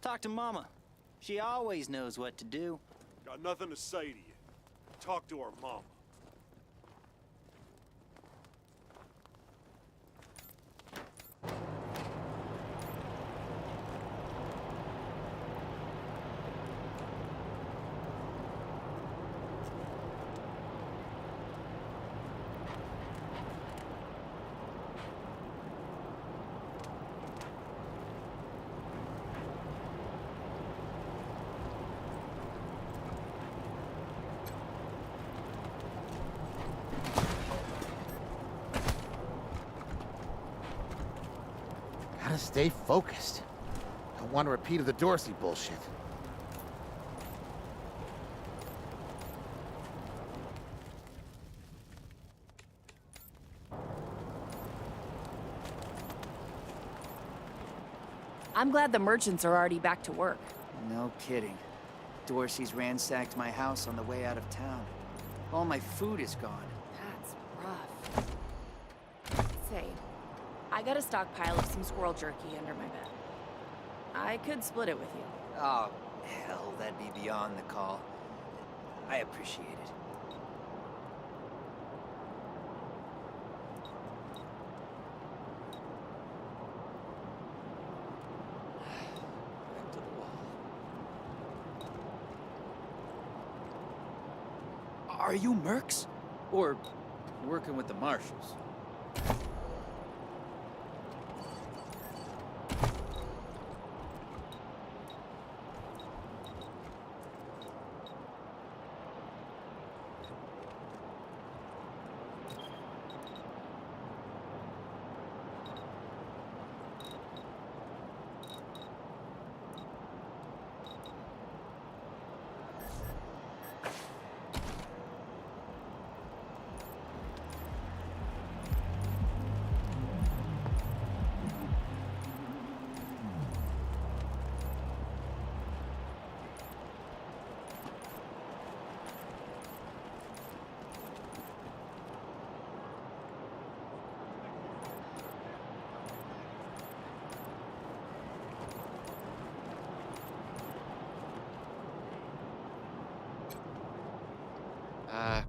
Talk to Mama. She always knows what to do. Got nothing to say to you. Talk to our mama. Gotta stay focused. Don't want a repeat of the Dorsey bullshit. I'm glad the merchants are already back to work. No kidding. Dorsey's ransacked my house on the way out of town. All my food is gone. That's rough. Say, I got a stockpile of some squirrel jerky under my bed. I could split it with you. Oh, hell, that'd be beyond the call. I appreciate it. Back to the wall. Are you mercs? Or working with the marshals?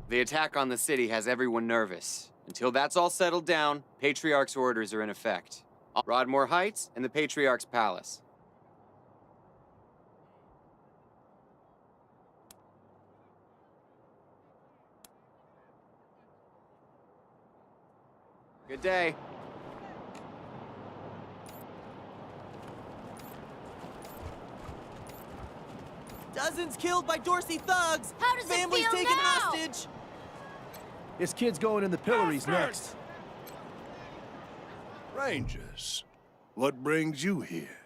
The attack on the city has everyone nervous. Until that's all settled down, Patriarch's orders are in effect. Broadmoor Heights and the Patriarch's Palace. Good day. Dozens killed by Dorsey thugs! How does Families it feel taken now? hostage! This kid's going in the pillories next. Rangers, what brings you here?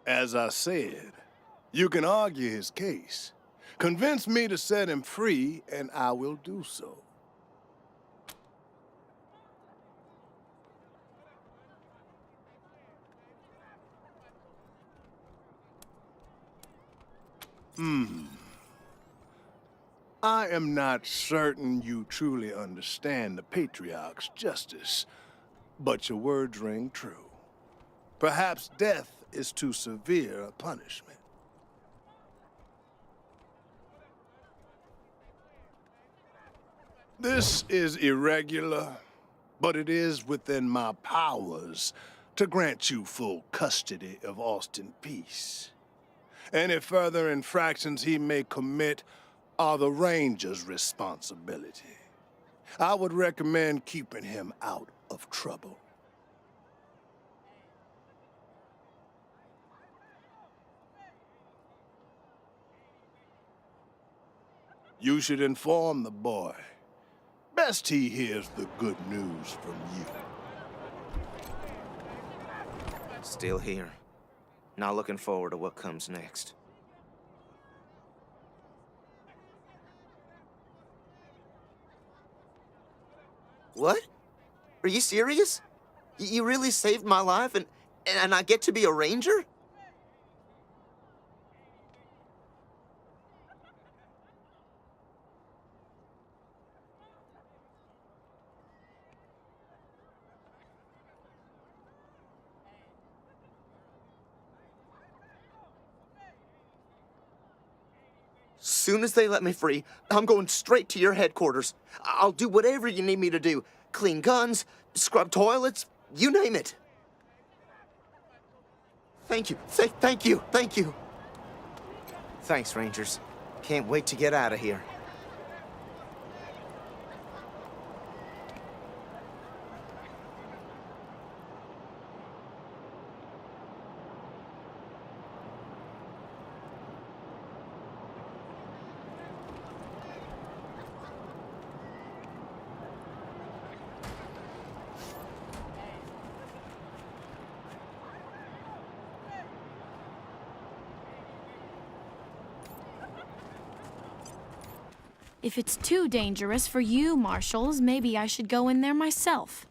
As I said, you can argue his case. Convince me to set him free, and I will do so. I am not certain you truly understand the Patriarch's justice, but your words ring true. Perhaps death is too severe a punishment. This is irregular, but it is within my powers to grant you full custody of Austin Peace. Any further infractions he may commit are the Ranger's responsibility. I would recommend keeping him out of trouble. You should inform the boy. Best he hears the good news from you. Still here. Not looking forward to what comes next. What? Are you serious? You really saved my life and I get to be a ranger? soon as they let me free, I'm going straight to your headquarters. I'll do whatever you need me to do. Clean guns, scrub toilets, you name it. Thank you. Thank you. Thank you. Thanks, Rangers. Can't wait to get out of here. If it's too dangerous for you, Marshals, maybe I should go in there myself.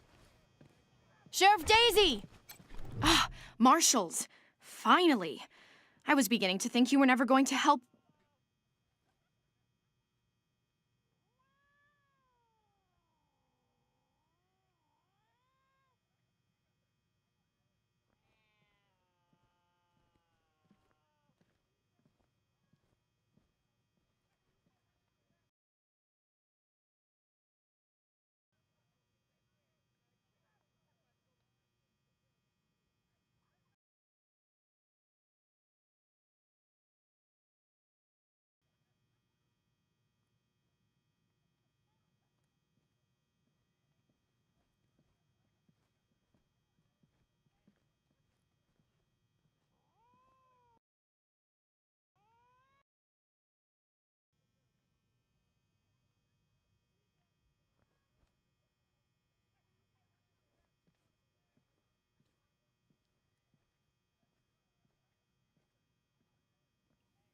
Sheriff Daisy! Ah, Marshals. Finally. I was beginning to think you were never going to help.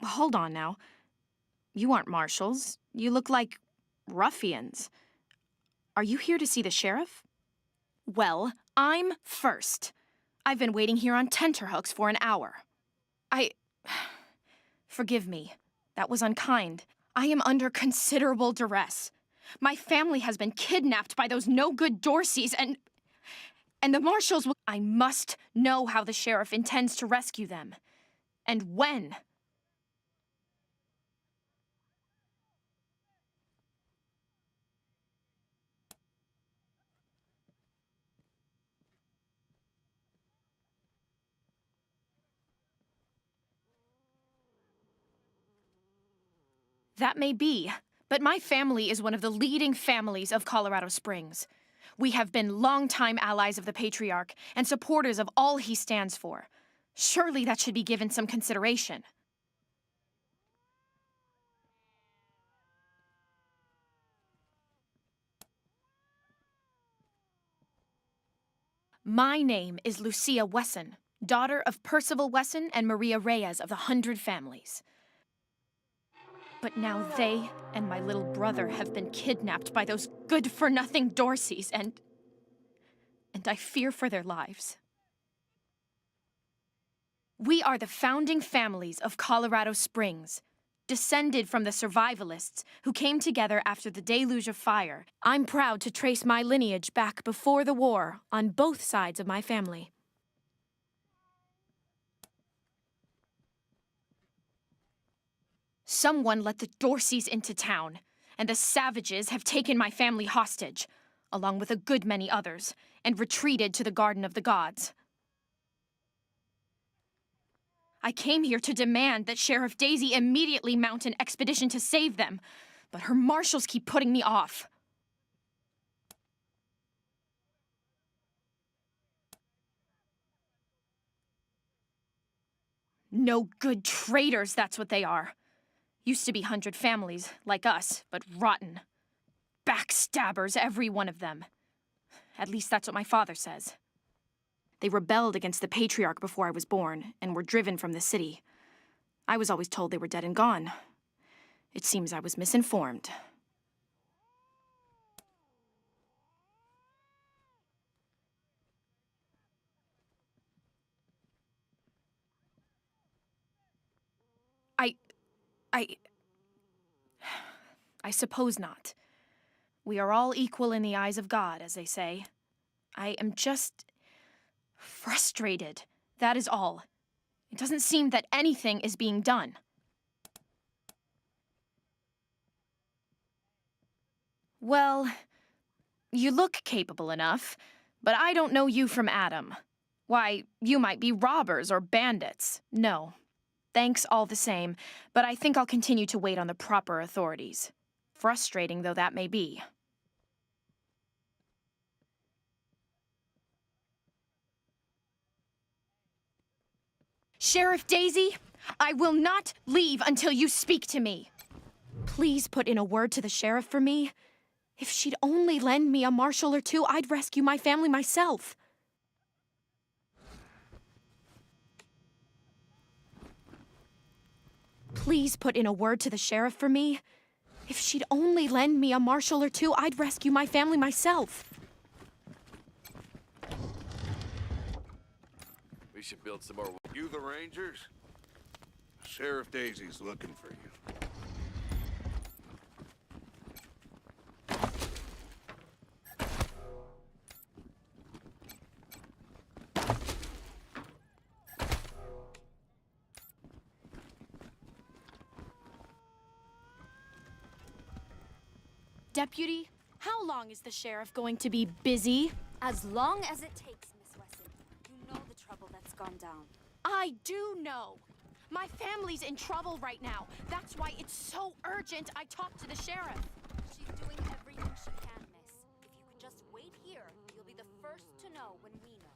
Hold on now. You aren't marshals. You look like ruffians. Are you here to see the sheriff? Well, I'm first. I've been waiting here on tenterhooks for an hour. Forgive me. That was unkind. I am under considerable duress. My family has been kidnapped by those no-good Dorseys, and the marshals will— I must know how the sheriff intends to rescue them. And when. That may be, but my family is one of the leading families of Colorado Springs. We have been longtime allies of the Patriarch and supporters of all he stands for. Surely that should be given some consideration. My name is Lucia Wesson, daughter of Percival Wesson and Maria Reyes of the 100 Families. But now they and my little brother have been kidnapped by those good-for-nothing Dorseys, and I fear for their lives. We are the founding families of Colorado Springs, descended from the survivalists who came together after the deluge of fire. I'm proud to trace my lineage back before the war on both sides of my family. Someone let the Dorseys into town, and the savages have taken my family hostage, along with a good many others, and retreated to the Garden of the Gods. I came here to demand that Sheriff Daisy immediately mount an expedition to save them, but her marshals keep putting me off. No good traitors, that's what they are. Used to be 100 families, like us, but rotten. Backstabbers, every one of them. At least that's what my father says. They rebelled against the Patriarch before I was born, and were driven from the city. I was always told they were dead and gone. It seems I was misinformed. I suppose not. We are all equal in the eyes of God, as they say. I am just frustrated. That is all. It doesn't seem that anything is being done. Well, you look capable enough, but I don't know you from Adam. Why, you might be robbers or bandits. No. Thanks all the same, but I think I'll continue to wait on the proper authorities. Frustrating though that may be. Sheriff Daisy, I will not leave until you speak to me. Please put in a word to the sheriff for me. If she'd only lend me a marshal or two, I'd rescue my family myself. Please put in a word to the sheriff for me. If she'd only lend me a marshal or two, I'd rescue my family myself. We should build some more. You the Rangers? Sheriff Daisy's looking for you. Deputy, how long is the sheriff going to be busy? As long as it takes, Miss Wesson. You know the trouble that's gone down. I do know. My family's in trouble right now. That's why it's so urgent I talk to the sheriff. She's doing everything she can, miss. If you can just wait here, you'll be the first to know when we know.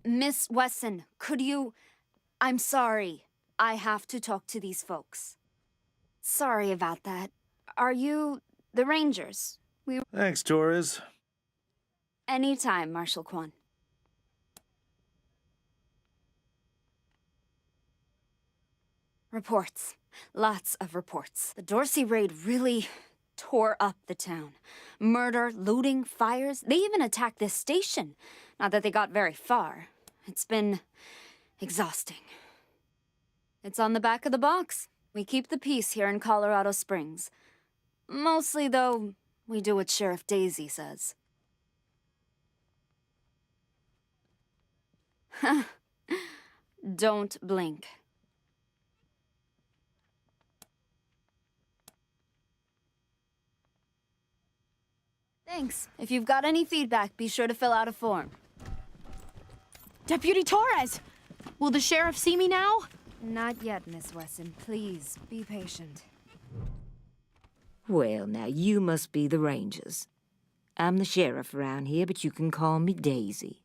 Miss Wesson, could you... I'm sorry. I have to talk to these folks. Sorry about that. Are you the Rangers? Thanks, Torres. Anytime, Marshal Kwan. Reports. Lots of reports. The Dorsey raid really tore up the town. Murder, looting, fires. They even attacked this station. Not that they got very far. It's been exhausting. It's on the back of the box. We keep the peace here in Colorado Springs. Mostly, though, we do what Sheriff Daisy says. Don't blink. Thanks. If you've got any feedback, be sure to fill out a form. Deputy Torres! Will the sheriff see me now? Not yet, Miss Wesson. Please, be patient. Well, now you must be the Rangers. I'm the sheriff around here, but you can call me Daisy.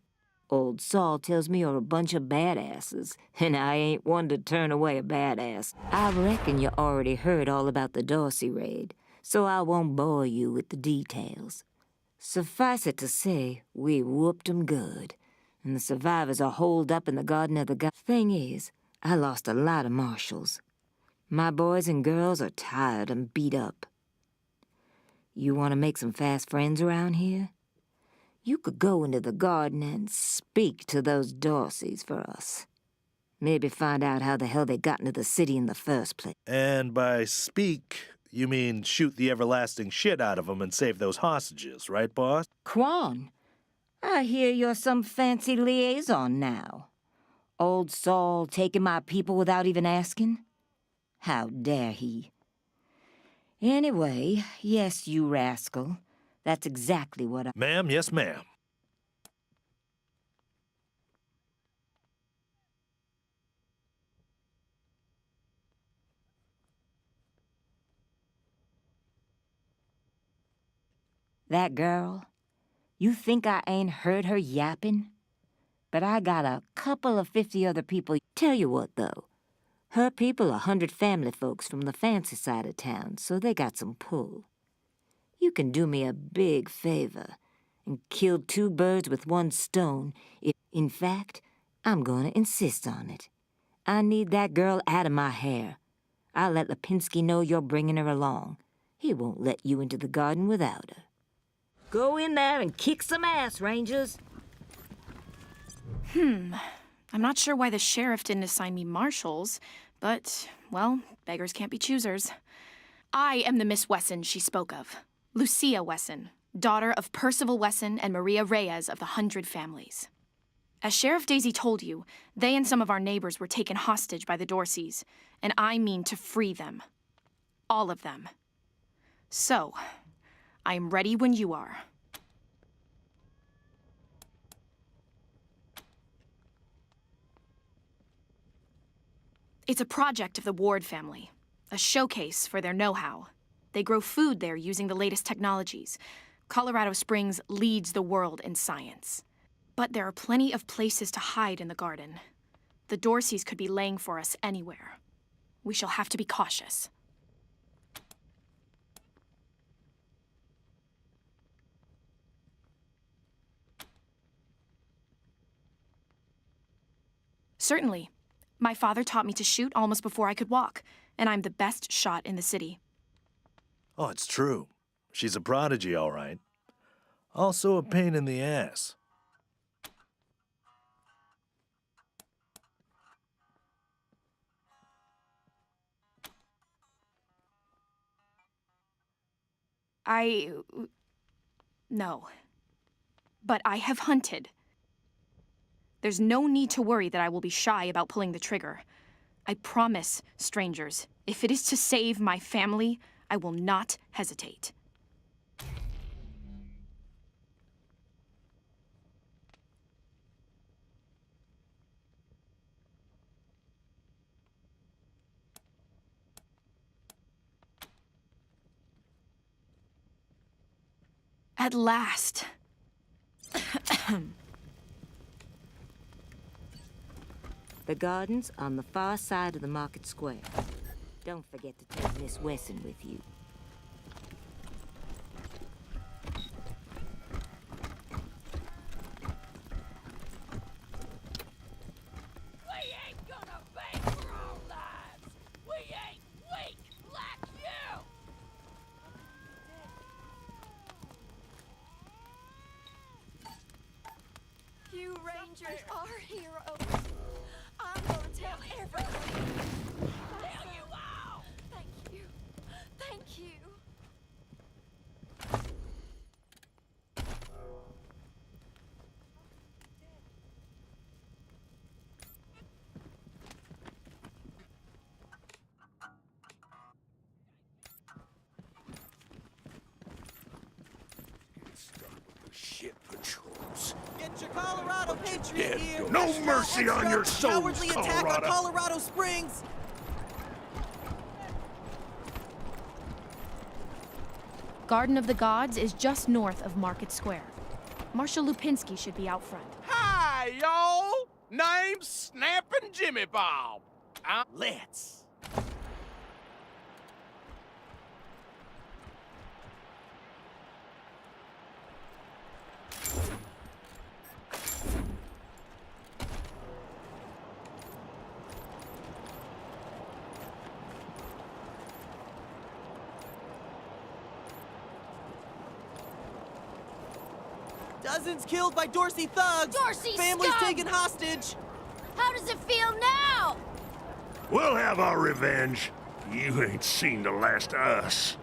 Old Saul tells me you're a bunch of badasses, and I ain't one to turn away a badass. I reckon you already heard all about the Dorsey raid, so I won't bore you with the details. Suffice it to say, we whooped 'em good, and the survivors are holed up in the Garden of the Gods. Thing is, I lost a lot of marshals. My boys and girls are tired and beat up. You want to make some fast friends around here? You could go into the garden and speak to those Dorseys for us. Maybe find out how the hell they got into the city in the first place. And by speak, You mean shoot the everlasting shit out of them and save those hostages, right, boss? Quan, I hear you're some fancy liaison now. Old Saul taking my people without even asking? How dare he? Anyway, yes, you rascal. That's exactly what I... Ma'am, yes, ma'am. That girl, you think I ain't heard her yapping? But I got a couple of 50 other people. Tell you what, though. Her people are 100 family folks from the fancy side of town, so they got some pull. You can do me a big favor and kill 2 birds with 1 stone. In fact, I'm gonna insist on it. I need that girl out of my hair. I'll let Lipinski know you're bringing her along. He won't let you into the garden without her. Go in there and kick some ass, Rangers. I'm not sure why the sheriff didn't assign me marshals, but, well, beggars can't be choosers. I am the Miss Wesson she spoke of. Lucia Wesson, daughter of Percival Wesson and Maria Reyes of the 100 Families. As Sheriff Daisy told you, they and some of our neighbors were taken hostage by the Dorseys, and I mean to free them. All of them. So, I am ready when you are. It's a project of the Ward family, a showcase for their know-how. They grow food there using the latest technologies. Colorado Springs leads the world in science. But there are plenty of places to hide in the garden. The Dorseys could be laying for us anywhere. We shall have to be cautious. Certainly. My father taught me to shoot almost before I could walk, and I'm the best shot in the city. Oh, it's true. She's a prodigy, all right. Also a pain in the ass. No. But I have hunted. There's no need to worry that I will be shy about pulling the trigger. I promise, strangers, if it is to save my family, I will not hesitate. At last. The garden's on the far side of the market square. Don't forget to take Miss Wesson with you. We ain't gonna beg for our lives! We ain't weak like you! You Rangers are heroes! I'm gonna tell everybody! Tell you all! Thank you! Thank you! Shit patrols. Get your Colorado Patriot gear. No Extra, mercy extra. on your souls, Cowardly attack on Colorado. Colorado Springs. Garden of the Gods is just north of Market Square. Marshal Lipinski should be out front. Hi, y'all! Name's Snappin' Jimmy Bob. Let's. Dozens killed by Dorsey thugs. Dorsey Families scum! taken hostage. How does it feel now? We'll have our revenge. You ain't seen the last of us.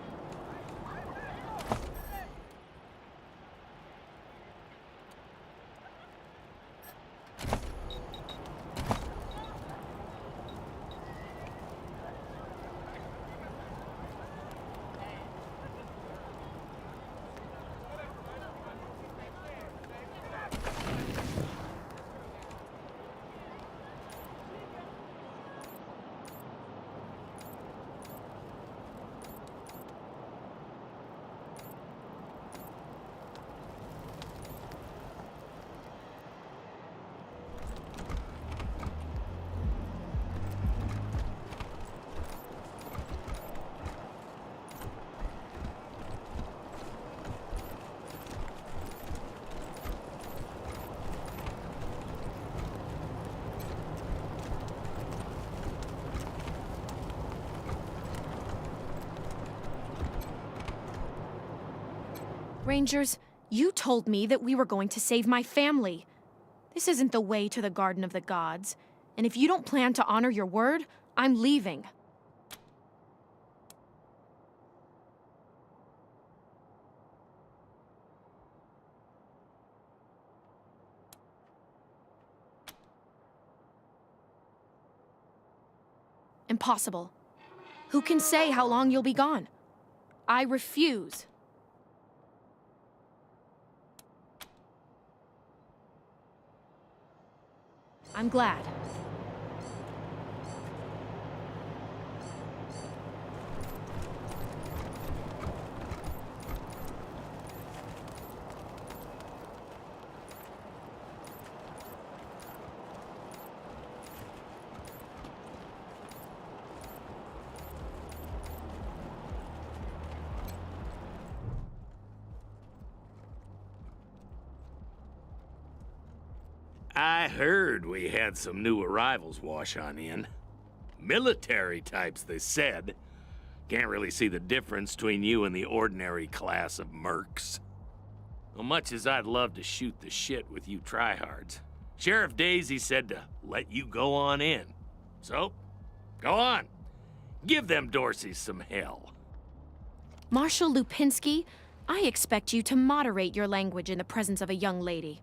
Rangers, you told me that we were going to save my family. This isn't the way to the Garden of the Gods. And if you don't plan to honor your word, I'm leaving. Impossible. Who can say how long you'll be gone? I refuse. I'm glad. I heard we had some new arrivals wash on in. Military types, they said. Can't really see the difference between you and the ordinary class of mercs. Well, much as I'd love to shoot the shit with you tryhards, Sheriff Daisy said to let you go on in. So, go on. Give them Dorseys some hell. Marshal Lupinski, I expect you to moderate your language in the presence of a young lady.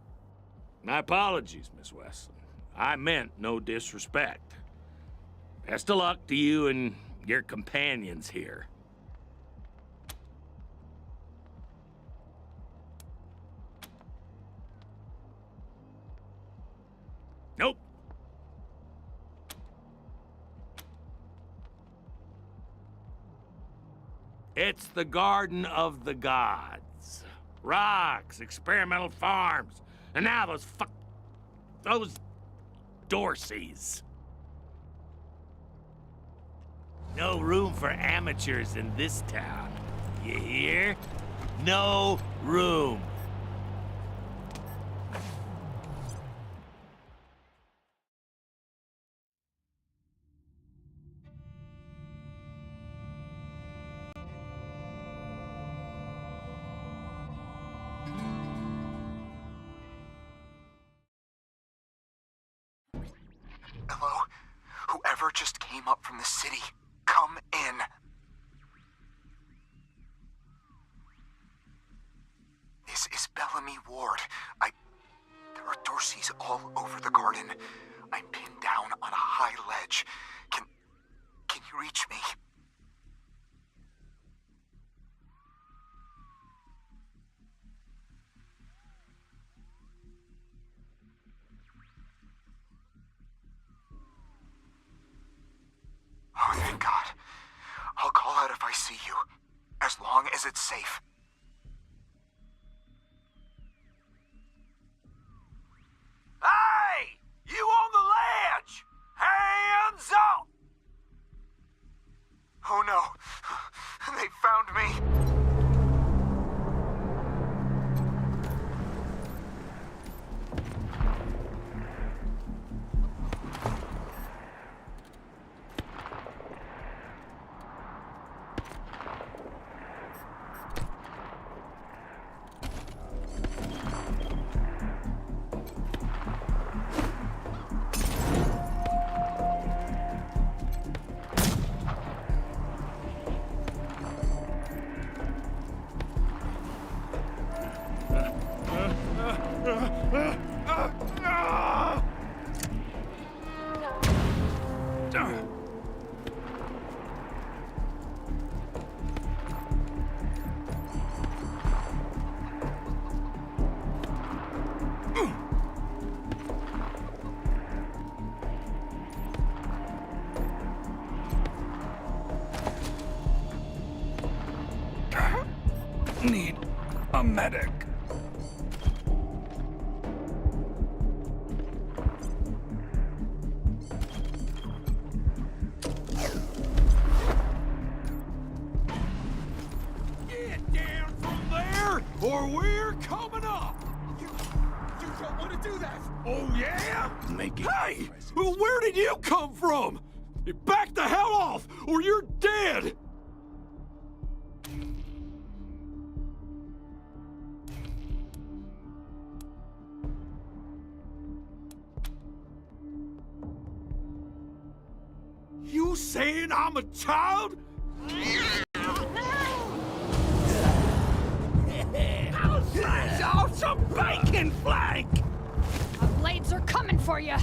My apologies, Miss Westland. I meant no disrespect. Best of luck to you and your companions here. Nope. It's the Garden of the Gods. Rocks, experimental farms, and now those Dorseys. No room for amateurs in this town. You hear? No room. Hello? Whoever just came up from the city, come in. This is Bellamy Ward. There are Dorseys all over the garden. I'm pinned down on a high ledge. Can you reach me? Oh, thank God. I'll call out if I see you, as long as it's safe. Hey! You on the ledge! Hands up! Oh no, they found me. Need a medic. Get down from there, or we're coming up! You don't want to do that! Oh, yeah? Hey! Well, where did you come from? Back the hell off, or you're dead! You saying I'm a child? I'll slice off some bacon flank! The blades are coming for you.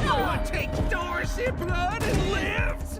No one takes Dorsey blood and lives!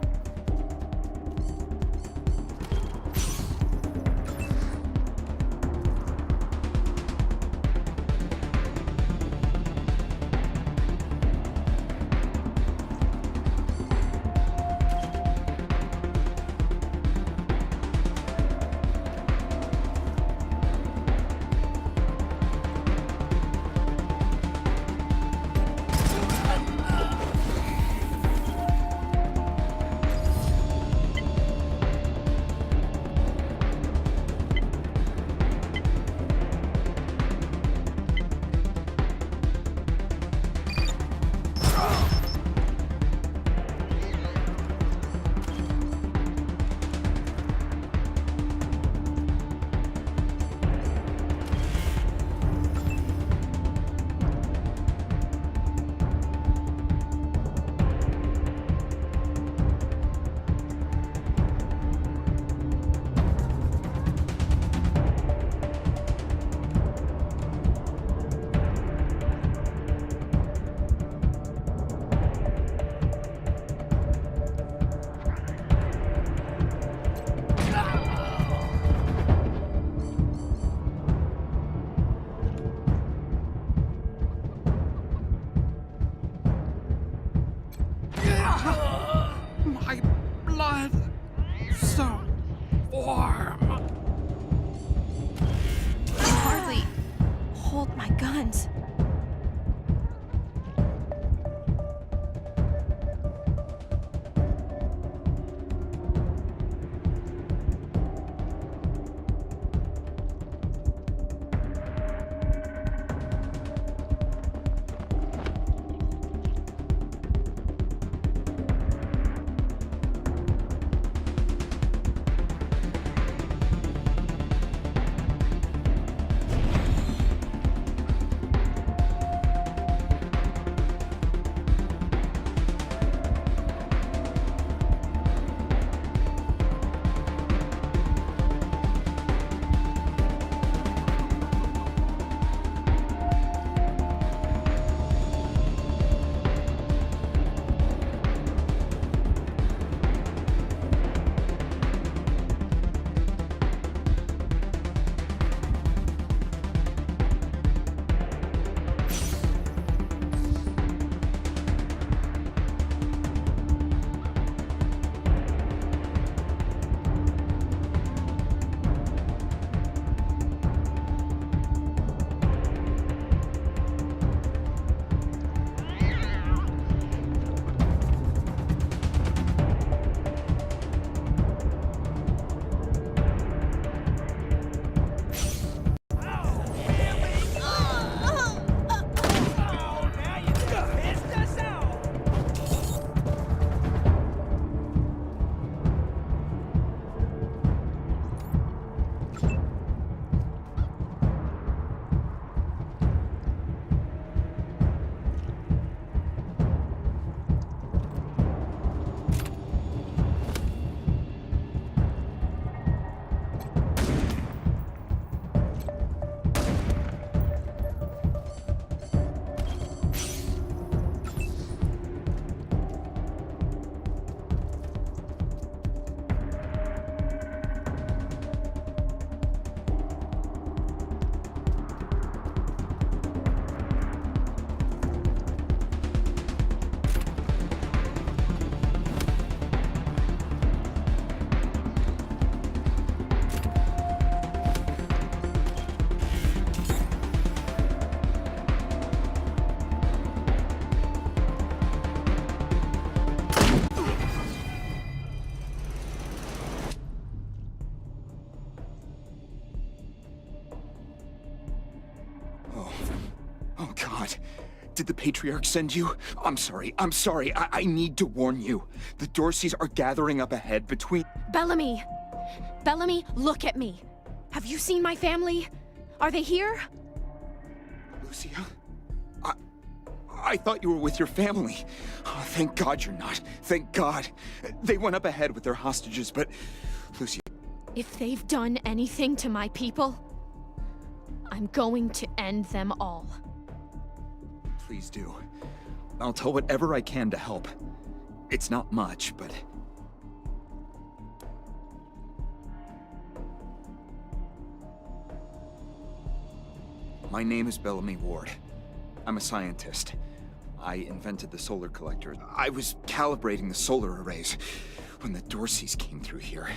My blood, so warm. I can hardly hold my guns. Did the Patriarch send you? I'm sorry. I need to warn you. The Dorseys are gathering up ahead between... Bellamy! Bellamy, look at me. Have you seen my family? Are they here? Lucia? I thought you were with your family. Oh, thank God you're not. Thank God. They went up ahead with their hostages, but... Lucia... If they've done anything to my people, I'm going to end them all. Please do. I'll tell whatever I can to help. It's not much, but... My name is Bellamy Ward. I'm a scientist. I invented the solar collector. I was calibrating the solar arrays when the Dorseys came through here,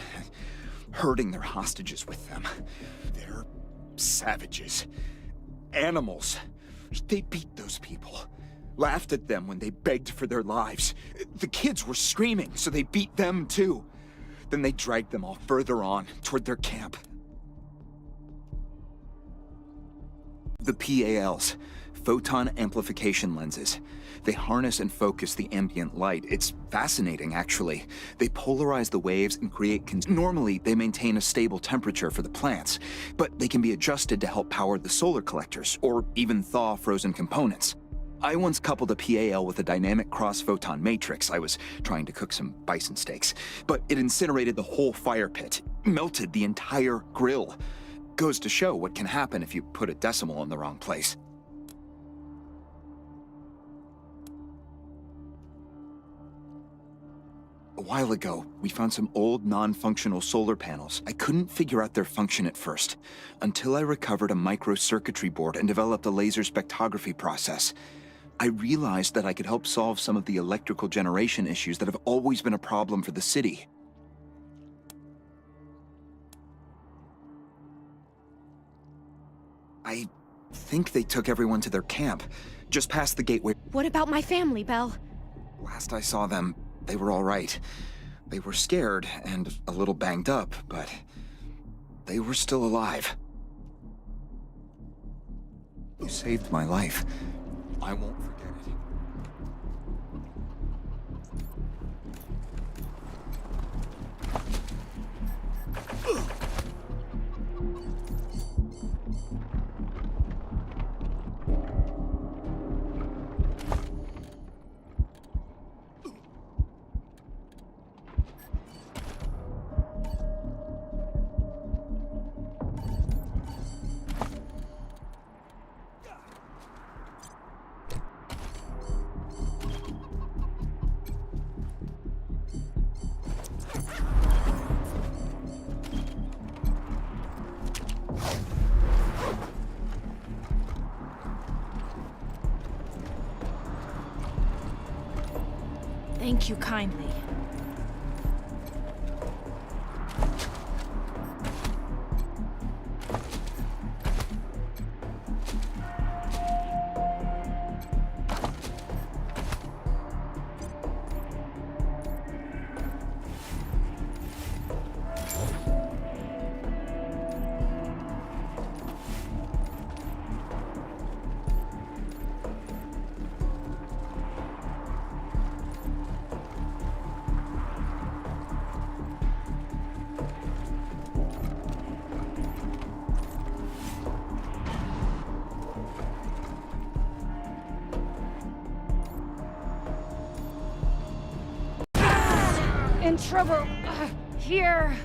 herding their hostages with them. They're savages. Animals. They beat those people. Laughed at them when they begged for their lives. The kids were screaming, so they beat them too. Then they dragged them all further on, toward their camp. The PALs, photon amplification lenses. They harness and focus the ambient light. It's fascinating, actually. They polarize the waves and create... Normally, they maintain a stable temperature for the plants, but they can be adjusted to help power the solar collectors, or even thaw frozen components. I once coupled a PAL with a dynamic cross-photon matrix. I was trying to cook some bison steaks, but it incinerated the whole fire pit, melted the entire grill. Goes to show what can happen if you put a decimal in the wrong place. A while ago, we found some old non-functional solar panels. I couldn't figure out their function at first, until I recovered a microcircuitry board and developed a laser spectrography process. I realized that I could help solve some of the electrical generation issues that have always been a problem for the city. I think they took everyone to their camp, just past the gateway. What about my family, Belle? Last I saw them, they were all right. They were scared and a little banged up, but they were still alive. You saved my life. I won't forget it. Thank you kindly. In trouble here.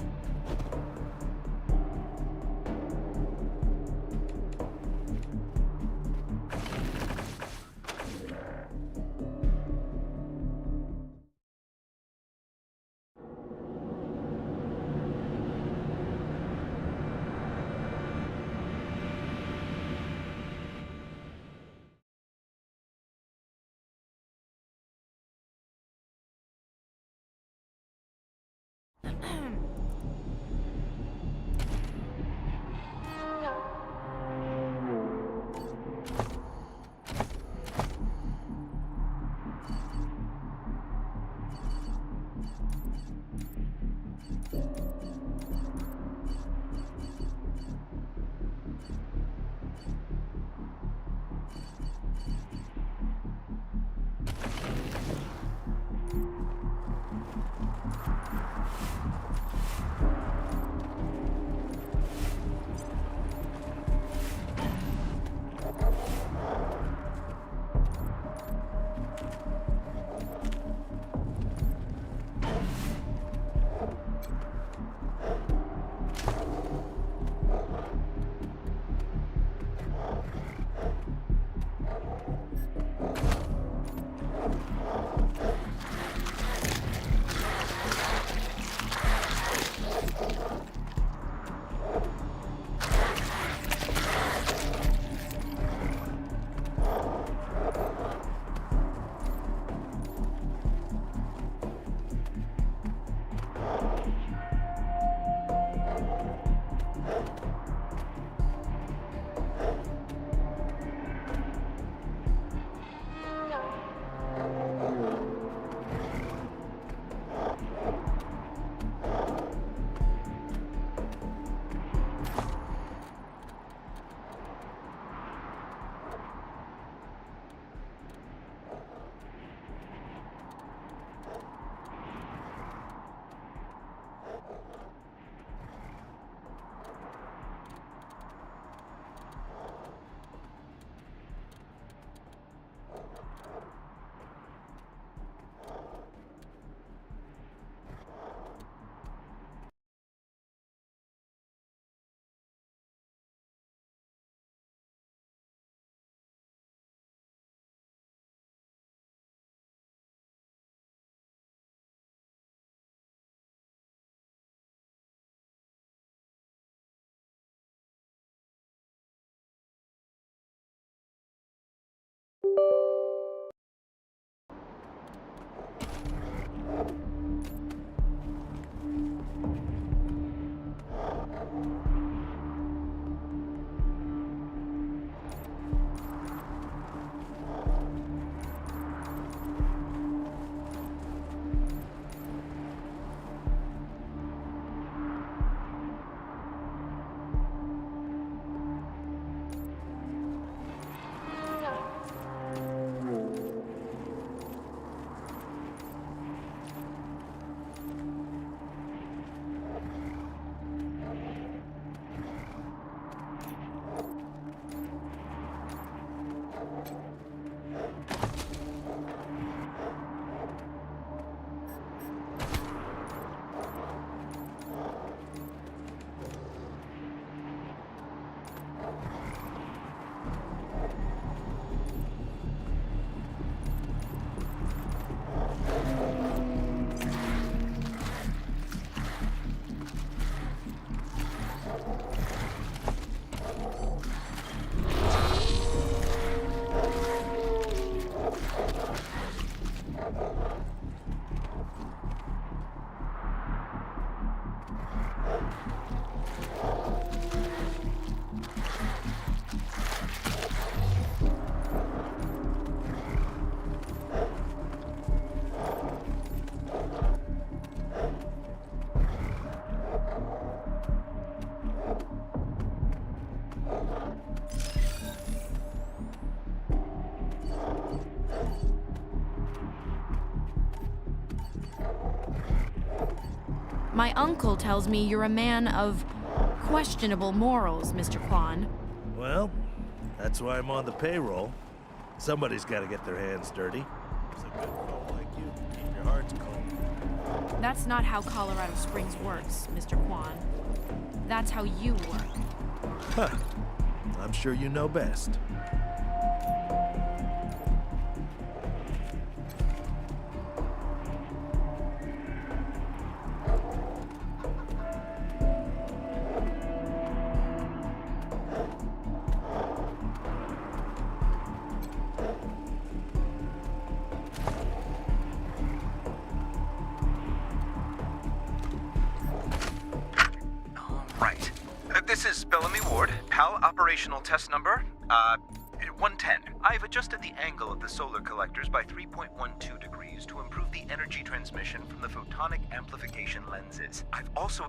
My uncle tells me you're a man of questionable morals, Mr. Kwan. Well, that's why I'm on the payroll. Somebody's got to get their hands dirty. It's a good fellow like you. Keep your hearts clean. That's not how Colorado Springs works, Mr. Kwan. That's how you work. Huh. I'm sure you know best. Right. This is Bellamy Ward, PAL operational test number, 110. I've adjusted the angle of the solar collectors by 3.12 degrees to improve the energy transmission from the photonic amplification lenses. I've also...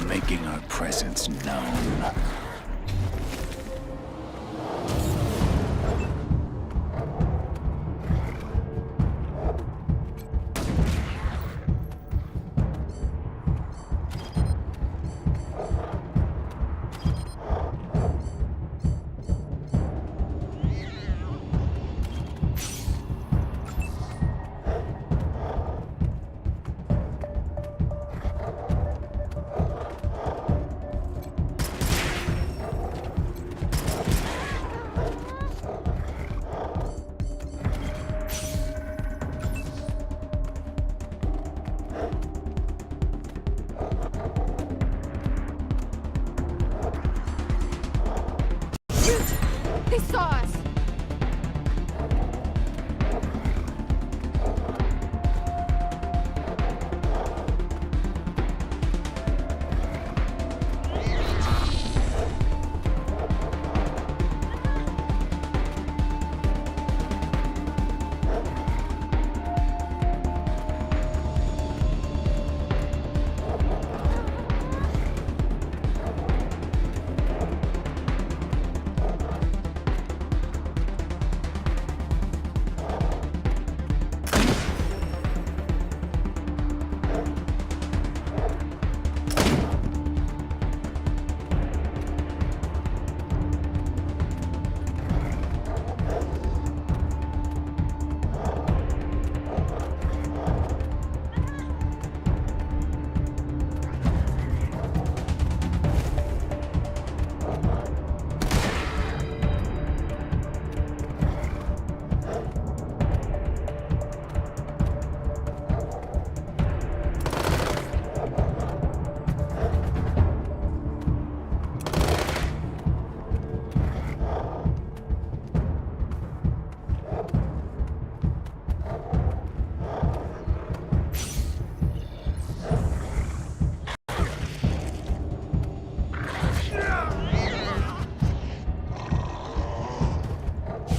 Making our presence known. They saw us!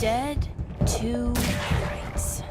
dead to rights.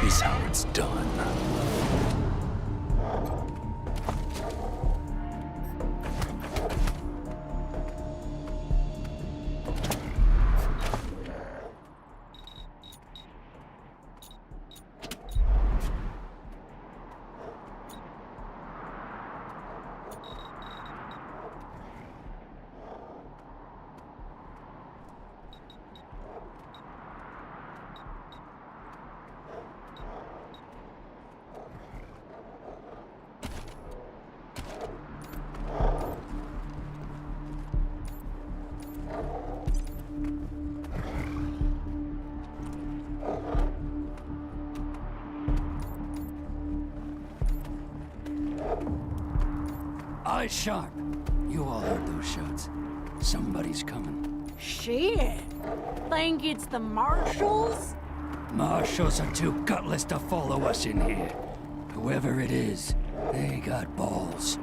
Is how it's done. Eyes sharp. You all heard those shots. Somebody's coming. Shit. Think it's the marshals? Marshals are too gutless to follow us in here. Whoever it is, they got balls.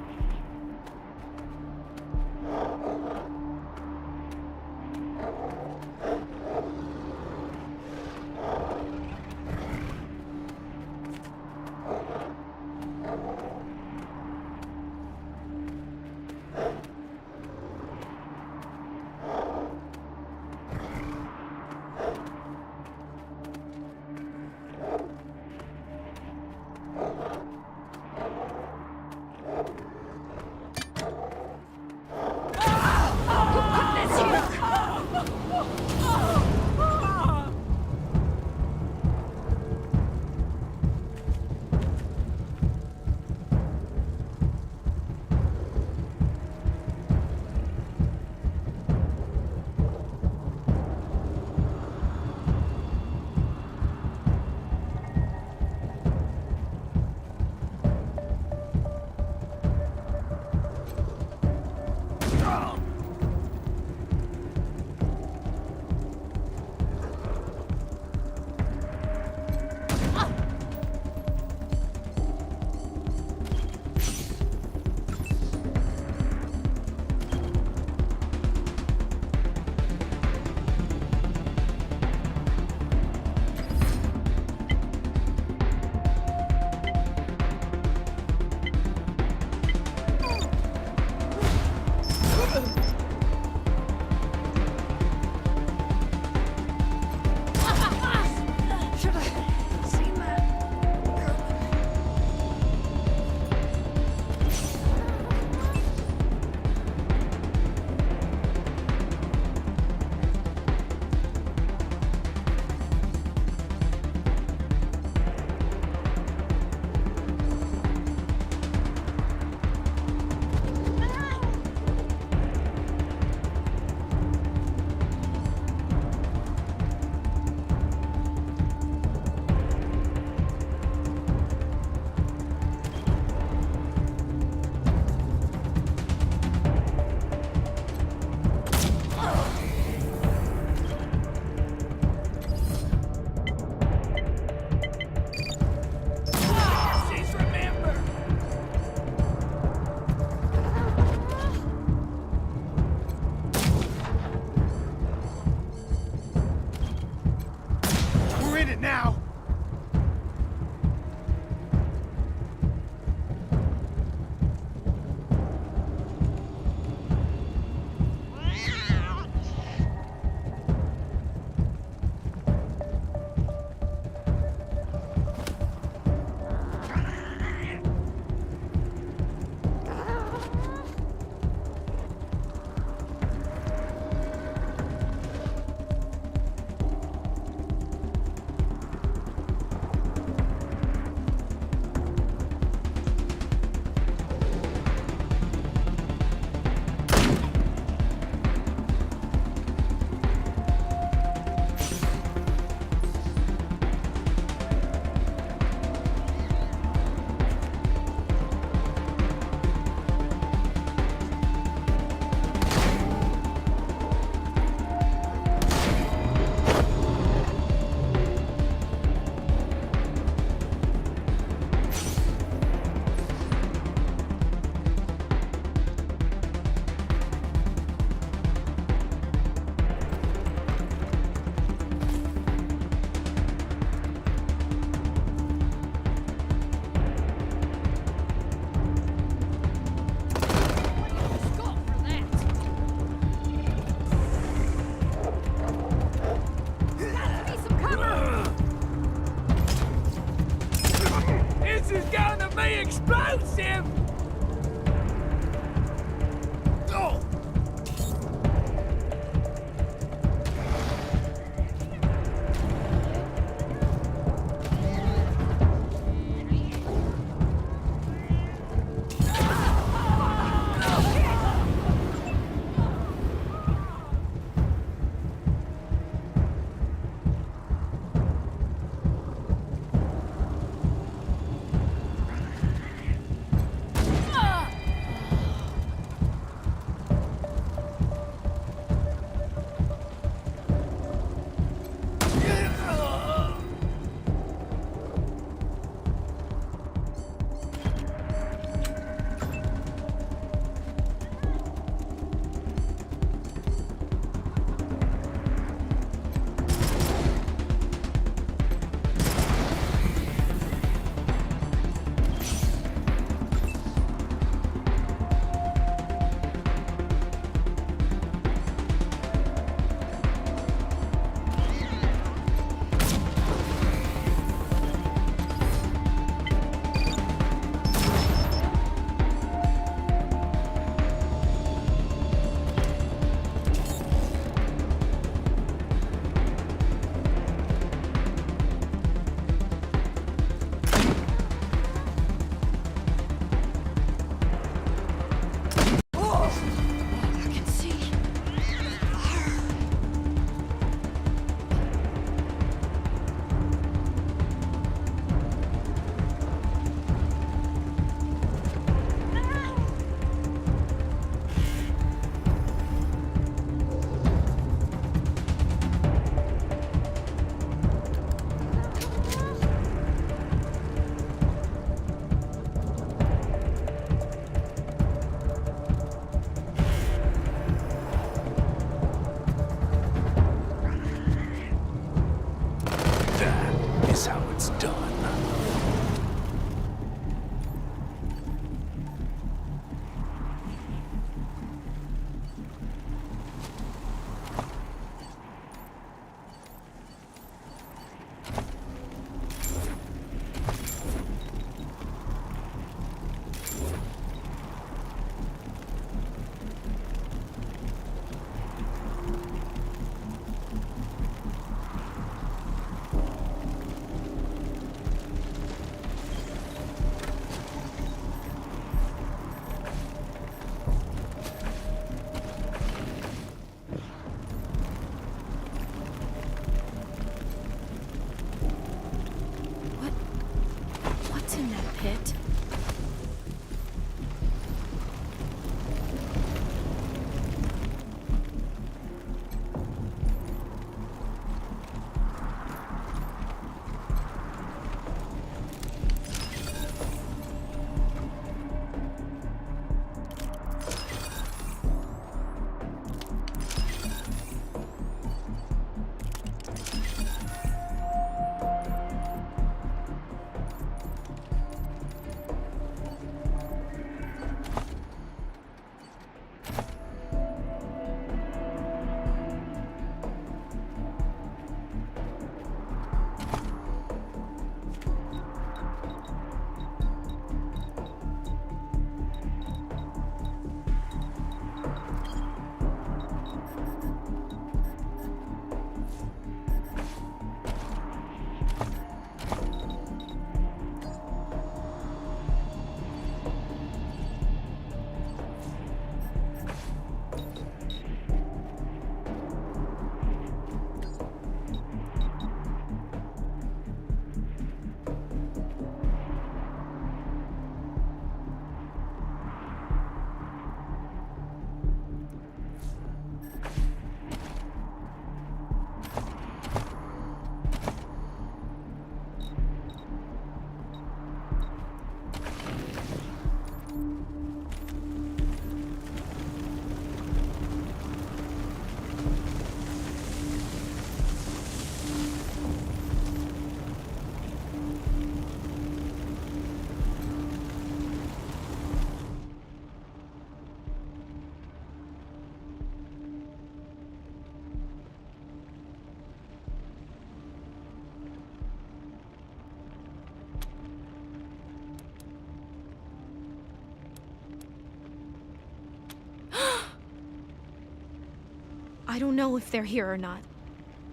I don't know if they're here or not.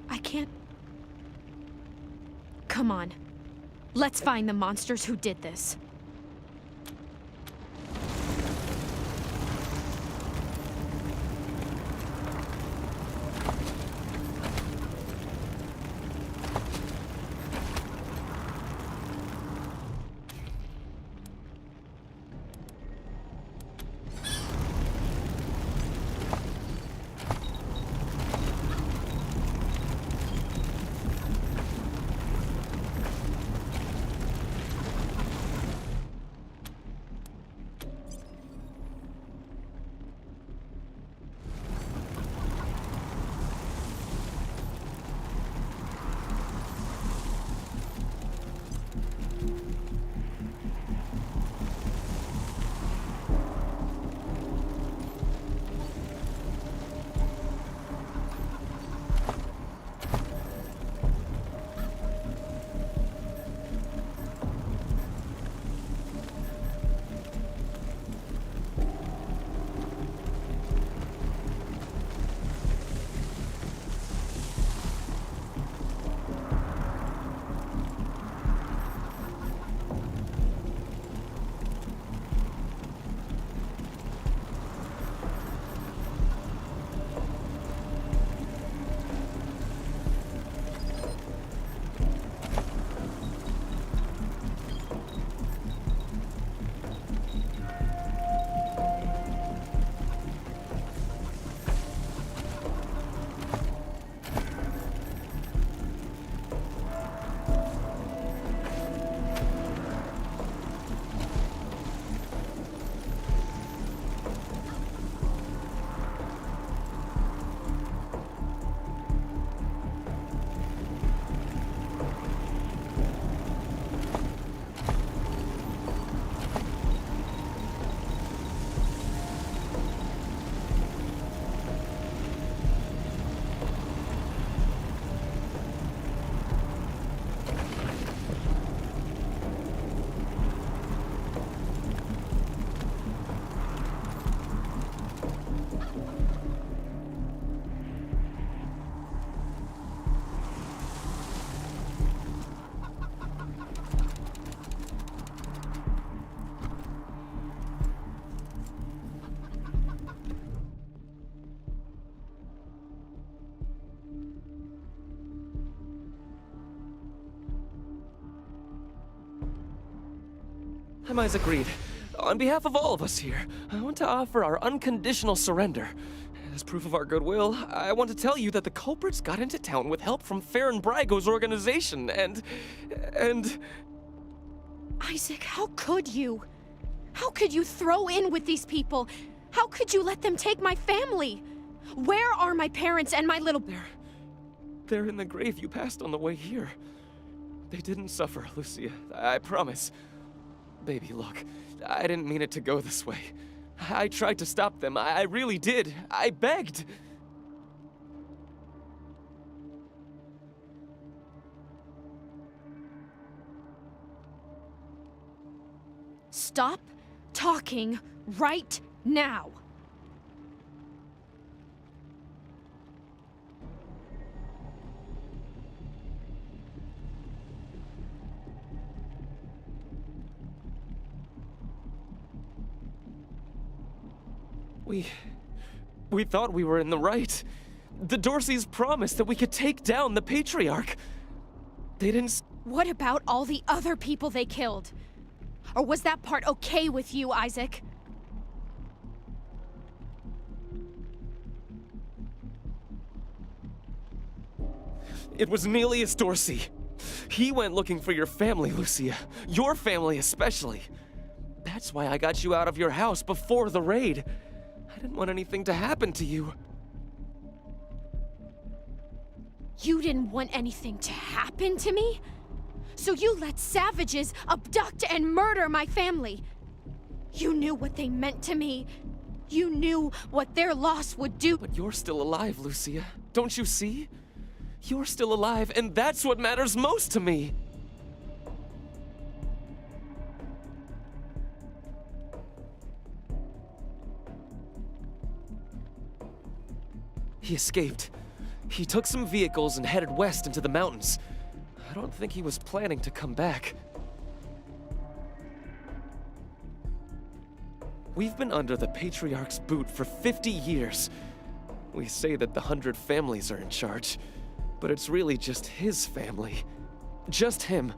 I can't... Come on. Let's find the monsters who did this. I'm Isaac Reed. On behalf of all of us here, I want to offer our unconditional surrender. As proof of our goodwill, I want to tell you that the culprits got into town with help from Farron Brago's organization, and... Isaac, how could you? How could you throw in with these people? How could you let them take my family? Where are my parents and my little... They're in the grave you passed on the way here. They didn't suffer, Lucia. I promise. Baby, look, I didn't mean it to go this way. I tried to stop them. I really did. I begged. Stop talking right now. We thought we were in the right. The Dorseys promised that we could take down the Patriarch. They didn't... What about all the other people they killed? Or was that part okay with you, Isaac? It was Nelius Dorsey. He went looking for your family, Lucia. Your family especially. That's why I got you out of your house before the raid. I didn't want anything to happen to you. You didn't want anything to happen to me? So you let savages abduct and murder my family. You knew what they meant to me. You knew what their loss would do. But you're still alive, Lucia. Don't you see? You're still alive, and that's what matters most to me. He escaped. He took some vehicles and headed west into the mountains. I don't think he was planning to come back. We've been under the Patriarch's boot for 50 years. We say that the 100 families are in charge, but it's really just his family. Just him.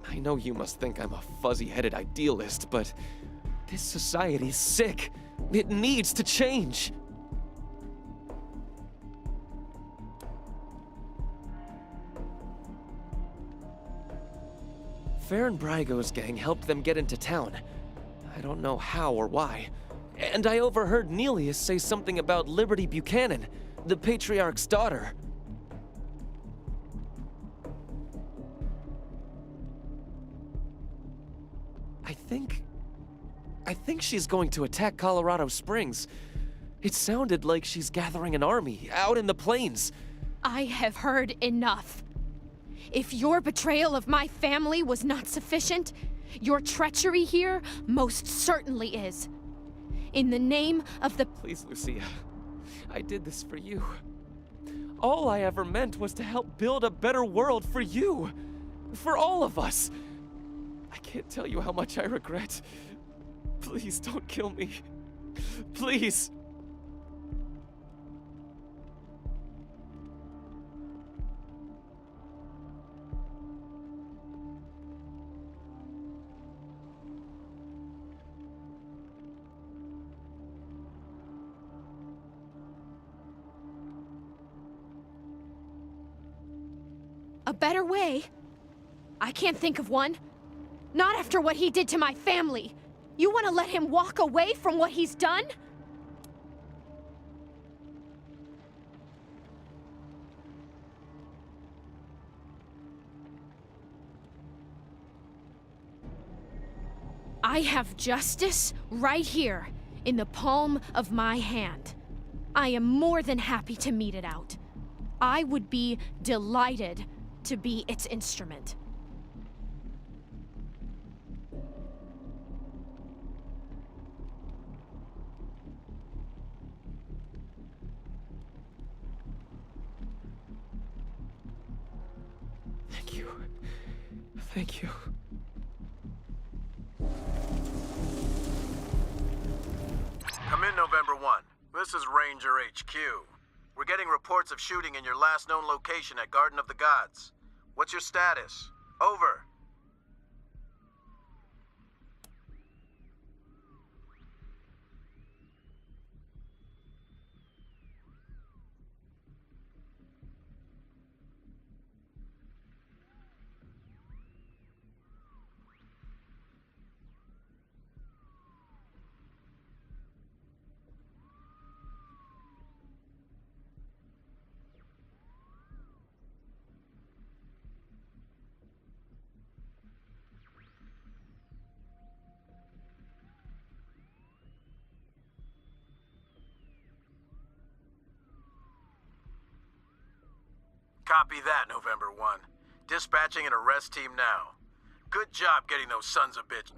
I know you must think I'm a fuzzy-headed idealist, but this society's sick. It needs to change. Farron Brygo's gang helped them get into town. I don't know how or why. And I overheard Nelius say something about Liberty Buchanan, the Patriarch's daughter. I think she's going to attack Colorado Springs. It sounded like she's gathering an army out in the plains. I have heard enough. If your betrayal of my family was not sufficient, your treachery here most certainly is. In the name of the— Please, Lucia. I did this for you. All I ever meant was to help build a better world for you. For all of us. I can't tell you how much I regret. Please don't kill me. Please. A better way? I can't think of one. Not after what he did to my family. You want to let him walk away from what he's done? I have justice right here, in the palm of my hand. I am more than happy to mete it out. I would be delighted to be its instrument. Thank you. Thank you. Come in, November 1. This is Ranger HQ. We're getting reports of shooting in your last known location at Garden of the Gods. What's your status? Over. Copy that, November 1. Dispatching an arrest team now. Good job getting those sons of bitches.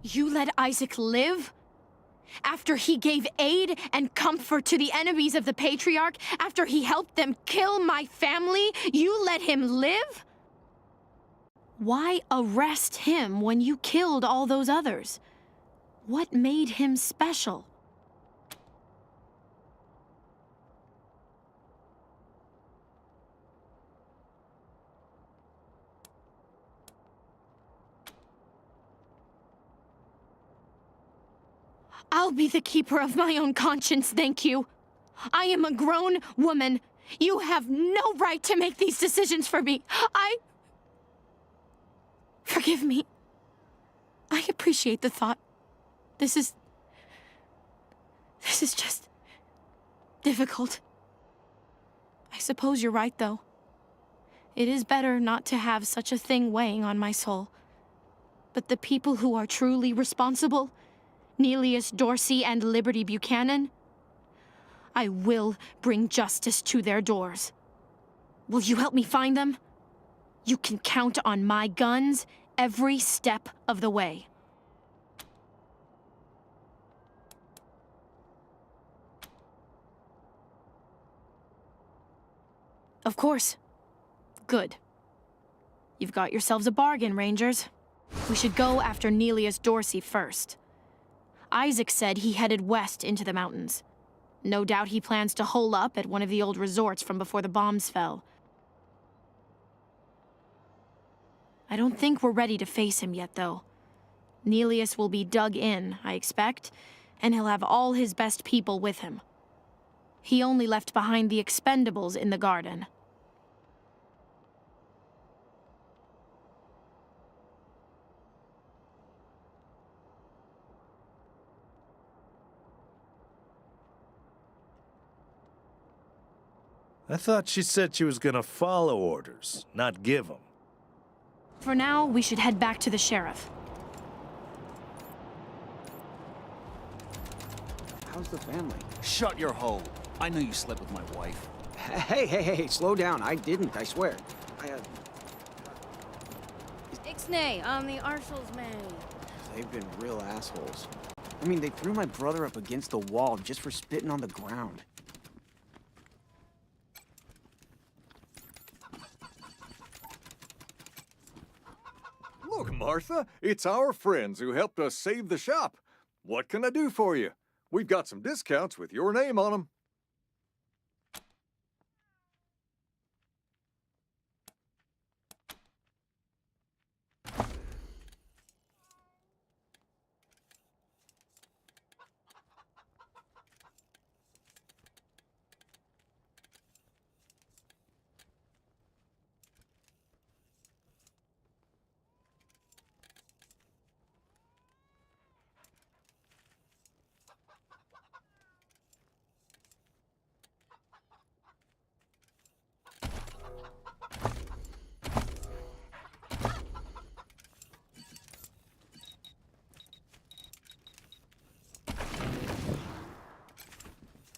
You let Isaac live? After he gave aid and comfort to the enemies of the Patriarch? After he helped them kill my family? You let him live? Why arrest him when you killed all those others? What made him special? I'll be the keeper of my own conscience, thank you. I am a grown woman. You have no right to make these decisions for me. Forgive me. I appreciate the thought. This is just difficult. I suppose you're right, though. It is better not to have such a thing weighing on my soul. But the people who are truly responsible, Nelius Dorsey and Liberty Buchanan, I will bring justice to their doors. Will you help me find them? You can count on my guns every step of the way. Of course. Good. You've got yourselves a bargain, Rangers. We should go after Nelius Dorsey first. Isaac said he headed west into the mountains. No doubt he plans to hole up at one of the old resorts from before the bombs fell. I don't think we're ready to face him yet, though. Nelius will be dug in, I expect, and he'll have all his best people with him. He only left behind the expendables in the garden. I thought she said she was gonna follow orders, not give them. For now, we should head back to the sheriff. How's the family? Shut your hole. I know you slept with my wife. Hey, slow down. I didn't, I swear. Ixnay on the Arshals, man. They've been real assholes. I mean, they threw my brother up against the wall just for spitting on the ground. Look, Martha, it's our friends who helped us save the shop. What can I do for you? We've got some discounts with your name on them.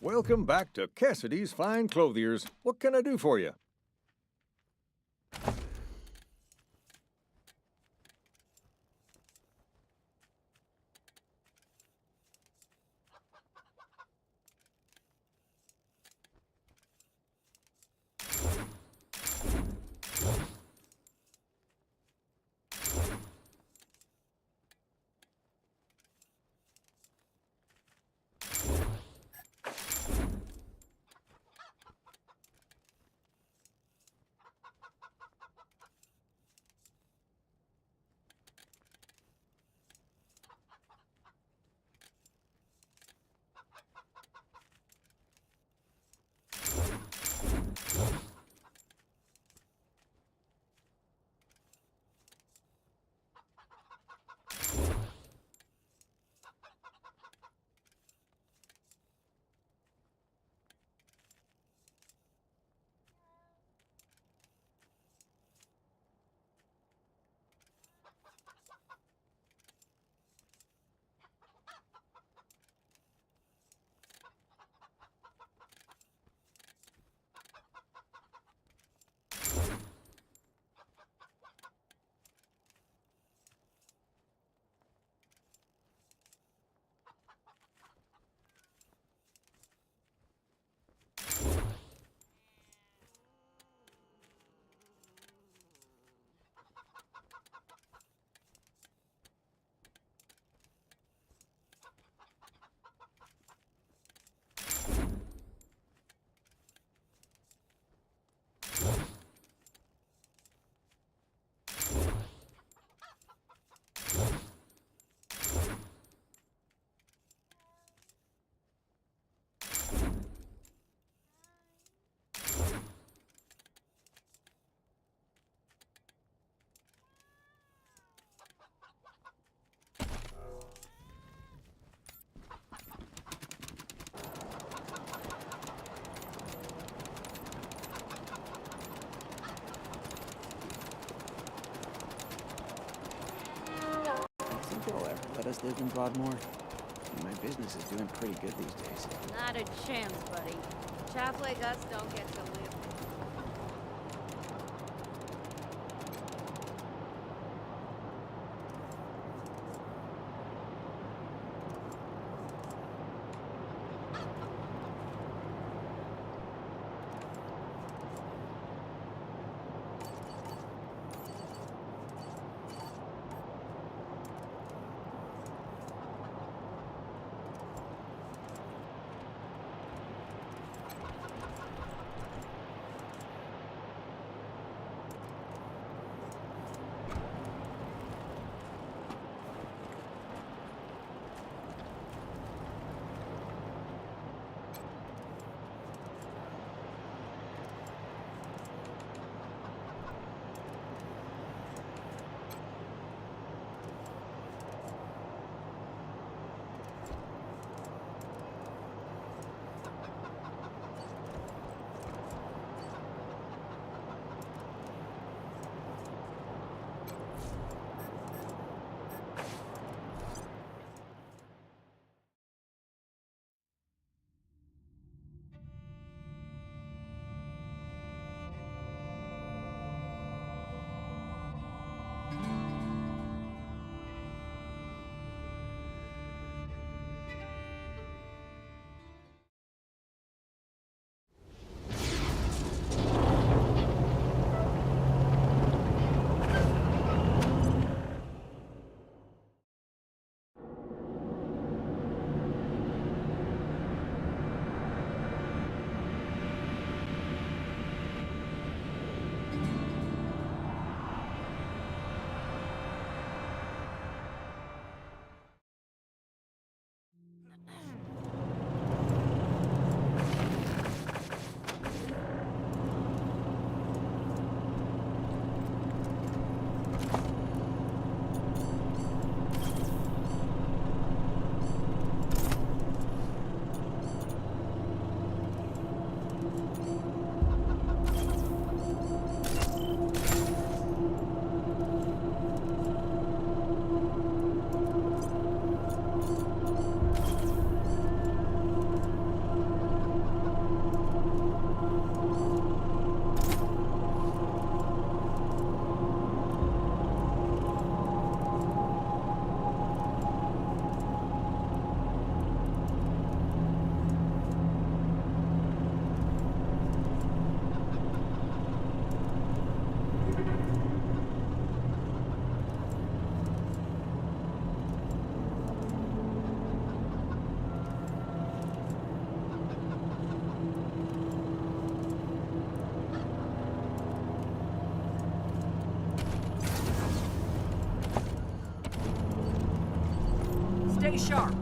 Welcome back to Cassidy's Fine Clothiers. What can I do for you? just lived in Broadmoor. My business is doing pretty good these days. Not a chance, buddy. Chaps like us don't get to live. Stay sharp.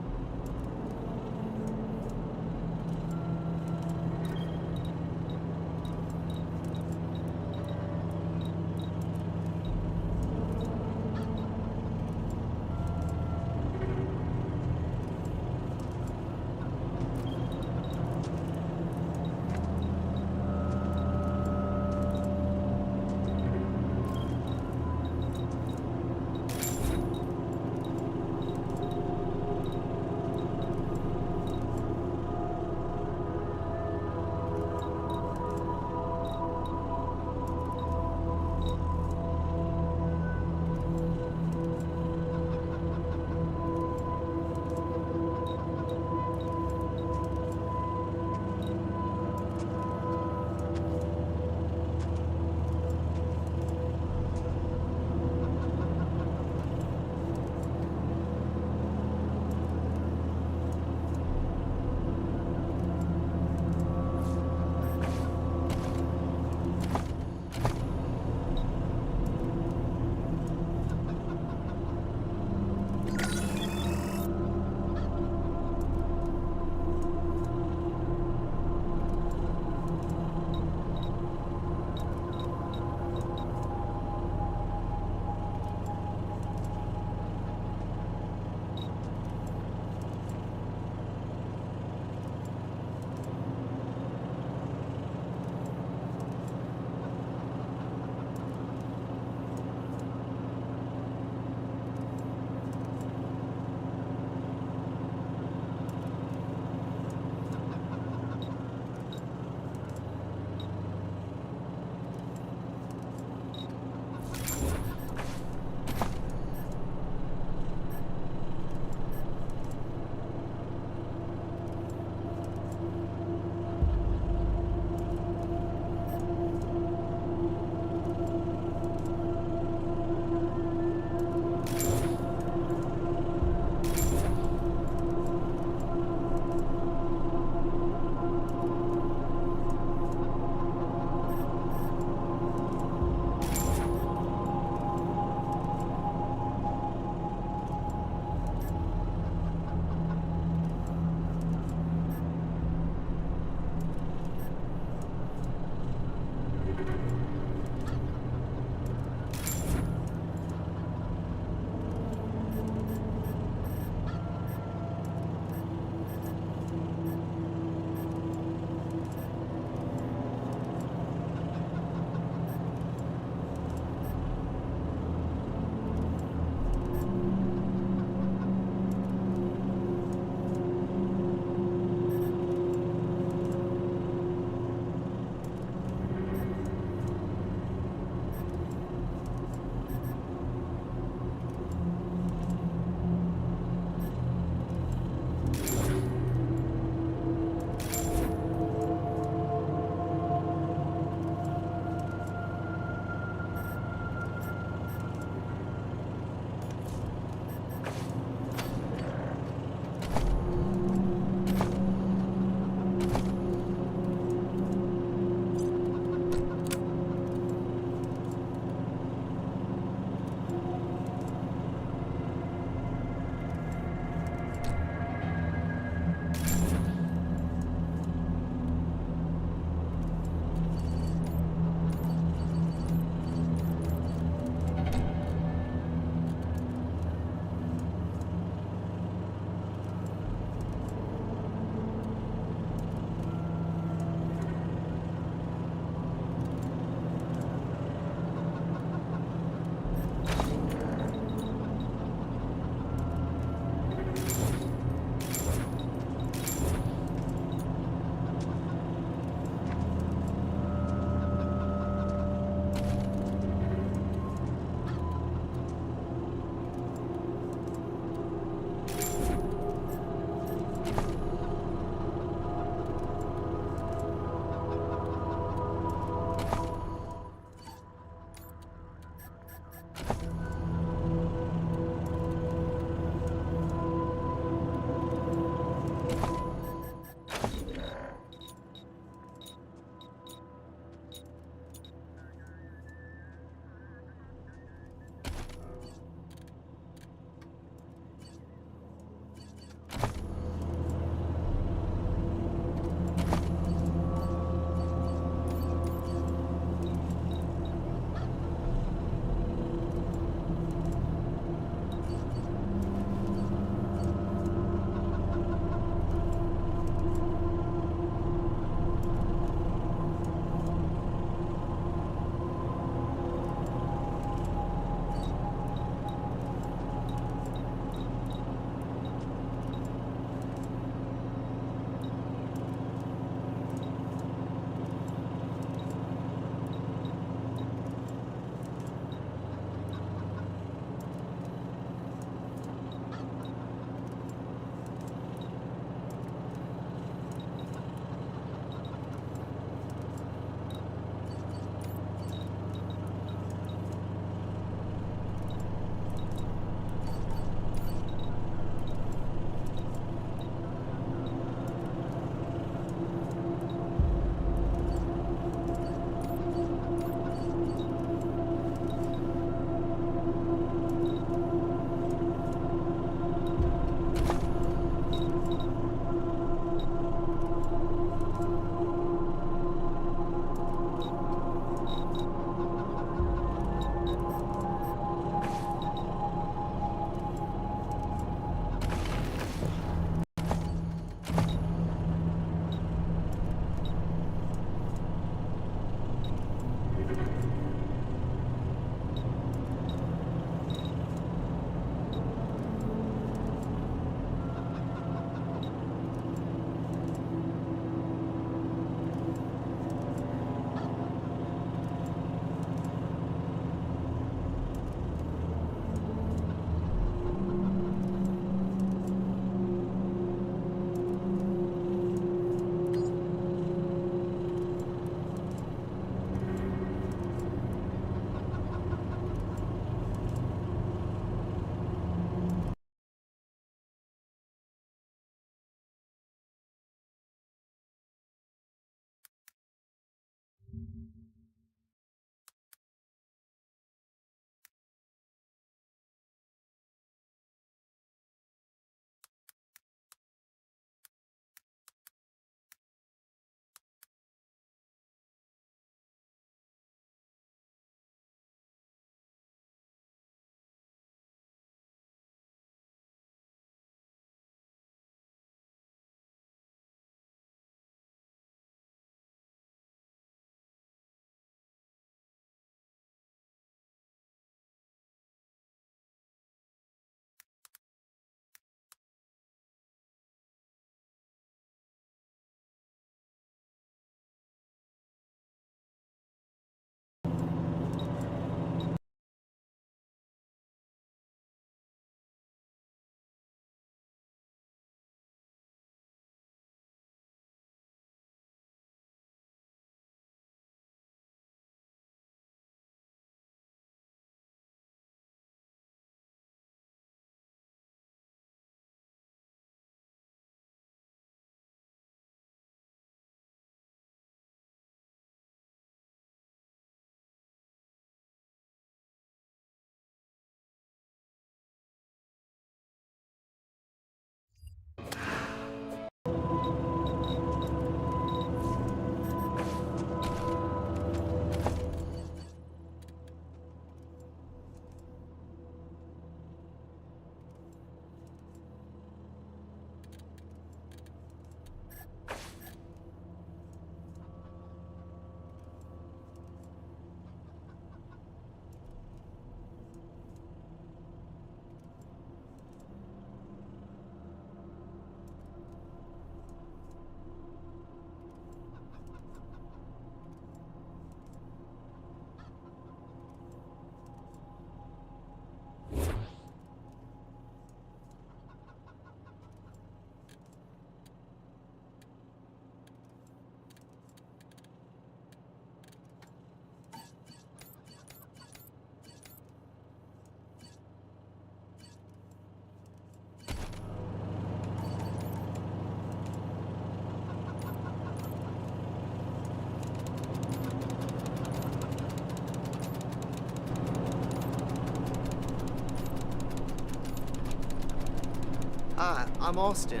I'm Austin.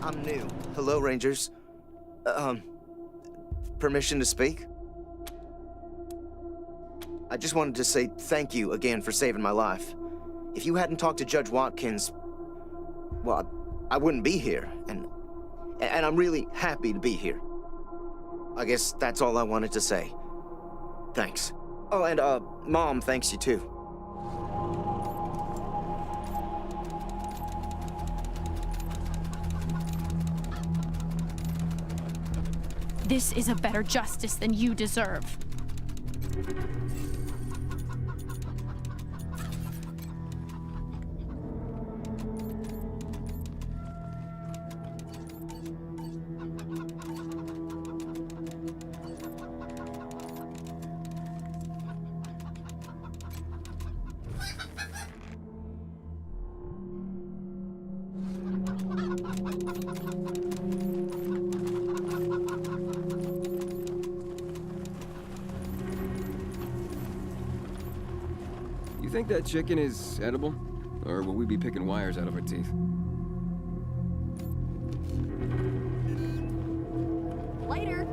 I'm new. Hello, Rangers. Permission to speak? I just wanted to say thank you again for saving my life. If you hadn't talked to Judge Watkins, well, I wouldn't be here, and I'm really happy to be here. I guess that's all I wanted to say. Thanks. Oh, and, Mom thanks you too. This is a better justice than you deserve. You think that chicken is edible? Or will we be picking wires out of our teeth? Later.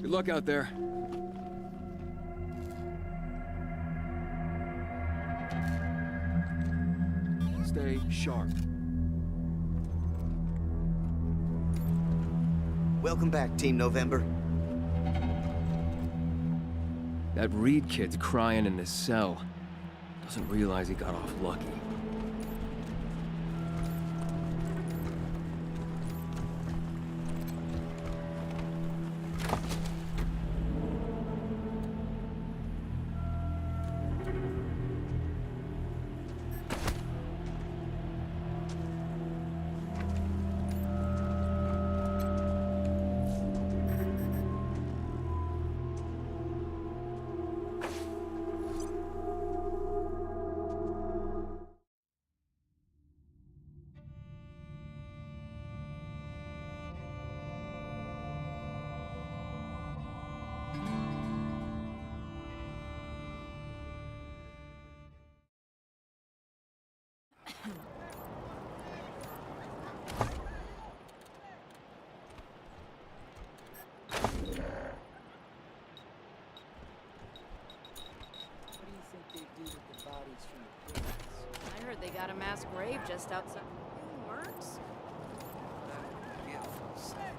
Good luck out there. Stay sharp. Welcome back, Team November. That Reed kid's crying in his cell. Doesn't realize he got off lucky. I heard they got a mass grave just outside. Mercs? Beautiful Saturday.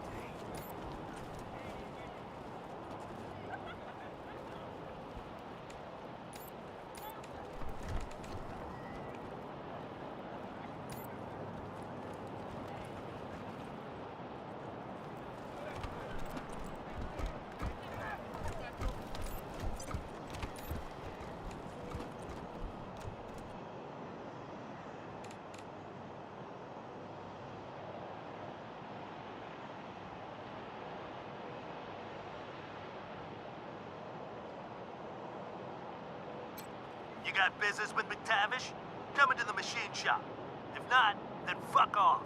You got business with McTavish? Come into the machine shop. If not, then fuck off.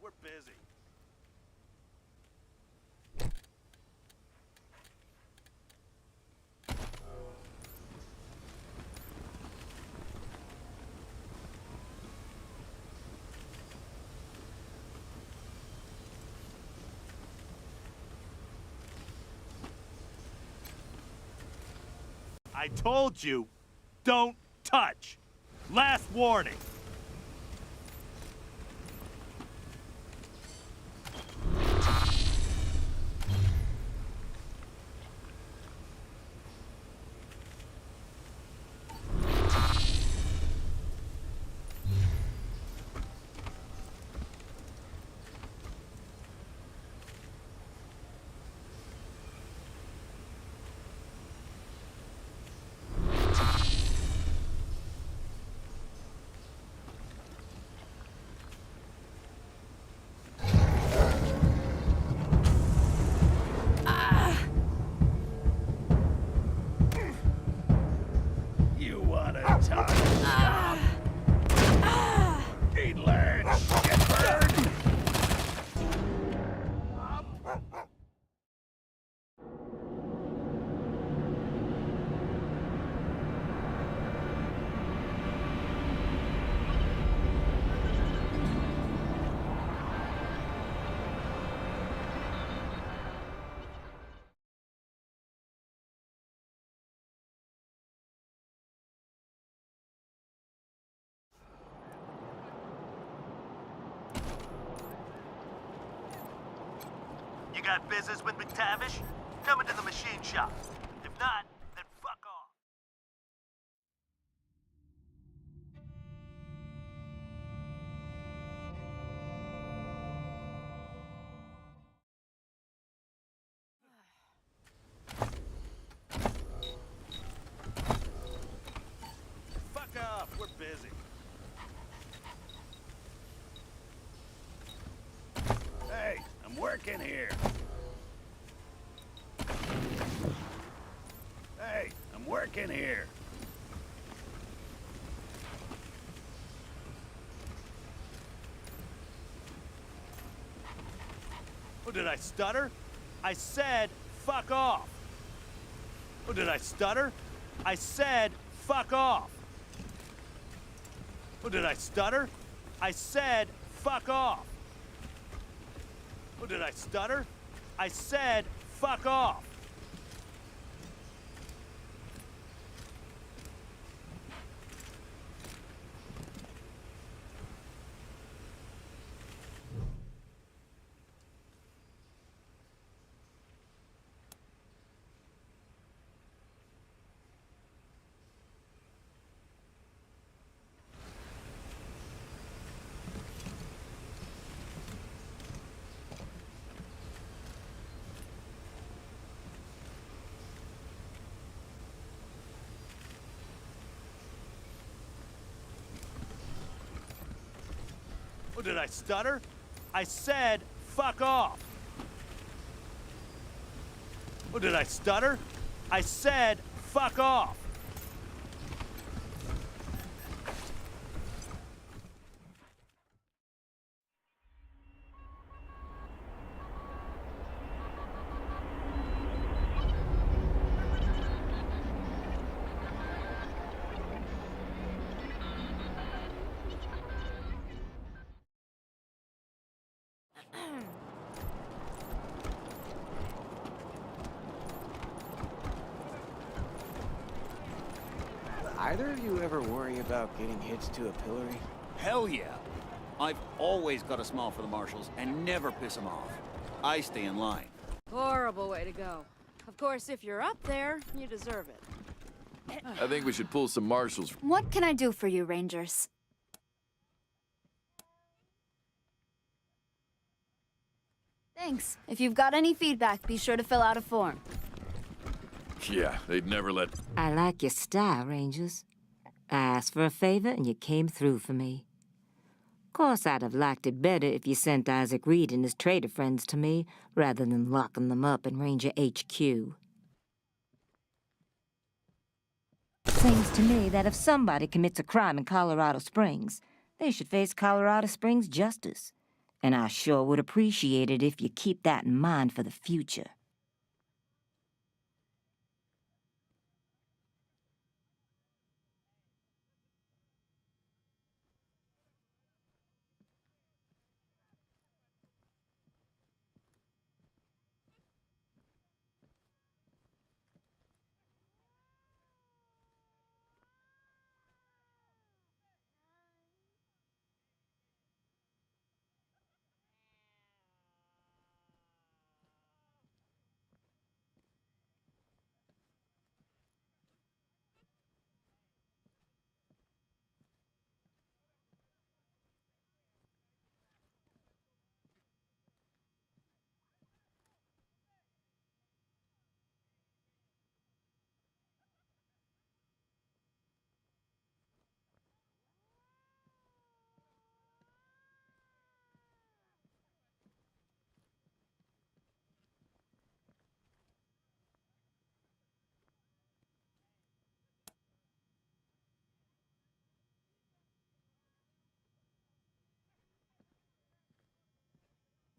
We're busy. I told you, don't touch. Last warning. got business with McTavish? Come into the machine shop. If not, then fuck off. Fuck off, we're busy. Hey, I'm working here. Hey, I'm working here. Oh, did I stutter? I said, fuck off. Oh, did I stutter? I said, fuck off. Oh, did I stutter? I said, fuck off. Oh, did I stutter? I said, fuck off. Oh, did I stutter? I said, fuck off. Oh, did I stutter? I said, fuck off. Either of you ever worry about getting hitched to a pillory? Hell yeah. I've always got a smile for the marshals and never piss them off. I stay in line. Horrible way to go. Of course, if you're up there, you deserve it. I think we should pull some marshals. What can I do for you, Rangers? Thanks. If you've got any feedback, be sure to fill out a form. Yeah, they'd never let... I like your style, Rangers. I asked for a favor and you came through for me. Course, I'd have liked it better if you sent Isaac Reed and his traitor friends to me, rather than locking them up in Ranger HQ. Seems to me that if somebody commits a crime in Colorado Springs, they should face Colorado Springs justice. And I sure would appreciate it if you keep that in mind for the future.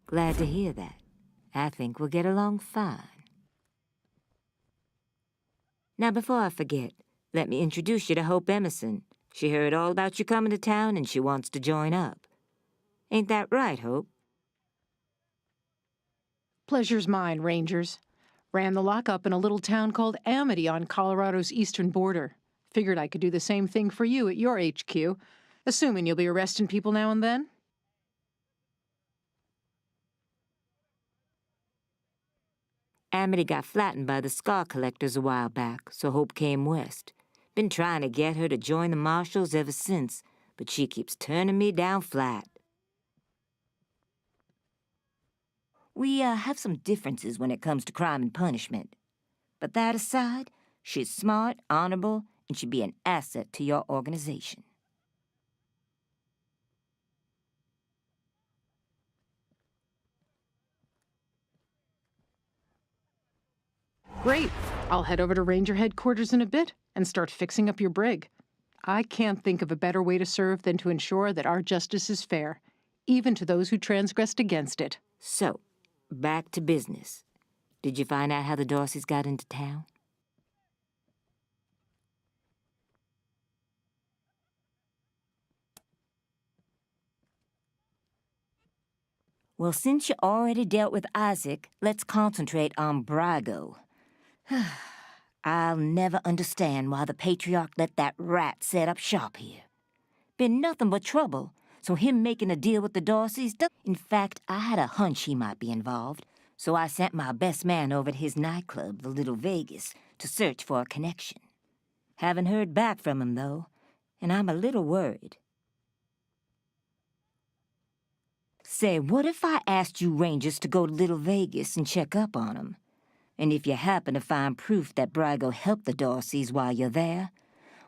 Glad to hear that. I think we'll get along fine. Now, before I forget, let me introduce you to Hope Emerson. She heard all about you coming to town and she wants to join up. Ain't that right, Hope? Pleasure's mine, Rangers. Ran the lockup in a little town called Amity on Colorado's eastern border. Figured I could do the same thing for you at your HQ, assuming you'll be arresting people now and then. Amity got flattened by the scar collectors a while back, so Hope came west. Been trying to get her to join the Marshals ever since, but she keeps turning me down flat. We have some differences when it comes to crime and punishment. But that aside, she's smart, honorable, and she'd be an asset to your organization. Great. I'll head over to Ranger headquarters in a bit and start fixing up your brig. I can't think of a better way to serve than to ensure that our justice is fair, even to those who transgressed against it. So, back to business. Did you find out how the Dorseys got into town? Well, since you already dealt with Isaac, let's concentrate on Brago. I'll never understand why the Patriarch let that rat set up shop here. Been nothing but trouble, so him making a deal with the Dorseys... In fact, I had a hunch he might be involved, so I sent my best man over to his nightclub, the Little Vegas, to search for a connection. Haven't heard back from him, though, and I'm a little worried. Say, what if I asked you Rangers to go to Little Vegas and check up on him? And if you happen to find proof that Brago helped the Dorseys while you're there,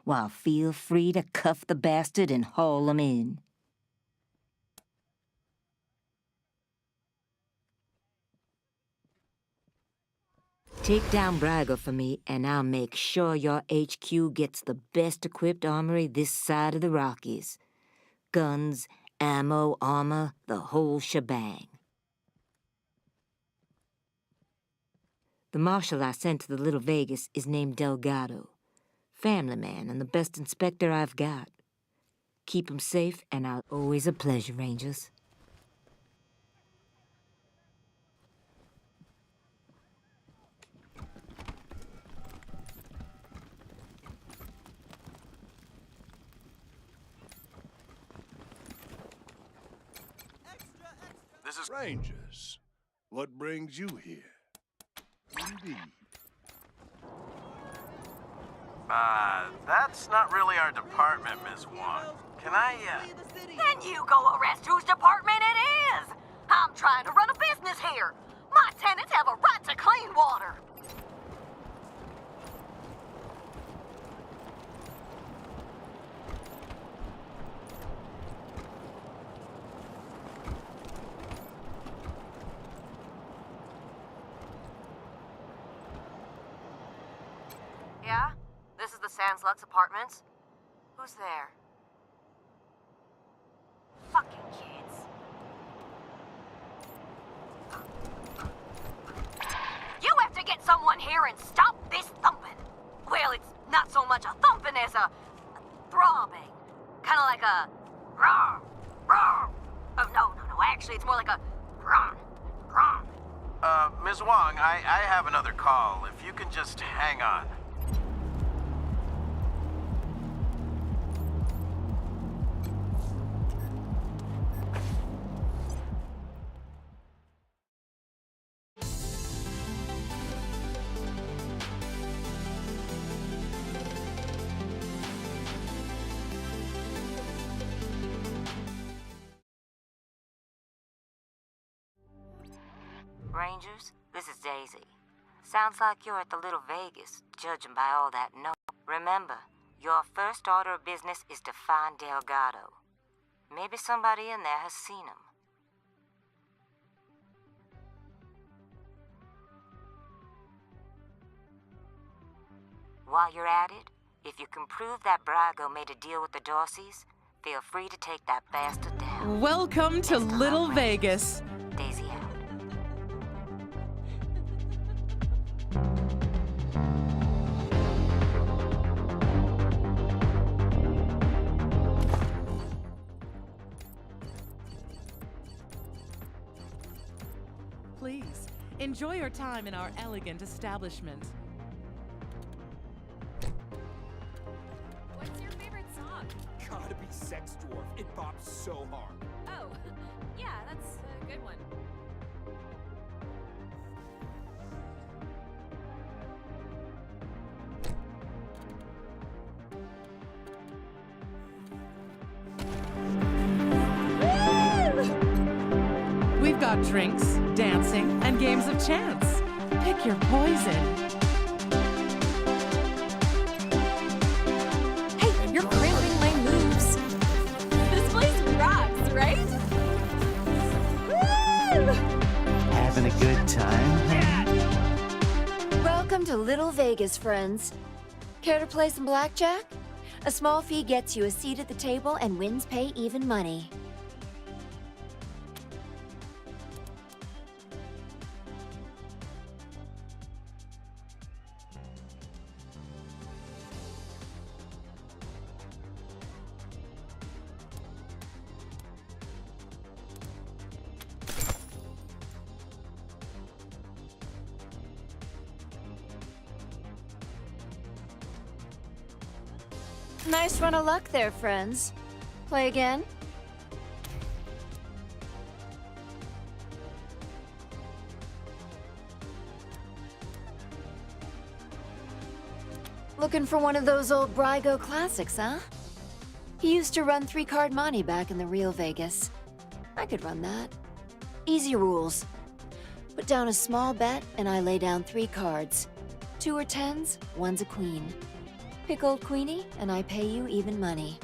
well, feel free to cuff the bastard and haul him in. Take down Brago for me, and I'll make sure your HQ gets the best-equipped armory this side of the Rockies. Guns, ammo, armor, the whole shebang. The marshal I sent to the Little Vegas is named Delgado. Family man and the best inspector I've got. Keep him safe, and I'll always a pleasure, Rangers. This is Rangers. What brings you here? Indeed. That's not really our department, Miss Wong. Can I, Then you go arrest whose department it is! I'm trying to run a business here! My tenants have a right to clean water! Yeah? This is the Sans Lux Apartments? Who's there? Fucking kids. You have to get someone here and stop this thumping! Well, it's not so much a thumping as a throbbing. Kinda like a rawr, rawr. Oh, no, actually it's more like a rawr, rawr. Ms. Wong, I have another call. If you can just hang on. Rangers, this is Daisy. Sounds like you're at the Little Vegas, judging by all that noise. Remember, your first order of business is to find Delgado. Maybe somebody in there has seen him. While you're at it, if you can prove that Brago made a deal with the Dorseys, feel free to take that bastard down. Welcome to Little Vegas. Daisy out. Please, enjoy your time in our elegant establishment. What's your favorite song? Gotta be Sex Dwarf. It bops so hard. Oh, yeah, that's a good one. We've got drinks, dancing, and games of chance. Pick your poison. Hey, you're cramping my moves. This place rocks, right? Woo! Having a good time? Welcome to Little Vegas, friends. Care to play some blackjack? A small fee gets you a seat at the table and wins pay even money. Nice run of luck there, friends. Play again? Looking for one of those old Brygo classics, huh? He used to run 3-card monte back in the real Vegas. I could run that. Easy rules. Put down a small bet, and I lay down 3 cards. 2 are 10s, 1's a queen. Pick old Queenie, and I pay you even money.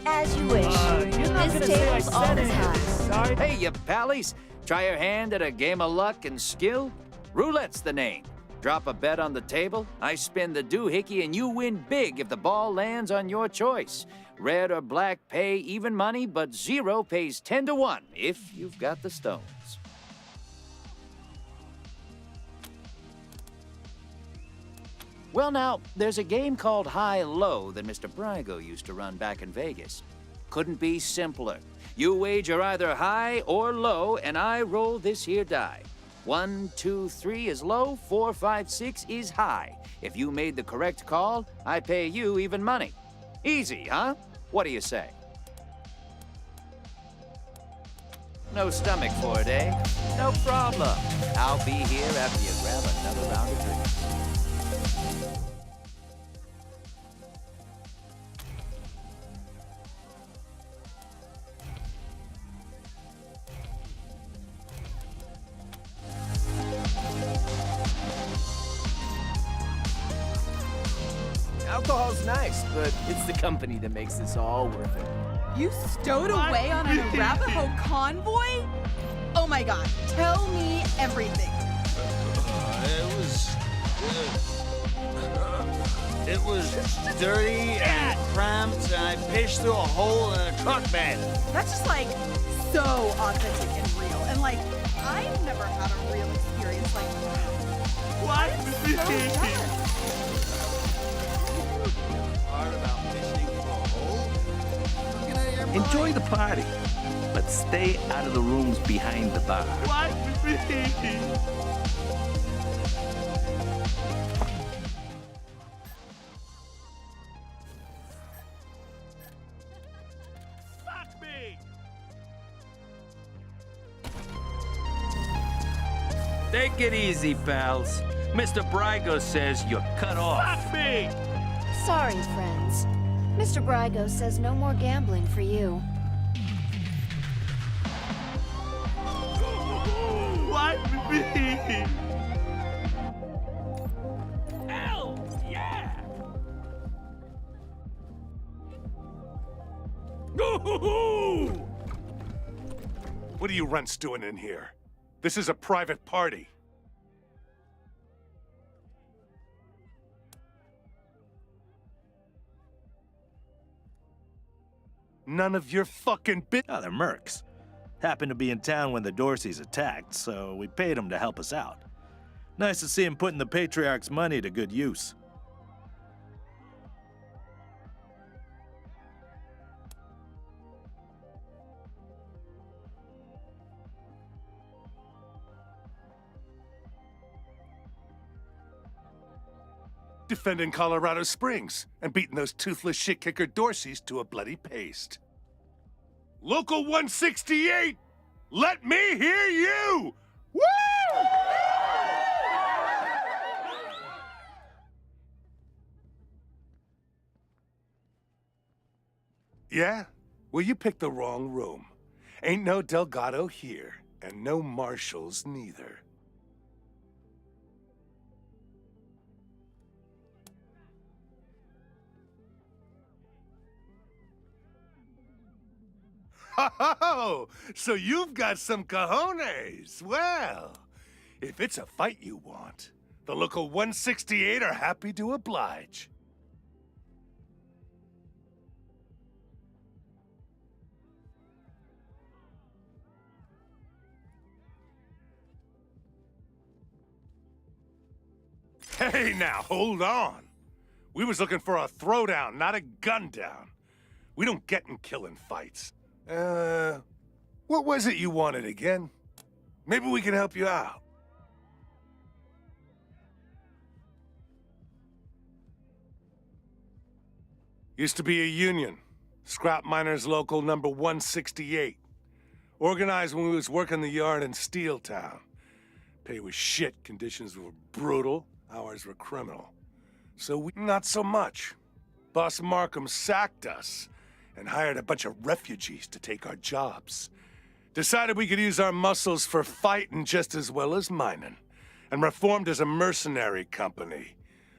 As you wish. This table's always high. Hey, you pallies. Try your hand at a game of luck and skill? Roulette's the name. Drop a bet on the table, I spin the doohickey, and you win big if the ball lands on your choice. Red or black pay even money, but 0 pays 10 to 1 if you've got the stones. Well, now, there's a game called High-Low that Mr. Brygo used to run back in Vegas. Couldn't be simpler. You wager either high or low, and I roll this here die. 1, 2, 3 is low, 4, 5, 6 is high. If you made the correct call, I pay you even money. Easy, huh? What do you say? No stomach for it, eh? No problem. I'll be here after you grab another round of drinks. Alcohol's nice, but it's the company that makes this all worth it. You stowed away on an Arapaho convoy? Oh my god, tell me everything. It was dirty and cramped, and I pitched through a hole in a truck bed. That's just like so authentic and real. And like, I've never had a real experience like that. What? Enjoy the party, but stay out of the rooms behind the bar. What? Fuck me! Take it easy, pals. Mr. Brygo says you're cut off. Fuck me! Sorry, friends. Mr. Brygo says no more gambling for you. What? Hell yeah! What are you runts doing in here? This is a private party. None of your fucking Oh, they're mercs. Happened to be in town when the Dorseys attacked, so we paid them to help us out. Nice to see him putting the Patriarch's money to good use. defending Colorado Springs and beating those toothless shit-kicker Dorseys to a bloody paste. Local 168, let me hear you! Woo! Yeah? Well, you picked the wrong room. Ain't no Delgado here, and no marshals neither. Oh, so you've got some cojones. Well, if it's a fight you want, the local 168 are happy to oblige. Hey, now, hold on. We was looking for a throwdown, not a gun down. We don't get in killing fights. What was it you wanted again? Maybe we can help you out. Used to be a union. Scrap Miners Local number 168. Organized when we was working the yard in Steeltown. Pay was shit, conditions were brutal, hours were criminal. So we not so much. Boss Markham sacked us and hired a bunch of refugees to take our jobs. Decided we could use our muscles for fighting just as well as mining, and reformed as a mercenary company.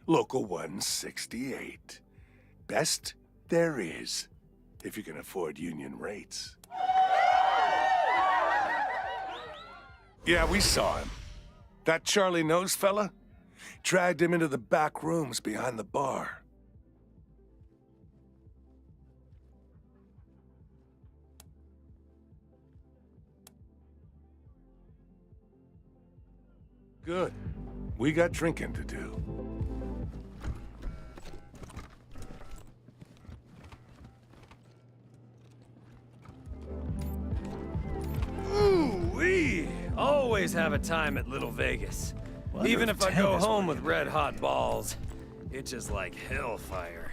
Local 168. Best there is, if you can afford union rates. Yeah, we saw him. That Charlie Nose fella? Dragged him into the back rooms behind the bar. Good. We got drinking to do. Ooh-wee! Always have a time at Little Vegas. Even if I go home with red-hot balls, it's just like hellfire.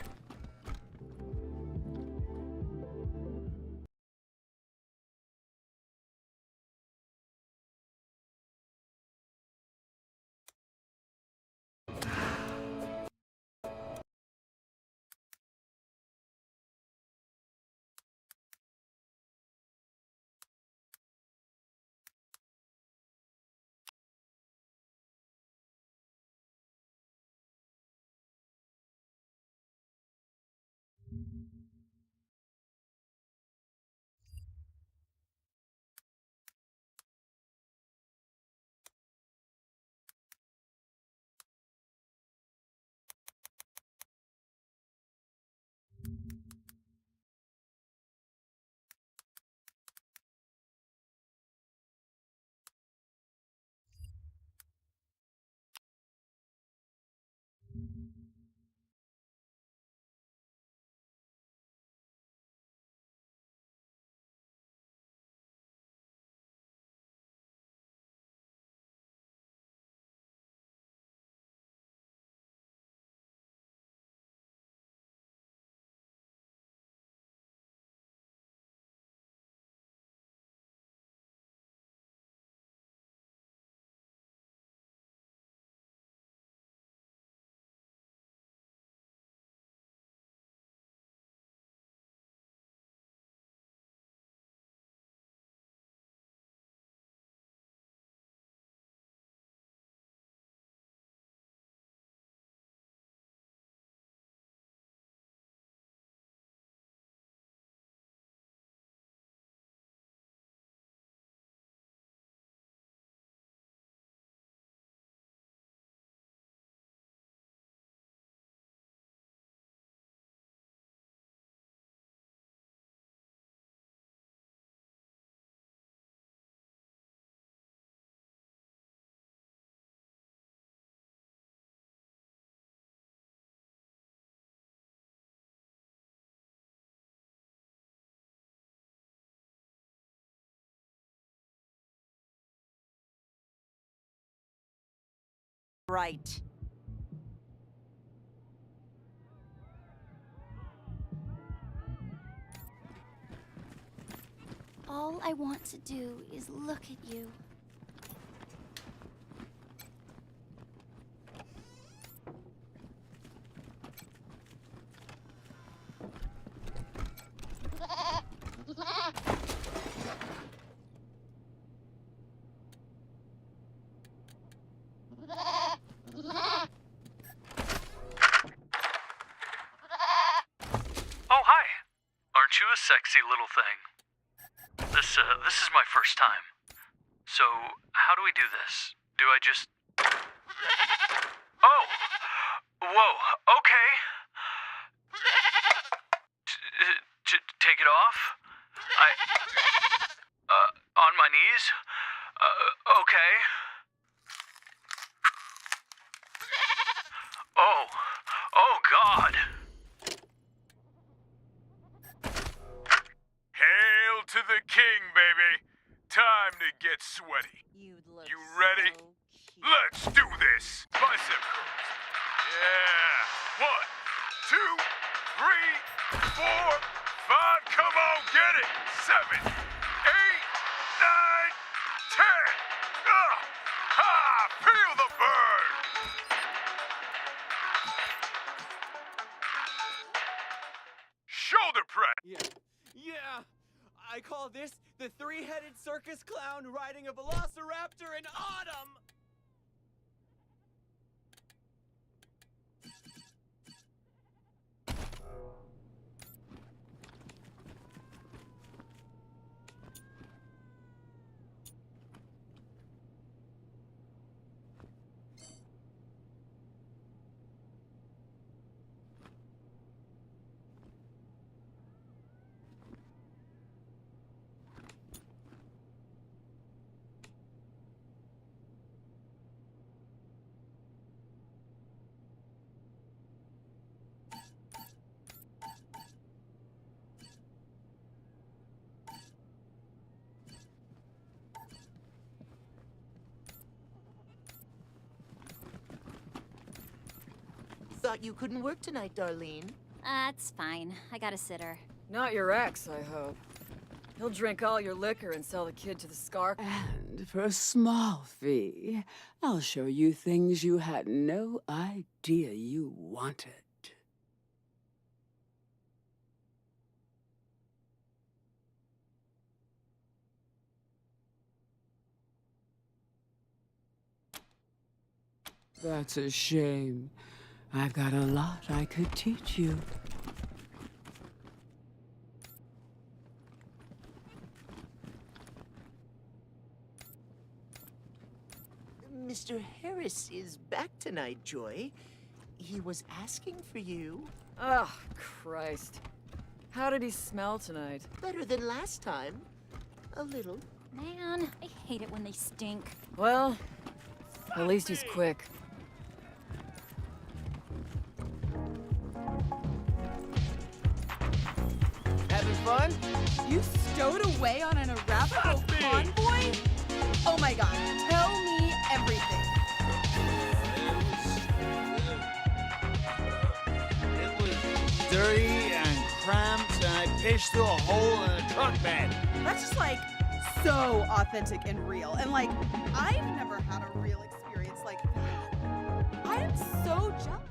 Right. All I want to do is look at you. sexy little thing. This is my first time. So, how do we do this? Do I just... Oh! Whoa, okay. Take it off? On my knees? Okay. Oh God. Hail to the king, baby. Time to get sweaty. You ready? Let's do this. Bicep curls. Yeah. 1, 2, 3, 4, 5. Come on, get it. 7, 8, 9, 10. Ha! Feel the burn. Shoulder press. Yeah. I call this the three-headed circus clown riding a velociraptor in autumn. Thought you couldn't work tonight, Darlene. That's fine. I got a sitter. Not your ex, I hope. He'll drink all your liquor and sell the kid to the Scar. And for a small fee, I'll show you things you had no idea you wanted. That's a shame. I've got a lot I could teach you. Mr. Harris is back tonight, Joy. He was asking for you. Oh, Christ. How did he smell tonight? Better than last time. A little. Man, I hate it when they stink. Well, at least he's quick. Having fun? You stowed away on an Arapaho convoy? Oh my god, tell me everything. It was dirty and cramped, and I pitched through a hole in a truck bed. That's just like so authentic and real. And like, I've never had a real experience like that. I am so jealous.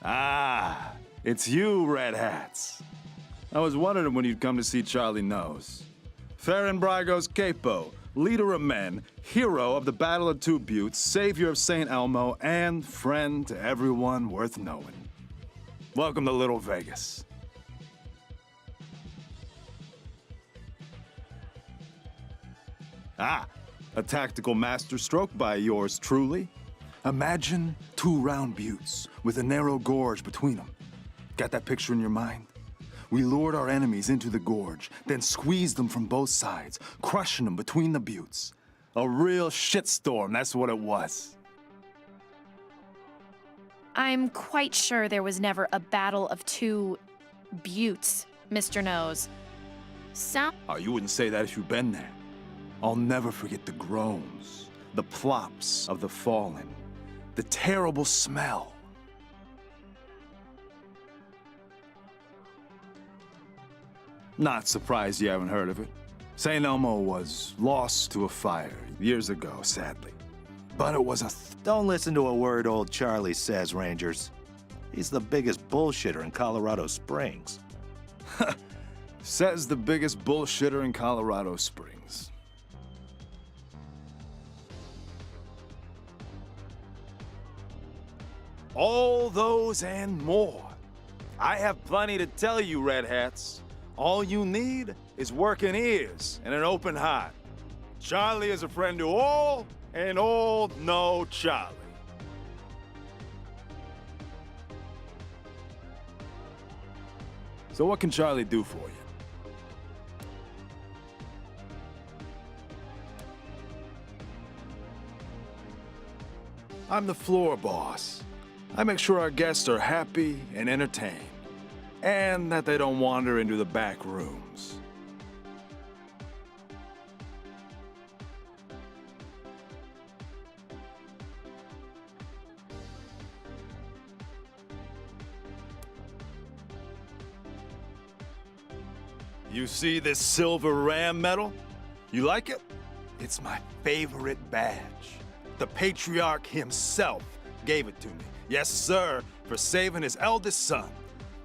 Ah, it's you, Red Hats. I was wondering when you'd come to see Charlie Knows. Farron Brygo's capo, leader of men, hero of the Battle of Two Buttes, savior of St. Elmo, and friend to everyone worth knowing. Welcome to Little Vegas. Ah, a tactical masterstroke by yours truly. Imagine 2 round buttes with a narrow gorge between them. Got that picture in your mind? We lured our enemies into the gorge, then squeezed them from both sides, crushing them between the buttes. A real shitstorm, that's what it was. I'm quite sure there was never a battle of 2 buttes, Mr. Nose. Oh, you wouldn't say that if you'd been there. I'll never forget the groans, the plops of the fallen, the terrible smell. Not surprised you haven't heard of it. St. Elmo was lost to a fire years ago, sadly. But it was a... Don't listen to a word old Charlie says, Rangers. He's the biggest bullshitter in Colorado Springs. Says the biggest bullshitter in Colorado Springs. All those and more. I have plenty to tell you, Red Hats. All you need is working ears and an open heart. Charlie is a friend to all, and all know Charlie. So what can Charlie do for you? I'm the floor boss. I make sure our guests are happy and entertained, and that they don't wander into the back rooms. You see this silver ram medal? You like it? It's my favorite badge. The patriarch himself gave it to me. Yes, sir, for saving his eldest son.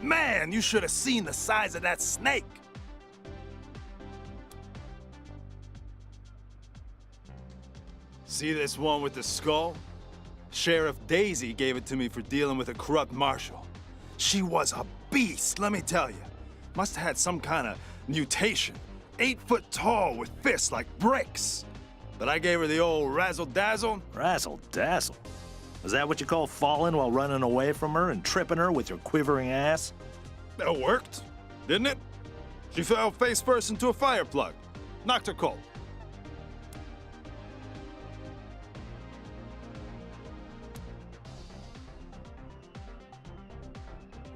Man, you should have seen the size of that snake. See this one with the skull? Sheriff Daisy gave it to me for dealing with a corrupt marshal. She was a beast, let me tell you. Must have had some kind of mutation. 8 foot tall with fists like bricks. But I gave her the old razzle-dazzle. Razzle-dazzle? Is that what you call falling while running away from her and tripping her with your quivering ass? That worked, didn't it? She fell face first into a fire plug. Knocked her cold.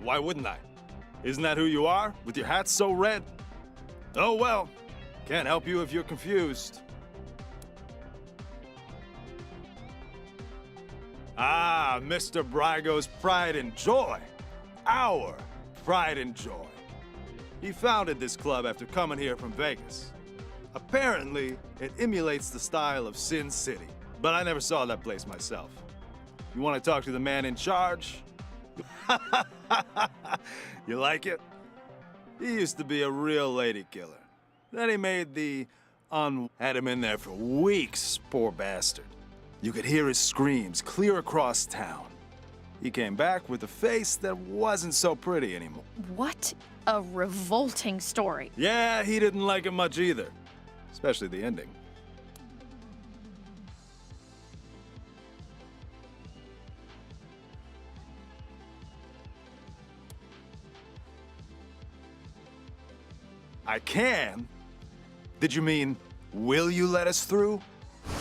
Why wouldn't I? Isn't that who you are, with your hat so red? Oh well, can't help you if you're confused. Ah, Mr. Brygo's pride and joy. Our pride and joy. He founded this club after coming here from Vegas. Apparently, it emulates the style of Sin City, but I never saw that place myself. You want to talk to the man in charge? You like it? He used to be a real lady killer. Then he made the had him in there for weeks, poor bastard. You could hear his screams clear across town. He came back with a face that wasn't so pretty anymore. What a revolting story. Yeah, he didn't like it much either, especially the ending. I can? Did you mean, will you let us through?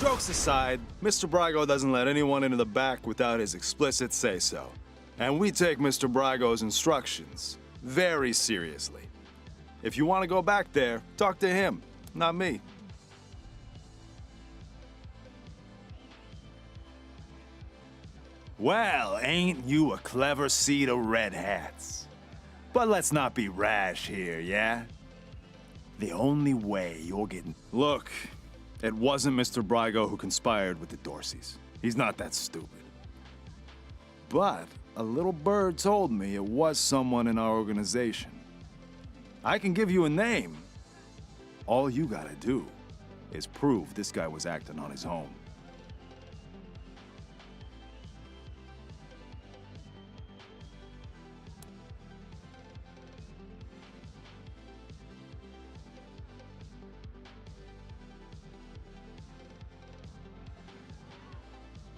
Jokes aside, Mr. Brygo doesn't let anyone into the back without his explicit say-so. And we take Mr. Brygo's instructions very seriously. If you want to go back there, talk to him, not me. Well, ain't you a clever seed of red hats? But let's not be rash here, yeah? The only way you're getting... Look, it wasn't Mr. Brygo who conspired with the Dorseys. He's not that stupid. But a little bird told me it was someone in our organization. I can give you a name. All you gotta do is prove this guy was acting on his own.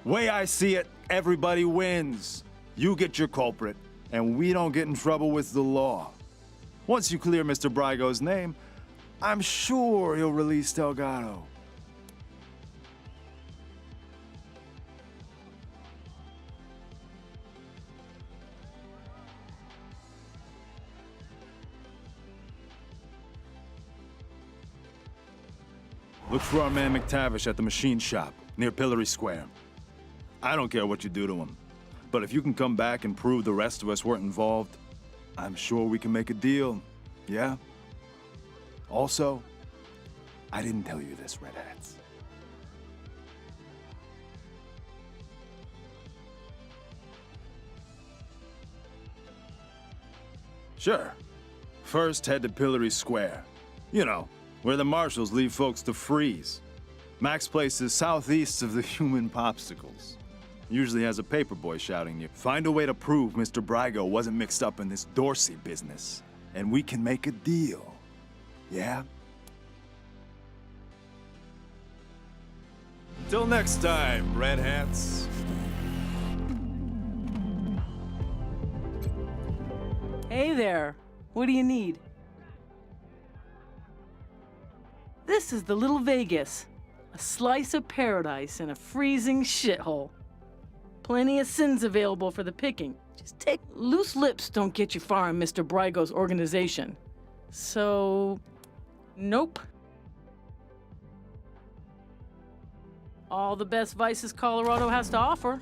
Way I see it, everybody wins. You get your culprit, and we don't get in trouble with the law. Once you clear Mr. Brygo's name, I'm sure he'll release Delgado. Look for our man McTavish at the machine shop, near Pillory Square. I don't care what you do to him, but if you can come back and prove the rest of us weren't involved, I'm sure we can make a deal, yeah? Also, I didn't tell you this, Red Hats. Sure. First, head to Pillory Square. You know, where the marshals leave folks to freeze. Mac's place is southeast of the human popsicles. Usually has a paperboy shouting you. Find a way to prove Mr. Brygo wasn't mixed up in this Dorsey business, and we can make a deal. Yeah? Till next time, Red Hats. Hey there. What do you need? This is the Little Vegas. A slice of paradise in a freezing shithole. Plenty of sins available for the picking. Just take loose lips don't get you far in Mr. Brygo's organization. So, nope. All the best vices Colorado has to offer.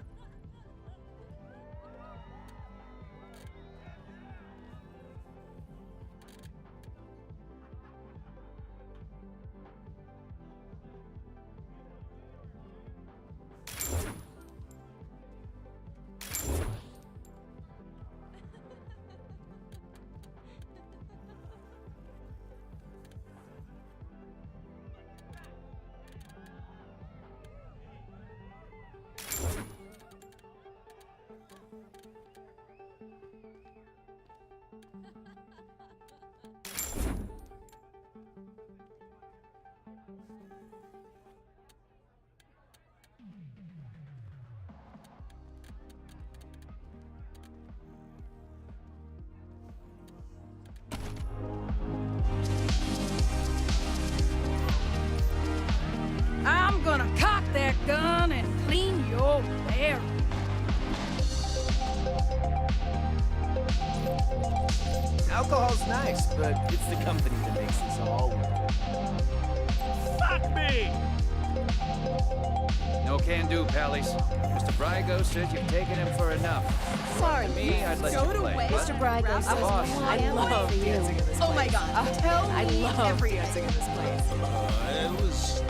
I'm gonna cock that gun and clean your hair. Alcohol's nice, but it's the company that makes this all work. Fuck me! No can do, Pallies. Mr. Brygo said you've taken him for enough. Sorry, To me, I'd let you play. Mr. Brygo says Boss. I love dancing in this place. Oh my god. Tell I me love everything. dancing in this place.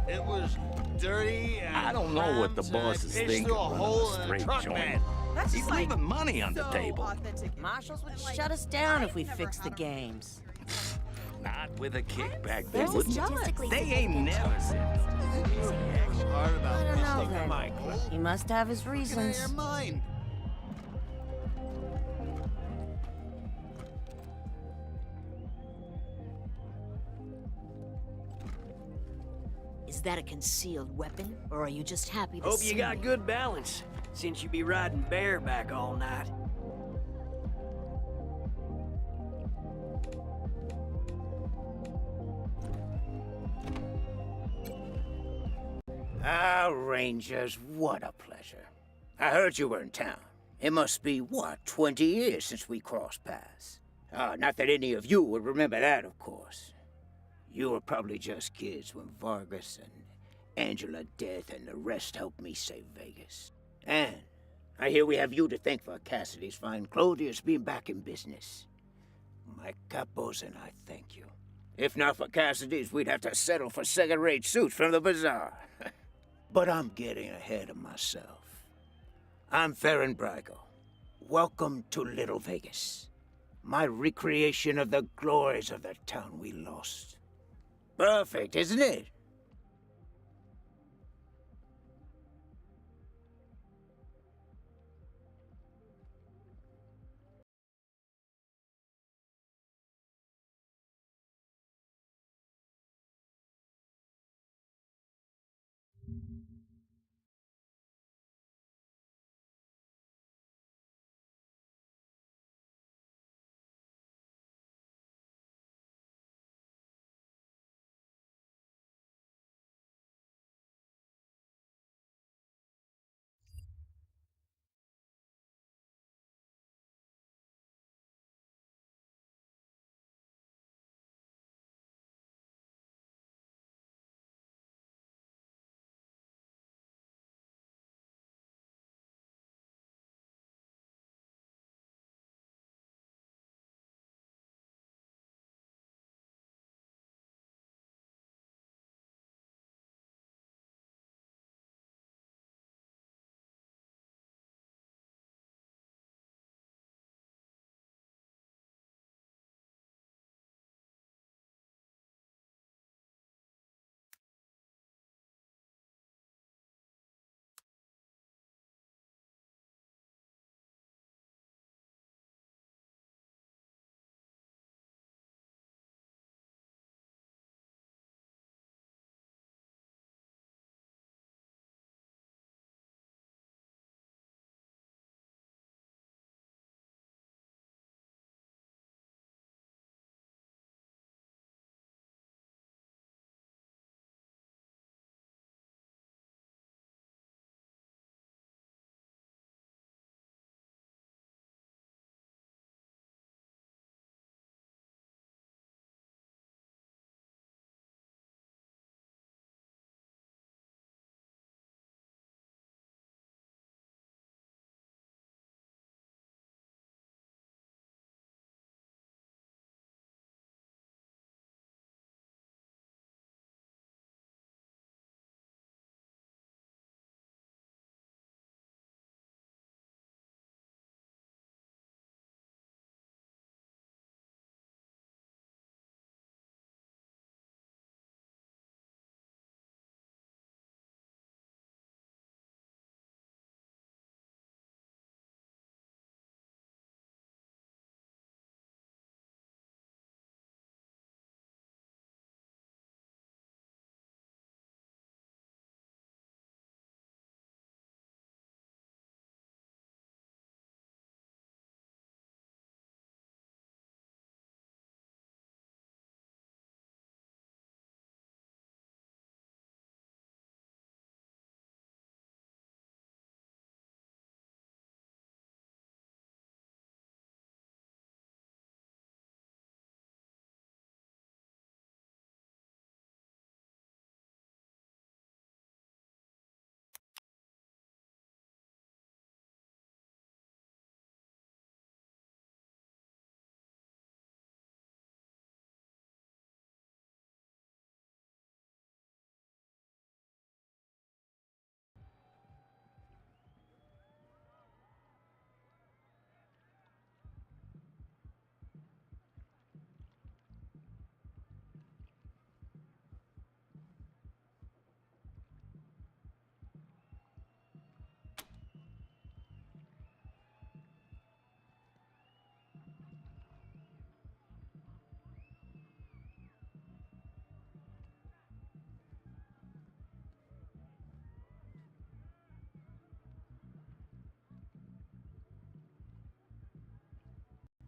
It was dirty. I don't know what the boss is thinking running a straight joint. That's He's leaving money on the table. Marshals would shut us down if we fixed the games. Not with a kickback, they There's a wouldn't. statistically They ain't never said. I don't know then. He must have his reasons. Is that a concealed weapon, or are you just happy to Hope see you got me? good balance, since you be riding bareback all night. Ah, Rangers, what a pleasure. I heard you were in town. It must be, what, 20 years since we crossed paths. Not that any of you would remember that, of course. You were probably just kids when Vargas and Angela Death and the rest helped me save Vegas. And I hear we have you to thank for Cassidy's fine clothiers being back in business. My capos and I thank you. If not for Cassidy's, we'd have to settle for second-rate suits from the bazaar. But I'm getting ahead of myself. I'm Farron Brygo. Welcome to Little Vegas. My recreation of the glories of the town we lost. Perfect, isn't it?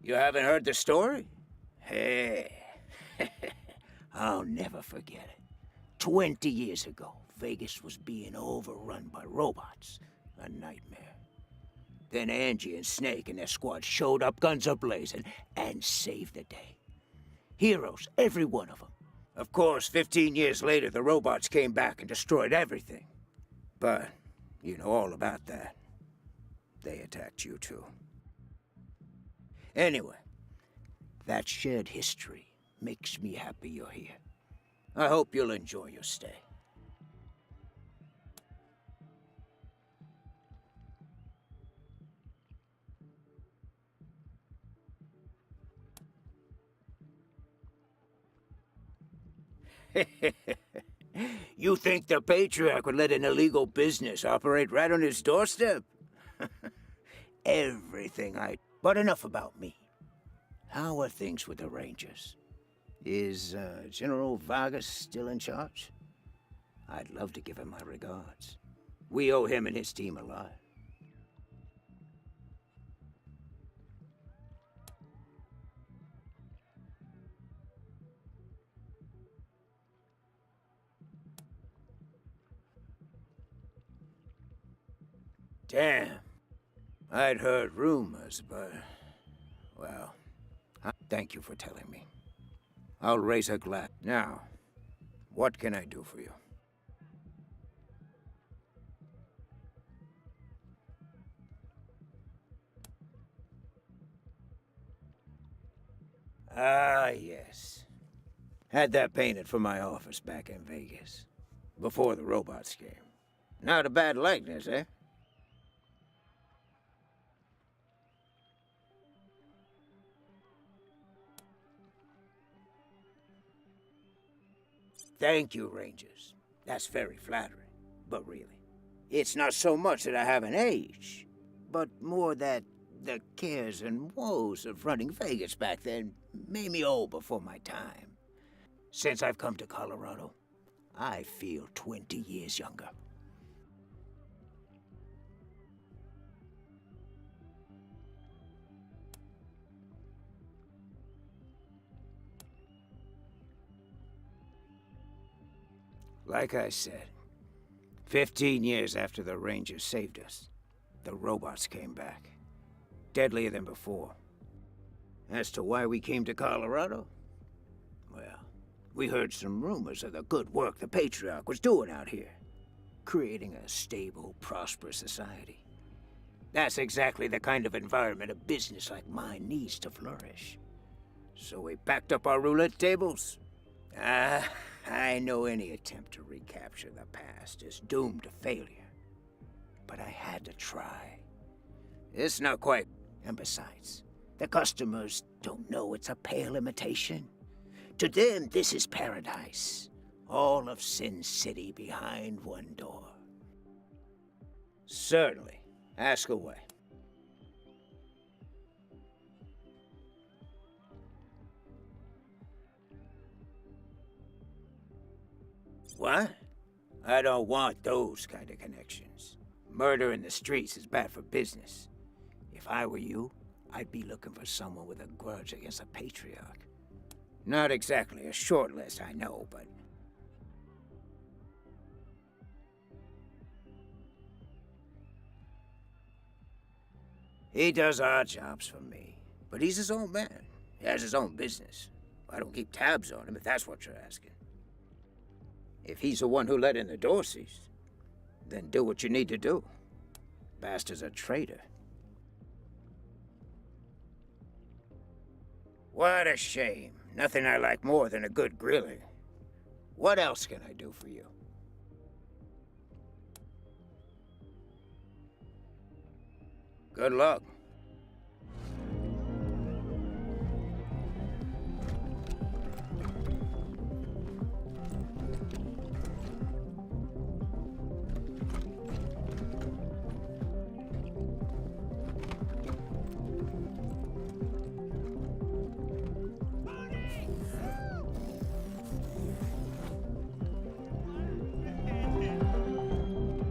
You haven't heard the story? Hey, I'll never forget it. 20 years ago, Vegas was being overrun by robots. A nightmare. Then Angie and Snake and their squad showed up, guns a-blazing, and saved the day. Heroes, every one of them. Of course, 15 years later, the robots came back and destroyed everything. But you know all about that. They attacked you too. Anyway, that shared history makes me happy you're here. I hope you'll enjoy your stay. You think the Patriarch would let an illegal business operate right on his doorstep? Everything But enough about me. How are things with the Rangers? Is General Vargas still in charge? I'd love to give him my regards. We owe him and his team a lot. Damn. I'd heard rumors, but... well... thank you for telling me. I'll raise a glass. Now, what can I do for you? Ah, yes. Had that painted for my office back in Vegas. Before the robots came. Not a bad likeness, eh? Thank you, Rangers. That's very flattering. But really, it's not so much that I haven't aged, but more that the cares and woes of running Vegas back then made me old before my time. Since I've come to Colorado, I feel 20 years younger. Like I said, 15 years after the Rangers saved us, the robots came back. Deadlier than before. As to why we came to Colorado? Well, we heard some rumors of the good work the Patriarch was doing out here. Creating a stable, prosperous society. That's exactly the kind of environment a business like mine needs to flourish. So we packed up our roulette tables. I know any attempt to recapture the past is doomed to failure. But I had to try. It's not quite... and besides, the customers don't know it's a pale imitation. To them, this is paradise. All of Sin City behind one door. Certainly. Ask away. What? I don't want those kind of connections. Murder in the streets is bad for business. If I were you, I'd be looking for someone with a grudge against a Patriarch. Not exactly a short list, I know, but... he does odd jobs for me, but he's his own man. He has his own business. I don't keep tabs on him, if that's what you're asking. If he's the one who let in the Dorseys, then do what you need to do. Bastard's a traitor. What a shame. Nothing I like more than a good grilling. What else can I do for you? Good luck.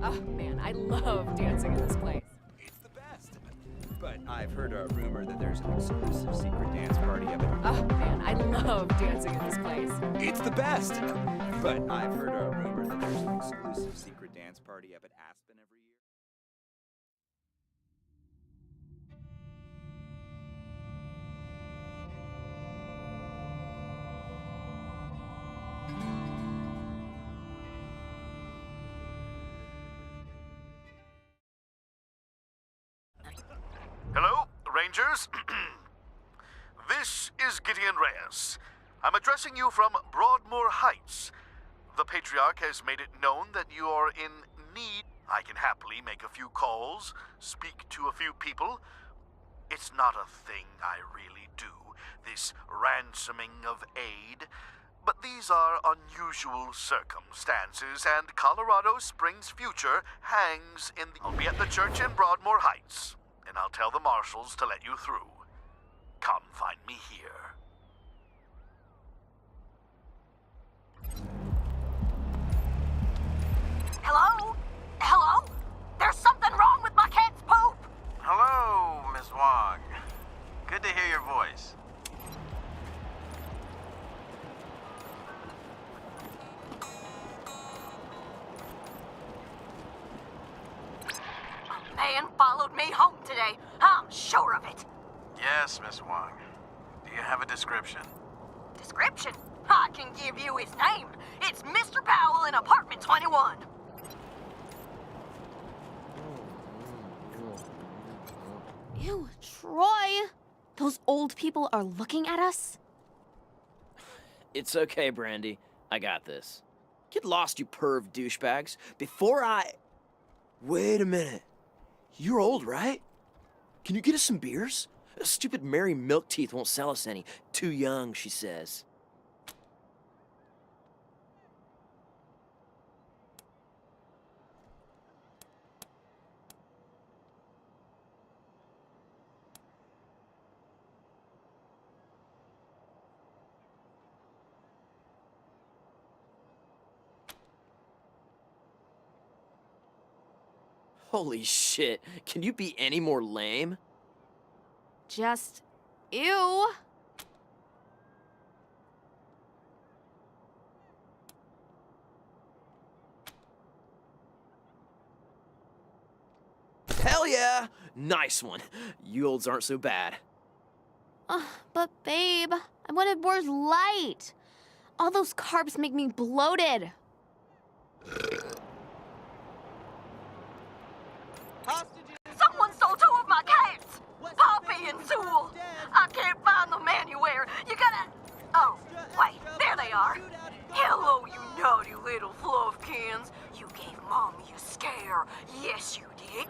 Oh man, I love dancing in this place. It's the best. But I've heard a rumor that there's an exclusive secret dance party up at... Oh man, I love dancing in this place. It's the best. But I've heard a rumor that there's an exclusive secret dance party up at Aspen every year. Hello, Rangers? This is Gideon Reyes. I'm addressing you from Broadmoor Heights. The Patriarch has made it known that you are in need. I can happily make a few calls, speak to a few people. It's not a thing I really do, this ransoming of aid. But these are unusual circumstances, and Colorado Springs' future hangs in the... I'll be at the church in Broadmoor Heights, and I'll tell the marshals to let you through. Come find me here. Hello? Hello? There's something wrong with my cat's poop! Hello, Miss Wong. Good to hear your voice. A man followed me home today. I'm sure of it. Yes, Miss Wong. Do you have a description? Description? I can give you his name. It's Mr. Powell in apartment 21. Ew, Troy! Those old people are looking at us? It's okay, Brandy. I got this. Get lost, you perv douchebags. Before I... Wait a minute. You're old, right? Can you get us some beers? Stupid Mary Milkteeth won't sell us any. Too young, she says. Holy shit. Can you be any more lame? Just... ew. Hell yeah! Nice one. You olds aren't so bad. But babe, I wanted more light. All those carbs make me bloated. Someone stole 2 of my cats! Poppy and Sewell! I can't find them anywhere. You gotta... Oh, wait, there they are. Hello, you naughty little fluffkins. You gave Mommy a scare. Yes, you did.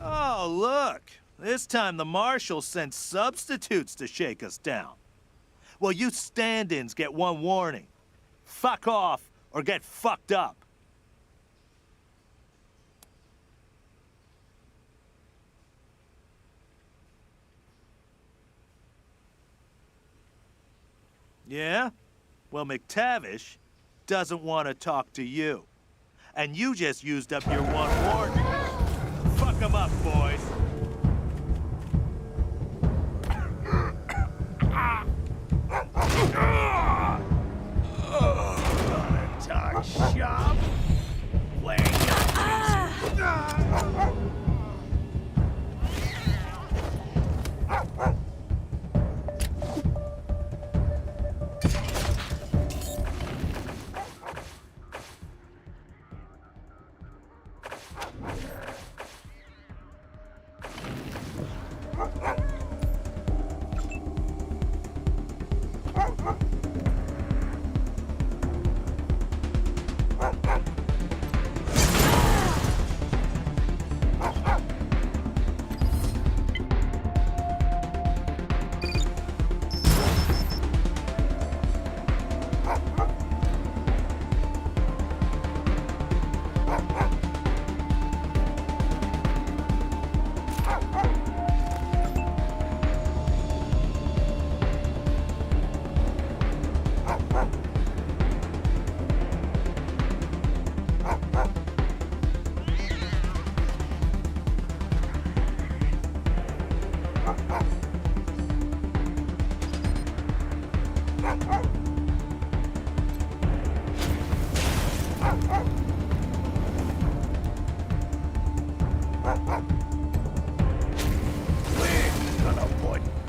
Oh, look. This time the marshal sent substitutes to shake us down. Well, you stand-ins get one warning. Fuck off or get fucked up. Yeah? Well, McTavish doesn't want to talk to you. And you just used up your one warning. Fuck 'em up, boys. Talk shop. Play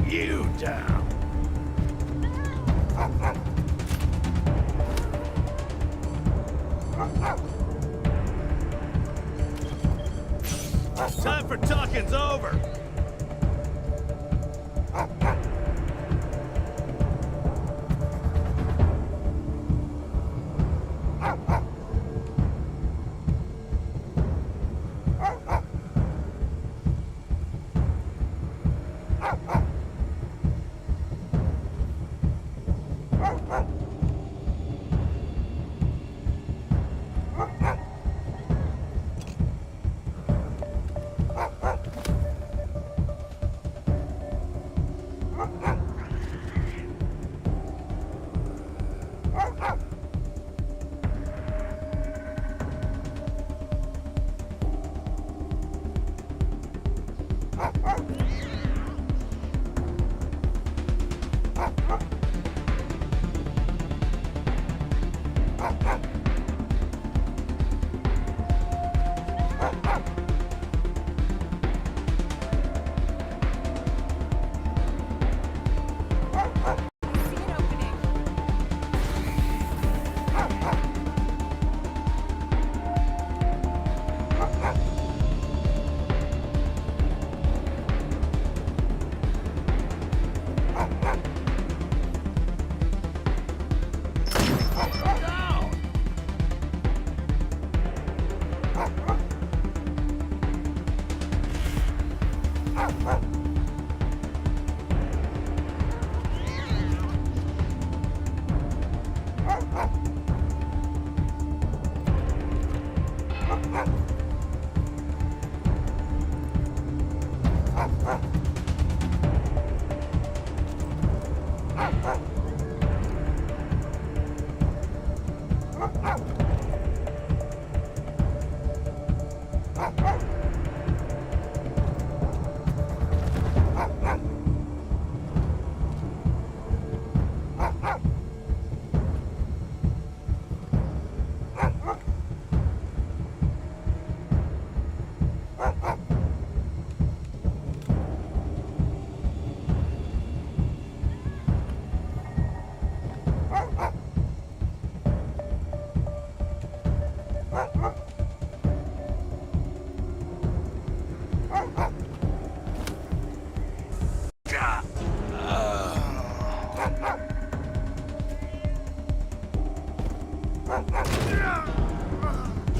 You down. Time for talking's over.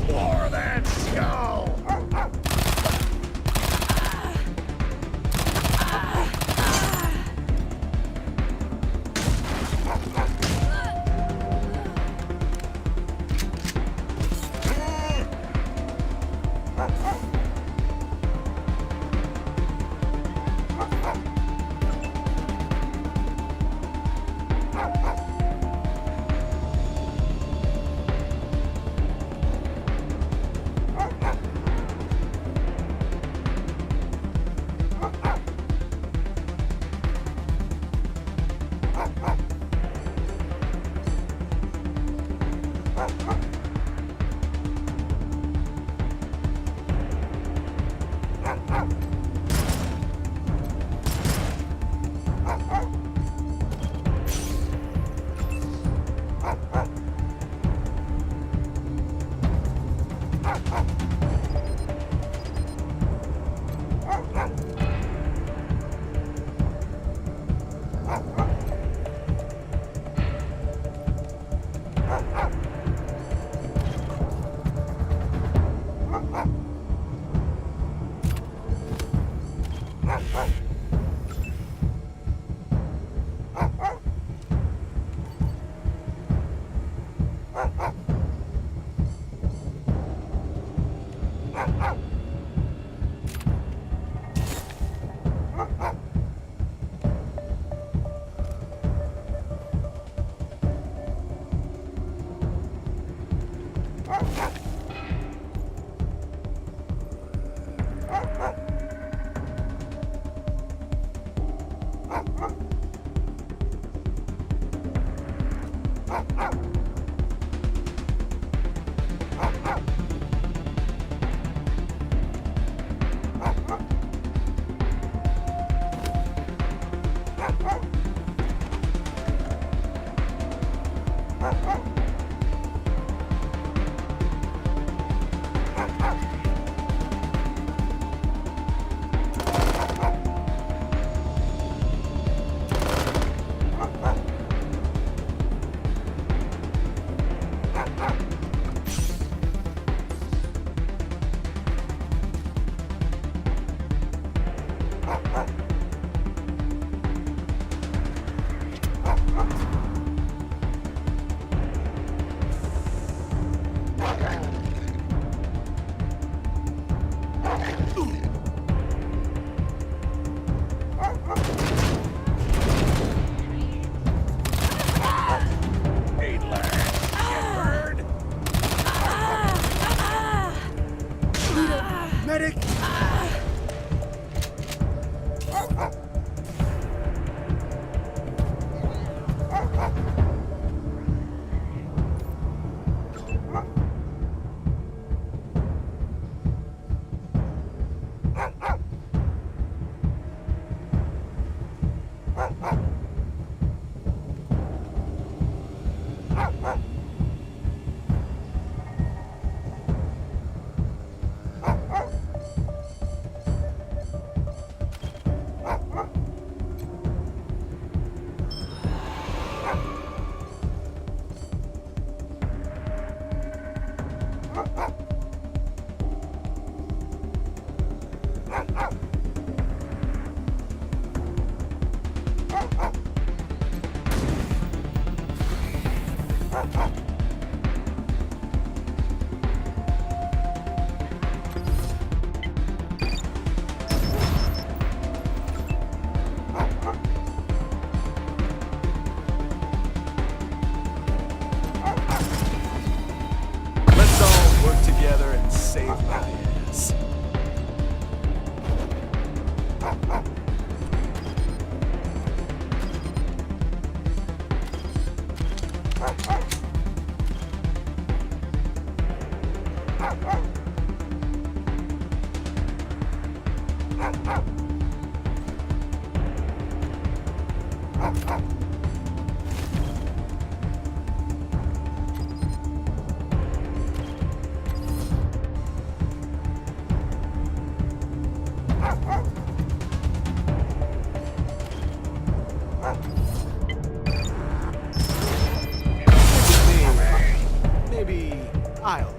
Pour that skull! Medic! Let's all work together and save my ass. Maybe I'll.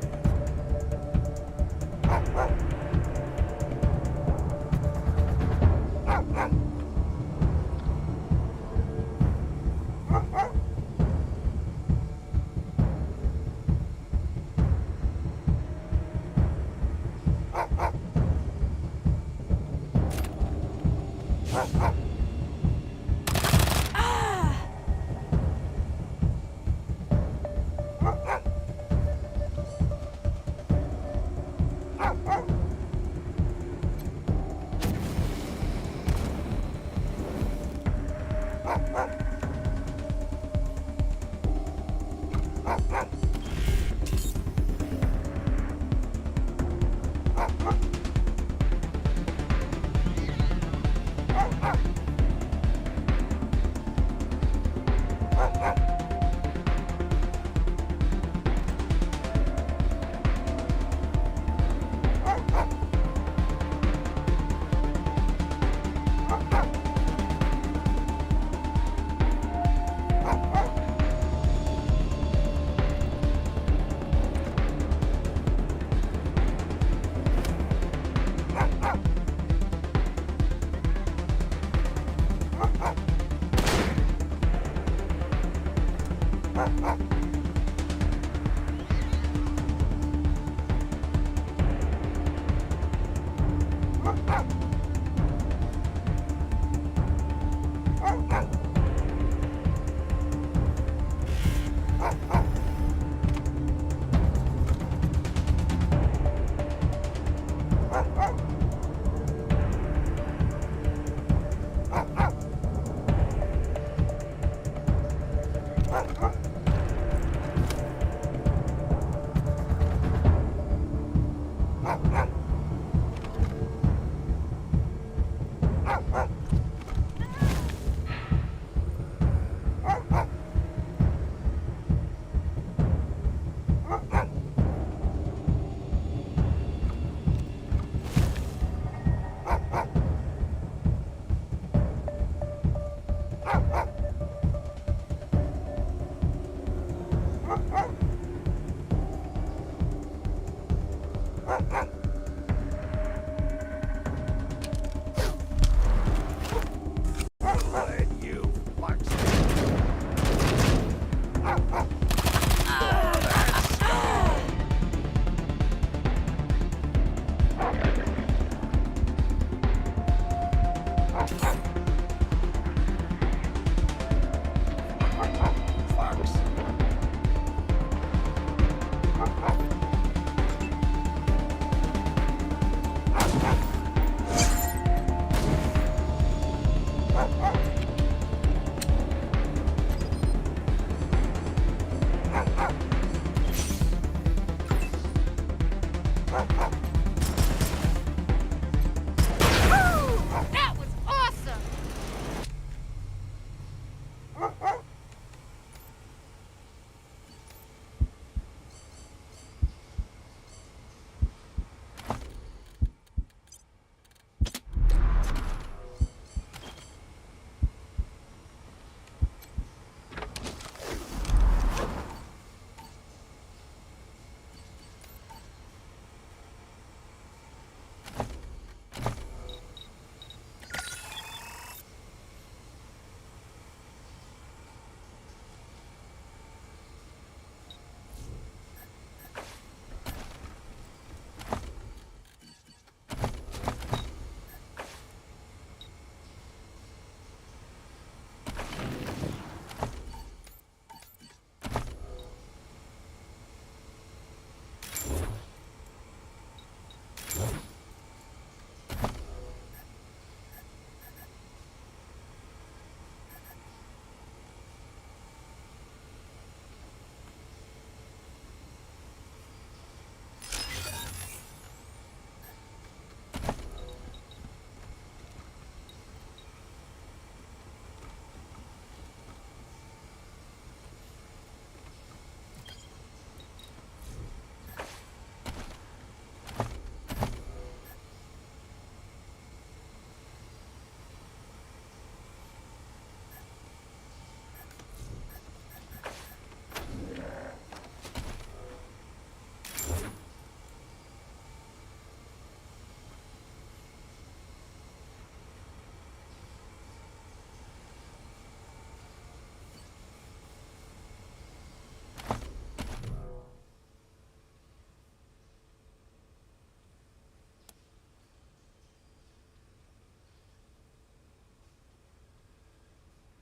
That was awesome!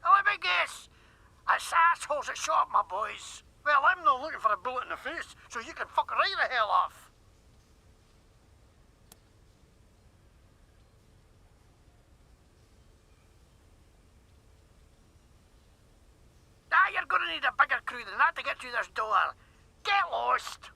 Let me guess. It's assholes that shot my boys. Well, I'm not looking for a bullet in the face, so you can fuck right the hell off. Ah, you're gonna need a bigger crew than that to get through this door. Get lost.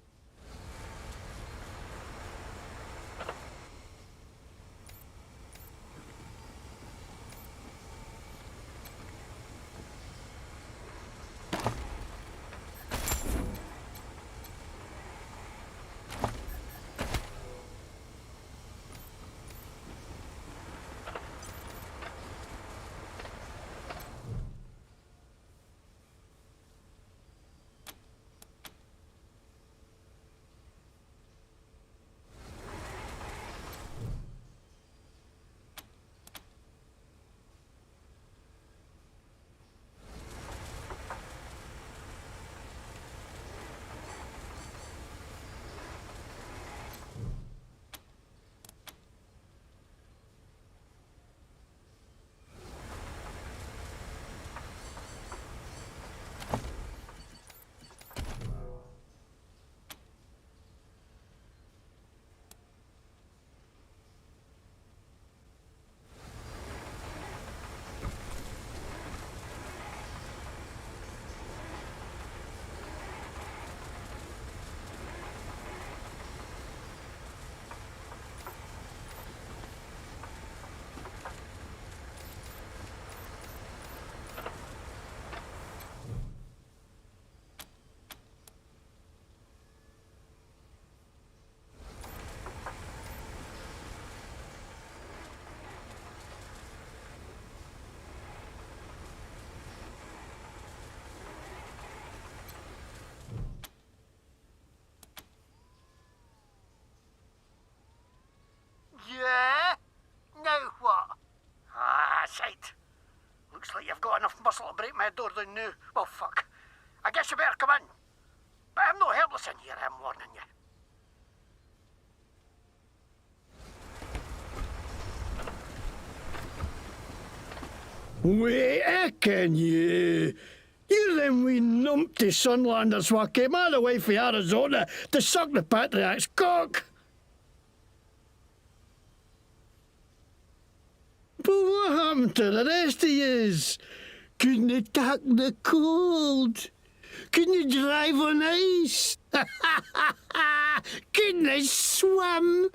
Yeah? Now what? Ah, shite. Looks like you've got enough muscle to break my door down now. Well, fuck. I guess you better come in. But I'm not helpless in here, I'm warning you. Wait a can you? You're them wee numpty Sunlanders wha came all the way from Arizona to suck the Patriarch's cock. But what happened to the rest of yous? Couldn't you tack the cold? Couldn't you drive on ice? Couldn't you swim?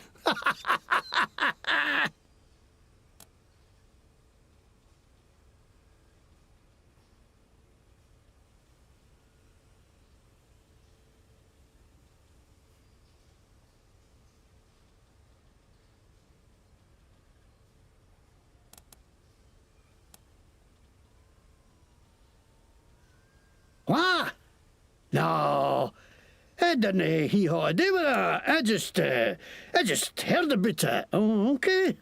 What? No, I didn't hee-haw do with that. I just heard about it. Oh, okay.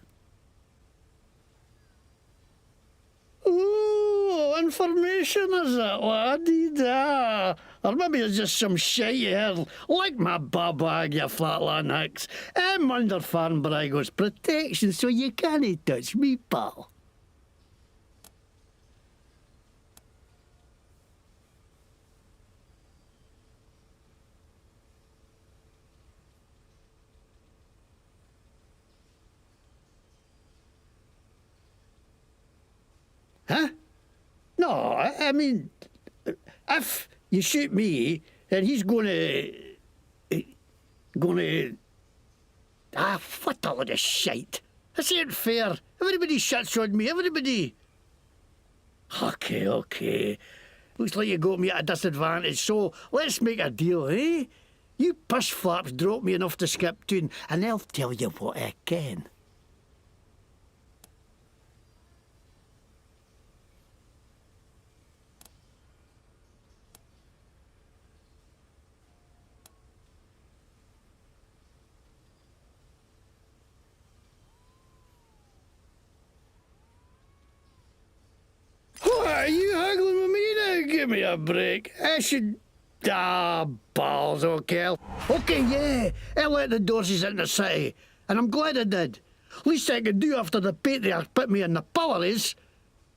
Oh, information is it, laddie? Da. Or maybe it's just some shite you heard, like my babag, you flatland hicks. I'm under Farnbrago's protection, so you can't touch me, pal. Huh? No, I mean, if you shoot me, then he's gonna... what a lot of shite. This ain't fair. Everybody shuts on me, everybody. Okay. Looks like you got me at a disadvantage, so let's make a deal, eh? You push flaps drop me enough to skip tune, and I'll tell you what I can. What, are you haggling with me now? Give me a break. I should... balls, okay. Okay, yeah, I let the Dorseys in the city, and I'm glad I did. Least I could do after the Patriarch put me in the pillories.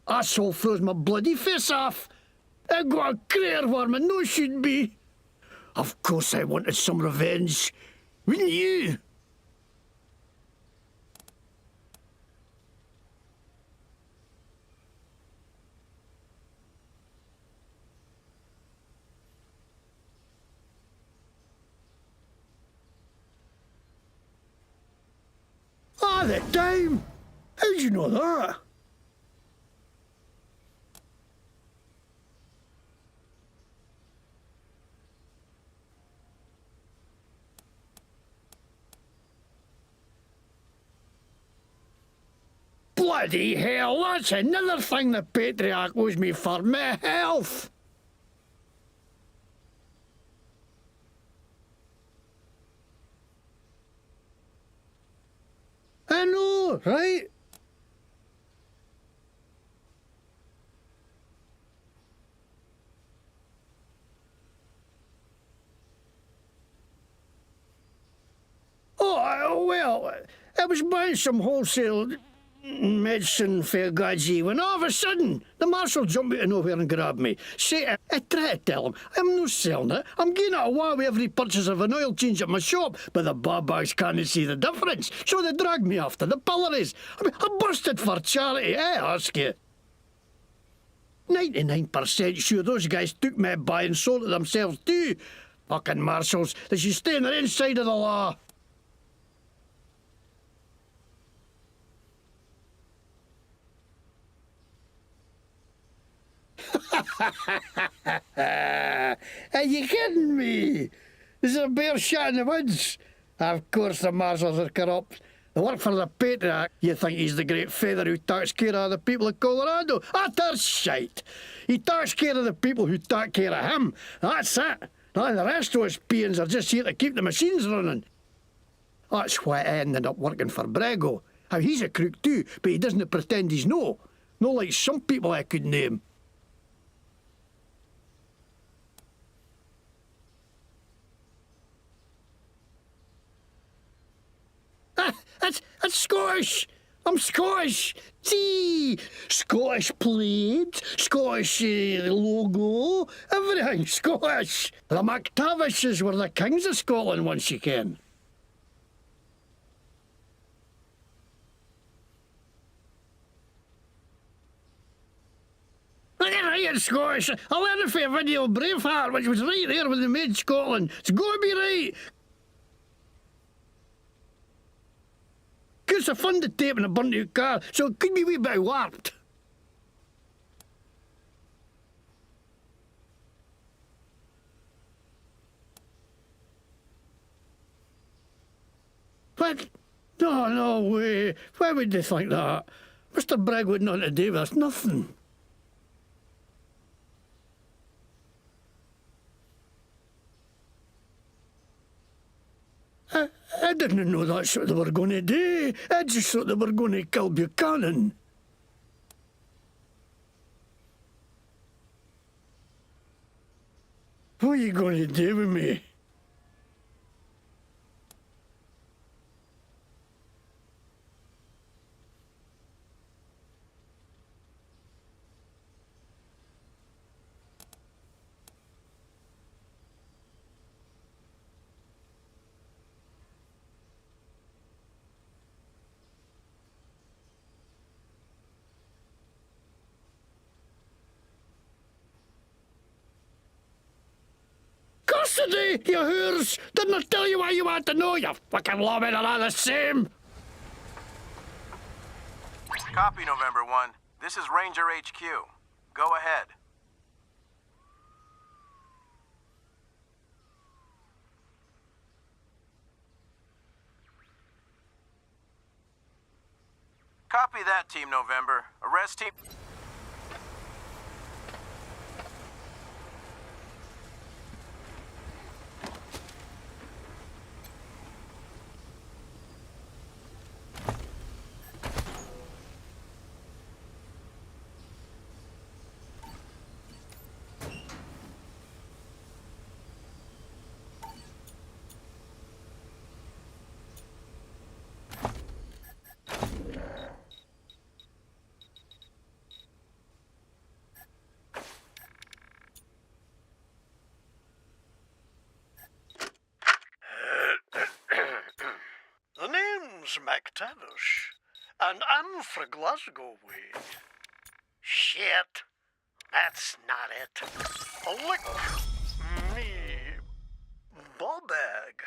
Asshole froze my bloody face off. I got a crater worm and no should be. Of course I wanted some revenge. Wouldn't you? Ah, the time! How'd you know that? Bloody hell, that's another thing the Patriarch owes me for my health! I know, right? Oh, well, I was buying some wholesale medicine for Gadzi when all of a sudden the marshal jumped out of nowhere and grabbed me. I tried to tell him I'm not selling it. I'm getting it away with every purchase of an oil change at my shop, but the babags can't see the difference, so they dragged me off to the pillories. I mean, I busted for charity, I ask you. 99% sure those guys took me by and sold it themselves too. Fucking marshals, they should stay on their inside of the law. Are you kidding me? This is a bear shot in the woods. Of course the marshals are corrupt. They work for the Patriarch. You think he's the great feather who takes care of the people of Colorado? That's shite. He takes care of the people who take care of him. That's it. And the rest of us peons are just here to keep the machines running. That's why I ended up working for Brago. Now, he's a crook too, but he doesn't pretend he's no. No like some people I could name. That's Scottish. I'm Scottish. See, Scottish plaid, Scottish logo, everything Scottish. The MacTavishes were the kings of Scotland once you ken. Right, Scottish. I learned it from a video of Braveheart, which was right there when they made Scotland. It's got to be right. It's a funded tape in a burnt out car, so it could be a wee bit warped. What? No, no way. Why would they think that? Mr. Bragg wouldn't want to do this. Nothing. I didn't know that's what they were going to do. I just thought they were going to kill Buchanan. What are you going to do with me? Custody, you hoors! Didn't I tell you what you want to know, you fucking lobby, they're all the same! Copy, November 1. This is Ranger HQ. Go ahead. Copy that, Team November. Arrest team... The name's MacTavish, and I'm fra Glasgow way. Shit, that's not it. Lick me, ballbag.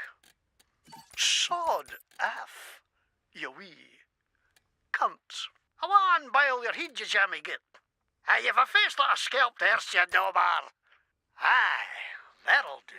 Sod F, you wee cunts. Come on, bile your heed, you jammy git. Hey, you've a face like a scalped horse, you knobber. Aye, that'll do.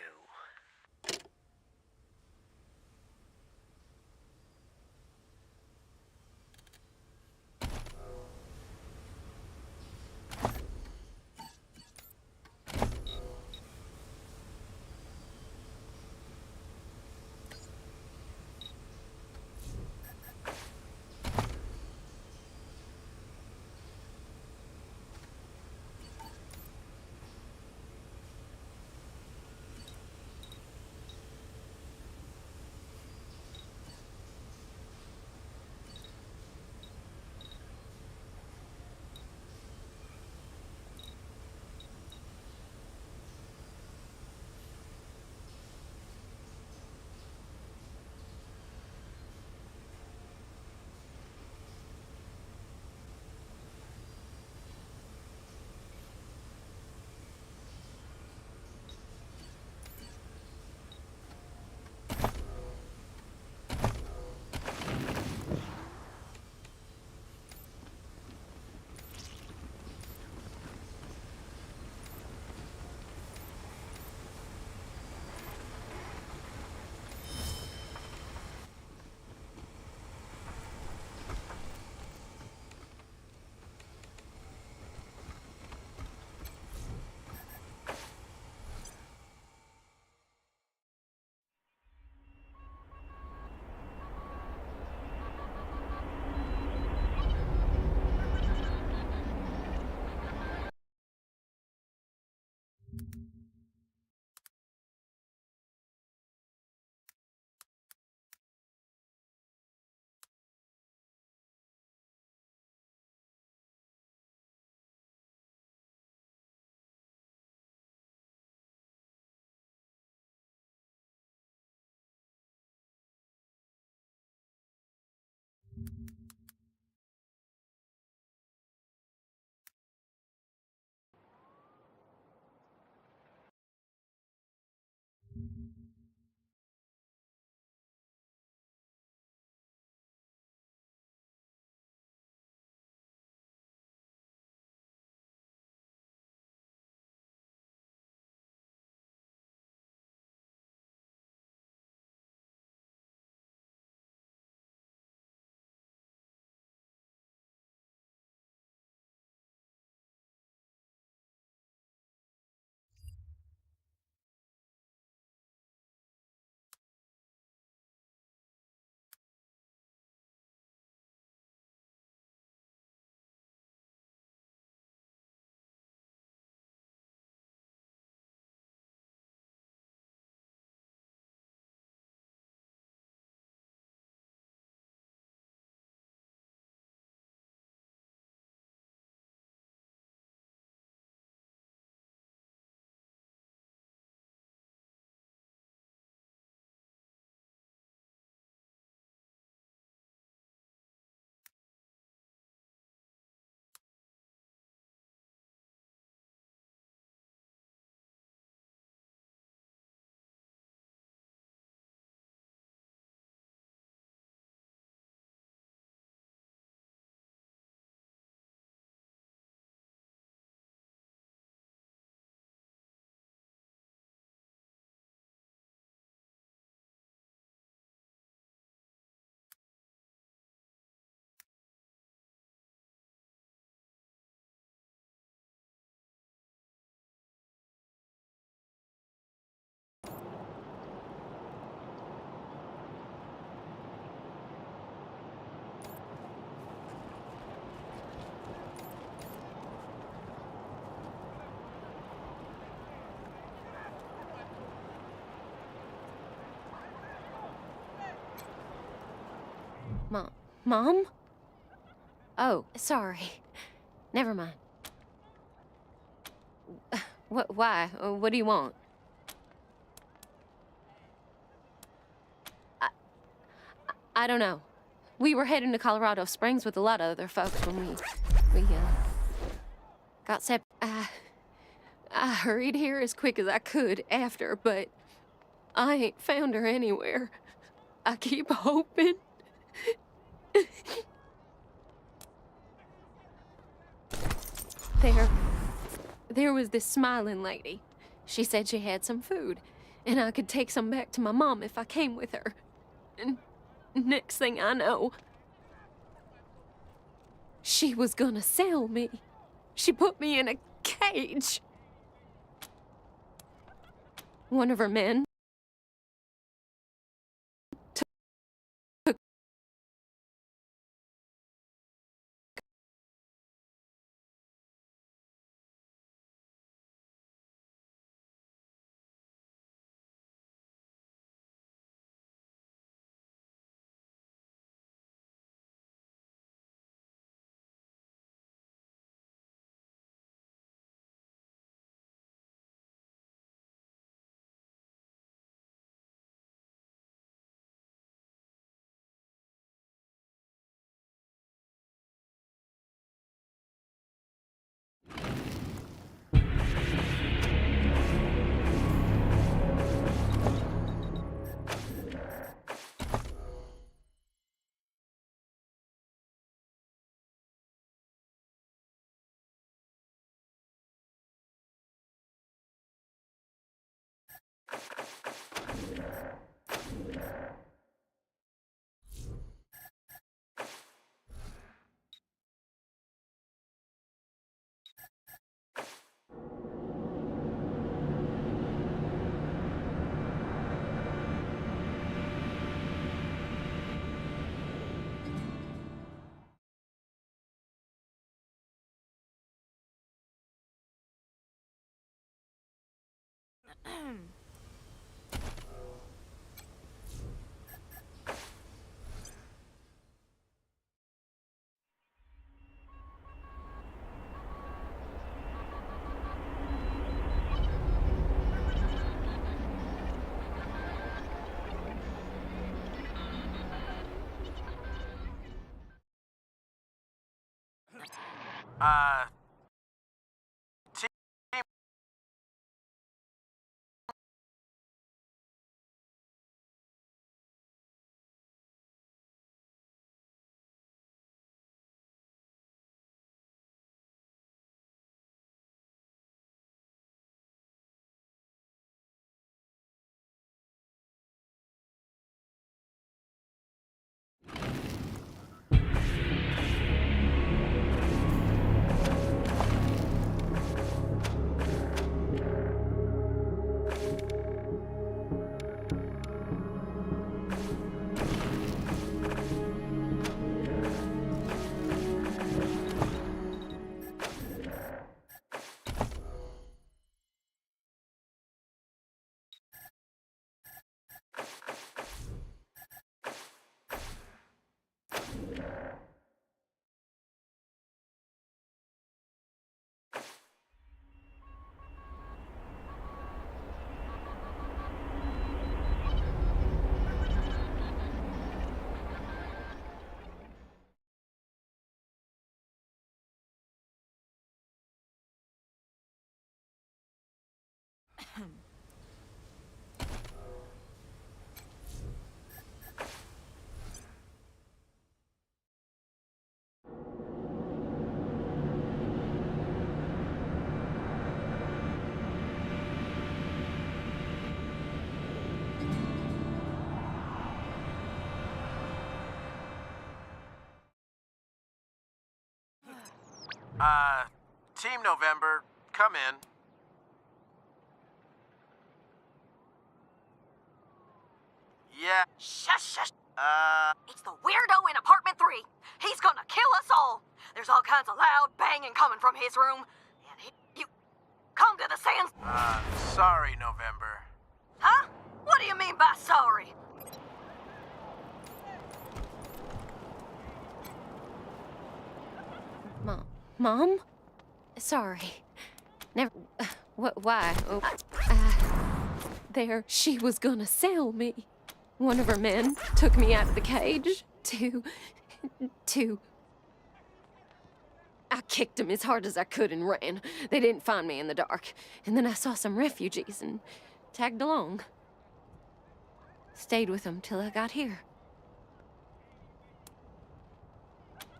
Mom? Oh, sorry. Never mind. Why? What do you want? I don't know. We were heading to Colorado Springs with a lot of other folks when we got separated. I hurried here as quick as I could after, but I ain't found her anywhere. I keep hoping. There was this smiling lady. She said she had some food, and I could take some back to my mom if I came with her. And next thing I know, she was gonna sell me. She put me in a cage. One of her men took Team Team November, come in. Yeah. Shush, shush. It's the weirdo in apartment 3. He's gonna kill us all. There's all kinds of loud banging coming from his room. And you come to the sands. Sorry, November. Huh? What do you mean by sorry? Mom? Sorry. Never. Why? Oh, there, she was gonna sell me. One of her men took me out of the cage to. I kicked him as hard as I could and ran. They didn't find me in the dark. And then I saw some refugees and tagged along. Stayed with them till I got here.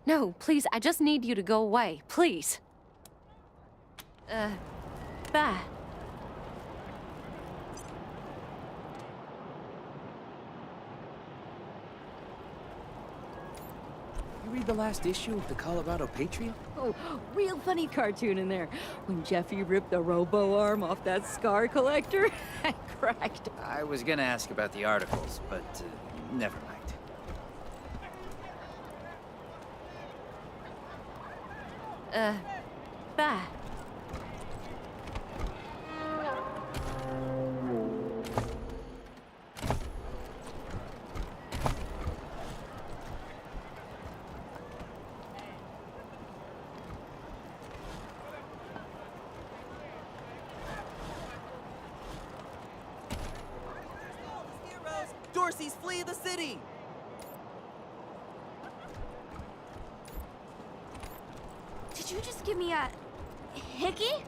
No, please, I just need you to go away. Please. Bye. You read the last issue of the Colorado Patriot? Oh, real funny cartoon in there. When Jeffy ripped the robo arm off that scar collector, I cracked. I was gonna ask about the articles, but never mind. Bye. Dorsey's flee the city! Did you just give me a hickey?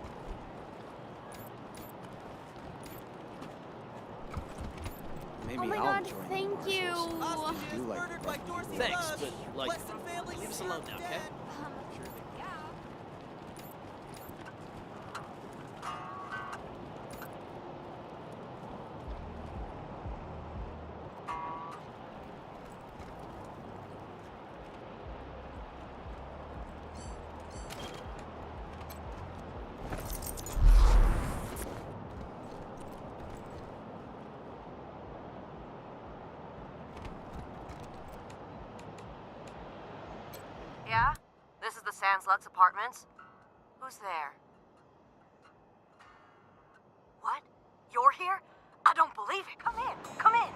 Maybe oh my I'll god, join thank you. Do like Thanks, but like, leave us alone now, okay? Yeah? This is the Sans Lux Apartments? Who's there? What? You're here? I don't believe it. Come in. Come in.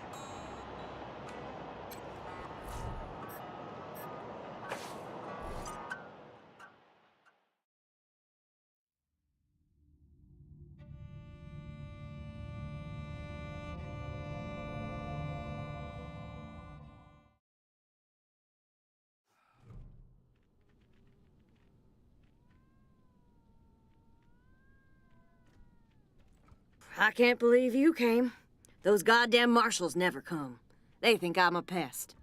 I can't believe you came. Those goddamn marshals never come. They think I'm a pest.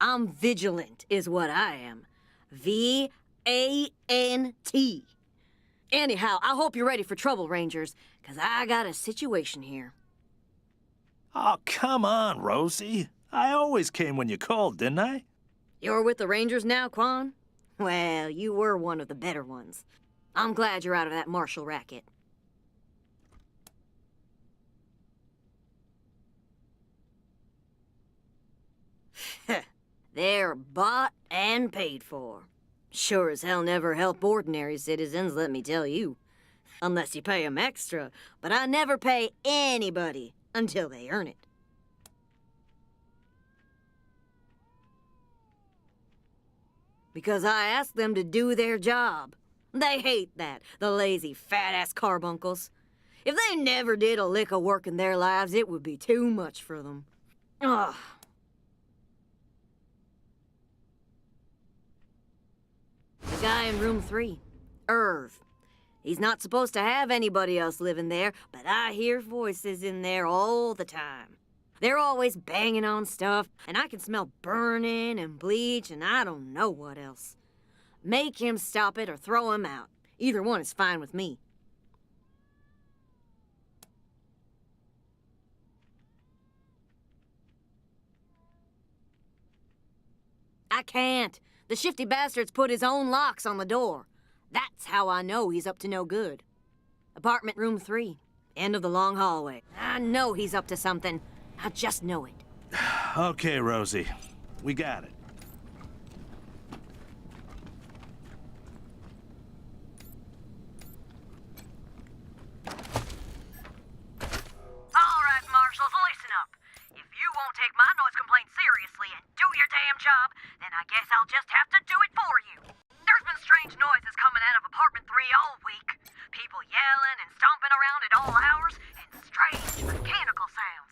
I'm vigilant, is what I am. V-A-N-T. Anyhow, I hope you're ready for trouble, Rangers, because I got a situation here. Oh, come on, Rosie. I always came when you called, didn't I? You're with the Rangers now, Quan? Well, you were one of the better ones. I'm glad you're out of that marshal racket. They're bought and paid for. Sure as hell never help ordinary citizens, let me tell you. Unless you pay them extra, but I never pay anybody until they earn it. Because I ask them to do their job. They hate that, the lazy, fat-ass carbuncles. If they never did a lick of work in their lives, it would be too much for them. Ugh. The guy in room 3, Irv. He's not supposed to have anybody else living there, but I hear voices in there all the time. They're always banging on stuff, and I can smell burning and bleach and I don't know what else. Make him stop it or throw him out. Either one is fine with me. I can't. The shifty bastard's put his own locks on the door. That's how I know he's up to no good. Apartment room 3, end of the long hallway. I know he's up to something. I just know it. Okay, Rosie. We got it. All right, Marshals, listen up. If you won't take my noise complaint seriously and do your damn job, then I guess I'll just have to do it for you. There's been strange noises coming out of apartment 3 all week. People yelling and stomping around at all hours, and strange mechanical sounds.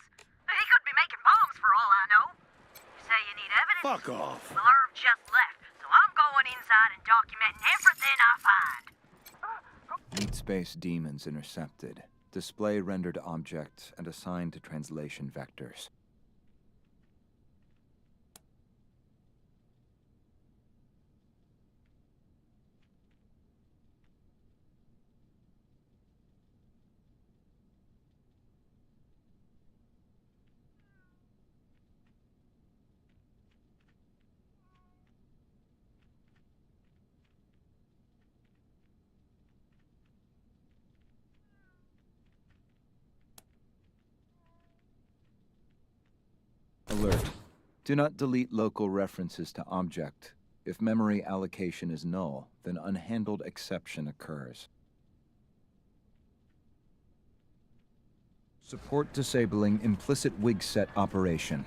He could be making bombs for all I know. You say you need evidence? Fuck off. Well, Irv just left, so I'm going inside and documenting everything I find. Meat space demons intercepted. Display rendered object and assigned to translation vectors. Alert. Do not delete local references to object. If memory allocation is null, then unhandled exception occurs. Support disabling implicit wig set operation.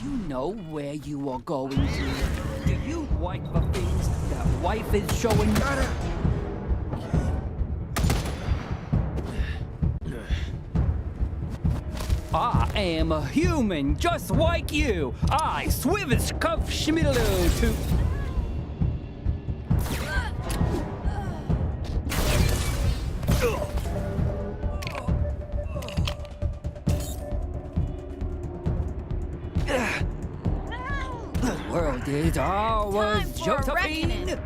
You know where you are going to. Do you wipe the things that wife is showing you? I am a human just like you. I swivish cuff schmiddle to. all was Time for a Josephine.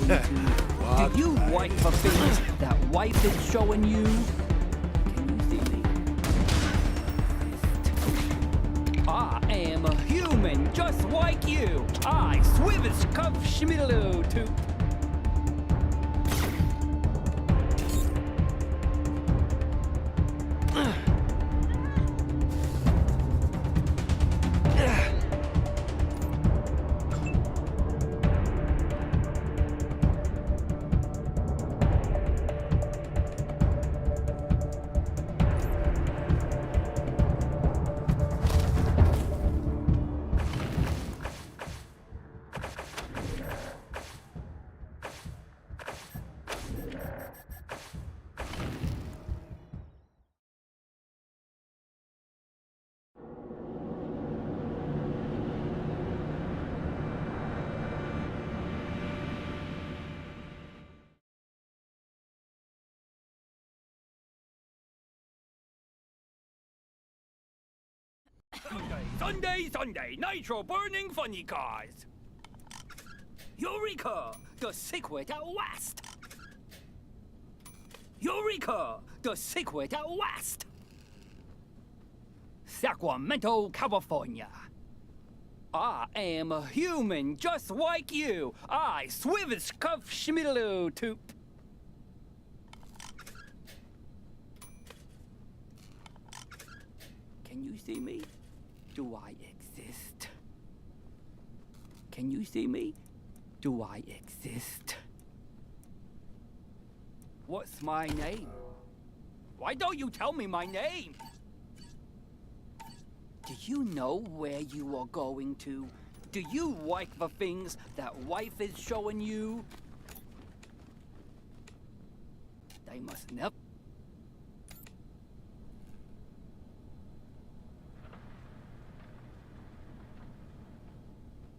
reckoning. Do you wipe for things that wife is showing you? Can you see me? I am a human just like you. I swivish cuff schmiddle to. Sunday, Nitro burning funny cars. Eureka, the secret at last. Eureka, the secret at last. Sacramento, California. I am a human just like you. I swivish cuff schmiddle toop. Can you see me? Do I exist? Can you see me? Do I exist? What's my name? Why don't you tell me my name? Do you know where you are going to? Do you like the things that wife is showing you? They must never.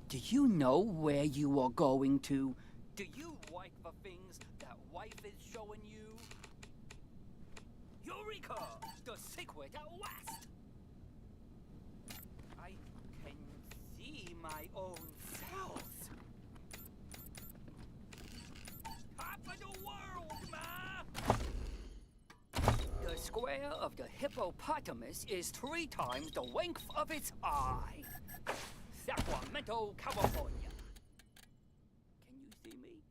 Do you know where you are going to? Do you like the things that wife is showing you? Eureka! The secret at last! I can see my own cells. Top of the world, ma! The square of the hippopotamus is 3 times the length of its eye. Sacramento, California. Can you see me?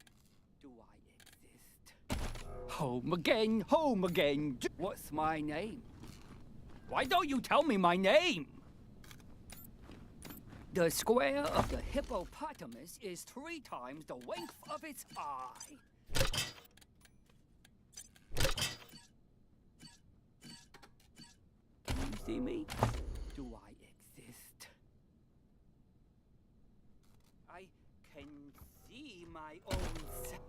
Do I exist? Home again, home again. What's my name? Why don't you tell me my name? The square of the hippopotamus is 3 times the length of its eye. Can you see me? Do I exist? I can see my own self.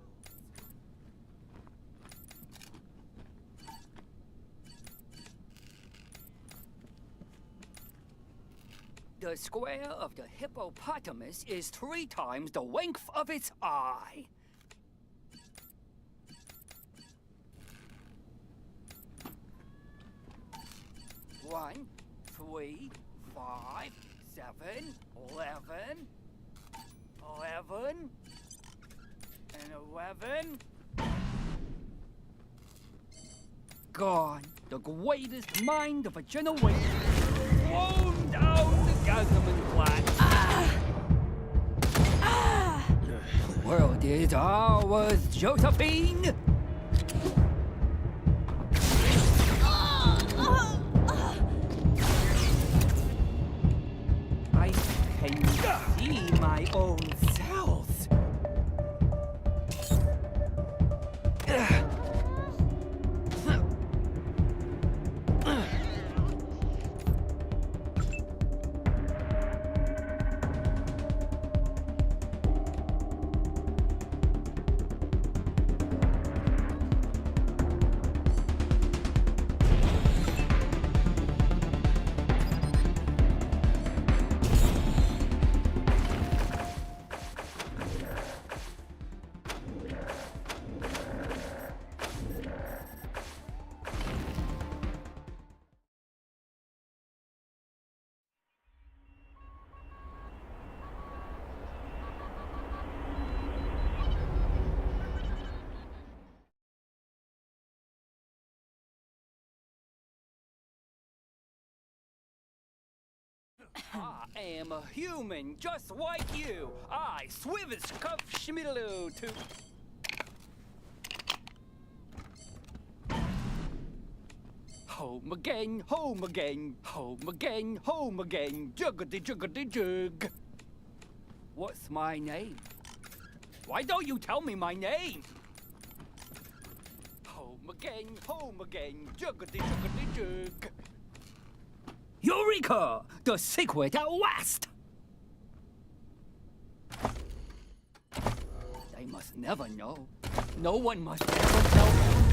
The square of the hippopotamus is 3 times the length of its eye. One, 3, 5, 7, 11, 11, and 11. Gone, the greatest mind of a generation, thrown down the Gazaman Plat. The world is ours, Josephine. I can see my own cells. I am a human just like you. I Swivis Cuff Schmiddaloo to. Home again, home again, home again, home again, juggity juggity jug. What's my name? Why don't you tell me my name? Home again, juggity juggity jug. Eureka! The secret at last! They must never know. No one must ever tell them.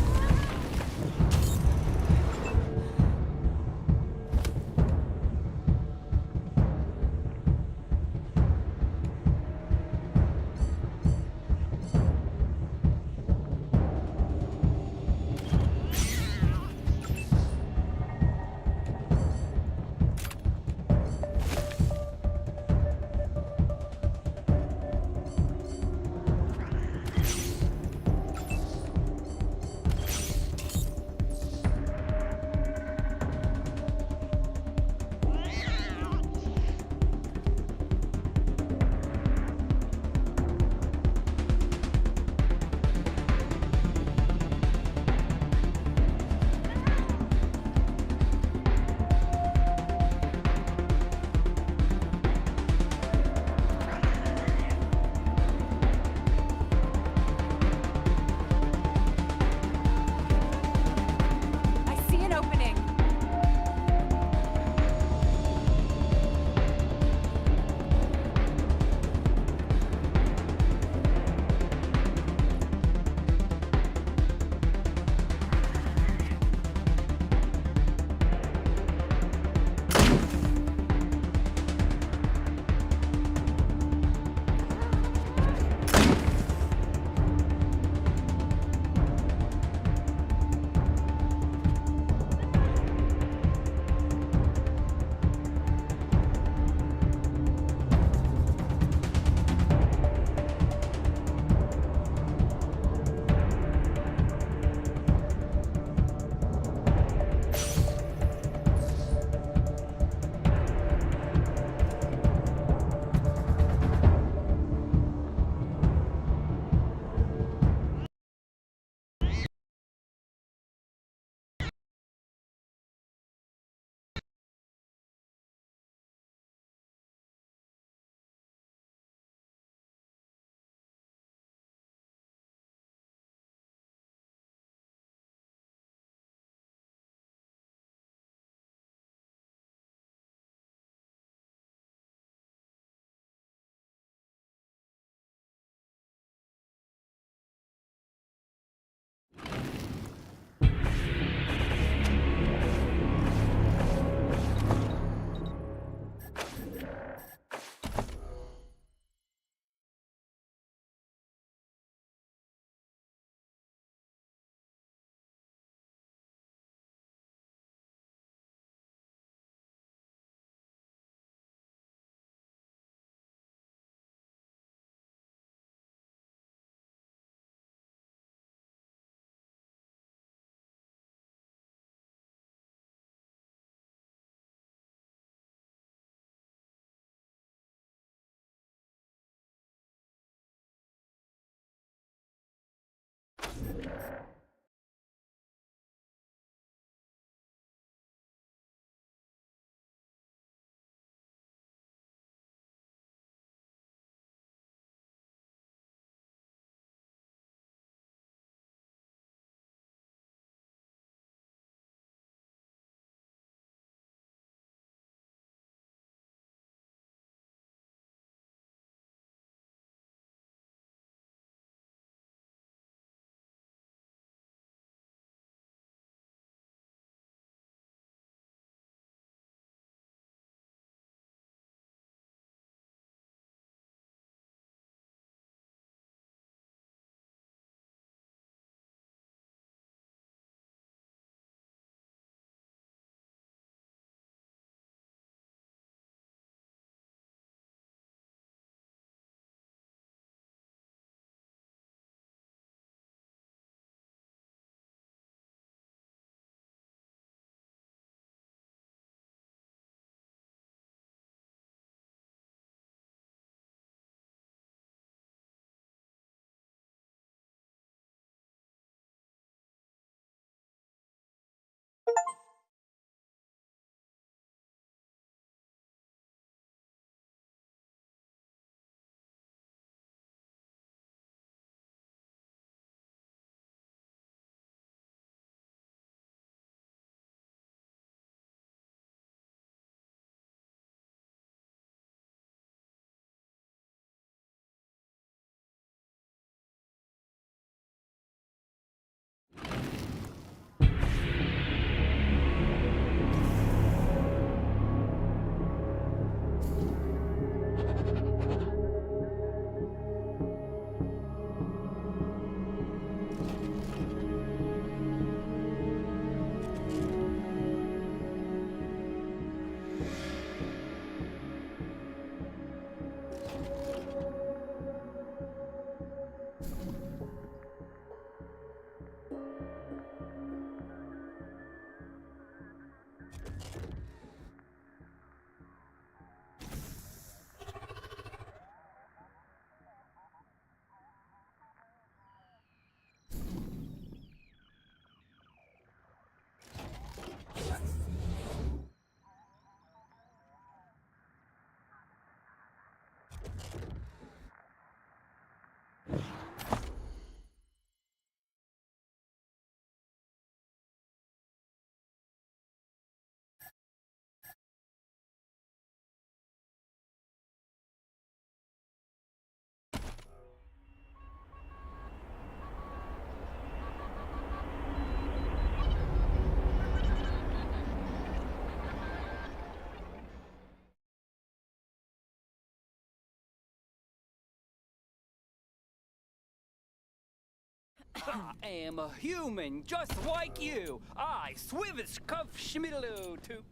I am a human, just like you. I Swivish Cuff Schmiddaloo to.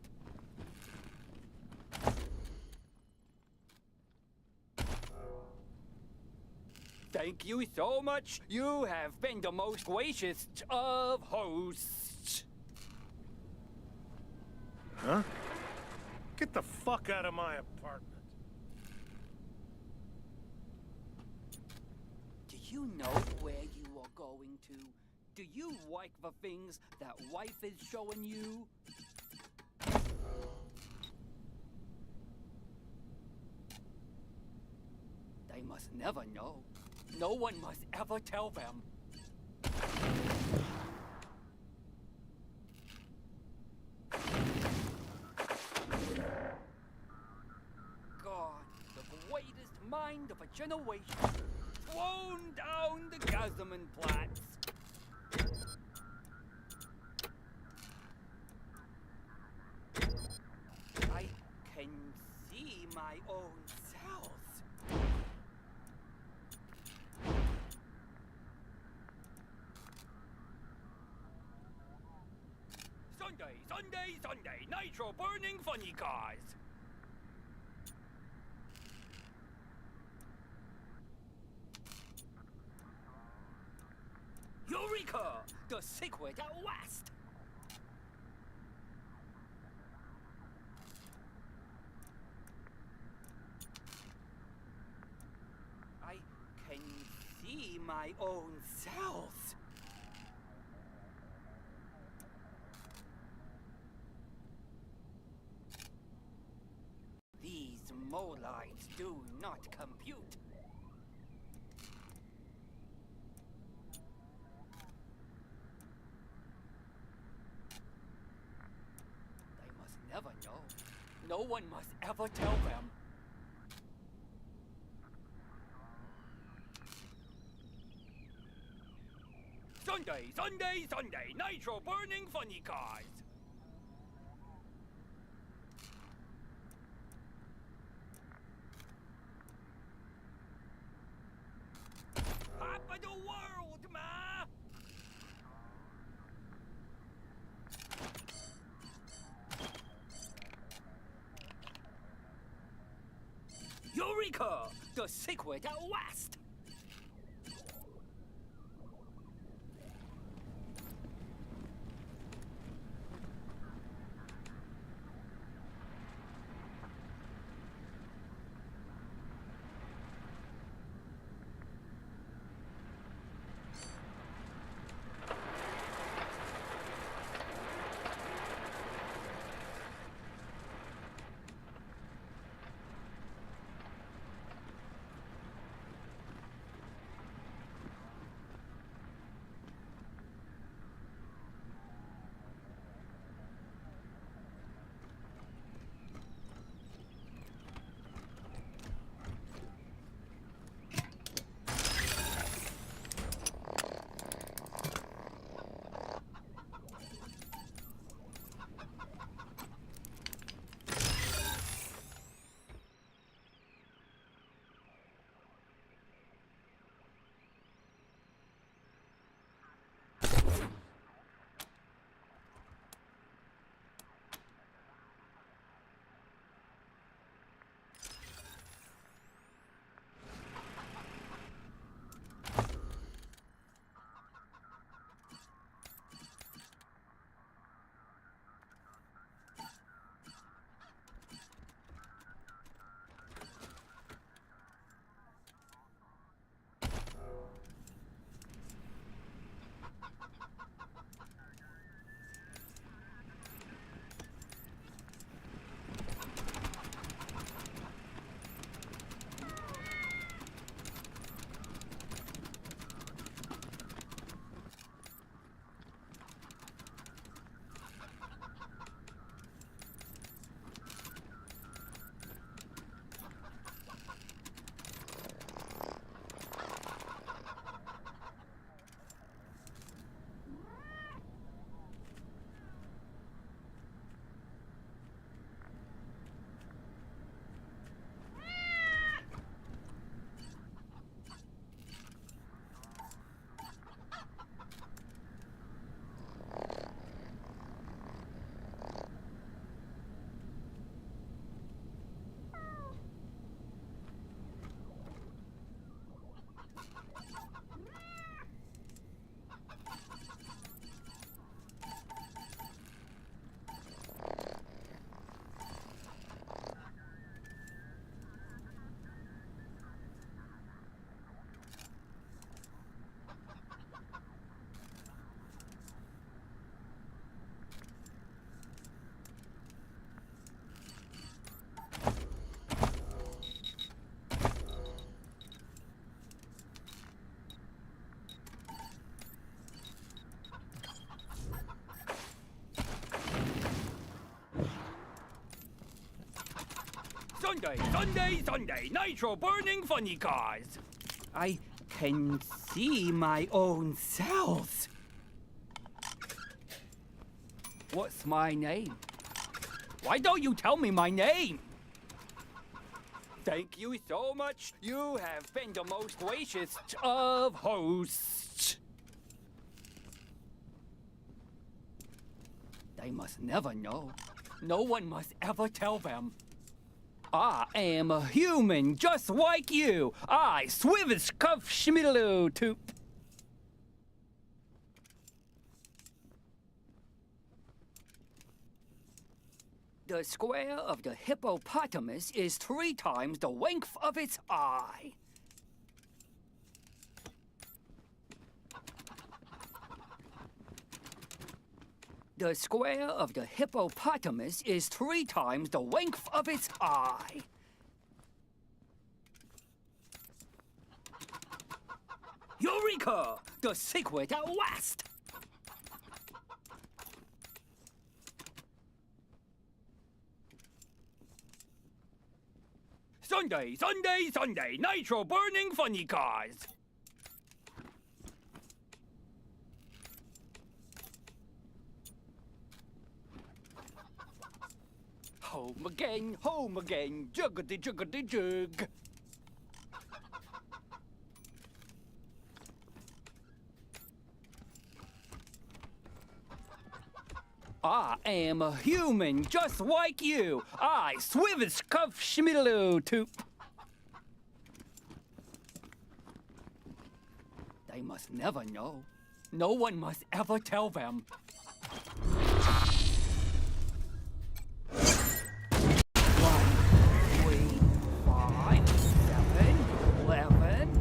Thank you so much. You have been the most gracious of hosts. Huh? Get the fuck out of my apartment. Do you know where you are going to? Do you like the things that wife is showing you? They must never know. No one must ever tell them. God, the greatest mind of a generation, thrown down the Gazaman-Platz. I can see my own cells. Sunday, nitro burning funny cars. Eureka! The secret at last! I can see my own cells. These molites do not compute. They must never know. No one must ever tell them. Sunday, nitro burning funny cars. Top of the world, ma! Eureka! The secret at last! Sunday, Sunday, Sunday, nitro burning funny cars. I can see my own cells. What's my name? Why don't you tell me my name? Thank you so much. You have been the most gracious of hosts. They must never know. No one must ever tell them. I am a human just like you. I swivish cuff schmiddaloo toop. The square of the hippopotamus is 3 times the length of its eye. The square of the hippopotamus is 3 times the length of its eye. Eureka! The secret at last! Sunday, Sunday, Sunday, nitro burning funny cars. Home again, juggity juggity jug. I am a human just like you. I swivish cuff schmiddaloo toop. They must never know. No one must ever tell them. 11.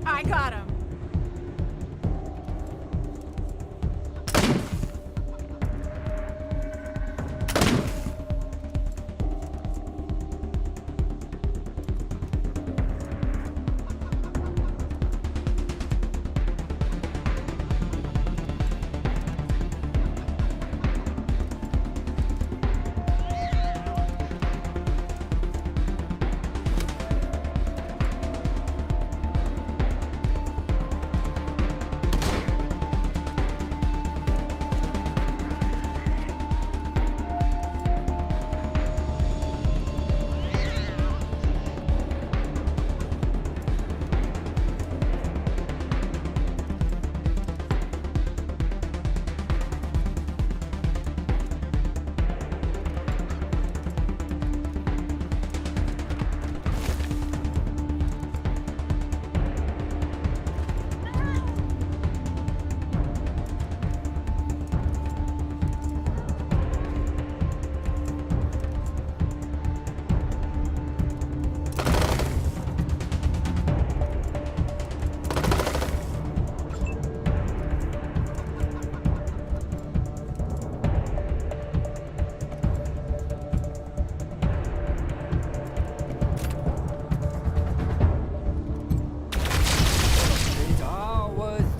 I got him.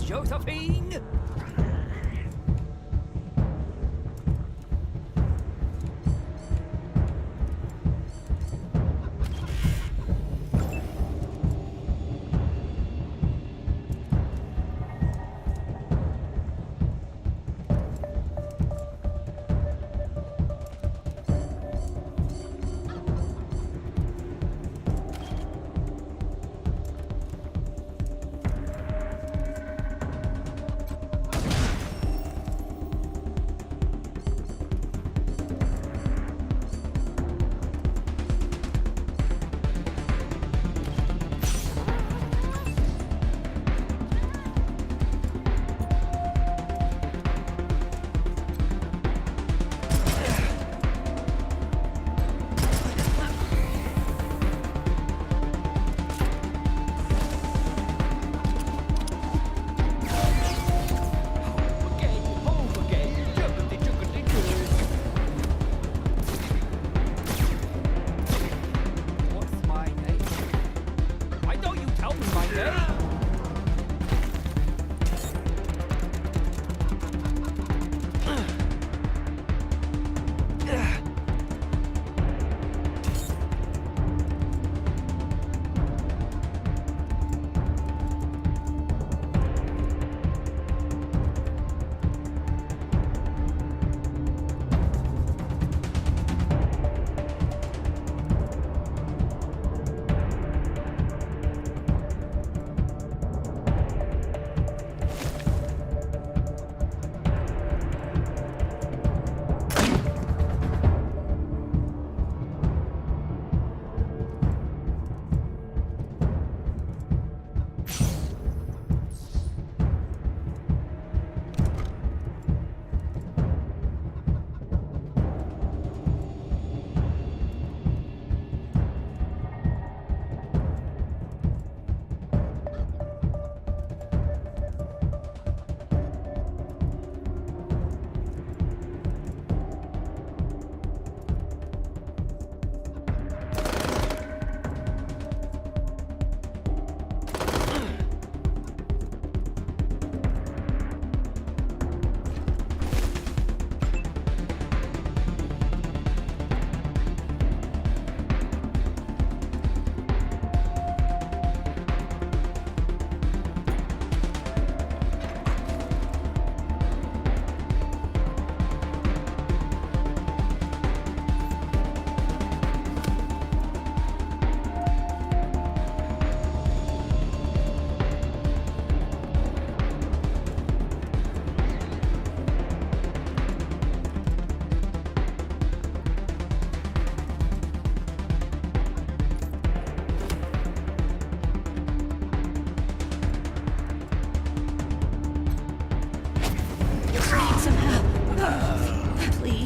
Josephine?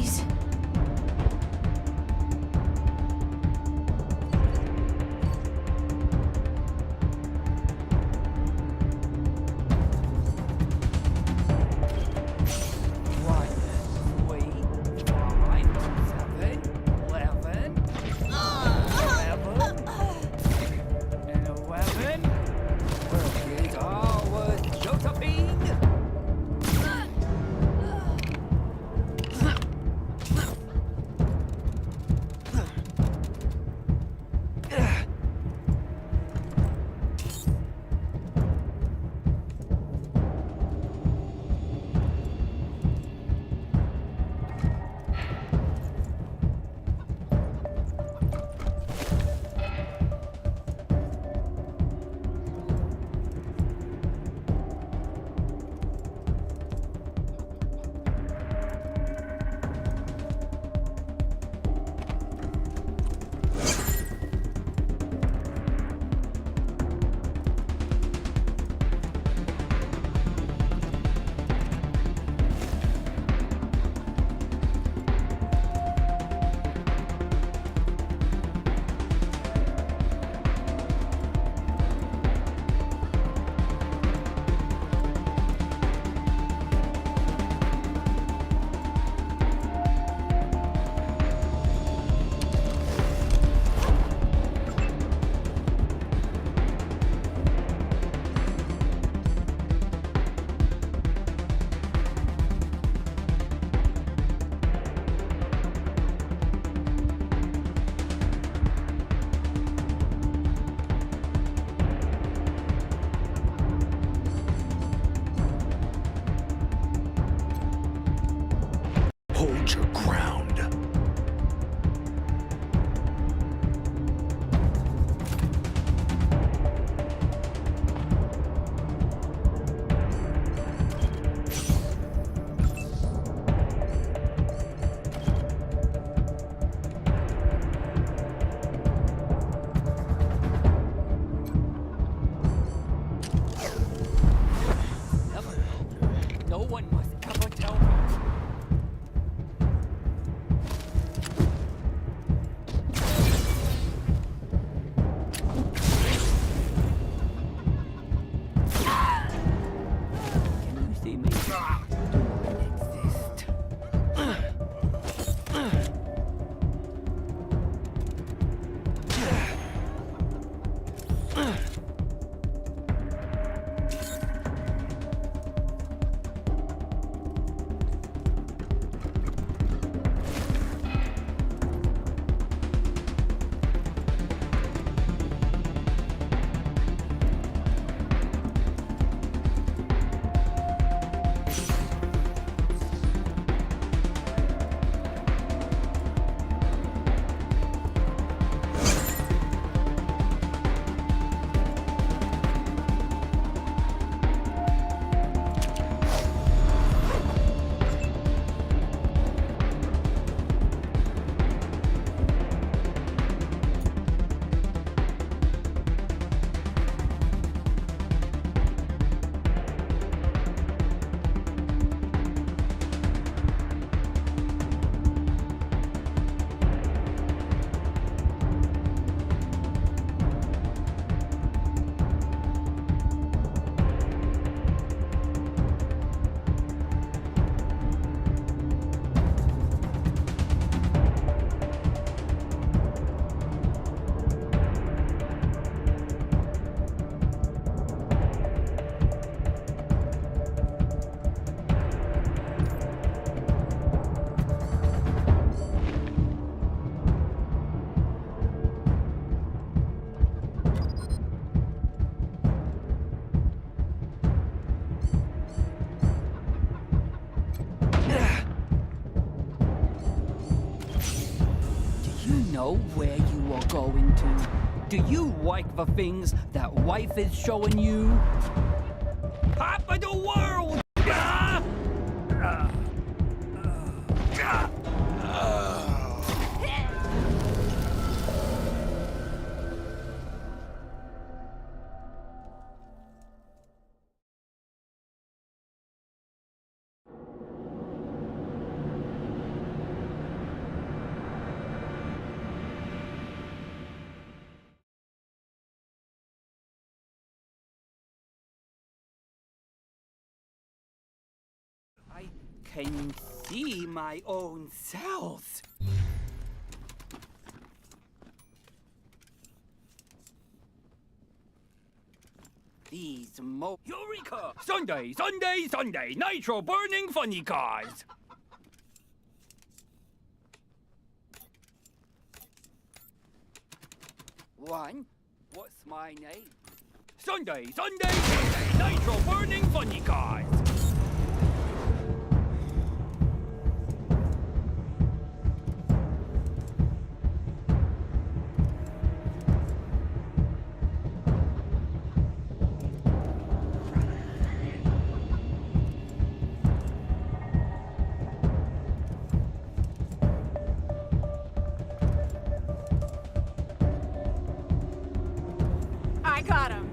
please. Hold your ground. No one must ever tell me. Can you see me? Do I exist? Know where you are going to? Do you like the things that wife is showing you? Top of the world! can see my own cells. These Eureka! Sunday, Sunday, Sunday! Nitro burning funny cars! One, what's my name? Sunday, Sunday, Sunday! Nitro burning funny cars! I got him.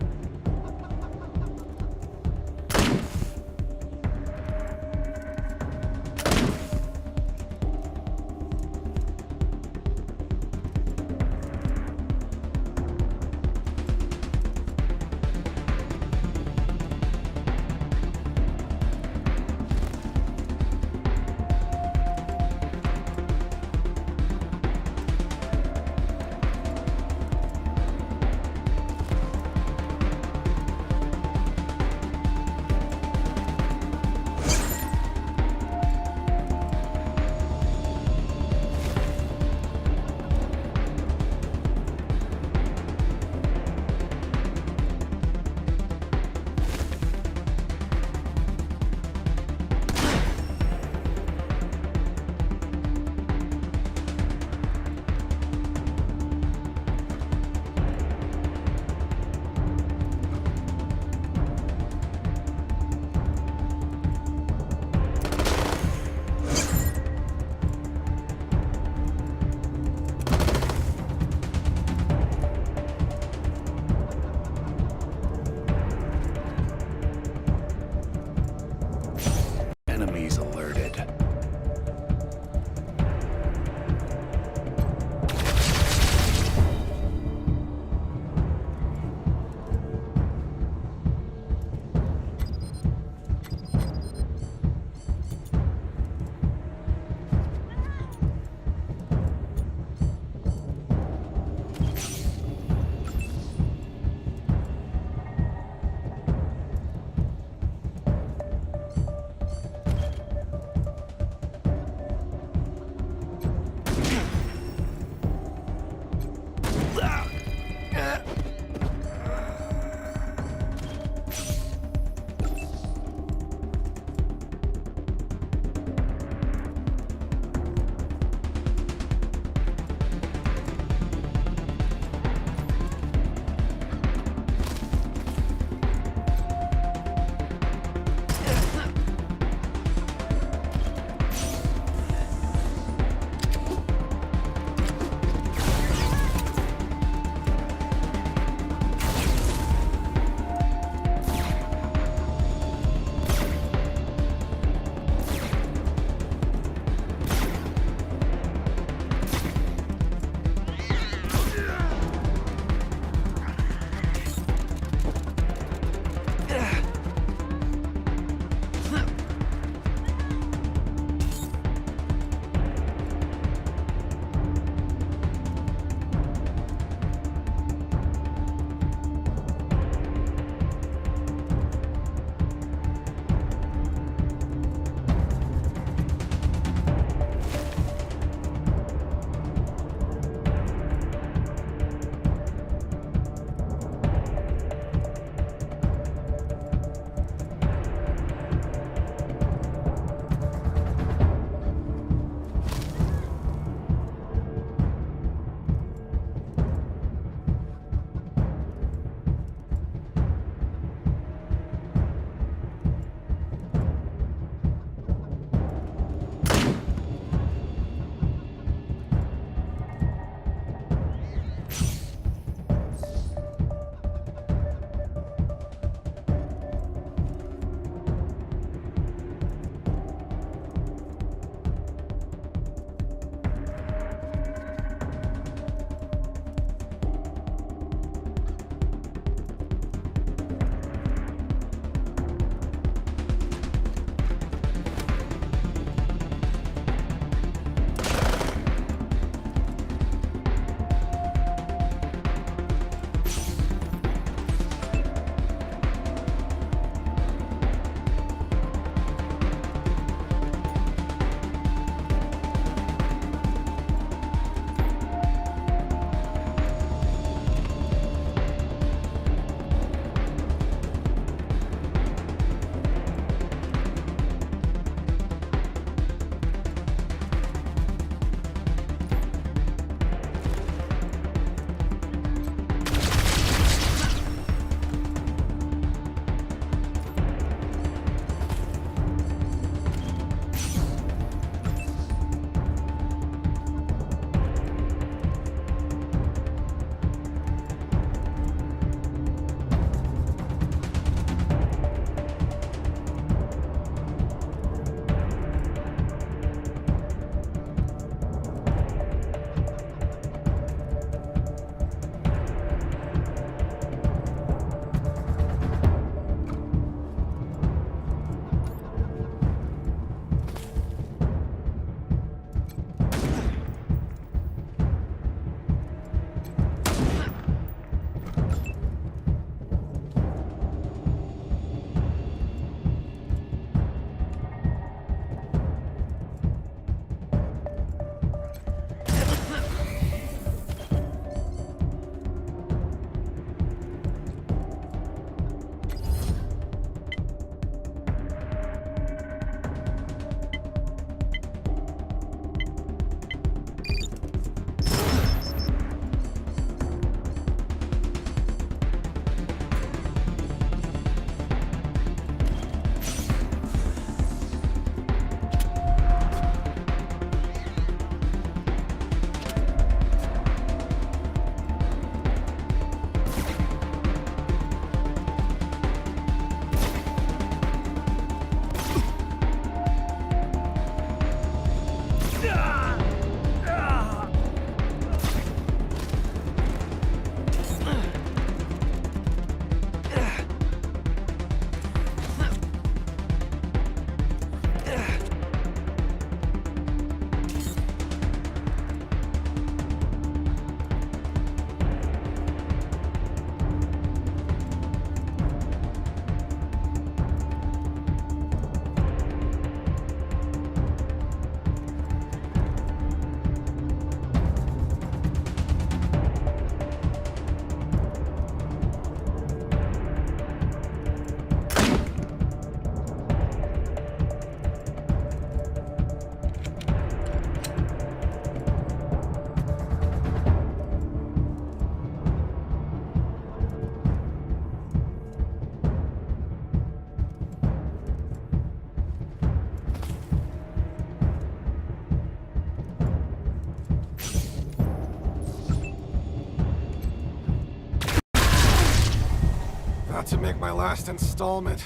to make my last installment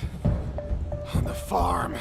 on the farm.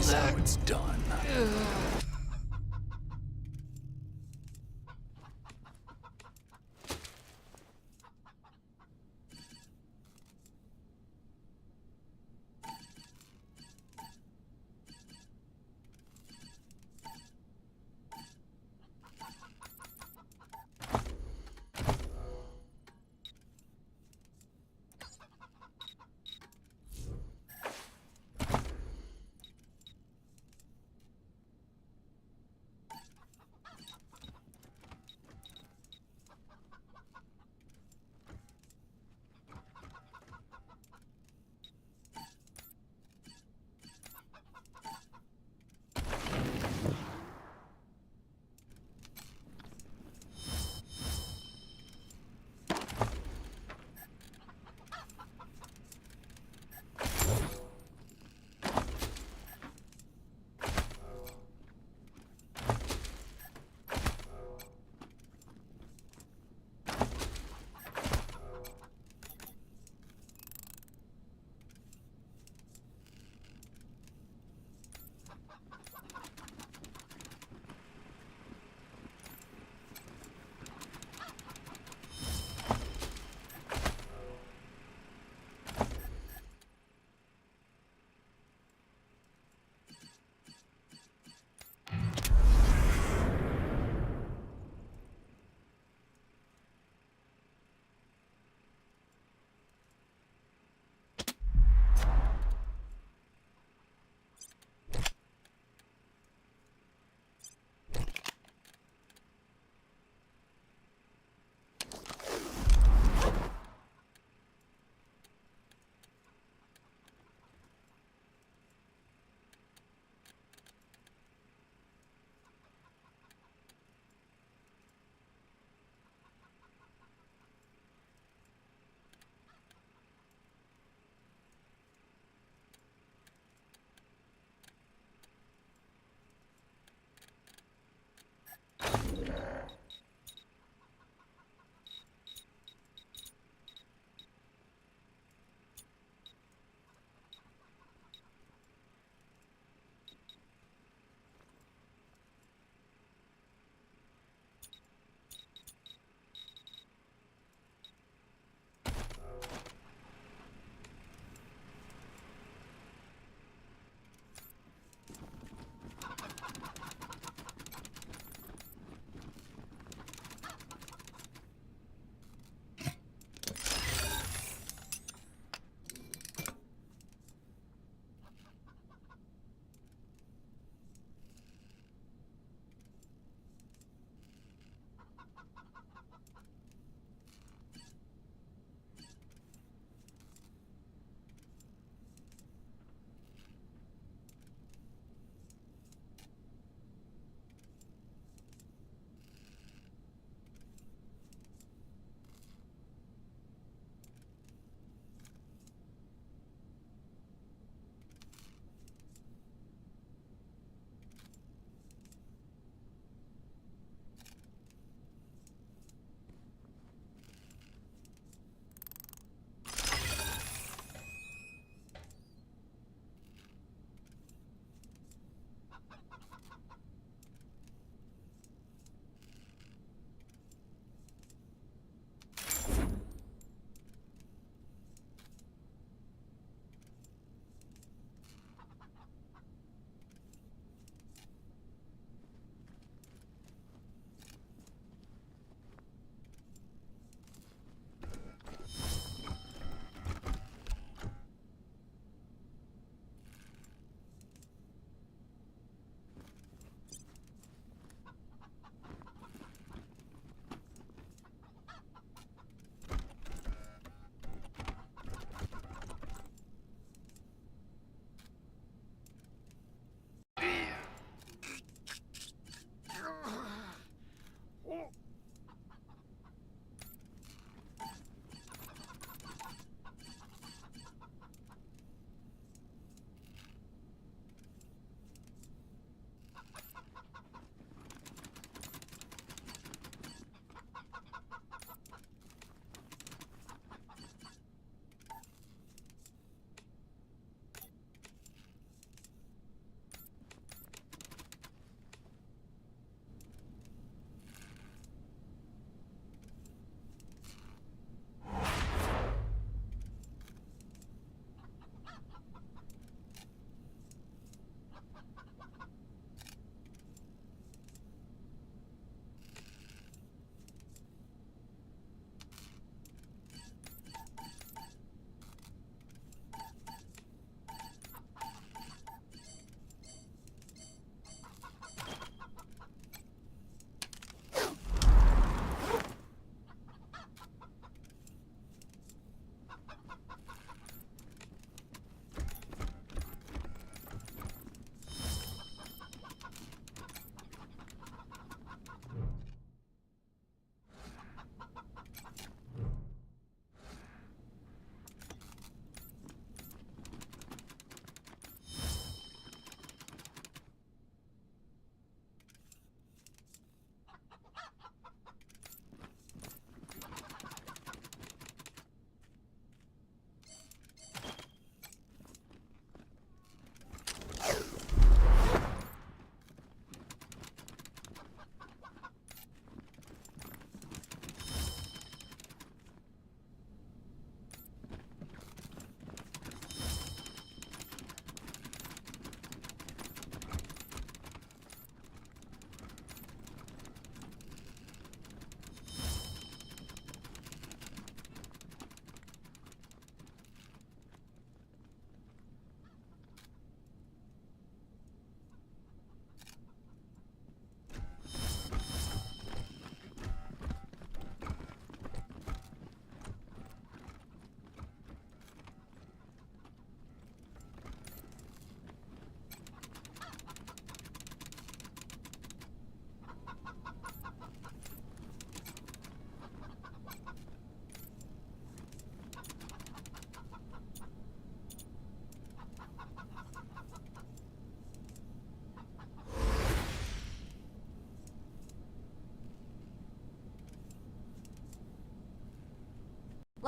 That's how it's done.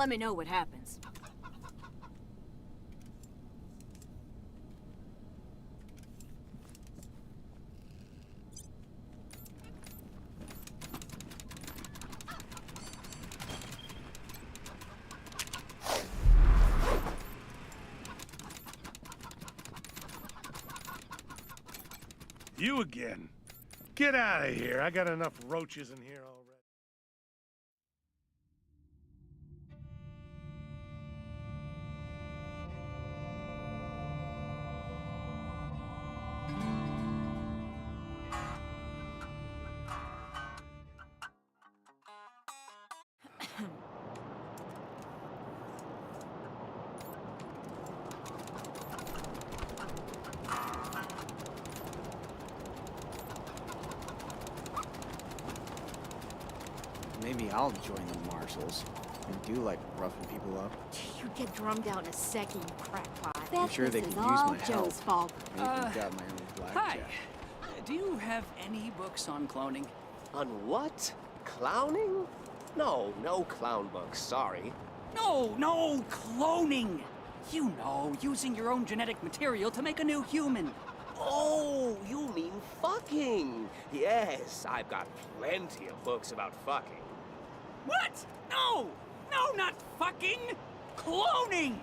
Let me know what happens. You again. Get out of here. I got enough roaches in here already. Maybe I'll join the marshals. I do like roughing people up. You'd get drummed out in a second, you crackpot. I'm sure they This can is use all my help. Joe's fault. Maybe got my own blackjack. Hi. Do you have any books on cloning? On what? Clowning? No, no clown books, sorry. No, cloning! You know, using your own genetic material to make a new human. Oh, you mean fucking. Yes, I've got plenty of books about fucking. What? No, not fucking! Cloning!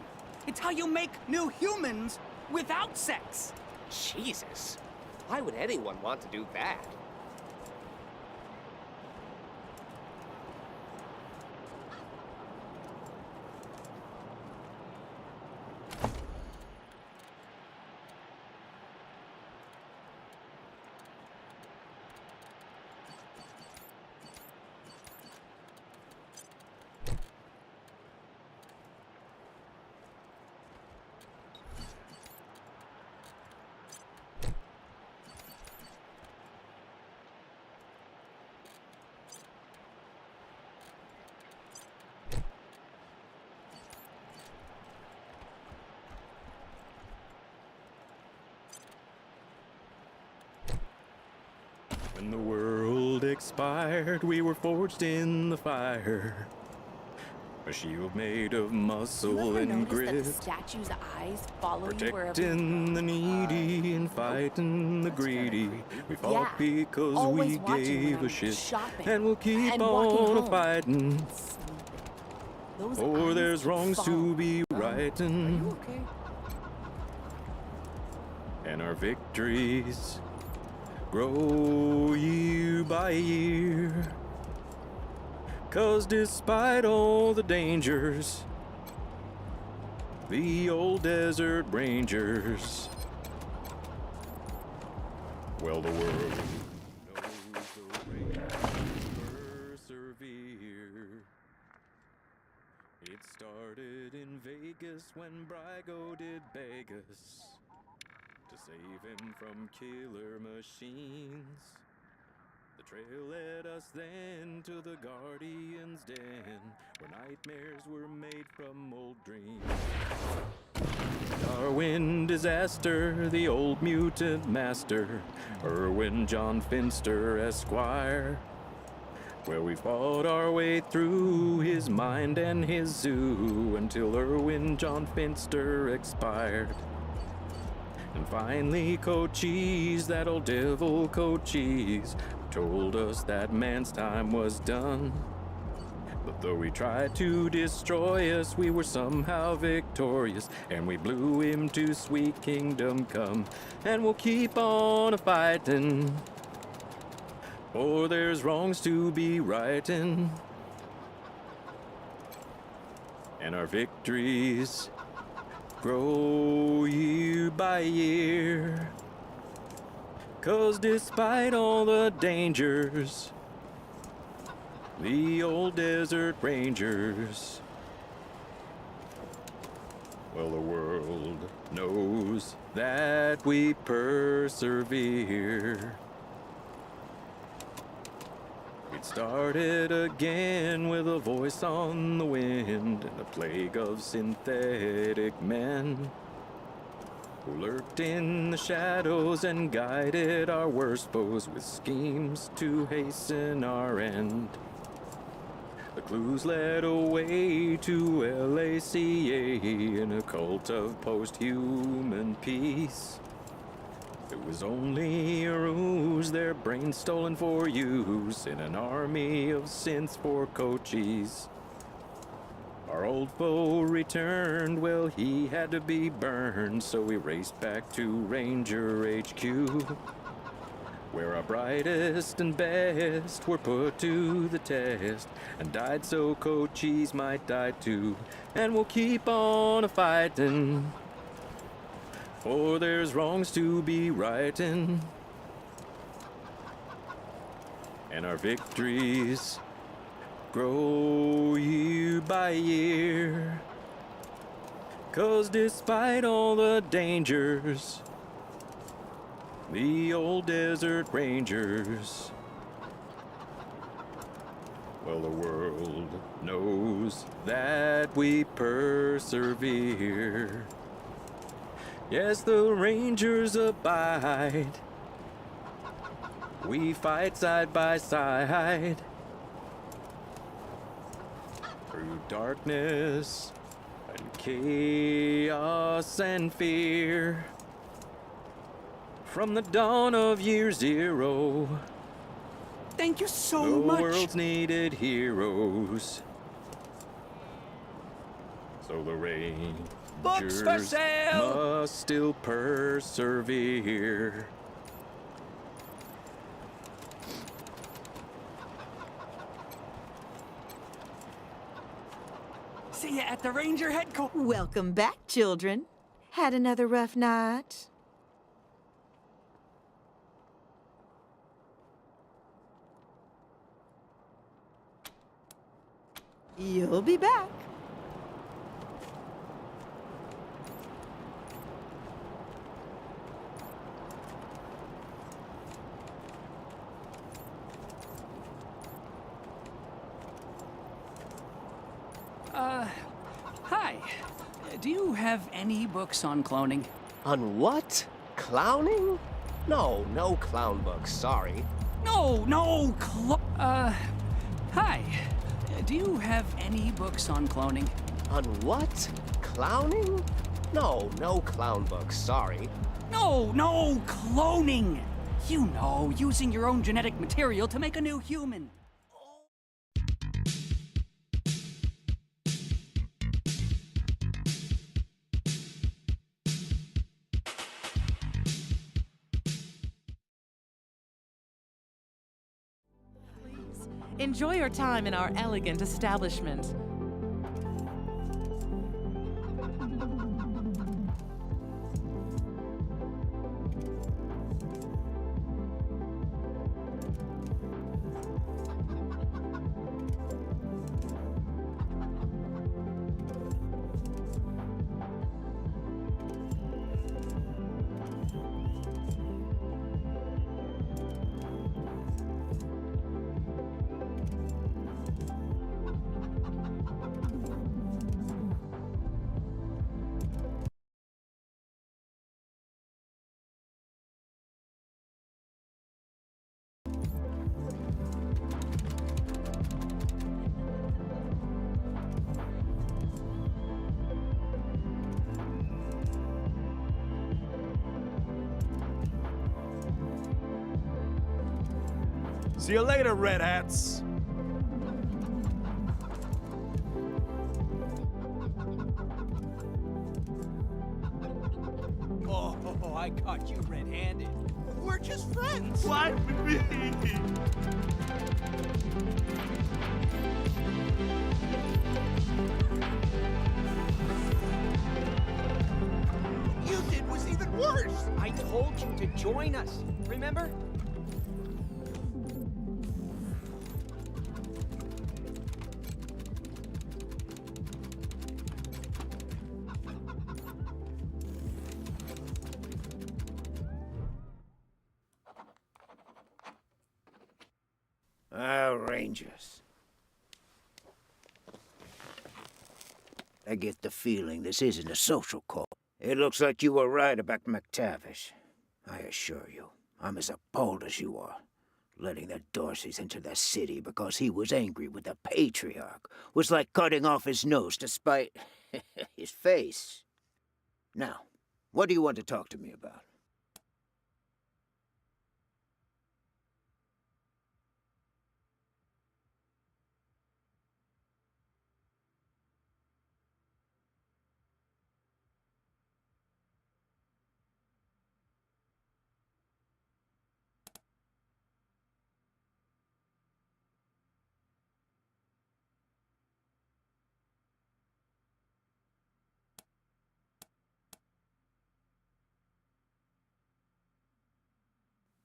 It's how you make new humans without sex. Jesus. Why would anyone want to do that? When the world expired, we were forged in the fire. A shield made of muscle and grit. That the statue's eyes follow you wherever Protecting the needy and fighting the greedy. We fought because we Always watching when gave I'm a shit. shopping And we'll keep and walking on home. fighting. Those For eyes there's wrongs follow. to be righting. Okay. And our victories grow year by year. 'Cause despite all the dangers, the old desert rangers, well, the world knows the rangers persevere. It started in Vegas when Brygo did beg us to save him from killer machines. The trail led us then to the Guardian's Den, where nightmares were made from old dreams. Darwin disaster, the old mutant master, Irwin John Finster Esquire. Well, we fought our way through his mind and his zoo until Irwin John Finster expired. And finally, Cochise, that old devil Cochise, told us that man's time was done. But though he tried to destroy us, we were somehow victorious, and we blew him to sweet kingdom come. And we'll keep on a-fightin', for there's wrongs to be rightin'. And our victories grow year by year. 'Cause despite all the dangers, the old desert rangers, well, the world knows that we persevere. It started again with a voice on the wind and a plague of synthetic men who lurked in the shadows and guided our worst foes with schemes to hasten our end. Clues led away to LACA in a cult of post-human peace. It was only a ruse, their brains stolen for use in an army of synths for coaches. Our old foe returned, well, he had to be burned, so we raced back to Ranger HQ, where our brightest and best were put to the test and died so coaches might die too. And we'll keep on a-fightin', for there's wrongs to be rightin', and our victories grow year by year. 'Cause despite all the dangers, the old desert rangers, well, the world knows that we persevere. Yes, the rangers abide. We fight side by side through darkness and chaos and fear. From the dawn of year zero, thank you so much. much. The world's needed heroes. So the Books for Rangers sale! must still persevere. See you at the Ranger headquarters. Welcome back, children. Had another rough night? You'll be back. Hi. Do you have any books on cloning? On what? Clowning? No, no clown books, sorry. No, hi. Do you have any books on cloning? On what? Clowning? No, no clown books, sorry. No, cloning! You know, using your own genetic material to make a new human. Enjoy your time in our elegant establishment. See you later, Red Hats. Oh, I caught you red-handed. We're just friends. Why me? You did was even worse. I told you to join us. Remember? Rangers. I get the feeling this isn't a social call. It looks like you were right about McTavish. I assure you, I'm as appalled as you are. Letting the Dorseys into the city because he was angry with the patriarch was like cutting off his nose to spite his face. Now, what do you want to talk to me about?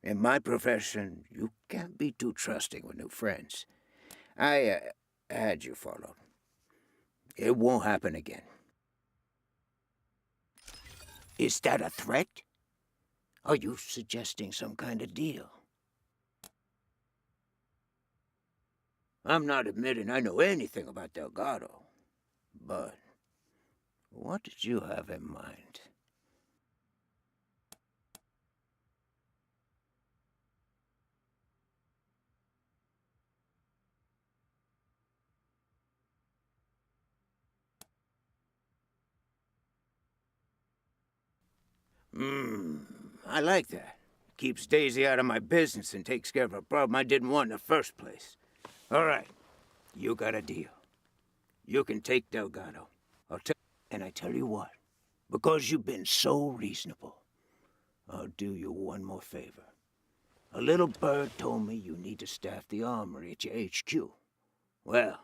In my profession, you can't be too trusting with new friends. I had you followed. It won't happen again. Is that a threat? Are you suggesting some kind of deal? I'm not admitting I know anything about Delgado, but what did you have in mind? I like that. Keeps Daisy out of my business and takes care of a problem I didn't want in the first place. All right, you got a deal. You can take Delgado. And I tell you what, because you've been so reasonable, I'll do you one more favor. A little bird told me you need to staff the armory at your HQ. Well,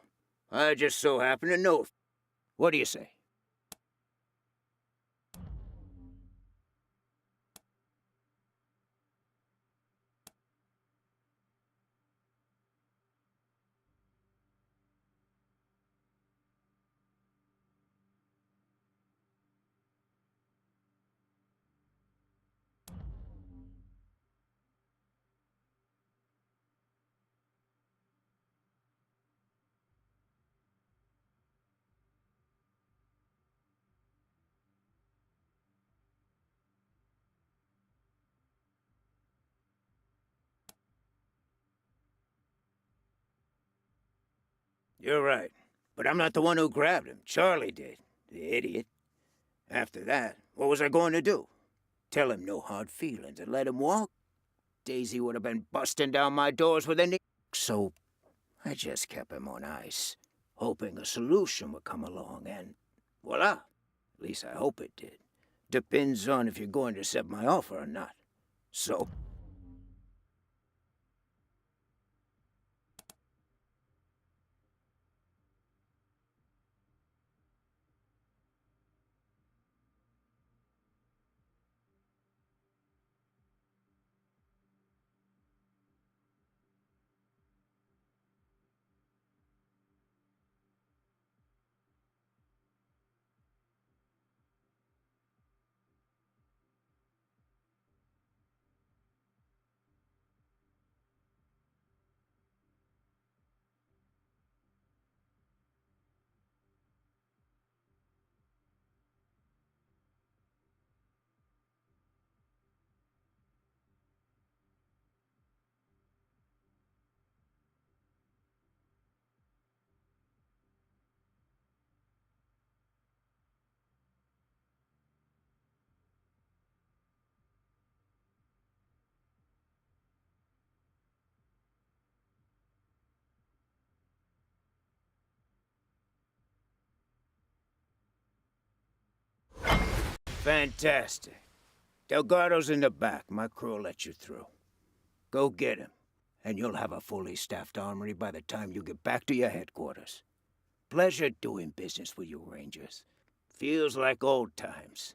I just so happen to know. What do you say? You're right. But I'm not the one who grabbed him. Charlie did. The idiot. After that, what was I going to do? Tell him no hard feelings and let him walk? Daisy would have been busting down my doors with any... So, I just kept him on ice, hoping a solution would come along, and voila. At least I hope it did. Depends on if you're going to accept my offer or not. So... Fantastic. Delgado's in the back. My crew will let you through. Go get him, and you'll have a fully staffed armory by the time you get back to your headquarters. Pleasure doing business with you, Rangers. Feels like old times.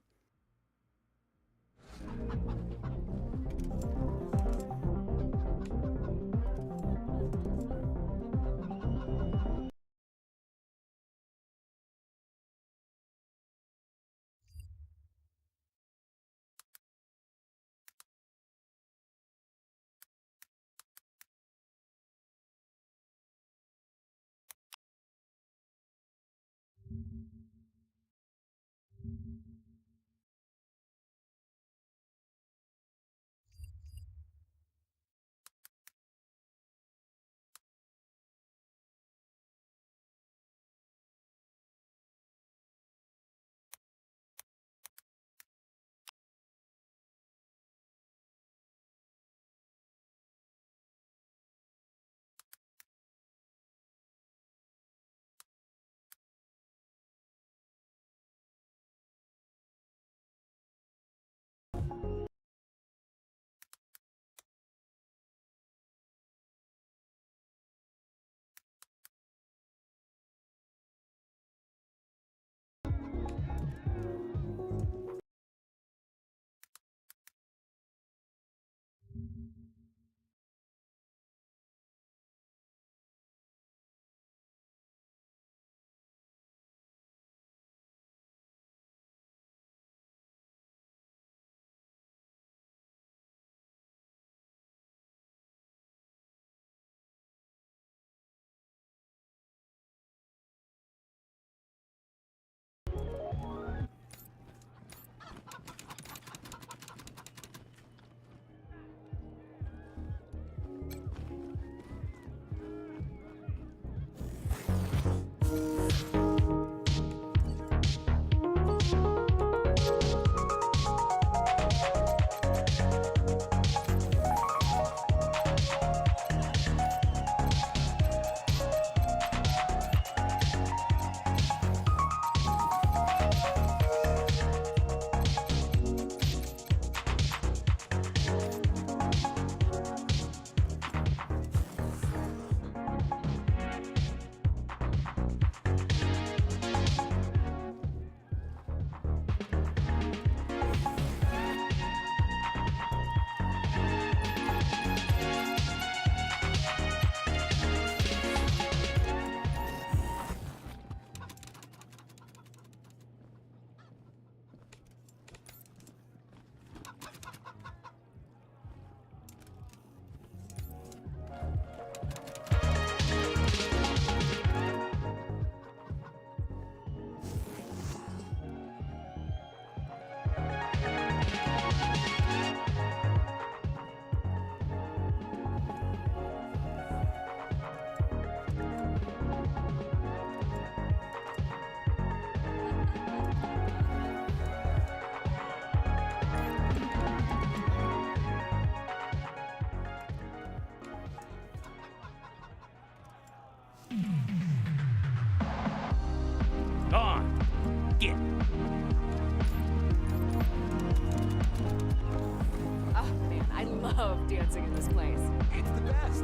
I love dancing in this place. It's the best.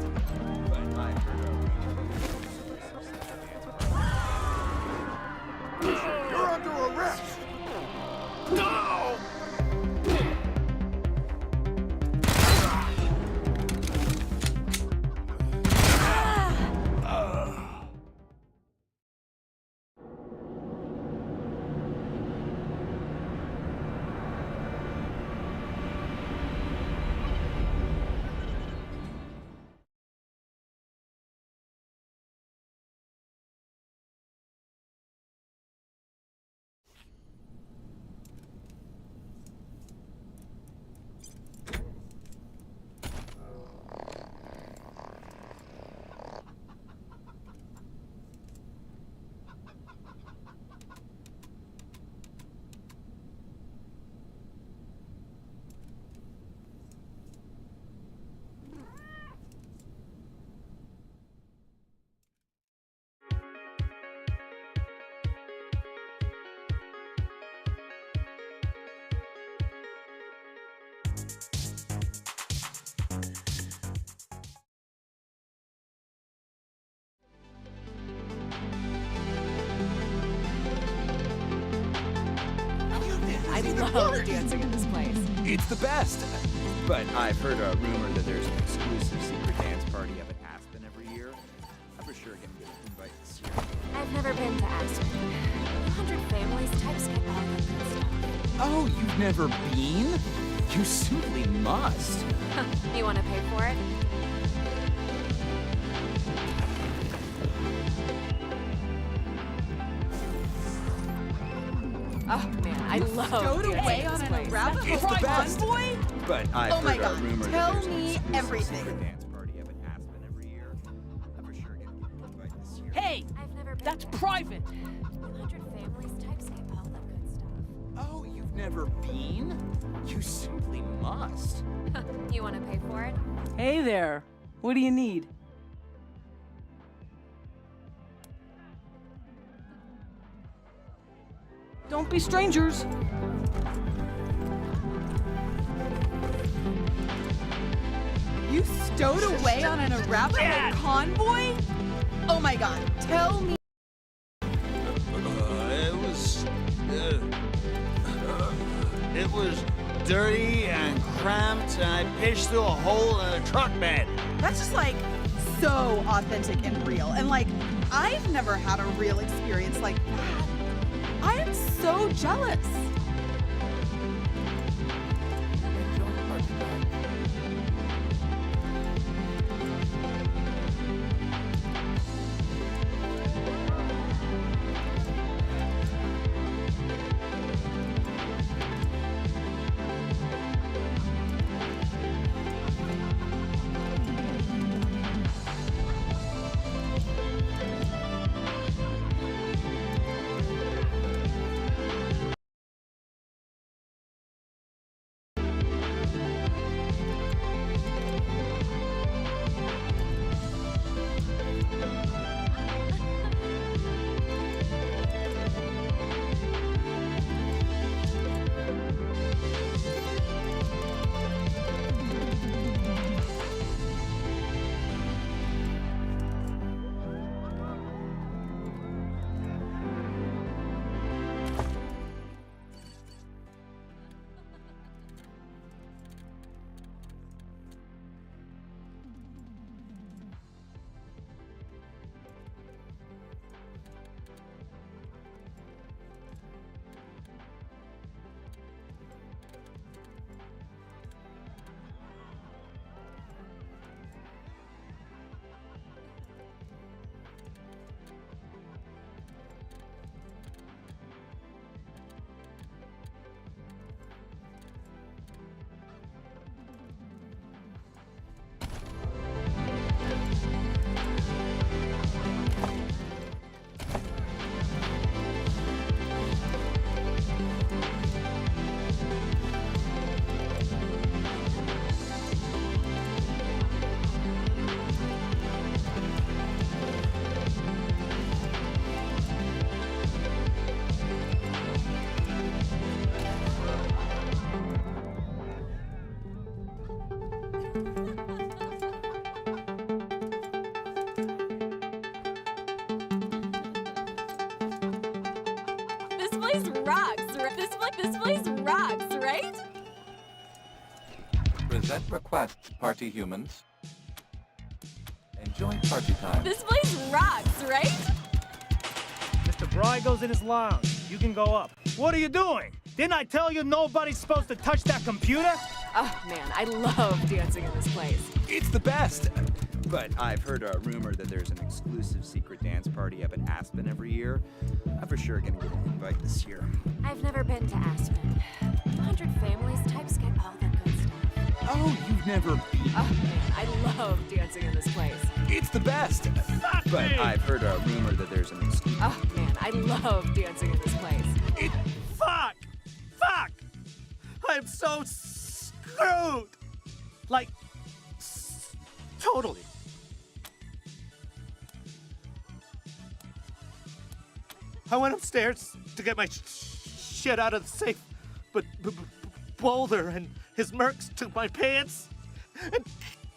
But I've heard You're under arrest! No! I love dancing in this place. It's the best. But I've heard a rumor that there's an exclusive secret dance party up at Aspen every year. I'm for sure gonna get an invite this year. I've never been to Aspen. 100 families, typescape, all that good stuff. Oh, you've never been? You simply must. You want to pay for it? Oh man, I love Stowed dancing away in on this an place. Arabic It's the Pride best. convoy? But I've Oh my heard a God, rumor tell that there's an me exclusive everything. secret dance party up at Aspen every year. I'm for sure gonna get an invite this year. Hey, I've never been that's to private. 100 families, typescape, all that good stuff. Oh, you've never been? You simply must. You want to pay for it? Hey there. What do you need? Don't be strangers. You stowed away on an Arabic convoy? Oh my God, tell me. It was dirty and cramped, and I pitched through a hole in a truck bed. That's just like so authentic and real. And like, I've never had a real experience like that. I am so jealous. place rocks, right? This place rocks, right? Present request, party humans. Enjoy party time. This place rocks, right? Mr. Brygo's in his lounge. You can go up. What are you doing? Didn't I tell you nobody's supposed to touch that computer? Oh, man, I love dancing in this place. It's the best! But I've heard a rumor that there's an exclusive secret dance party up at Aspen every year. I'm for sure gonna get an invite this year. I've never been to Aspen. 200 families types get all the good stuff. Oh, you've never been? Oh, man, I love dancing in this place. It's the best! But I've heard a rumor that there's an exclusive... Oh, man, I love dancing in this place. Fuck! Fuck! I am so screwed! Like, totally. I went upstairs to get my shit out of the safe, but Boulder and his mercs took my pants and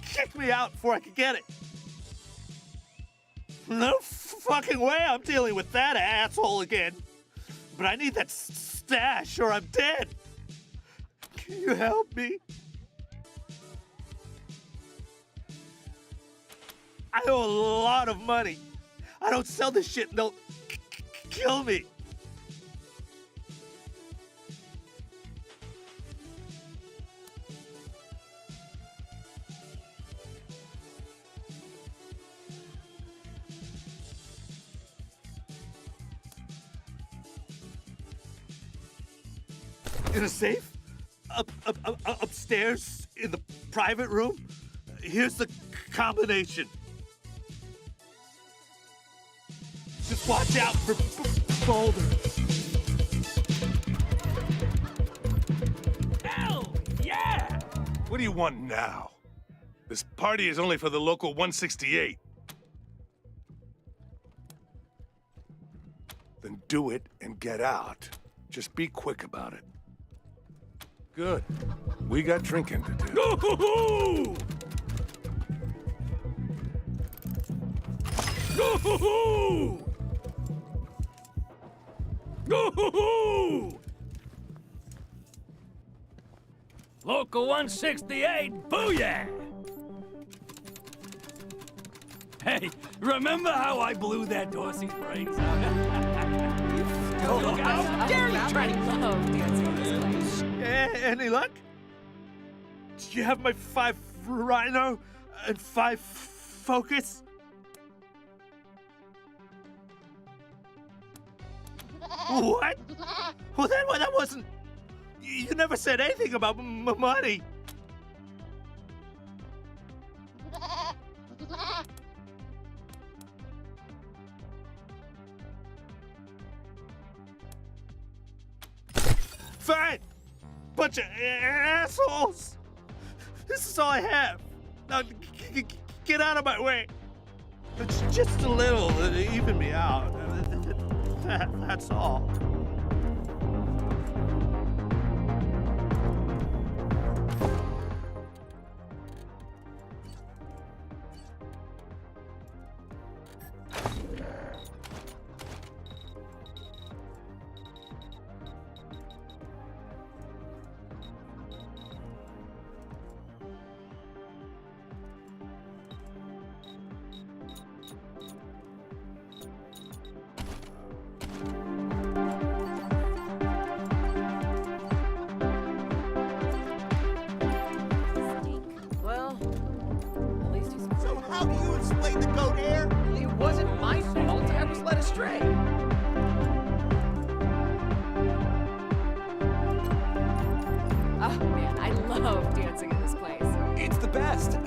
kicked me out before I could get it. No fucking way I'm dealing with that asshole again. But I need that stash or I'm dead. Can you help me? I owe a lot of money. I don't sell this shit and they'll kill me. In a safe? Upstairs in the private room? Here's the combination. Just watch out for Boulder. Hell yeah! What do you want now? This party is only for the local 168. Then do it and get out. Just be quick about it. Good. We got drinking to do. Go-hoo-hoo! Go-hoo-hoo! Go-hoo-hoo! Local 168, booyah! Hey, remember how I blew that Dorsey's brains out? How dare you try to love dancing in this place? Any luck? Do you have my 5 Rhino and 5 Focus? What? Well, that wasn't... You never said anything about money. Fine! Bunch of assholes! This is all I have. Now, get out of my way. It's just a little to even me out. That's all. How do you explain the goat hair? It wasn't my fault. I was led astray. Oh, man, I love dancing in this place. It's the best!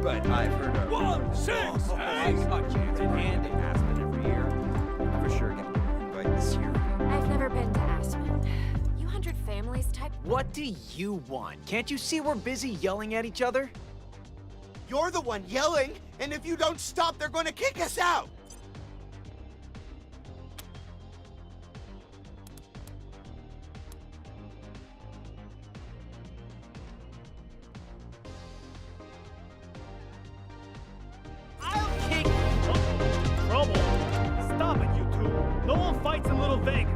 But I've heard of... 168! I got chance in hand in Aspen every year. I'm for sure gonna get an invite this year. I've never been to Aspen. You 100 families type... What do you want? Can't you see we're busy yelling at each other? You're the one yelling, and if you don't stop, they're going to kick us out! I'll kick you! Trouble? Stop it, you two. No one fights in Little Vegas.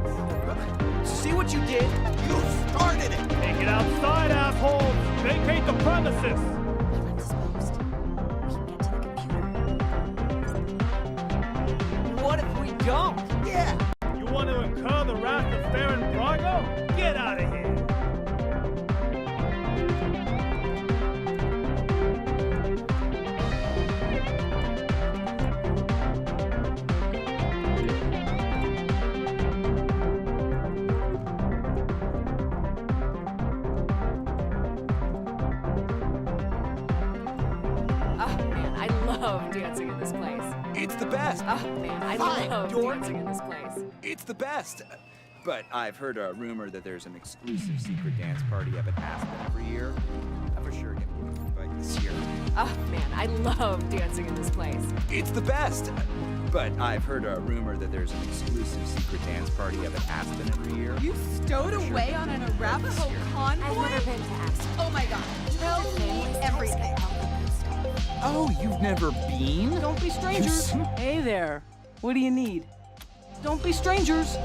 what you did. You started it. Take it outside, assholes! Vacate the premises! What if we don't? Yeah. You want to incur the wrath of Baron Brago? Get out of here! I love dancing in this place. It's the best. Oh man, I love dancing in this place. It's the best. But I've heard a rumor that there's an exclusive secret dance party up at Aspen every year. I'm for sure gonna get an invite this year. Oh man, I love dancing in this place. It's the best. But I've heard a rumor that there's an exclusive secret dance party up at Aspen every year. You stowed away on an Arapaho convoy? I've never been to Aspen. Oh my god, tell me everything. Oh, you've never been? Don't be strangers. Hey there. What do you need? Don't be strangers.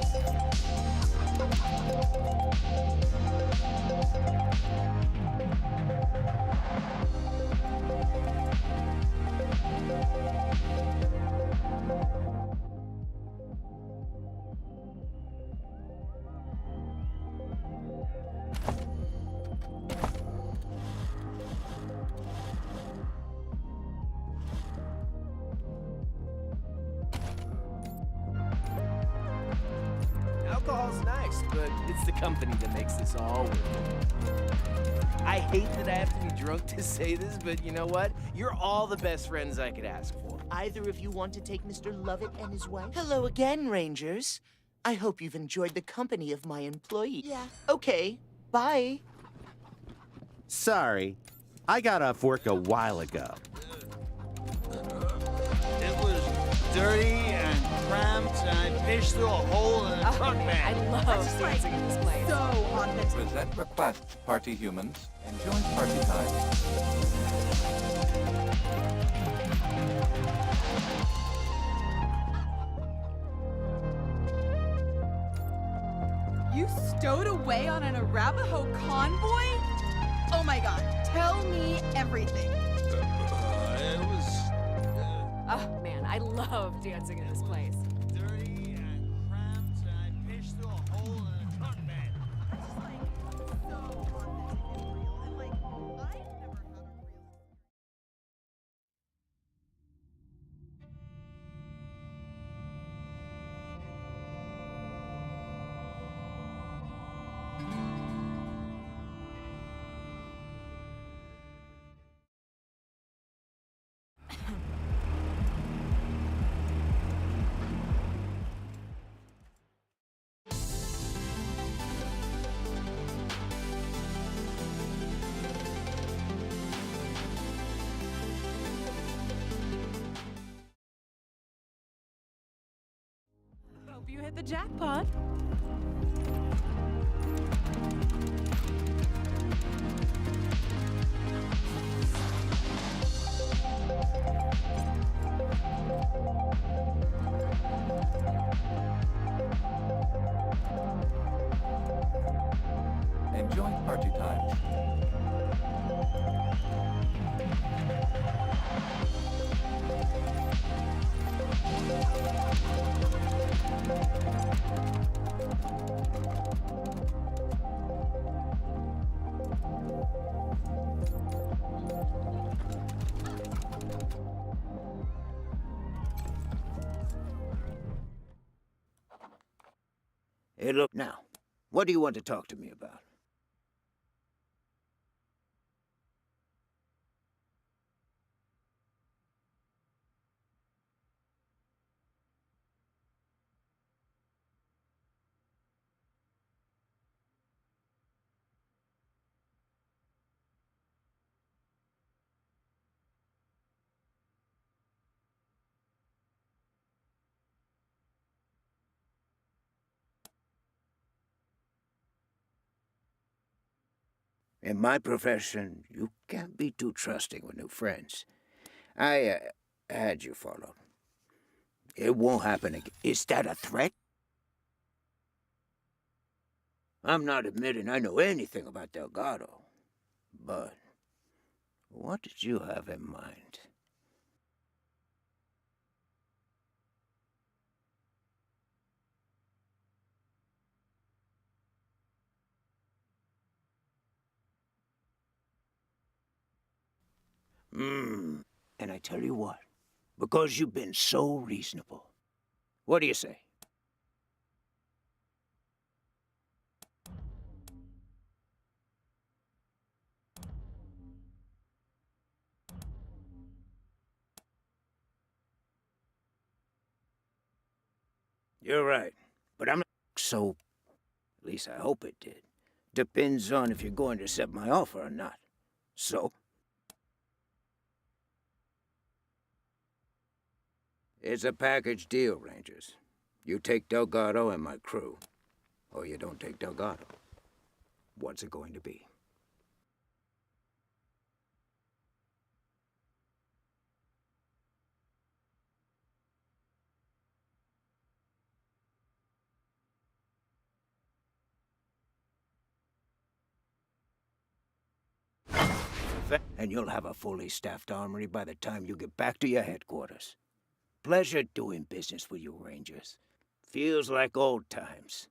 Alcohol's nice, but it's the company that makes this all work. I hate that I have to be drunk to say this, but you know what? You're all the best friends I could ask for. Either of you want to take Mr. Lovett and his wife? Hello again, Rangers. I hope you've enjoyed the company of my employee. Yeah. Okay, bye. Sorry, I got off work a while ago. It was dirty and cramped, and I fished through a hole in the truck bed. I love dancing in this place. So haunted. Present request, party humans. Enjoy party time. You stowed away on an Arapaho convoy? Oh my god, tell me everything. It was Oh man, I love dancing in this place. dirty and cramped, and I fished through a hole in the truck bed. Hope you hit the jackpot. Enjoy party time. Hey, look now. What do you want to talk to me about? In my profession, you can't be too trusting with new friends. I had you followed. It won't happen again. Is that a threat? I'm not admitting I know anything about Delgado, but what did you have in mind? And I tell you what, because you've been so reasonable. What do you say? You're right, but I'm not so... At least I hope it did. Depends on if you're going to accept my offer or not. So? It's a package deal, Rangers. You take Delgado and my crew, or you don't take Delgado. What's it going to be? And you'll have a fully staffed armory by the time you get back to your headquarters. Pleasure doing business with you, Rangers. Feels like old times.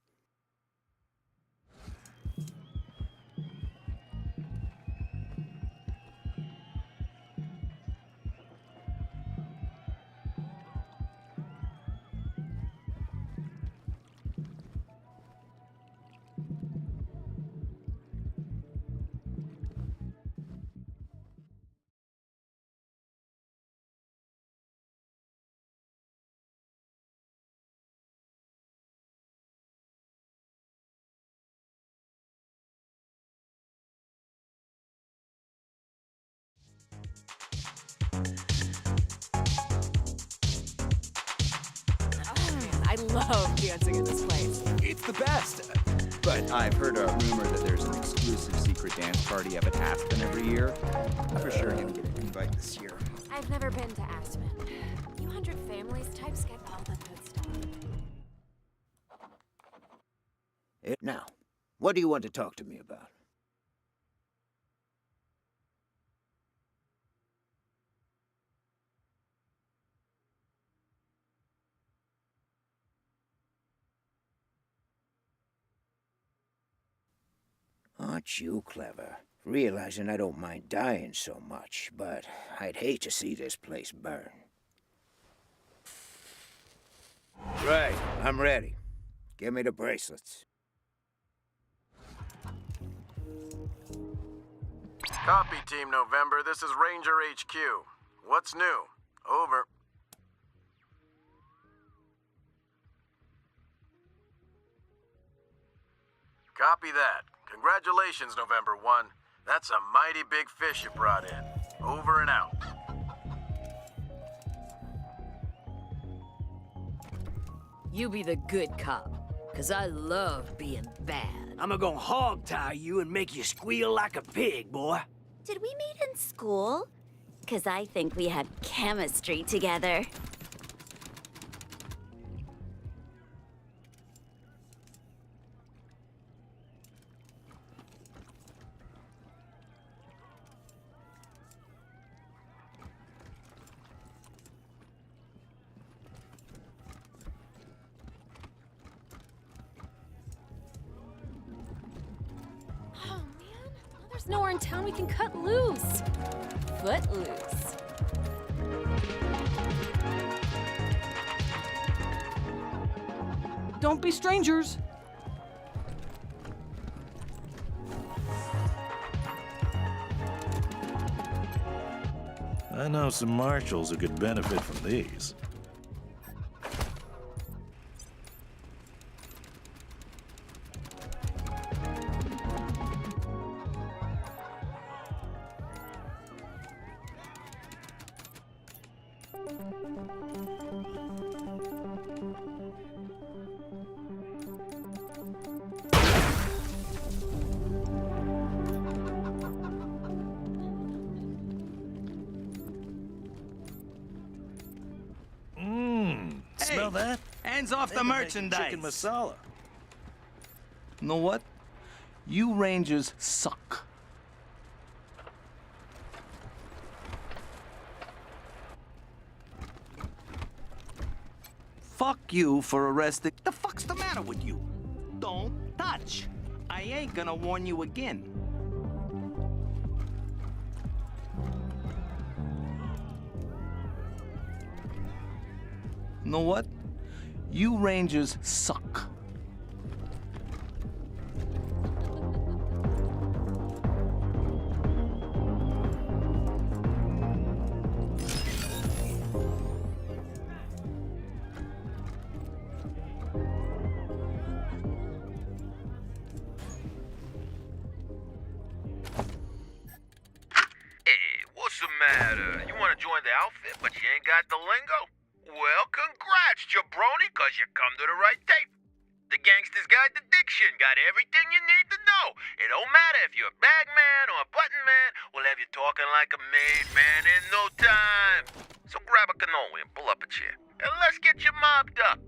I love dancing in this place. It's the best. But I've heard a rumor that there's an exclusive secret dance party up at Aspen every year. I'm for sure gonna get an invite this year. I've never been to Aspen. You 100 families types get all the good stuff. Now, what do you want to talk to me about? Aren't you clever? Realizing I don't mind dying so much, but I'd hate to see this place burn. Right, I'm ready. Give me the bracelets. Copy, Team November. This is Ranger HQ. What's new? Over. Copy that. Congratulations, November 1. That's a mighty big fish you brought in. Over and out. You be the good cop, 'cause I love being bad. I'm gonna hog-tie you and make you squeal like a pig, boy. Did we meet in school? 'Cause I think we had chemistry together. There's nowhere in town we can cut loose. Footloose. Don't be strangers. I know some marshals who could benefit from these. Smell that? Hands off the merchandise. Chicken masala. Know what? You Rangers suck. Fuck you for arresting. The fuck's the matter with you? Don't touch. I ain't gonna warn you again. Know what? You Rangers suck. What's the matter? You want to join the outfit, but you ain't got the lingo? Well, congrats, jabroni, cause you come to the right tape. The Gangster's Guide to Diction got everything you need to know. It don't matter if you're a bag man or a button man, we'll have you talking like a made man in no time. So grab a cannoli and pull up a chair, and let's get you mobbed up.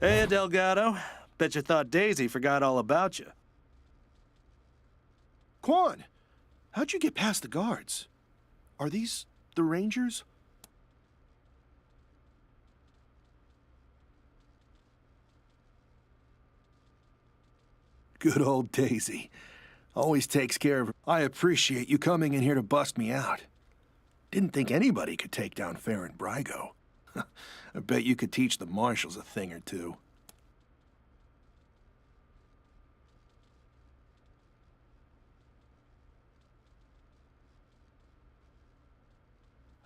Hey, Delgado. Bet you thought Daisy forgot all about you. Quan, how'd you get past the guards? Are these the Rangers? Good old Daisy. Always takes care of her. I appreciate you coming in here to bust me out. Didn't think anybody could take down Farron Brygo. I bet you could teach the marshals a thing or two.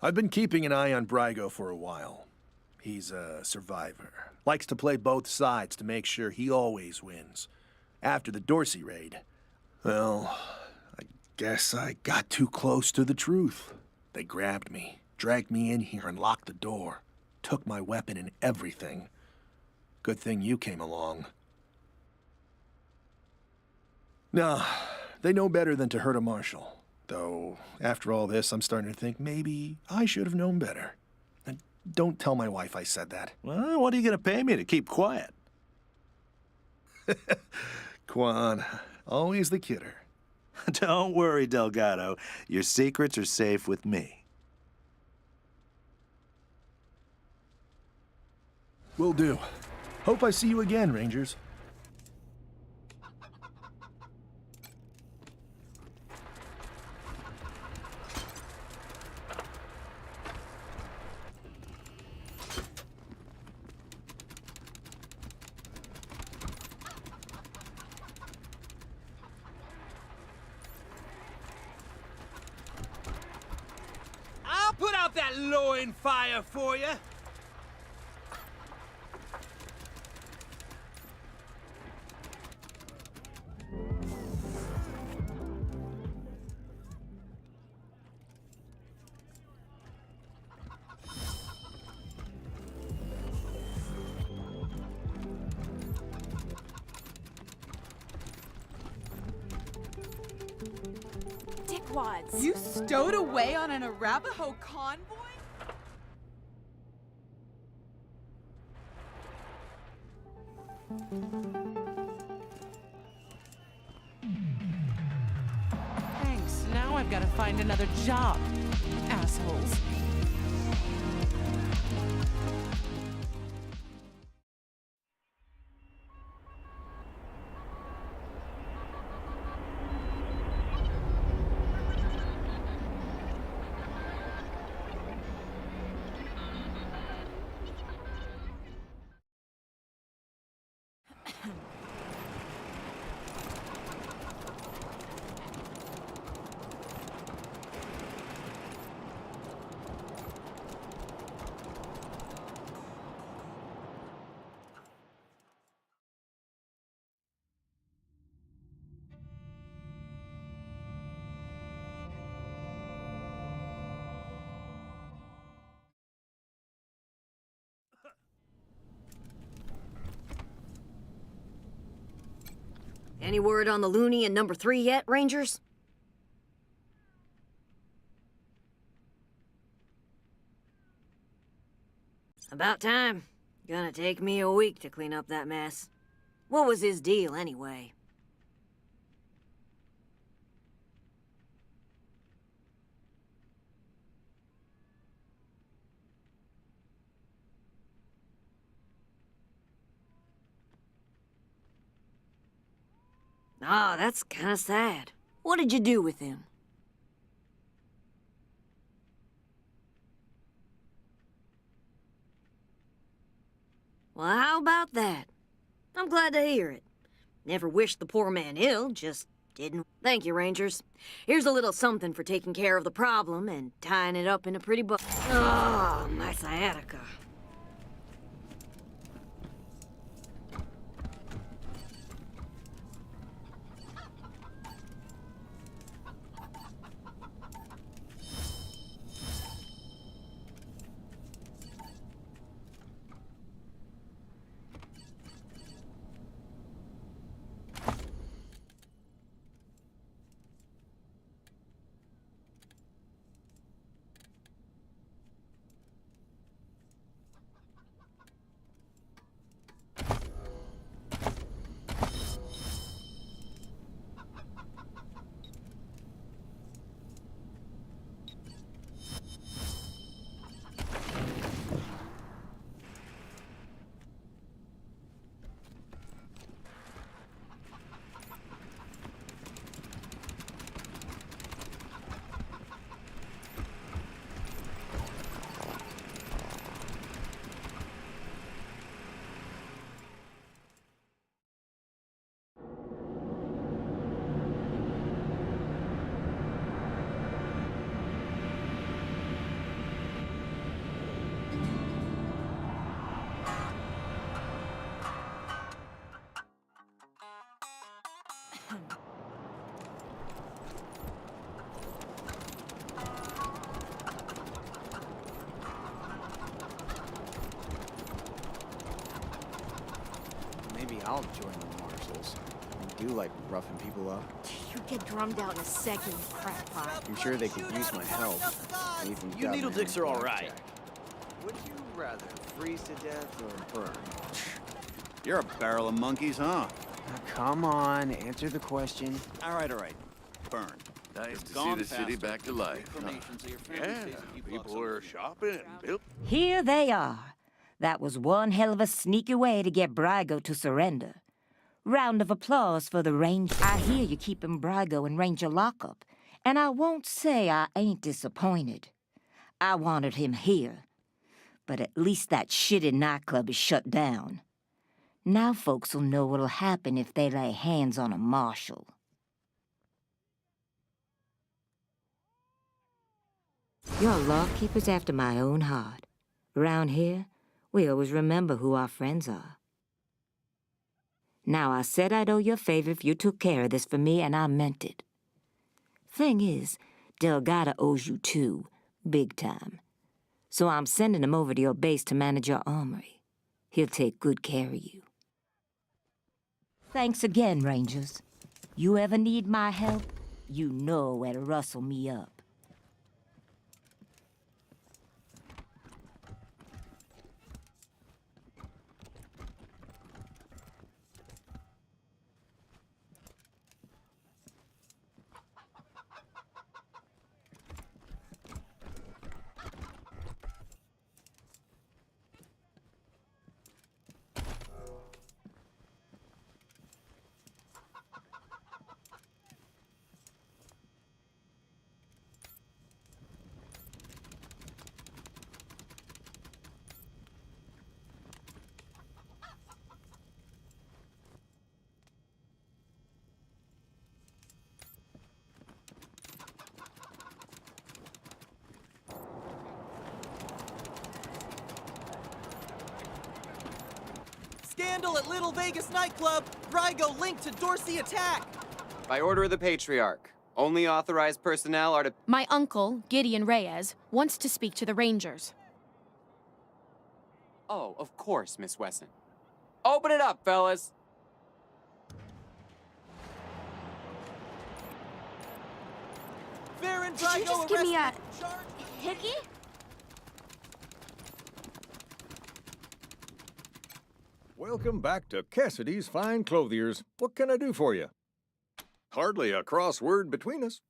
I've been keeping an eye on Brygo for a while. He's a survivor. Likes to play both sides to make sure he always wins. After the Dorsey raid, well, I guess I got too close to the truth. They grabbed me, dragged me in here and locked the door. Took my weapon and everything. Good thing you came along. No, they know better than to hurt a marshal. Though, after all this, I'm starting to think maybe I should have known better. And don't tell my wife I said that. Well, what are you going to pay me to keep quiet? Quan, always the kidder. Don't worry, Delgado. Your secrets are safe with me. Will do. Hope I see you again, Rangers. I'll put out that loin fire for you. Dickwads. You stowed away on an Arapaho convoy? Thanks. Now I've got to find another job. Assholes. Any word on the loony in number 3 yet, Rangers? About time. Gonna take me a week to clean up that mess. What was his deal, anyway? Ah, that's kinda sad. What did you do with him? Well, how about that? I'm glad to hear it. Never wished the poor man ill, just didn't. Thank you, Rangers. Here's a little something for taking care of the problem and tying it up in a pretty bow. Oh, my sciatica. Maybe I'll join the marshals. I do like roughing people up. You get drummed out in a second, you crackpot. I'm sure they could use my help. I even You got needle my dicks own are all blackjack. right. Would you rather freeze to death or burn? You're a barrel of monkeys, huh? Now, come on, answer the question. All right. Burn. Nice It's to see gone the city faster. back to life. Huh? Information, so your friend Yeah, stays a few blocks people are shopping and built. Here they are. That was one hell of a sneaky way to get Brygo to surrender. Round of applause for the Ranger. I hear you keeping Brygo in Ranger lockup, and I won't say I ain't disappointed. I wanted him here, but at least that shitty nightclub is shut down. Now folks will know what'll happen if they lay hands on a marshal. Your lawkeeper's after my own heart. Around here, we always remember who our friends are. Now, I said I'd owe you a favor if you took care of this for me, and I meant it. Thing is, Delgado owes you too, big time. So I'm sending him over to your base to manage your armory. He'll take good care of you. Thanks again, Rangers. You ever need my help, you know where to rustle me up. Scandal at Little Vegas nightclub. Brygo linked to Dorsey attack. By order of the Patriarch, only authorized personnel are to... My uncle, Gideon Reyes, wants to speak to the Rangers. Oh, of course, Miss Wesson. Open it up, fellas. Baron Did you Brygo just give me a arrested. hickey? Welcome back to Cassidy's Fine Clothiers. What can I do for you? Hardly a crossword between us.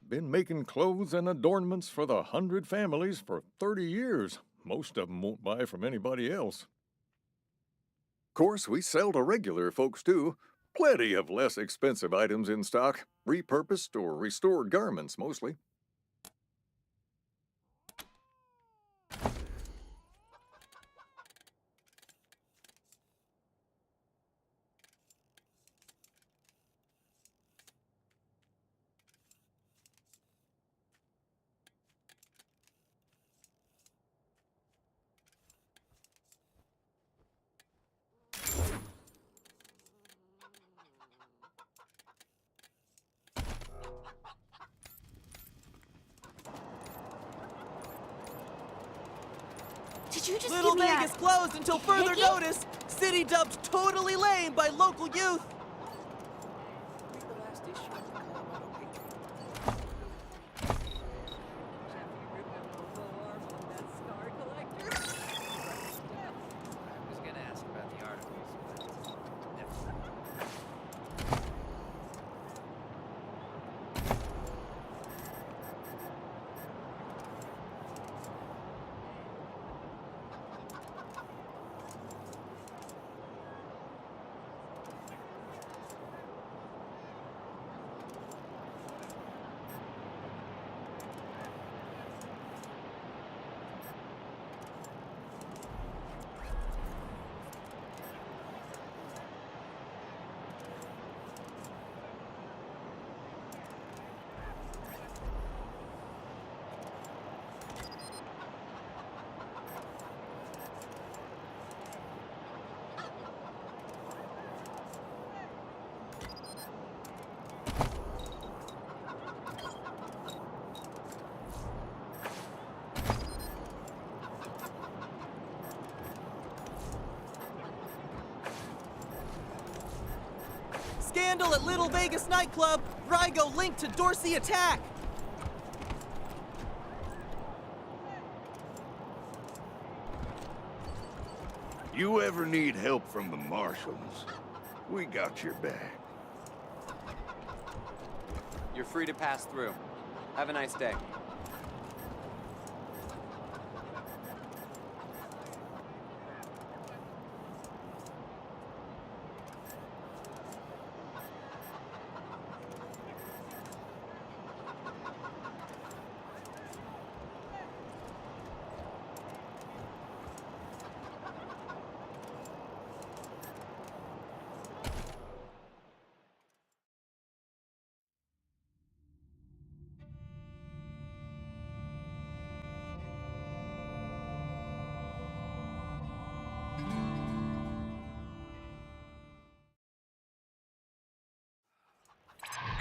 Been making clothes and adornments for the 100 families for 30 years. Most of them won't buy from anybody else. Of course, we sell to regular folks, too. Plenty of less expensive items in stock. Repurposed or restored garments, mostly. Did you just Little give me Vegas closed until further hickey? notice. City dubbed totally lame by local youth. Scandal at Little Vegas nightclub. Rygo linked to Dorsey attack. You ever need help from the marshals, we got your back. You're free to pass through. Have a nice day.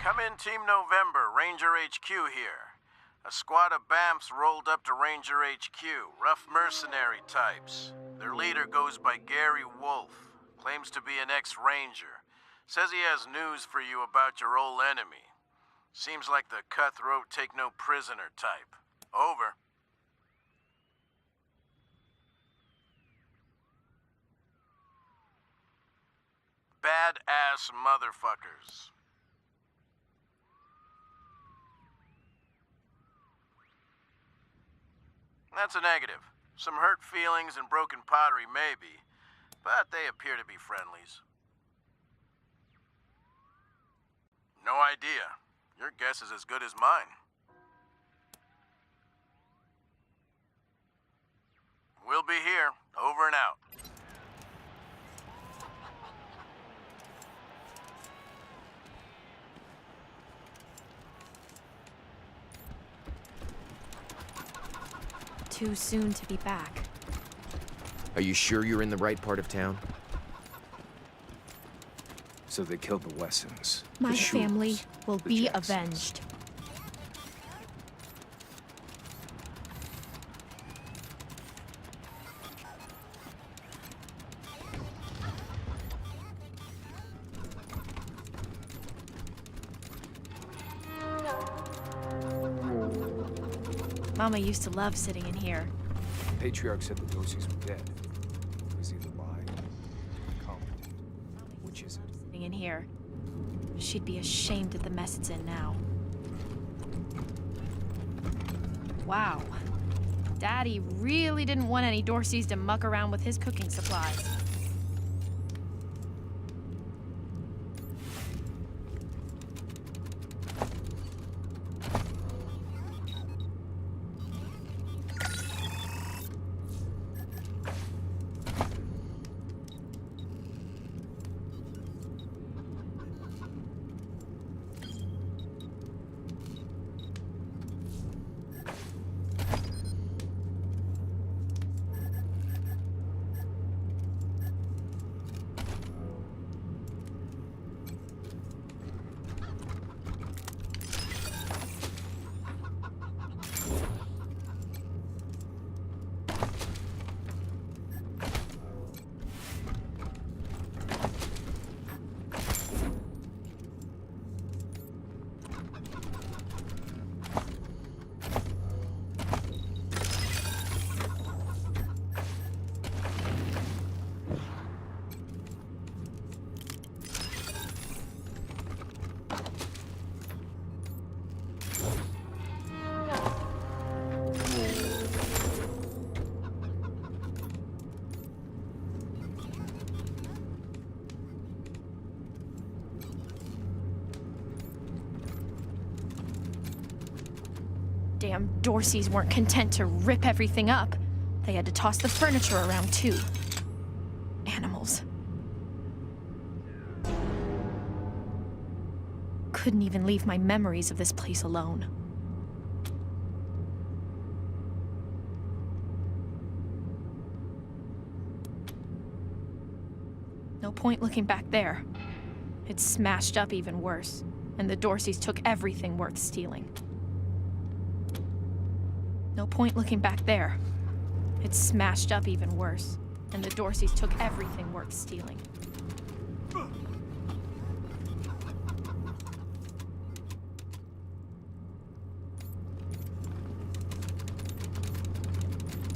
Come in, Team November, Ranger HQ here. A squad of BAMFs rolled up to Ranger HQ, rough mercenary types. Their leader goes by Gary Wolf, claims to be an ex-Ranger. Says he has news for you about your old enemy. Seems like the cutthroat take-no-prisoner type. Over. Badass motherfuckers. That's a negative. Some hurt feelings and broken pottery, maybe. But they appear to be friendlies. No idea. Your guess is as good as mine. We'll be here. Over and out. Too soon to be back. Are you sure you're in the right part of town? So they killed the Wessons. My the family Schules, will the be Jacksons. avenged. Mama used to love sitting in here. The Patriarch said the Dorseys were dead. Was he alive? Incompetent. Which is it? Sitting in here. She'd be ashamed of the mess it's in now. Wow. Daddy really didn't want any Dorseys to muck around with his cooking supplies. Damn Dorseys weren't content to rip everything up. They had to toss the furniture around too. Animals. Couldn't even leave my memories of this place alone. No point looking back there. It's smashed up even worse, and the Dorseys took everything worth stealing. No point looking back there. It's smashed up even worse, and the Dorseys took everything worth stealing.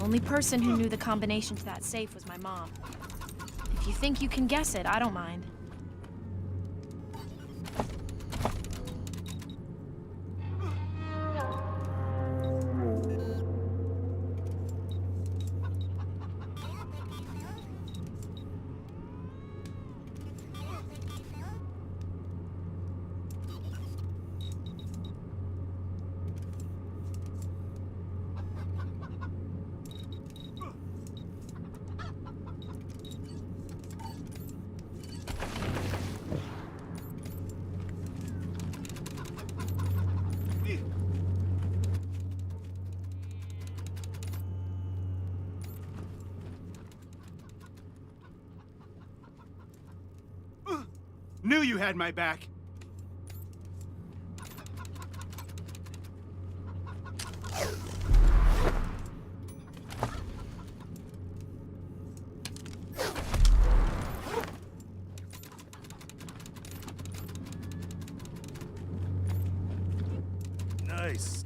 Only person who knew the combination to that safe was my mom. If you think you can guess it, I don't mind. Knew you had my back. Nice.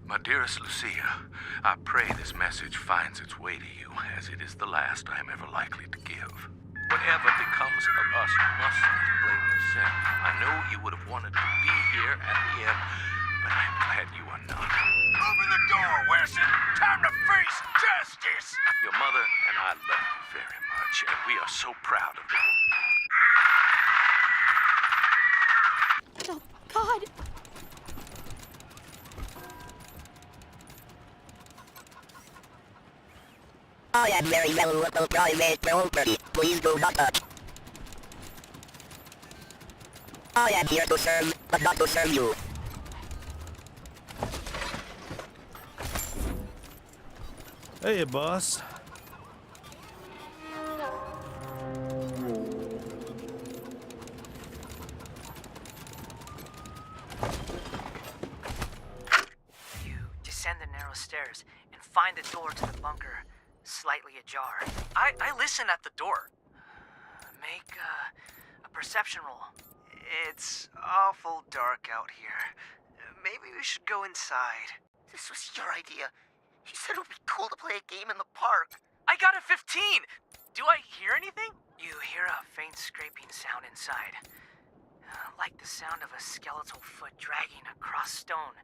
My dearest Lucia, I pray this message finds its way to you, as it is the last I am ever likely to give. Whatever becomes of us, you must not blame yourself. I know you would have wanted to be here at the end, but I'm glad you are not. Open the door, Wesson! Time to face justice! Your mother and I love you very much, and we are so proud of you. Oh, God. I am very valuable private property. Please do not touch. I am here to serve, but not to serve you. Hey, boss. You descend the narrow stairs and find the door to the bunker slightly ajar. I listen at the door. Make a perception roll. It's awful dark out here. Maybe we should go inside. This was your idea. You said it would be cool to play a game in the park. I got a 15! Do I hear anything? You hear a faint scraping sound inside. Like the sound of a skeletal foot dragging across stone.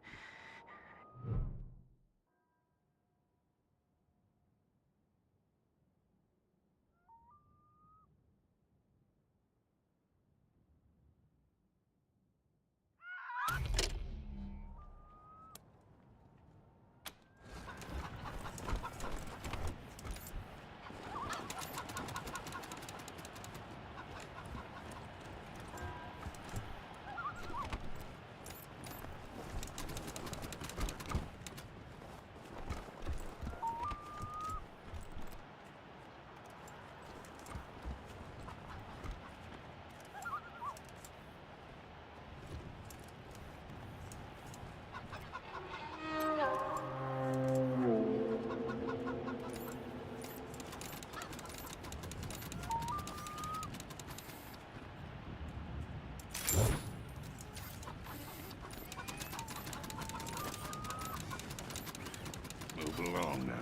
Move along now.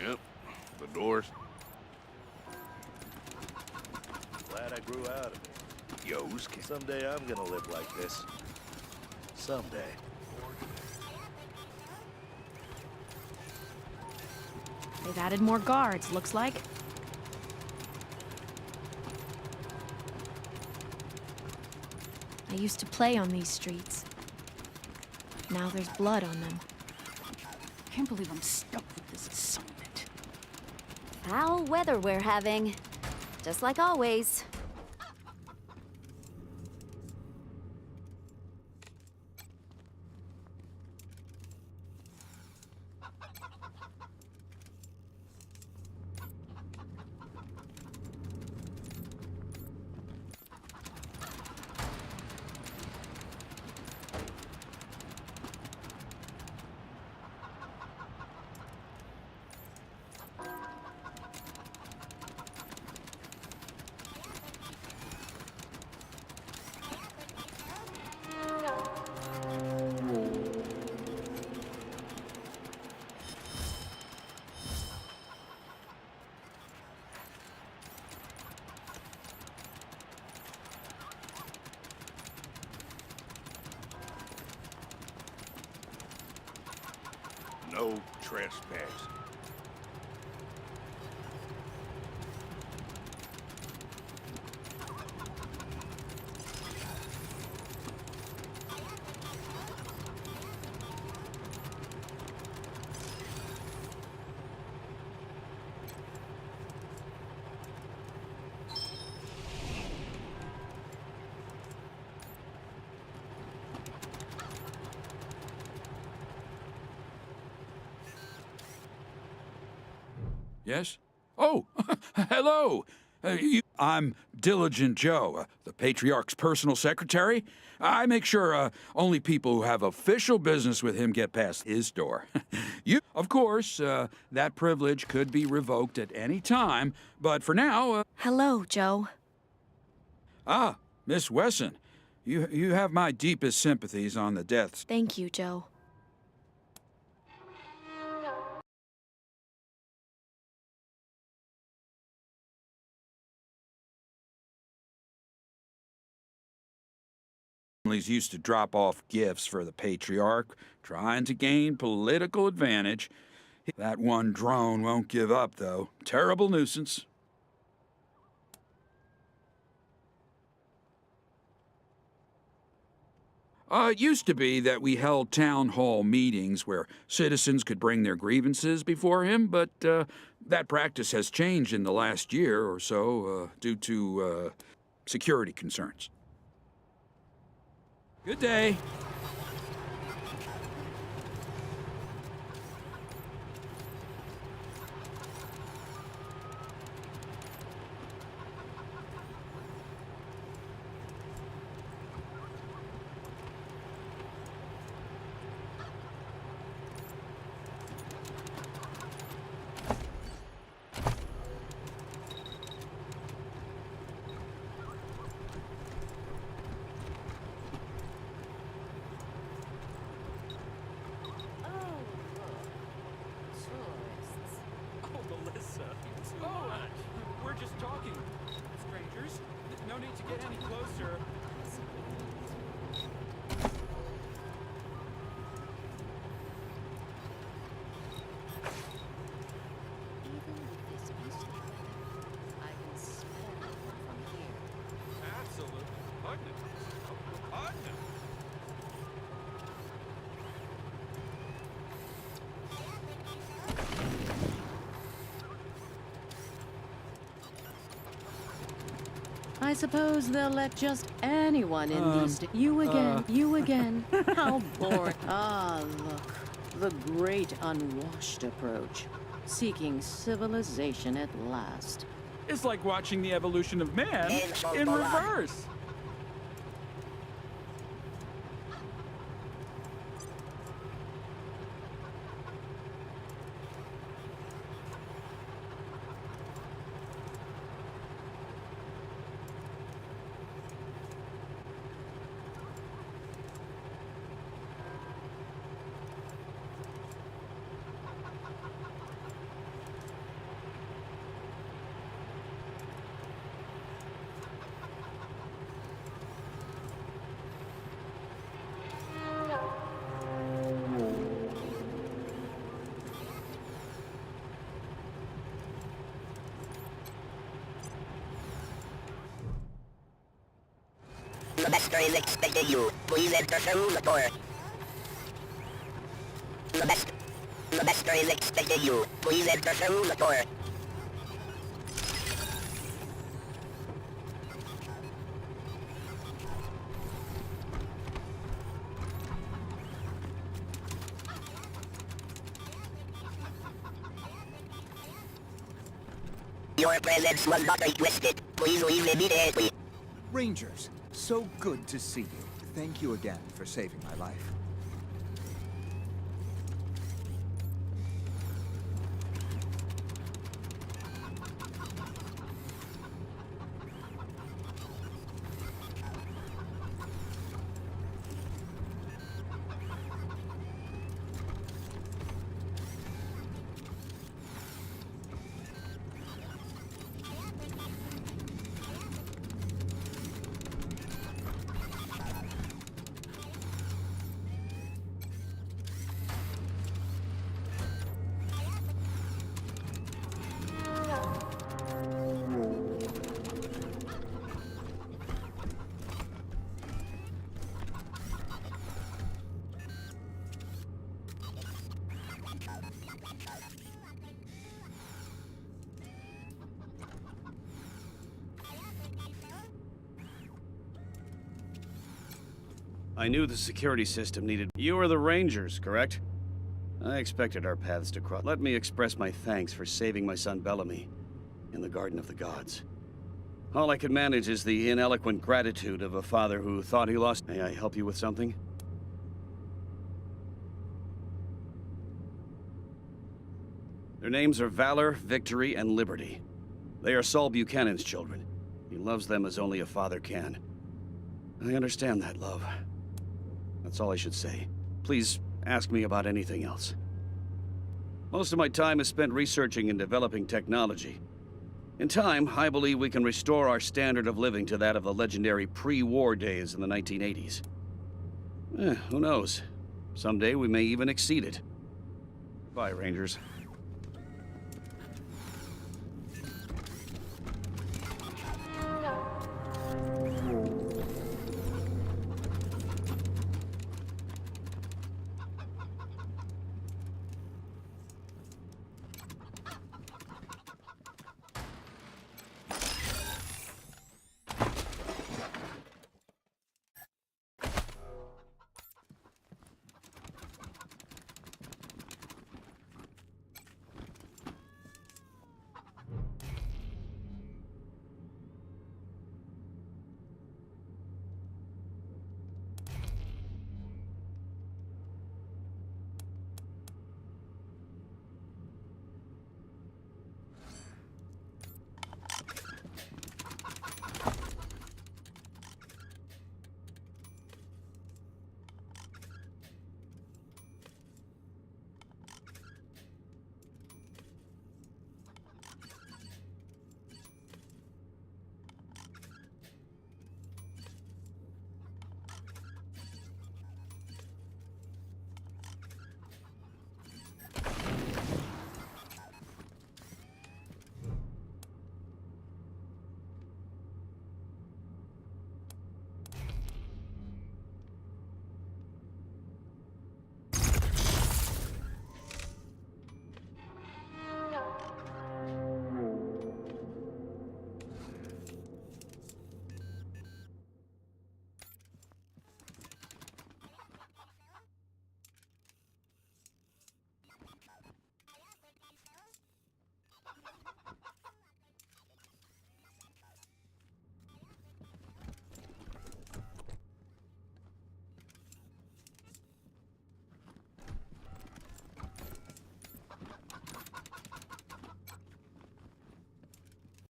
Yep, the doors. Glad I grew out of it. Yoski. Someday I'm gonna live like this. Someday. They've added more guards, looks like. I used to play on these streets. Now there's blood on them. Can't believe I'm stuck with this assignment. Foul weather we're having. Just like always. No trespass. Yes? Oh, hello. I'm Diligent Joe, the Patriarch's personal secretary. I make sure only people who have official business with him get past his door. Of course, that privilege could be revoked at any time, but for now... Hello, Joe. Ah, Miss Wesson. You have my deepest sympathies on the deaths. Thank you, Joe. Families used to drop off gifts for the Patriarch, trying to gain political advantage. That one drone won't give up, though. Terrible nuisance. It used to be that we held town hall meetings where citizens could bring their grievances before him, but that practice has changed in the last year or so due to security concerns. Good day. We're just talking, strangers. No need to get any closer. Absolutely. Pugnant. Pugnant. I suppose they'll let just anyone in these days. You again, you again. How boring. Ah, look. The great unwashed approach. Seeking civilization at last. It's like watching the evolution of man in reverse. The master is expecting you. Please enter through the door. The master is expecting you. Please enter through the door. Your presence was not requested. Please leave immediately. Rangers, so good to see you. Thank you again for saving my life. I knew the security system needed... You are the Rangers, correct? I expected our paths to cross. Let me express my thanks for saving my son Bellamy in the Garden of the Gods. All I can manage is the ineloquent gratitude of a father who thought he lost... May I help you with something? Their names are Valor, Victory, and Liberty. They are Saul Buchanan's children. He loves them as only a father can. I understand that, love. That's all I should say. Please ask me about anything else. Most of my time is spent researching and developing technology. In time, I believe we can restore our standard of living to that of the legendary pre-war days in the 1980s. Who knows? Someday we may even exceed it. Bye, Rangers.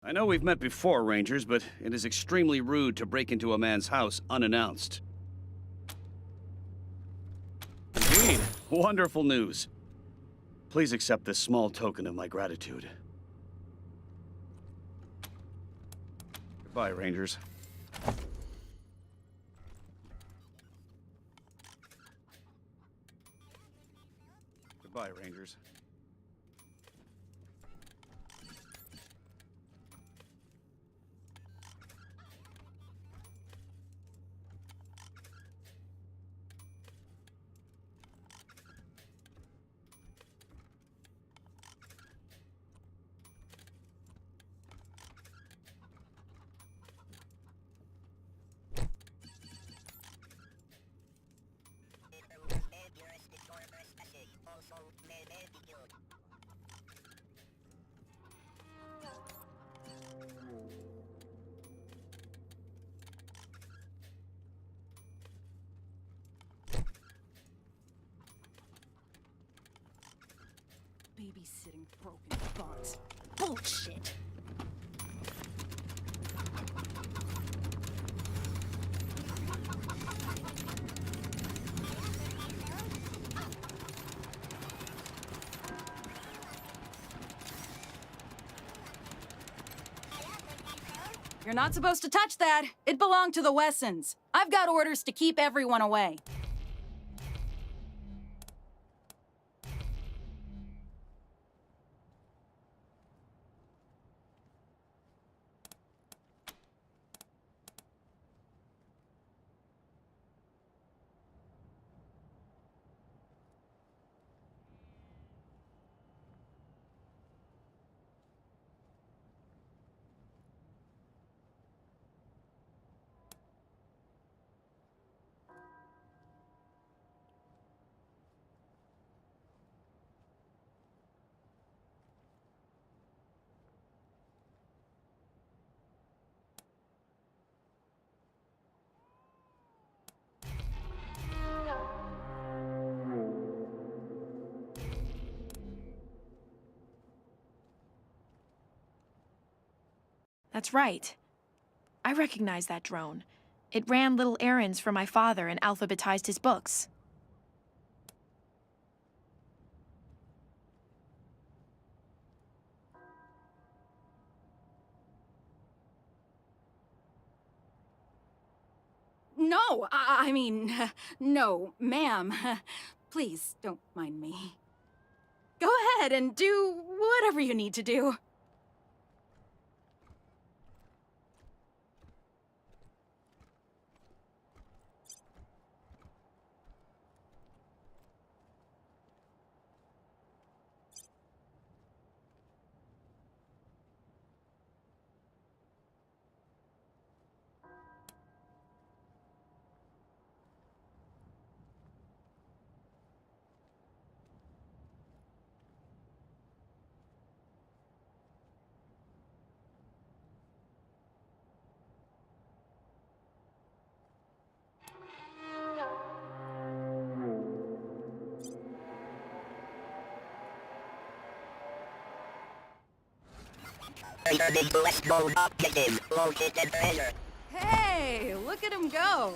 I know we've met before, Rangers, but it is extremely rude to break into a man's house unannounced. Indeed. Wonderful news. Please accept this small token of my gratitude. Goodbye, Rangers. Goodbye, Rangers. babysitting broken bugs. Bullshit. You're not supposed to touch that. It belonged to the Wessons. I've got orders to keep everyone away. That's right. I recognize that drone. It ran little errands for my father and alphabetized his books. No, I mean, no, ma'am. Please, don't mind me. Go ahead and do whatever you need to do. Returning to West Gold objective. Located treasure. Hey, look at him go.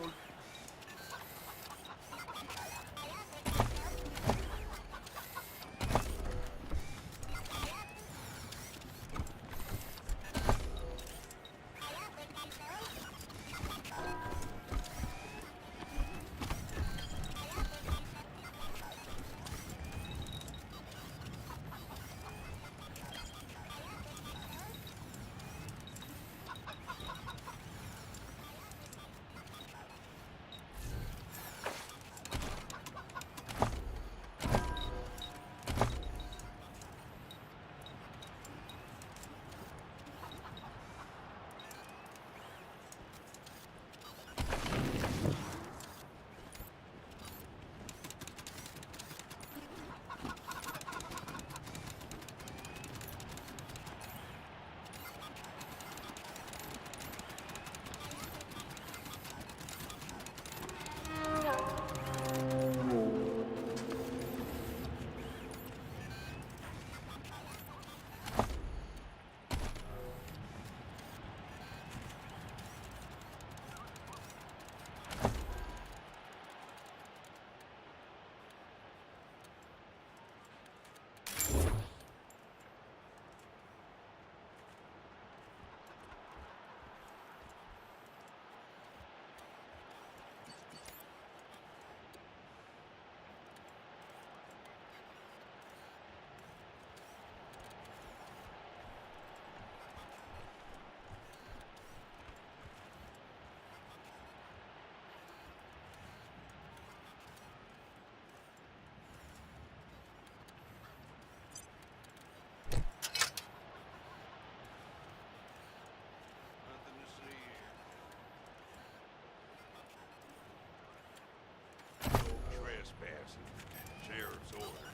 Sheriff's order.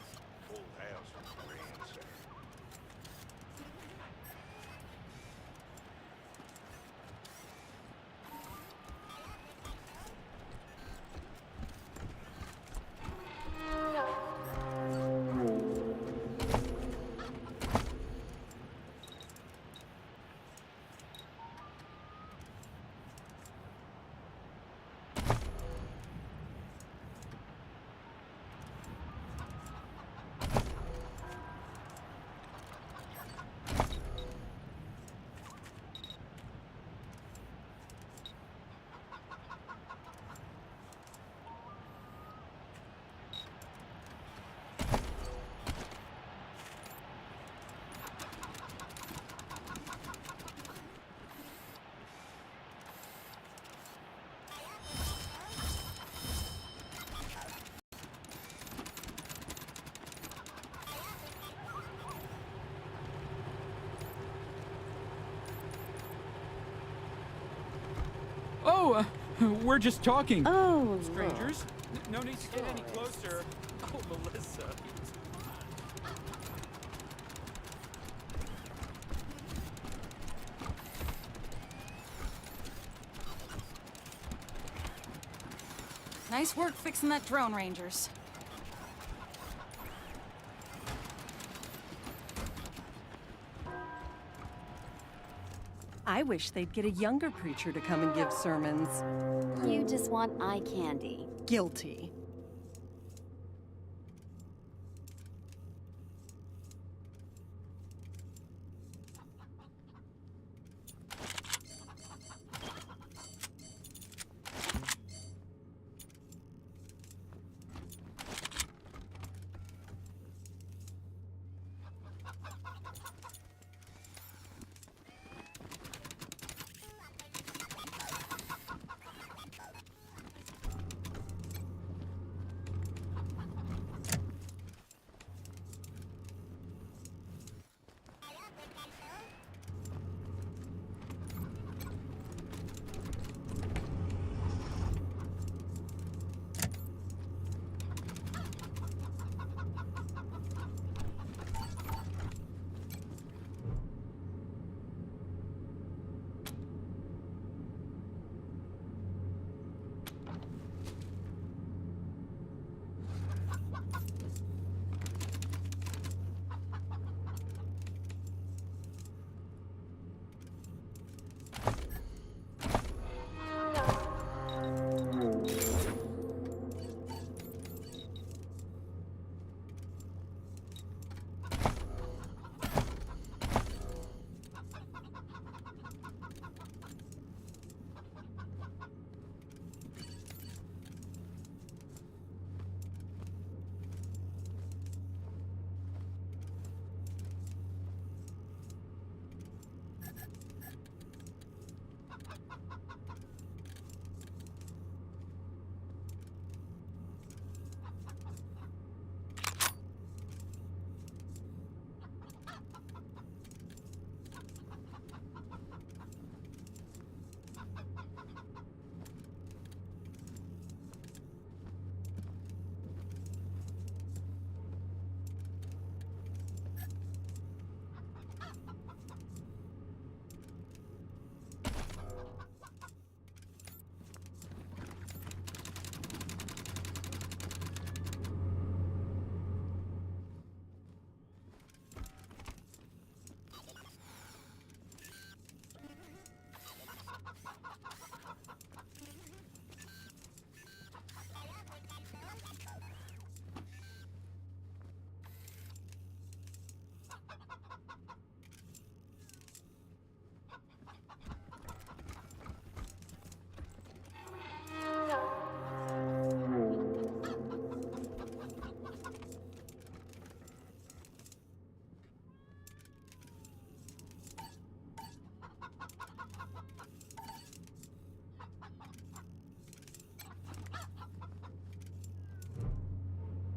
Full house was ransacked. Oh, we're just talking. Oh, Strangers, no need to get any closer. Oh, Melissa. Nice work fixing that drone, Rangers. I wish they'd get a younger preacher to come and give sermons. You just want eye candy. Guilty.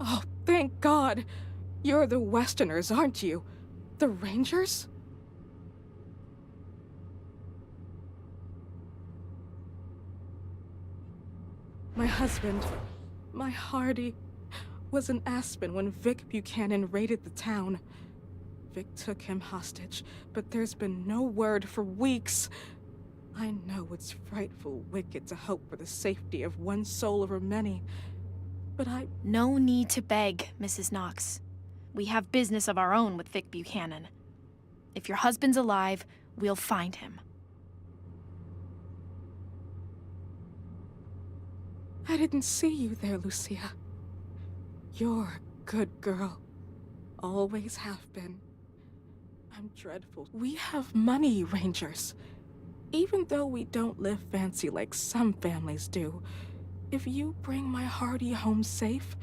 Oh, thank God. You're the Westerners, aren't you? The Rangers? My husband, my Hardy, was in Aspen when Vic Buchanan raided the town. Vic took him hostage, but there's been no word for weeks. I know it's frightful wicked to hope for the safety of one soul over many, but No need to beg, Mrs. Knox. We have business of our own with Vic Buchanan. If your husband's alive, we'll find him. I didn't see you there, Lucia. You're a good girl. Always have been. I'm dreadful. We have money, Rangers. Even though we don't live fancy like some families do, if you bring my Hardy home safe,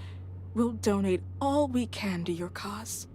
we'll donate all we can to your cause.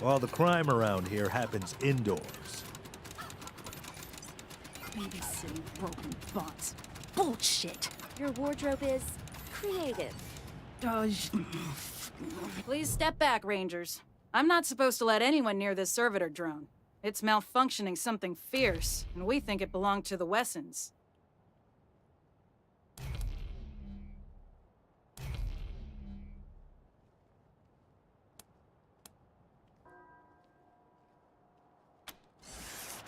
All the crime around here happens indoors. Babysitting broken bots. Bullshit. Your wardrobe is creative. Please step back, Rangers. I'm not supposed to let anyone near this servitor drone. It's malfunctioning something fierce, and we think it belonged to the Wessons.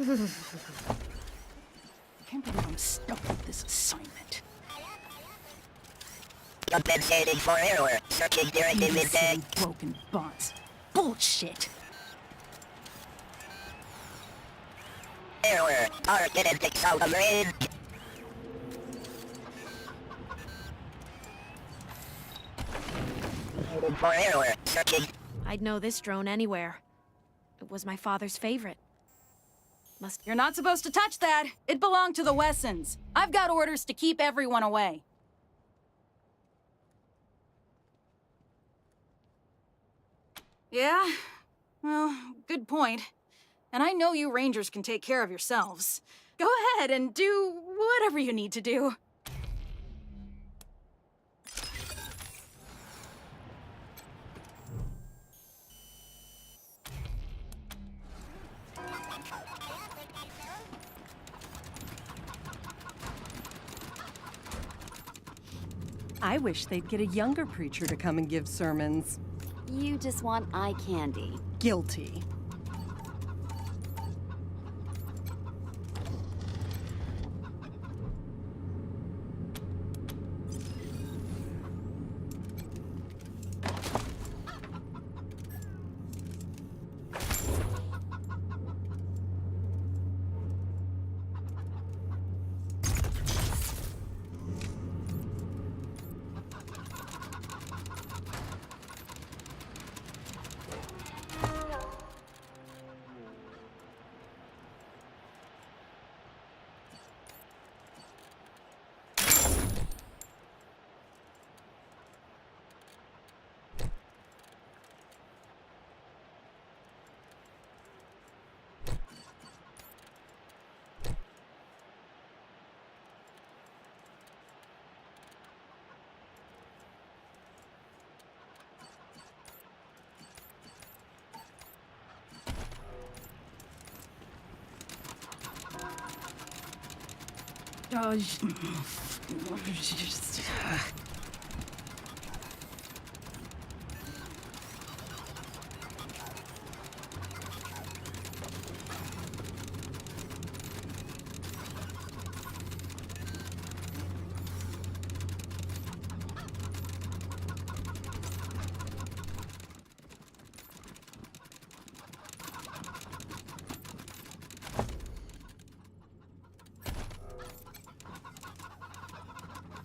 I can't believe I'm stuck with this assignment. Compensating for error. Searching directive instead. Broken bots. Bullshit. Error. Our genetics out of range. For error. Searching. I'd know this drone anywhere. It was my father's favorite. You're not supposed to touch that. It belonged to the Wessons. I've got orders to keep everyone away. Yeah? Well, good point. And I know you Rangers can take care of yourselves. Go ahead and do whatever you need to do. I wish they'd get a younger preacher to come and give sermons. You just want eye candy. Guilty.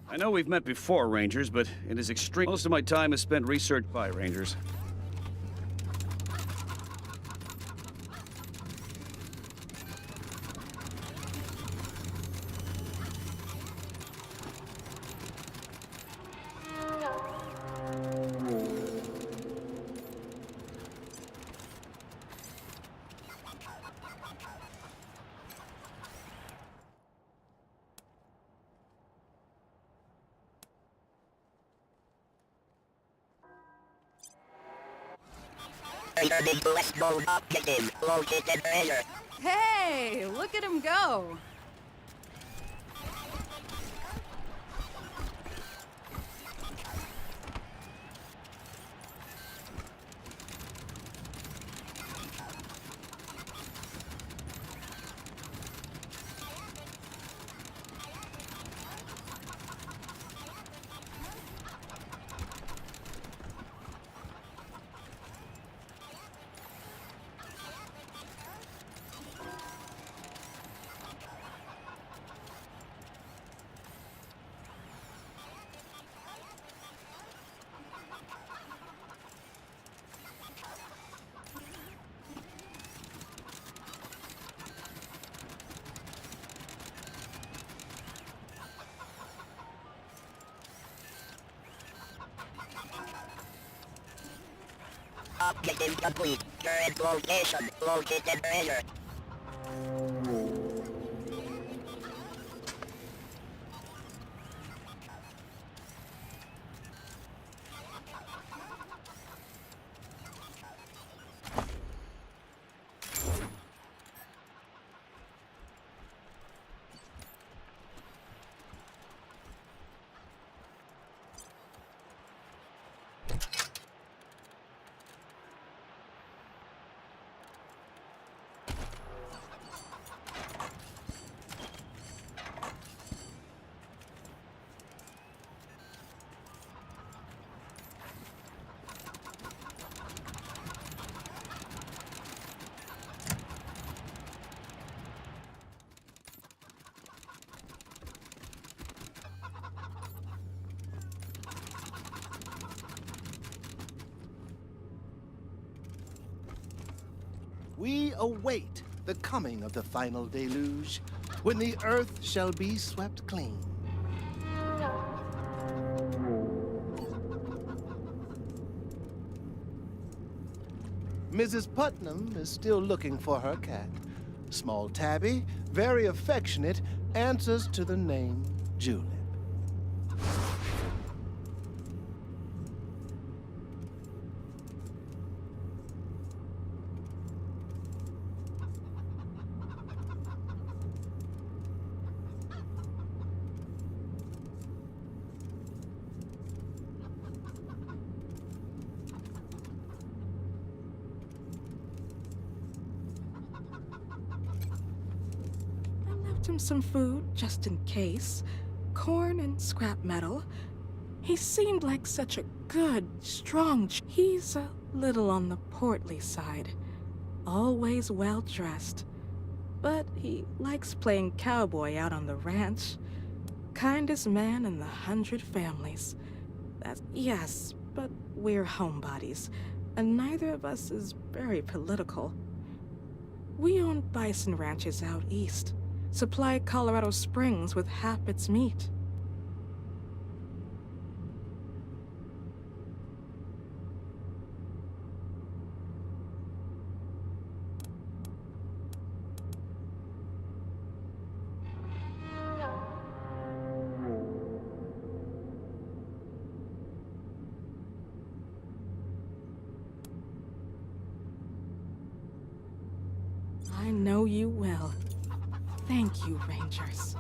I know we've met before, Rangers, but it is extreme. Most of my time is spent research by Rangers. Returning to West Mode objective. Located treasure. Hey, look at him go. Objective complete. Current location. Located treasure. We await the coming of the final deluge, when the earth shall be swept clean. Mrs. Putnam is still looking for her cat. Small Tabby, very affectionate, answers to the name Julep. Him some food, just in case. Corn and scrap metal. He seemed like such a good, strong He's a little on the portly side. Always well dressed. But he likes playing cowboy out on the ranch. Kindest man in the 100 families. Yes, but we're homebodies, and neither of us is very political. We own bison ranches out east. Supply Colorado Springs with half its meat. I know you will. Thank you, Rangers.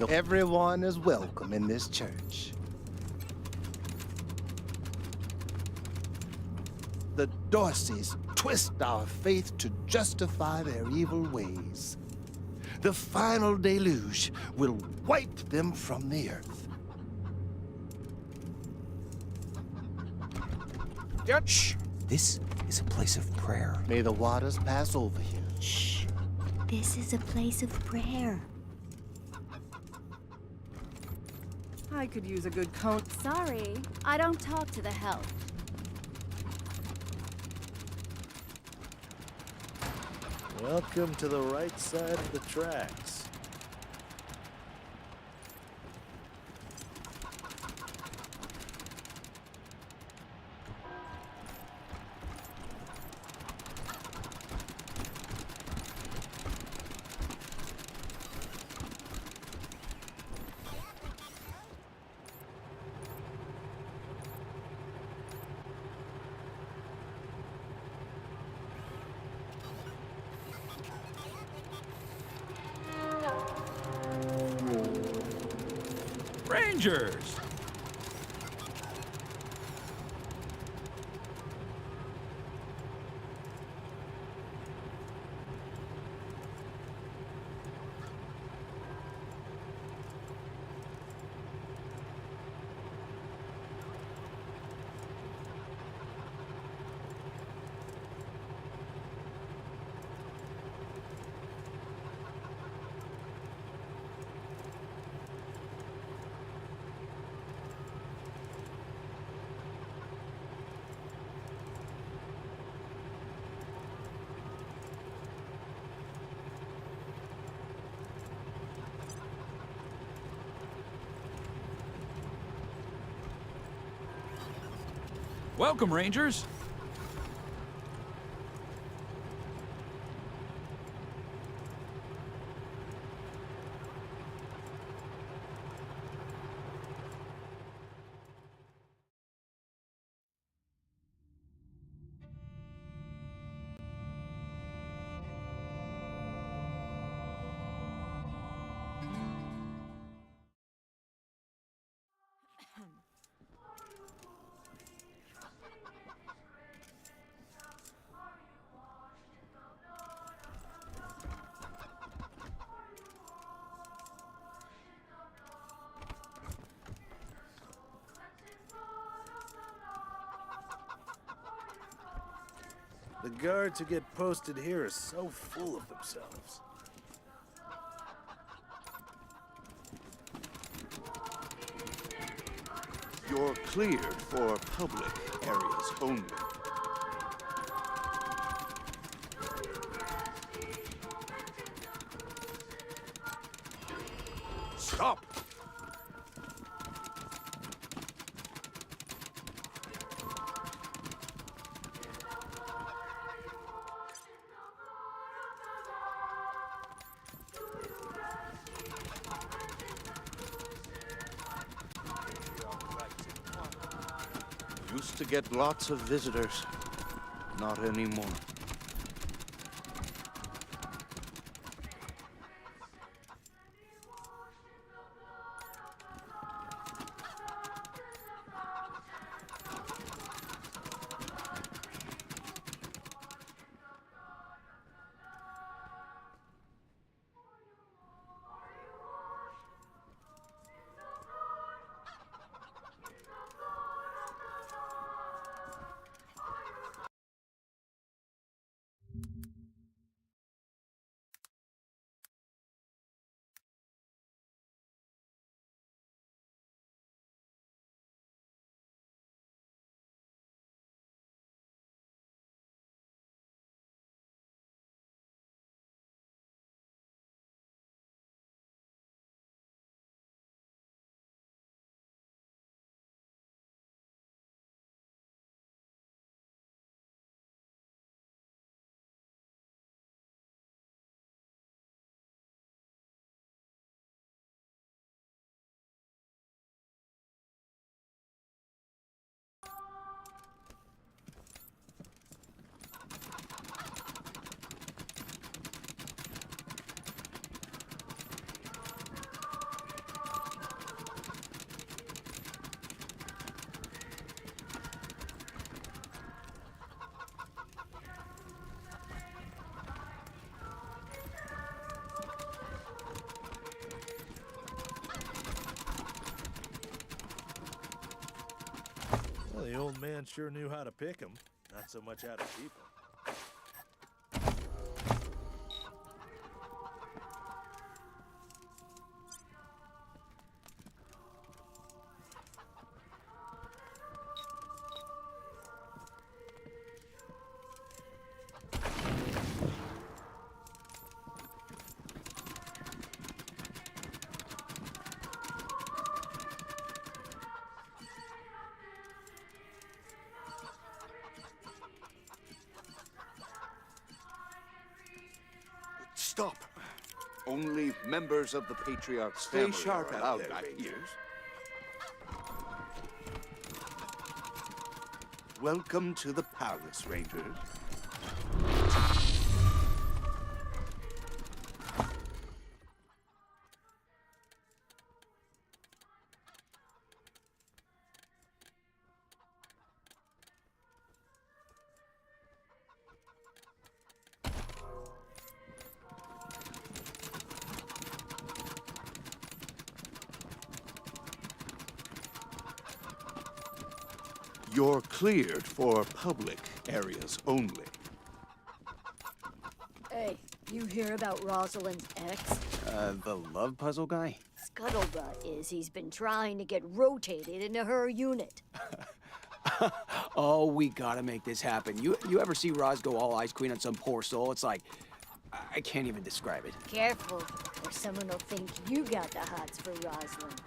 Everyone is welcome in this church. The Dorseys twist our faith to justify their evil ways. The final deluge will wipe them from the earth. Shh! This is a place of prayer. May the waters pass over you. Shh. This is a place of prayer. I could use a good cone. Sorry, I don't talk to the help. Welcome to the right side of the tracks. Rangers! Welcome, Rangers. The guards who get posted here are so full of themselves. You're cleared for public areas only. Stop! Used to get lots of visitors. Not anymore. Well, the old man sure knew how to pick 'em. Not so much how to keep 'em. Stop! Only members of the Patriarch's Stay family sharp are out allowed there, back Rangers. here. Welcome to the palace, Rangers. You're cleared for public areas only. Hey, you hear about Rosalind's ex? The love puzzle guy? Scuttlebutt is he's been trying to get rotated into her unit. Oh, we gotta make this happen. You ever see Roz go all Ice Queen on some poor soul? It's like, I can't even describe it. Careful, or someone will think you got the hots for Rosalind.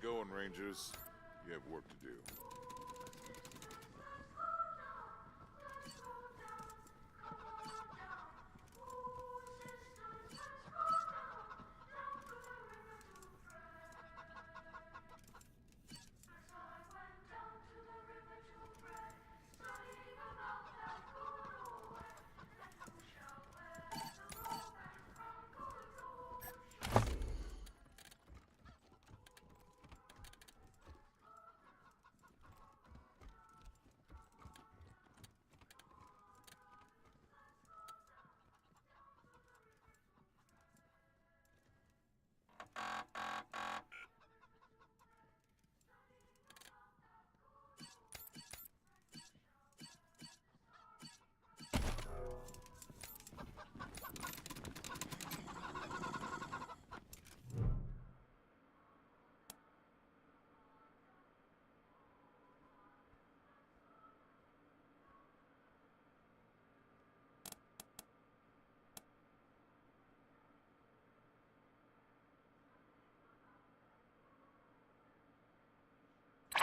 going, Rangers. You have work to do.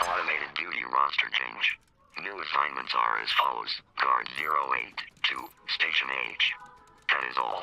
Automated duty roster change. New assignments are as follows. Guard 08 to Station H. That is all.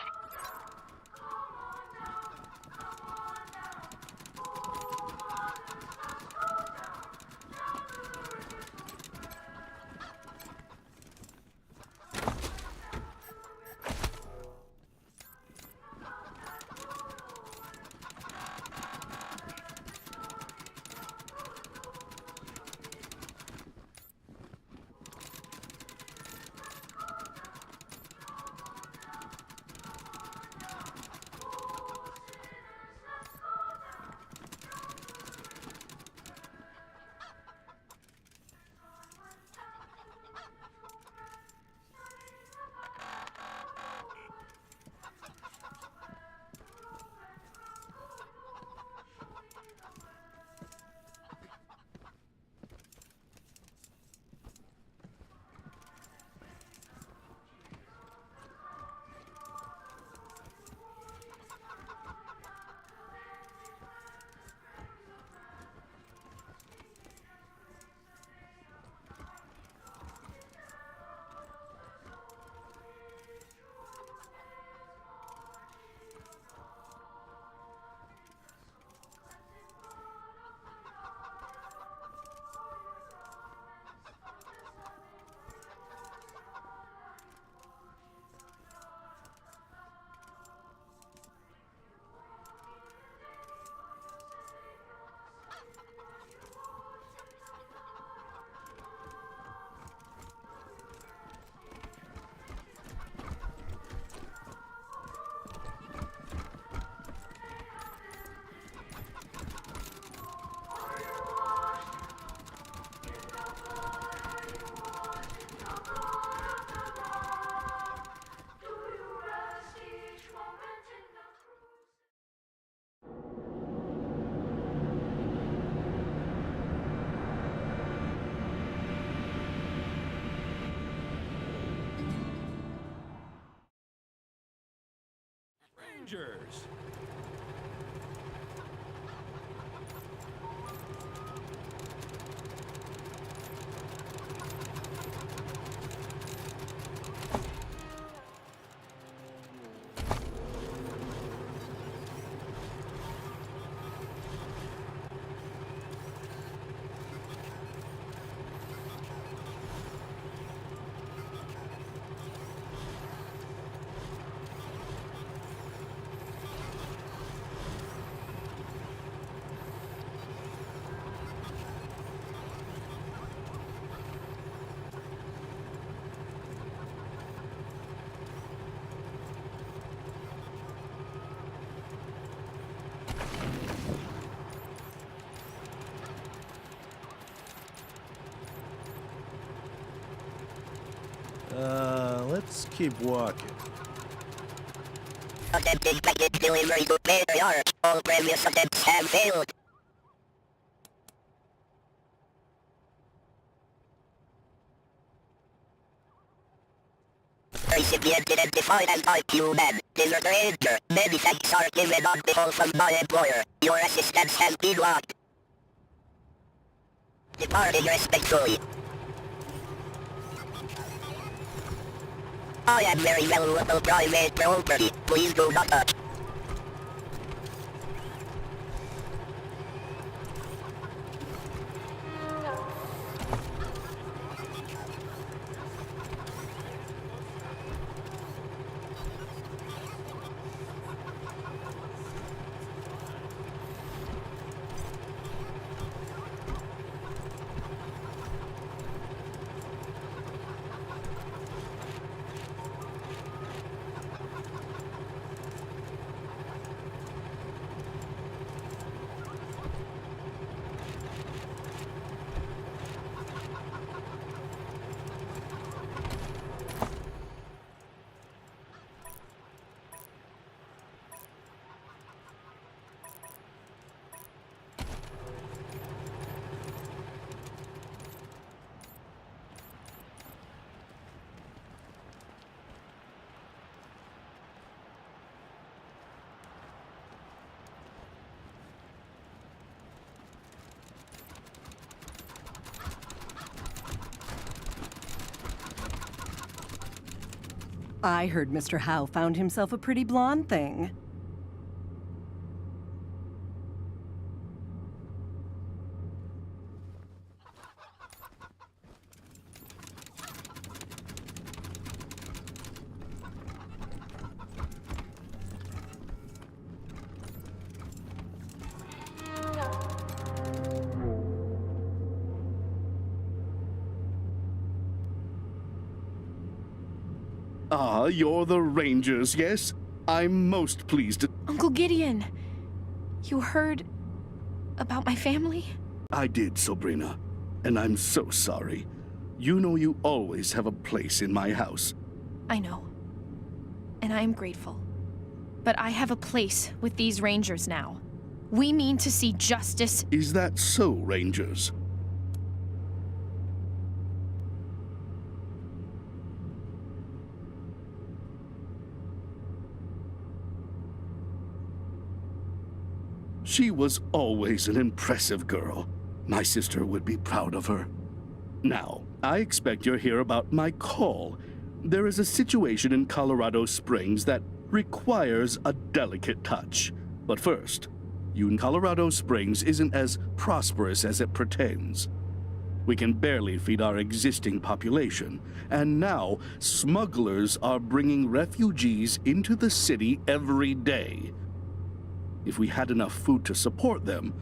Rangers! Let's keep walking. Attempted package delivery to Patriarch. All previous attempts have failed. Recipient identified as type human. Deserter Ranger. Many thanks are given on behalf of my employer. Your assistance has been locked. Departing respectfully. I am very valuable private property. Please do not touch. I heard Mr. Howe found himself a pretty blonde thing. Ah, you're the Rangers, yes? I'm most pleased to— Uncle Gideon, you heard about my family? I did, Sabrina, and I'm so sorry. You know you always have a place in my house. I know. And I am grateful. But I have a place with these Rangers now. We mean to see justice. Is that so, Rangers? She was always an impressive girl. My sister would be proud of her. Now, I expect you're here about my call. There is a situation in Colorado Springs that requires a delicate touch. But first, Colorado Springs isn't as prosperous as it pretends. We can barely feed our existing population, and now smugglers are bringing refugees into the city every day. If we had enough food to support them,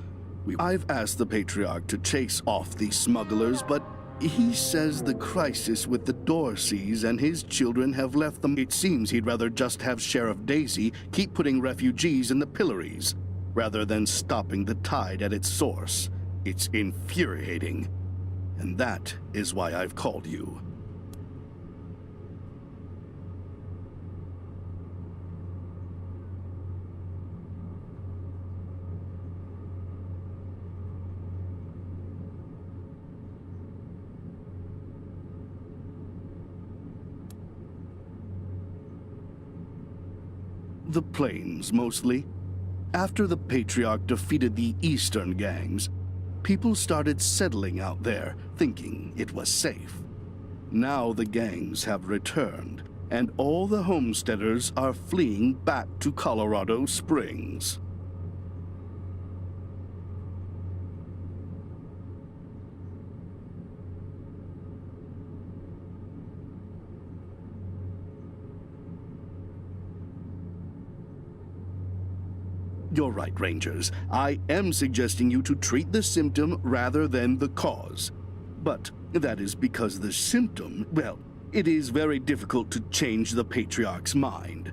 I've asked the Patriarch to chase off these smugglers, but he says the crisis with the Dorseys and his children have left them. It seems he'd rather just have Sheriff Daisy keep putting refugees in the pillories, rather than stopping the tide at its source. It's infuriating. And that is why I've called you. The plains, mostly. After the Patriarch defeated the eastern gangs, people started settling out there, thinking it was safe. Now the gangs have returned, and all the homesteaders are fleeing back to Colorado Springs. You're right, Rangers. I am suggesting you to treat the symptom rather than the cause. But that is because the symptom, well, it is very difficult to change the Patriarch's mind.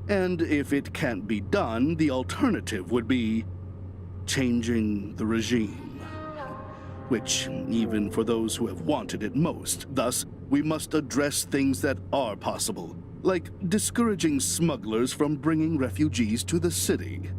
And if it can't be done, the alternative would be changing the regime. Which, even for those who have wanted it most, thus, we must address things that are possible, like discouraging smugglers from bringing refugees to the city.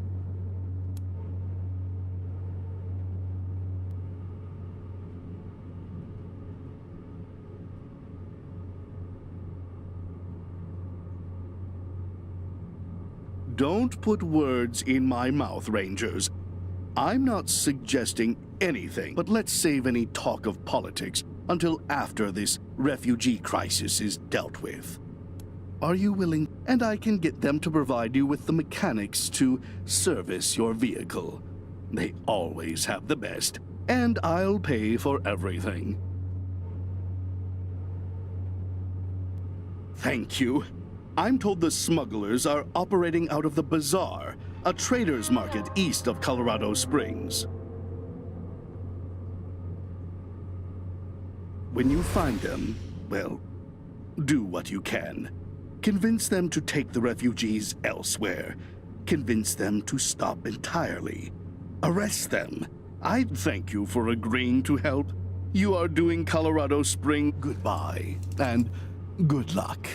Don't put words in my mouth, Rangers. I'm not suggesting anything, but let's save any talk of politics until after this refugee crisis is dealt with. Are you willing? And I can get them to provide you with the mechanics to service your vehicle. They always have the best, and I'll pay for everything. Thank you. I'm told the smugglers are operating out of the Bazaar, a trader's market east of Colorado Springs. When you find them, well, do what you can. Convince them to take the refugees elsewhere. Convince them to stop entirely. Arrest them. I'd thank you for agreeing to help. You are doing Colorado Spring goodbye, and good luck.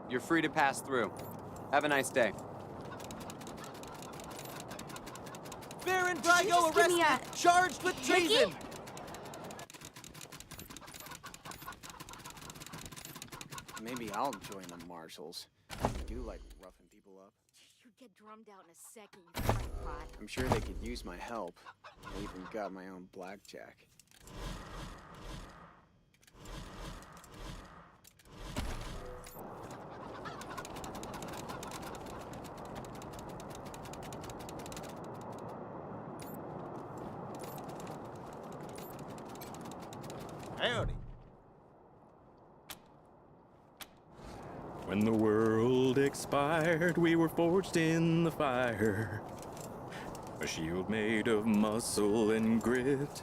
You're free to pass through. Have a nice day. Baron Brygo arrested, charged with treason! Maybe I'll join the marshals. I do like roughing people up. You get drummed out in a second, you crackpot. I'm sure they could use my help. I even got my own blackjack. Howdy. When the world expired, we were forged in the fire. A shield made of muscle and grit.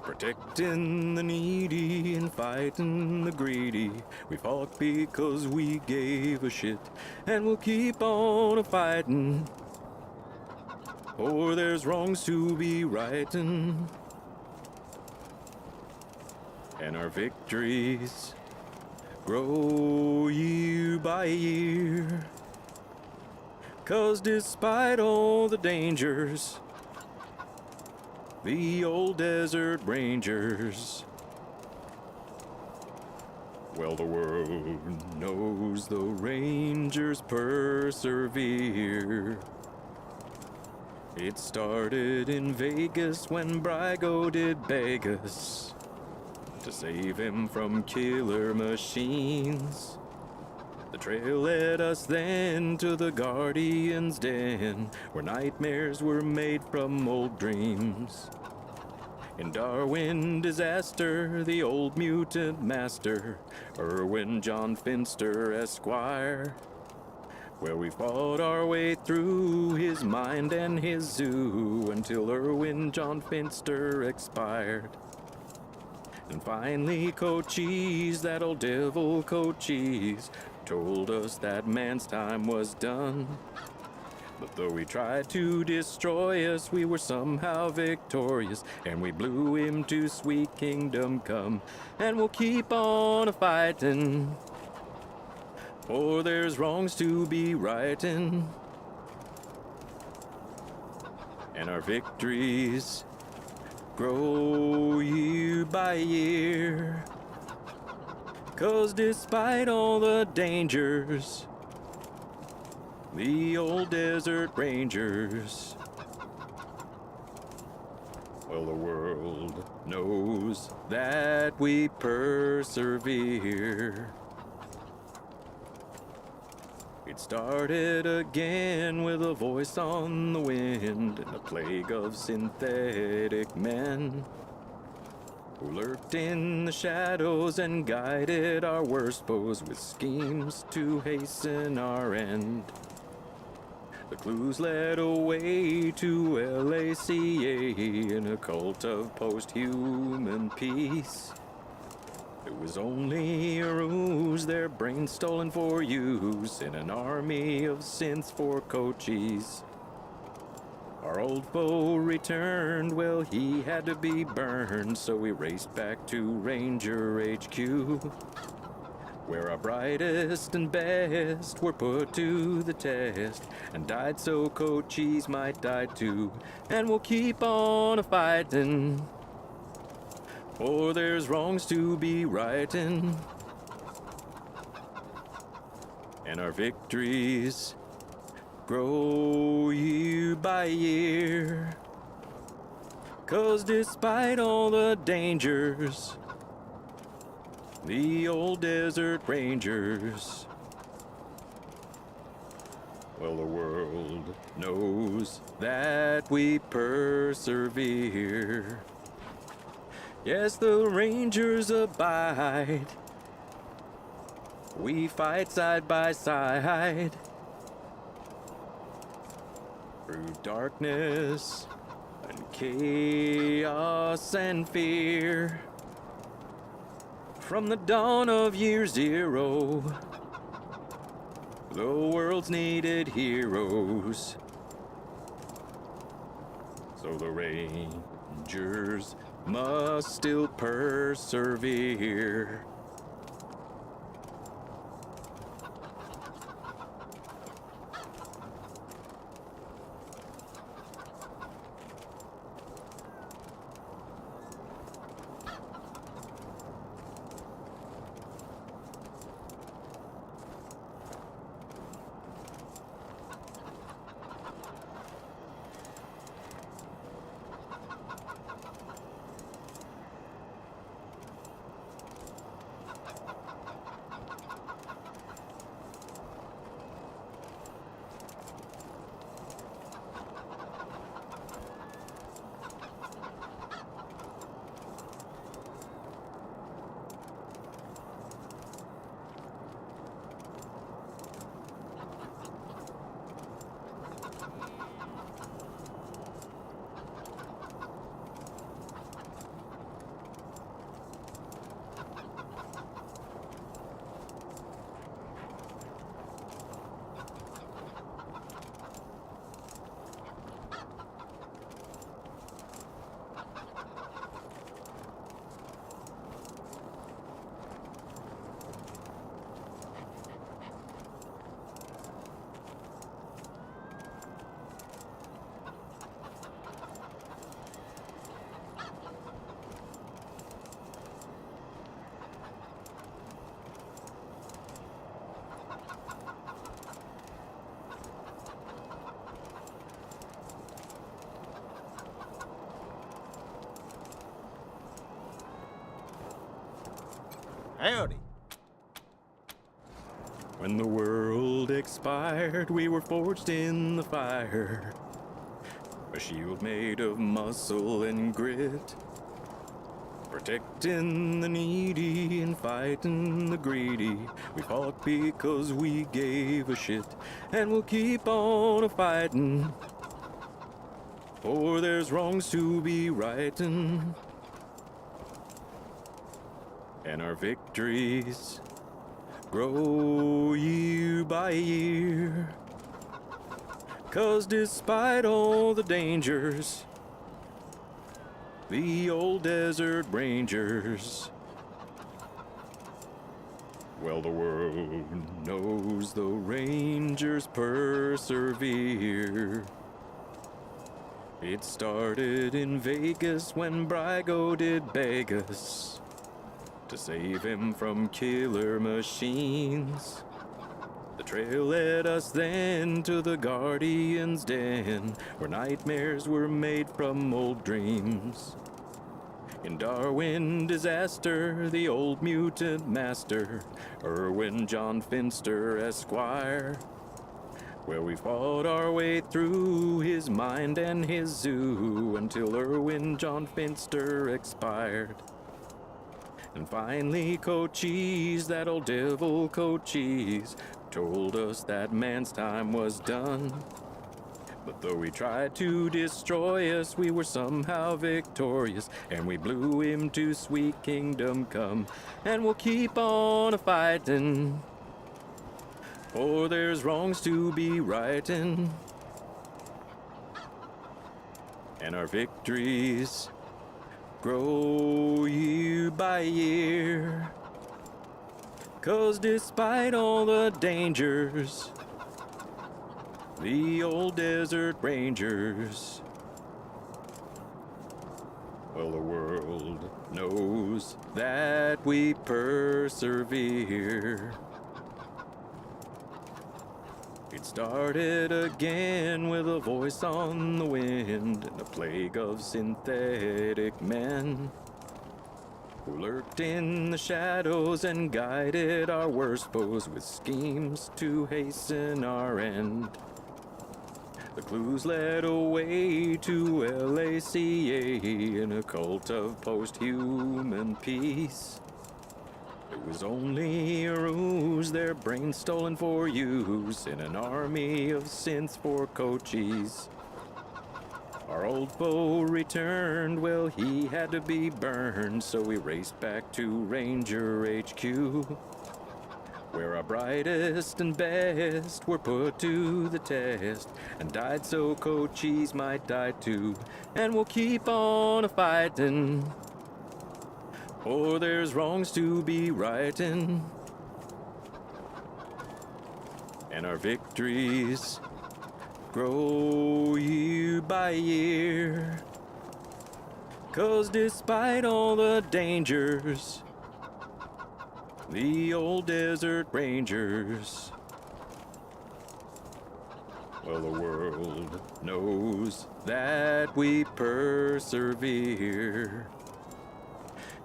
Protecting the needy and fighting the greedy. We fought because we gave a shit. And we'll keep on a-fighting. For there's wrongs to be righting. And our victories grow year by year. 'Cause despite all the dangers, the old desert rangers, well, the world knows the rangers persevere. It started in Vegas when Brygo did beg us to save him from killer machines. The trail led us then to the Guardian's Den, where nightmares were made from old dreams. In Darwin disaster, the old mutant master, Irwin John Finster, Esquire. Well, we fought our way through his mind and his zoo until Irwin John Finster expired. And finally, Cochise, that old devil Cochise, told us that man's time was done. But though he tried to destroy us, we were somehow victorious, and we blew him to sweet kingdom come. And we'll keep on a-fightin', for there's wrongs to be rightin'. And our victories grow year by year, 'cause despite all the dangers, the old desert rangers, well, the world knows that we persevere. It started again with a voice on the wind and a plague of synthetic men who lurked in the shadows and guided our worst foes with schemes to hasten our end. The clues led away to LACA in a cult of post-human peace. It was only a ruse, their brains stolen for use in an army of synths for Cochise. Our old foe returned, well, he had to be burned, so we raced back to Ranger HQ, where our brightest and best were put to the test and died so Cochise might die too. And we'll keep on a-fightin', for there's wrongs to be rightin'. And our victories grow year by year, 'cause despite all the dangers, the old desert rangers, well, the world knows that we persevere. Yes, the rangers abide. We fight side by side through darkness and chaos and fear. From the dawn of year zero, the world's needed heroes. So the Rangers must still persevere. Howdy. When the world expired, we were forged in the fire. A shield made of muscle and grit. Protecting the needy and fighting the greedy. We fought because we gave a shit. And we'll keep on a-fighting. For there's wrongs to be righting. And our victories grow year by year. 'Cause despite all the dangers, the old desert rangers, well, the world knows the rangers persevere. It started in Vegas when Brygo did beg us to save him from killer machines. The trail led us then to the Guardian's Den, where nightmares were made from old dreams. In Darwin disaster, the old mutant master, Irwin John Finster Esquire, well, we fought our way through his mind and his zoo until Irwin John Finster expired. And finally, Cochise, that old devil Cochise, told us that man's time was done. But though he tried to destroy us, we were somehow victorious, and we blew him to sweet kingdom come. And we'll keep on a-fighting, for there's wrongs to be righting. And our victories grow year by year. 'Cause despite all the dangers, the old desert rangers, well, the world knows that we persevere. It started again with a voice on the wind and a plague of synthetic men who lurked in the shadows and guided our worst foes with schemes to hasten our end. The clues led away to LACA in a cult of post-human peace. It was only a ruse, their brains stolen for use in an army of synths for Cochise. Our old foe returned, well, he had to be burned, so we raced back to Ranger HQ, where our brightest and best were put to the test and died so Cochise might die too. And we'll keep on a-fighting, for there's wrongs to be righting. And our victories grow year by year. 'Cause despite all the dangers, the old desert rangers, well, the world knows that we persevere.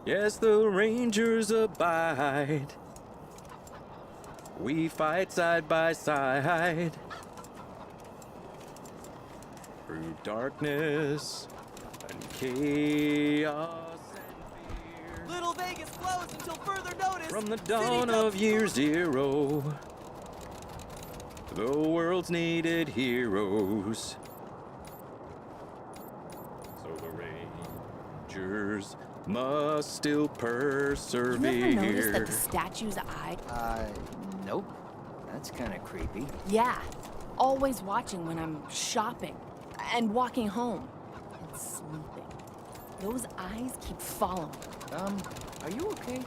Yes, the rangers abide. We fight side by side through darkness and chaos and fear. Little Vegas closed until further notice. From the dawn of year zero, the world's needed heroes. So the rangers must still persevere. You ever notice that the statue's eye? Nope. That's kind of creepy. Yeah. Always watching when I'm shopping and walking home and sleeping. Those eyes keep following. Are you okay?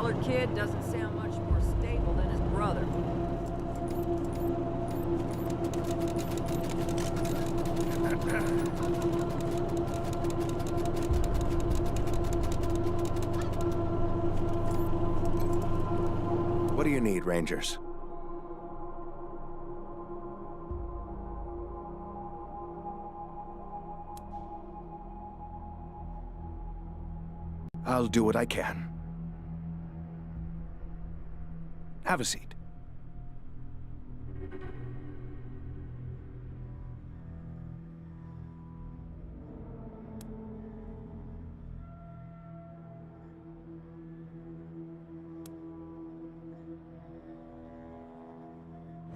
colored kid doesn't sound much more stable than his brother. What do you need, Rangers? I'll do what I can. Have a seat.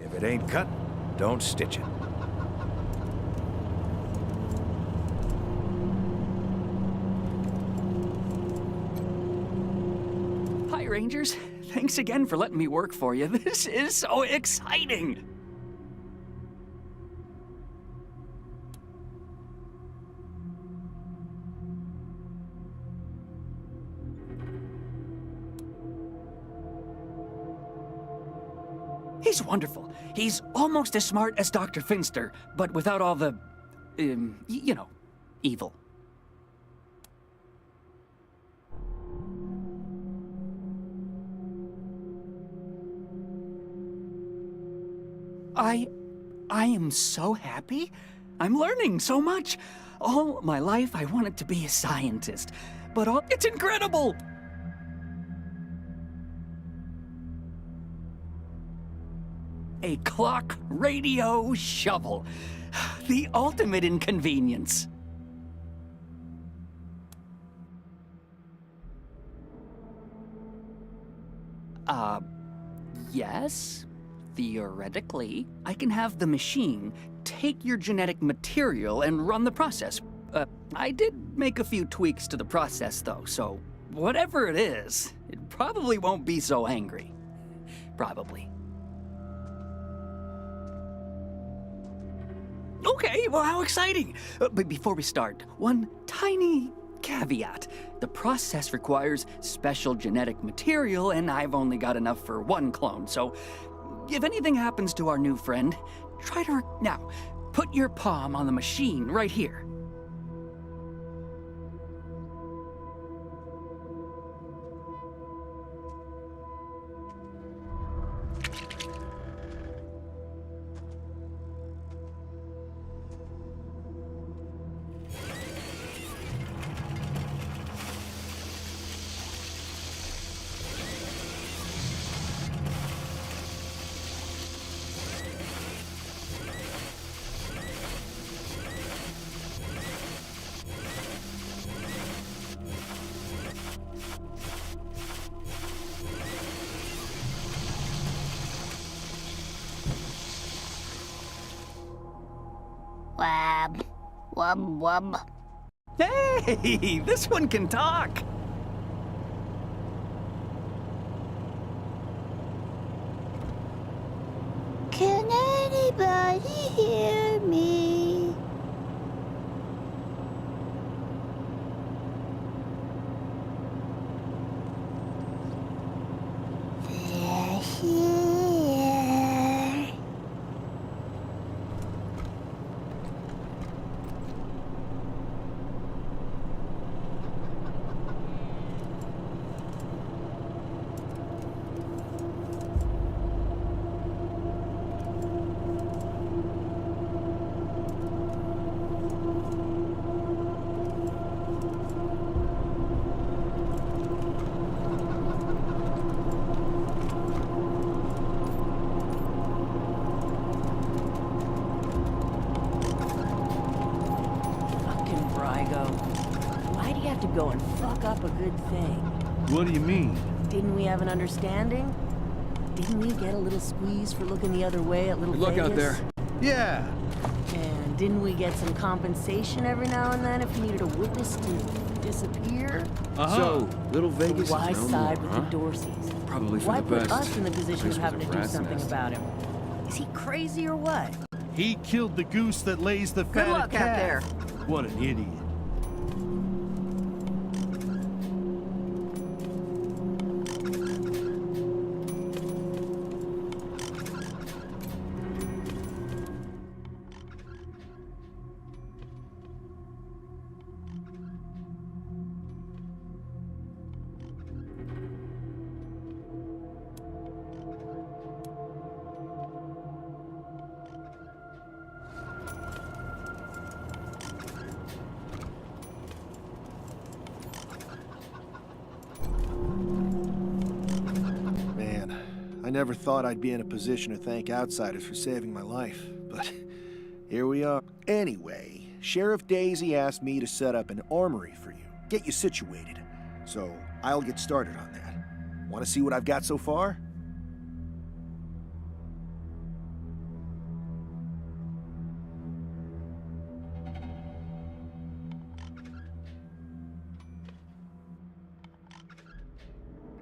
If it ain't cut, don't stitch it. Hi, Rangers. Thanks again for letting me work for you. This is so exciting! He's wonderful. He's almost as smart as Dr. Finster, but without all the, you know, evil. I am so happy. I'm learning so much. All my life I wanted to be a scientist, but it's incredible! A clock radio shovel. The ultimate inconvenience. Yes. Theoretically, I can have the machine take your genetic material and run the process. I did make a few tweaks to the process, though, so whatever it is, it probably won't be so angry. Probably. Okay, well, how exciting! But before we start, one tiny caveat. The process requires special genetic material, and I've only got enough for one clone, so if anything happens to our new friend, try to... Now, put your palm on the machine right here. Wub. Wub wub. Hey, this one can talk. Can anybody hear me? They're here. Why do you have to go and fuck up a good thing? What do you mean? Didn't we have an understanding? Didn't we get a little squeeze for looking the other way at Little Good luck Vegas? out there. Yeah. And didn't we get some compensation every now and then if we needed a witness to disappear? So, Little Vegas is Why no side more, with huh? the Dorseys? Probably for Why the best. put us in the position Place of was having a to do rat's something nest. about him? Is he crazy or what? He killed the goose that lays the fatted luck out calf. there. What an idiot. I never thought I'd be in a position to thank outsiders for saving my life, but here we are. Anyway, Sheriff Daisy asked me to set up an armory for you, get you situated. So I'll get started on that. Want to see what I've got so far?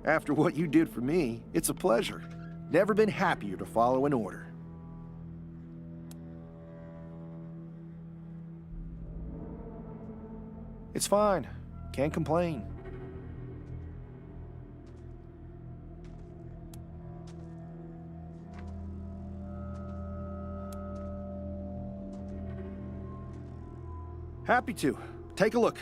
After what you did for me, it's a pleasure. Never been happier to follow an order. It's fine. Can't complain. Happy to. Take a look.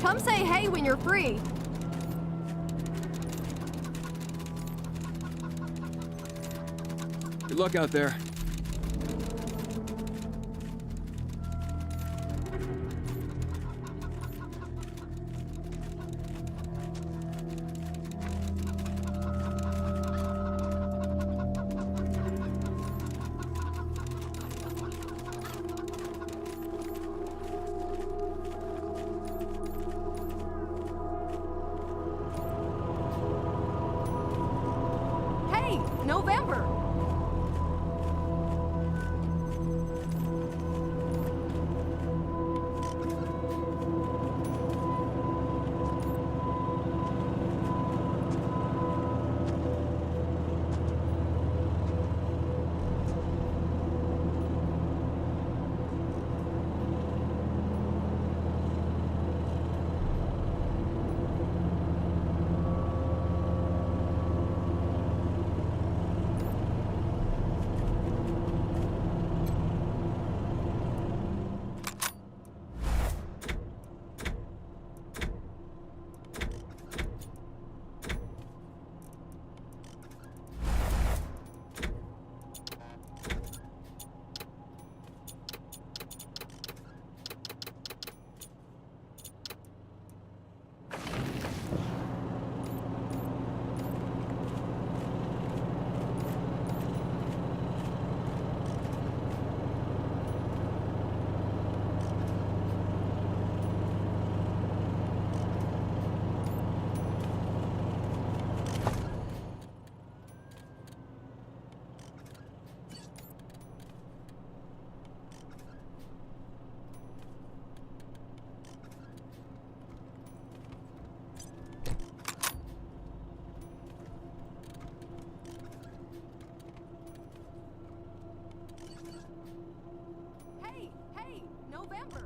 Come say hey when you're free. Good luck out there. camper.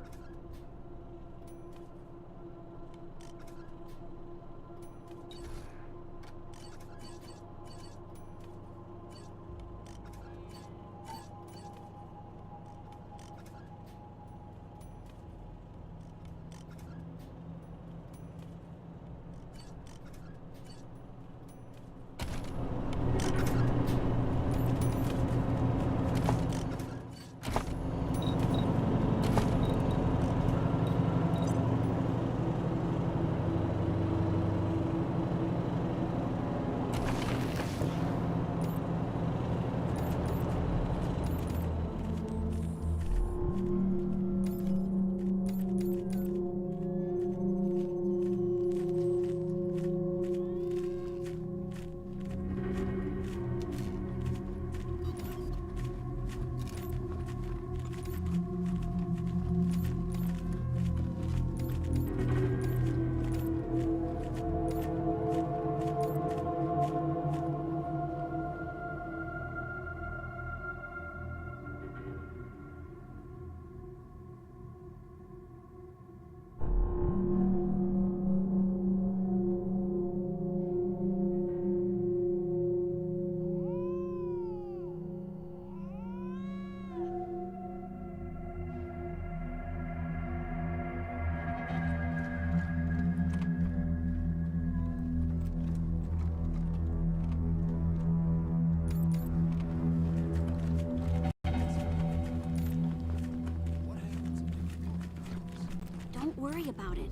Don't worry about it.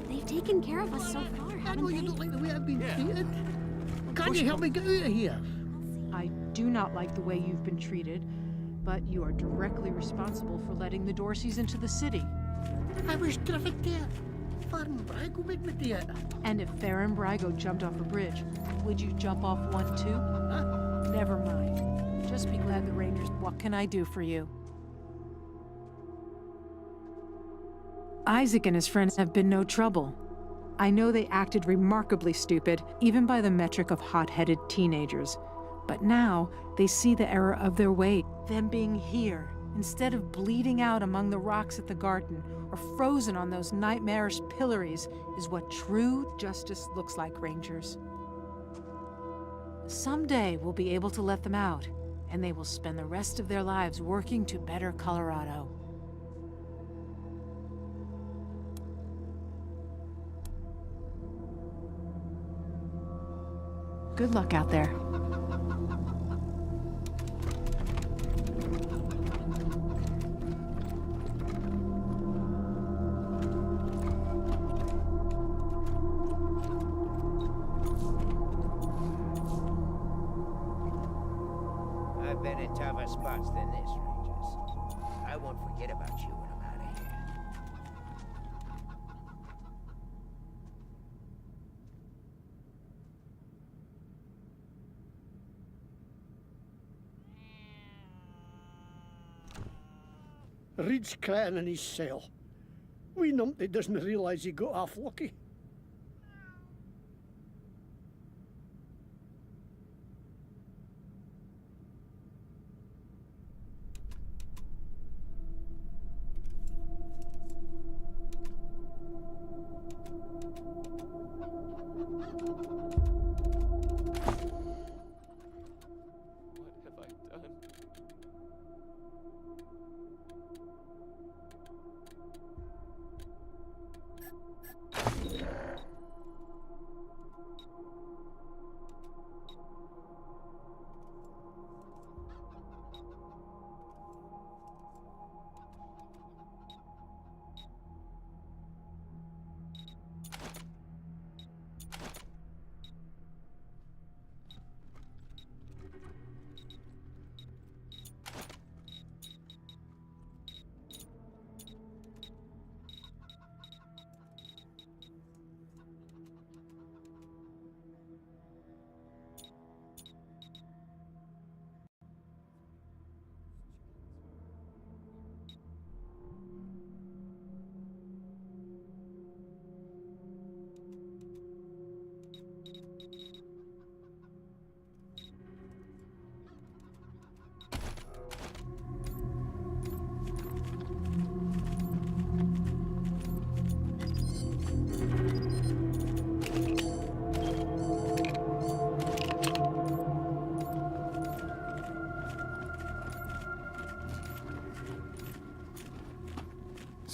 They've taken care of us so far, haven't they? You don't like the way I've been treated. Can't you help me get out of here? I do not like the way you've been treated, but you are directly responsible for letting the Dorseys into the city. I was trafficked there. Farm Brago made me do it. And if Farron Brago jumped off a bridge, would you jump off one too? Huh? Never mind. Just be glad the Rangers. What can I do for you? Isaac and his friends have been no trouble. I know they acted remarkably stupid, even by the metric of hot-headed teenagers. But now, they see the error of their ways. Them being here, instead of bleeding out among the rocks at the garden, or frozen on those nightmarish pillories, is what true justice looks like, Rangers. Someday, we'll be able to let them out, and they will spend the rest of their lives working to better Colorado. Good luck out there. I've been in tougher spots than this, Rangers. I won't forget about you when I'm out of here. Reed's crying in his cell. Wee numpty doesn't realise he got off lucky. What have I done?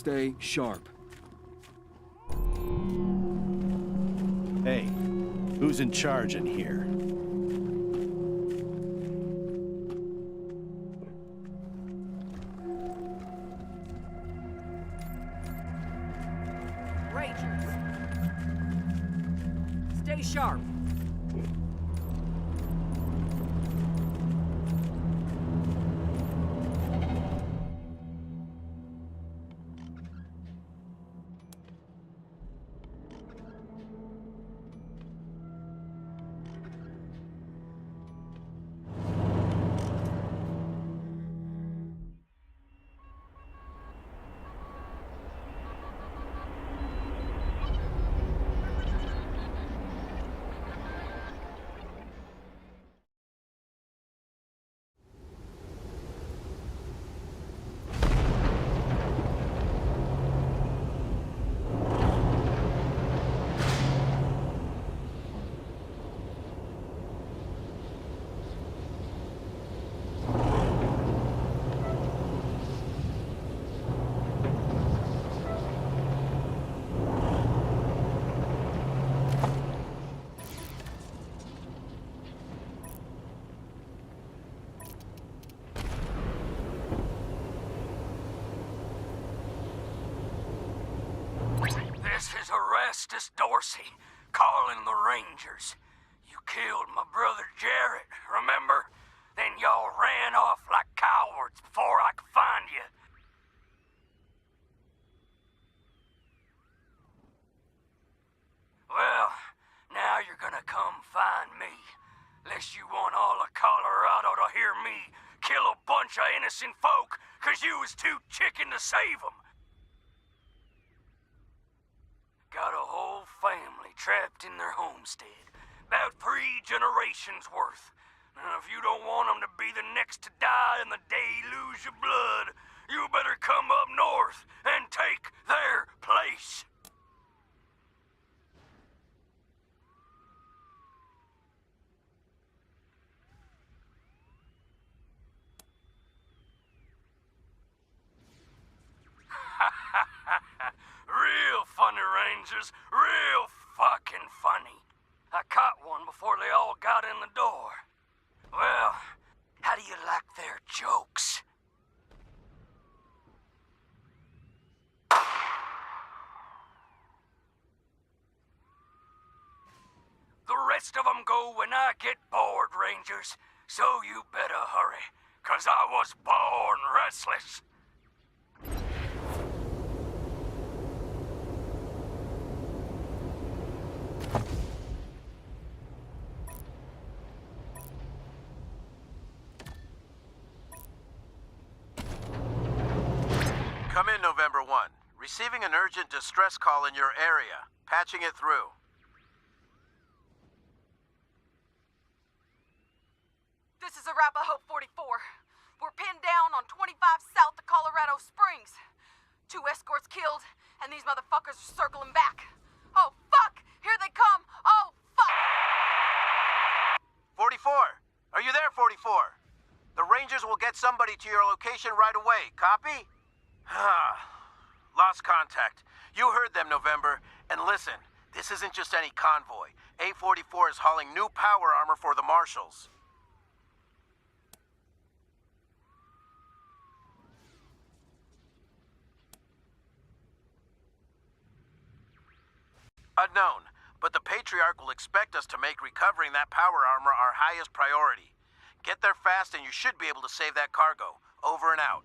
Stay sharp. Hey, who's in charge in here? Rangers! Stay sharp! This is Orestes Dorsey, calling the Rangers. You killed my brother Jarrett, remember? Then y'all ran off like cowards before I could find you. Well, now you're gonna come find me. Lest you want all of Colorado to hear me kill a bunch of innocent folk 'cause you was too chicken to save them. Got a whole family trapped in their homestead. About 3 generations worth. And if you don't want them to be the next to die in the deluge of blood, you better come up north and take their place. Real funny, Rangers. Real fucking funny. I caught one before they all got in the door. Well, how do you like their jokes? The rest of them go when I get bored, Rangers. So you better hurry, 'cause I was born restless. Come in, November 1. Receiving an urgent distress call in your area. Patching it through. This is Arapahoe 44. We're pinned down on 25 south of Colorado Springs. 2 escorts killed, and these motherfuckers are circling back. Oh, fuck! Here they come! Oh, fuck! 44! Are you there, 44? The Rangers will get somebody to your location right away. Copy? Lost contact. You heard them, November. And listen, this isn't just any convoy. A44 is hauling new power armor for the Marshals. Unknown, but the Patriarch will expect us to make recovering that power armor our highest priority. Get there fast and you should be able to save that cargo. Over and out.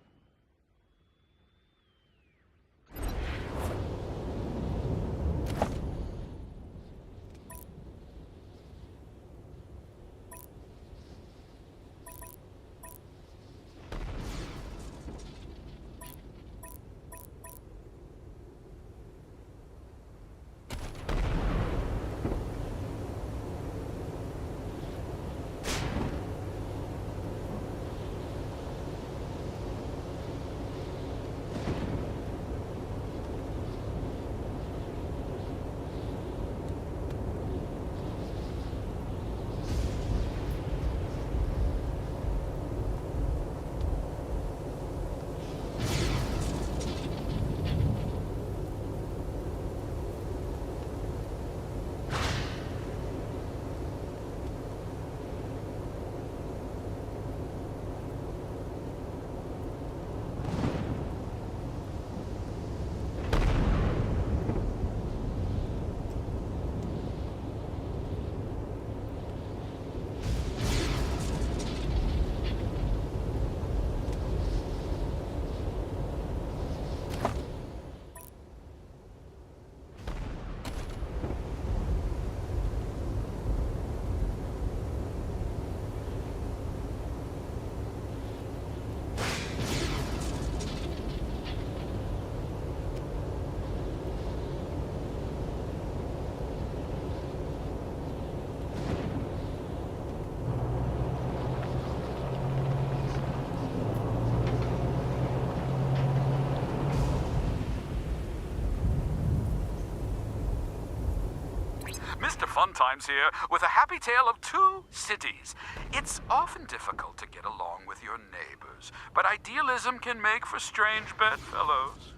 fun times here with a happy tale of two cities. It's often difficult to get along with your neighbors, but idealism can make for strange bedfellows.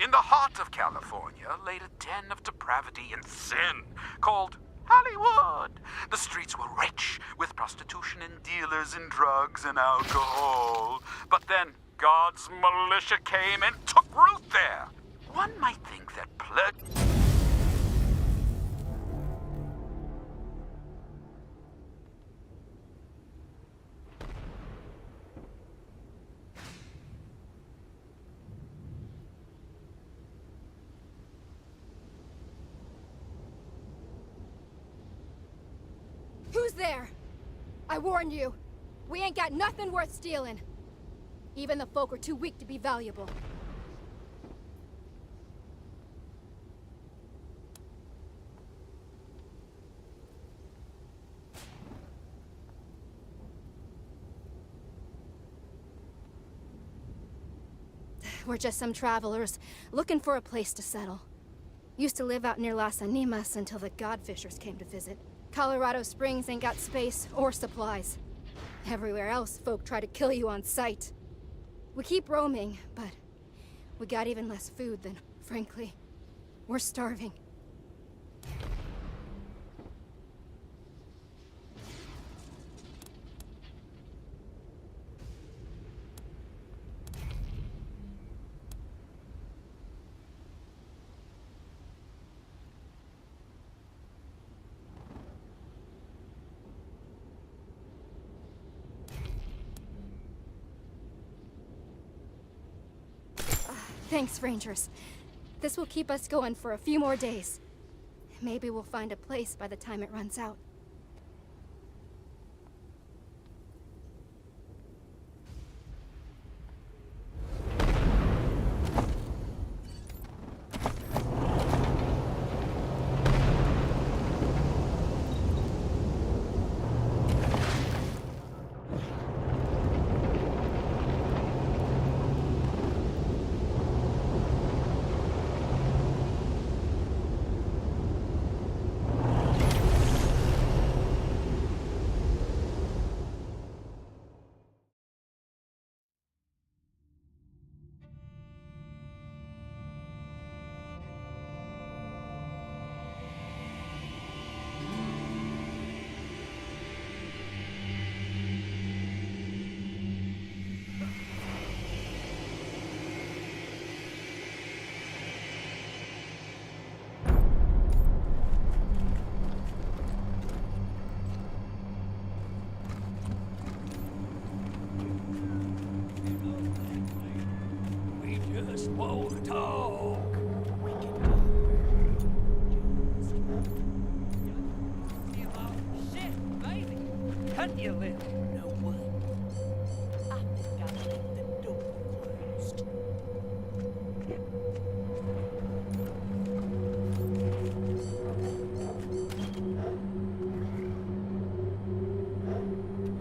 In the heart of California laid a den of depravity and sin called Hollywood. The streets were rich with prostitution and dealers in drugs and alcohol. But then God's militia came and took root there. One might think that Who's there? I warned you. We ain't got nothing worth stealing. Even the folk are too weak to be valuable. We're just some travelers, looking for a place to settle. Used to live out near Las Animas until the Godfishers came to visit. Colorado Springs ain't got space or supplies. Everywhere else, folk try to kill you on sight. We keep roaming, but we got even less food than, frankly, we're starving. Thanks, Rangers. This will keep us going for a few more days. Maybe we'll find a place by the time it runs out.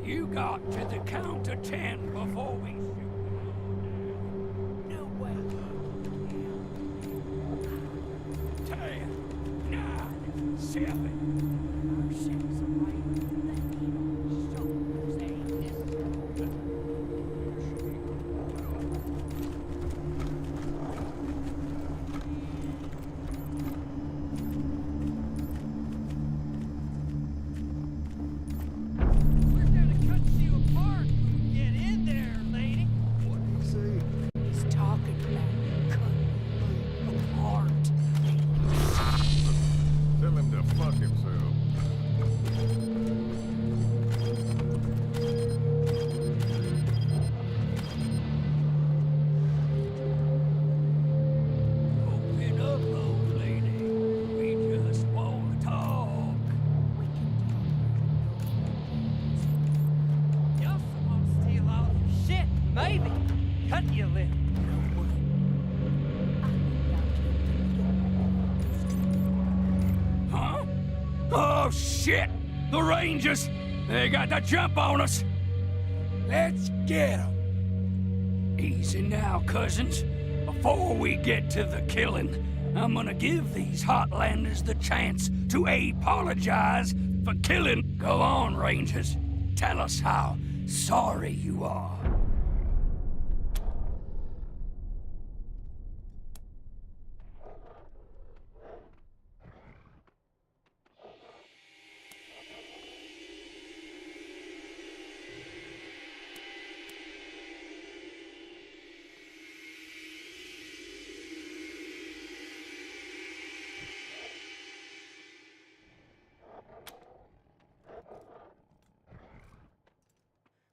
You got to the count of 10 before we shoot. No way. 10, 9, 7. Oh, shit! The Rangers! They got the jump on us! Let's get them! Easy now, cousins. Before we get to the killing, I'm gonna give these Heartlanders the chance to apologize for killing. Go on, Rangers. Tell us how sorry you are.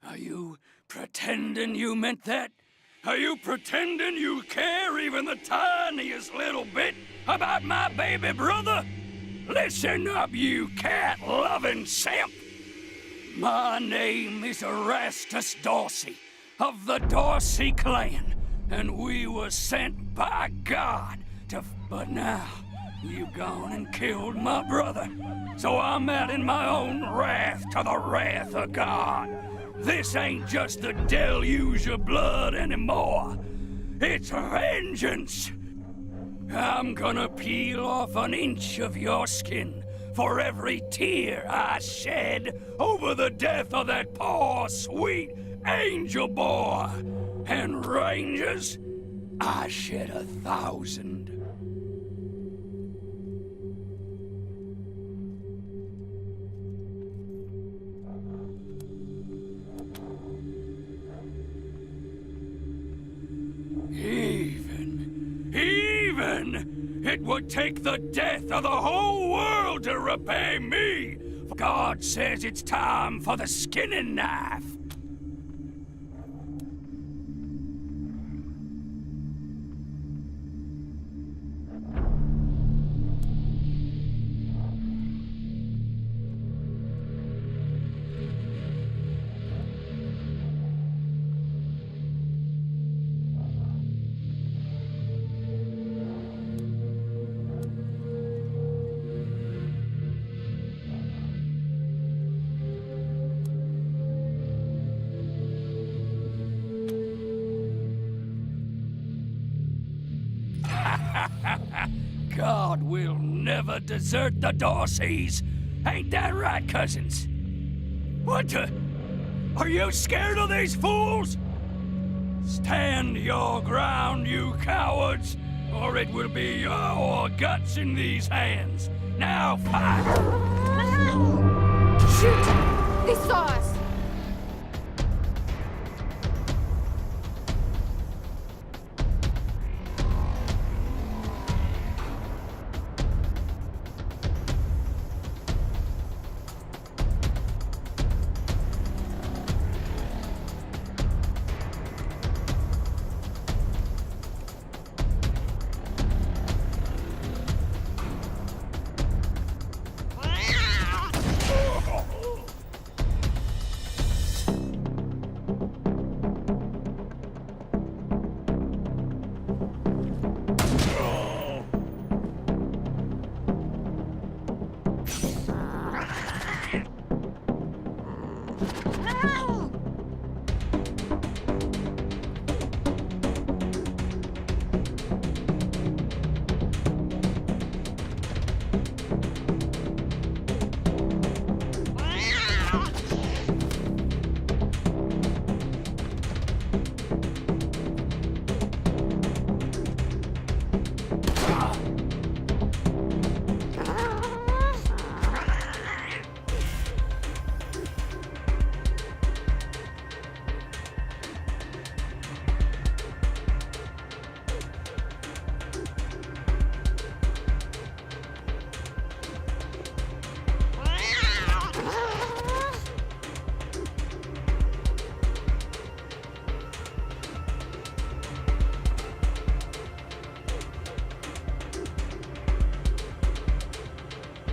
Are you pretending you meant that? Are you pretending you care even the tiniest little bit about my baby brother? Listen up, you cat-loving simp! My name is Erastus Dorsey of the Dorsey clan, and we were sent by God to... But now, you've gone and killed my brother, so I'm adding my own wrath to the wrath of God. This ain't just the deluge of blood anymore. It's vengeance. I'm gonna peel off an inch of your skin for every tear I shed over the death of that poor, sweet angel boy. And Rangers, I shed 1,000. Even, it would take the death of the whole world to repay me. God says it's time for the skinning knife. God will never desert the Dorseys. Ain't that right, cousins? What? Are you scared of these fools? Stand your ground, you cowards, or it will be your guts in these hands. Now fight! Shoot! They saw us!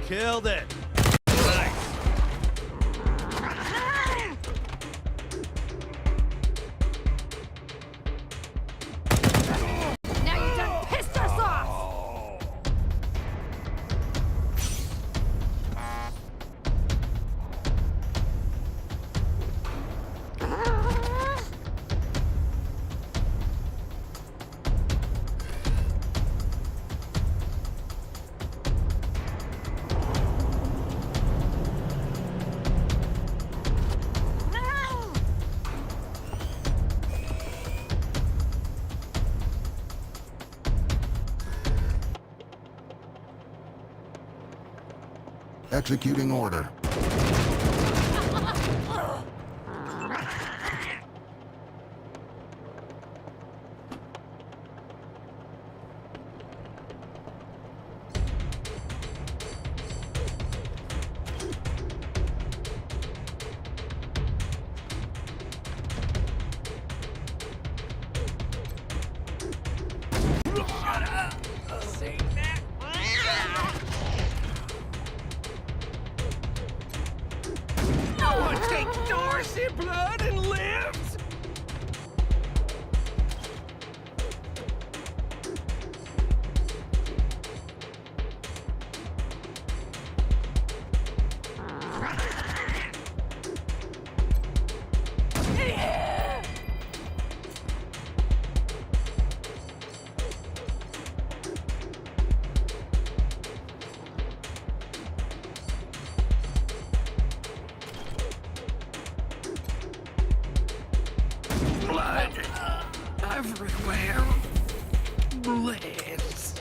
Killed it. Now you done pissed us off! Executing order. No one takes Dorsey blood and lives! Blood everywhere. Blades.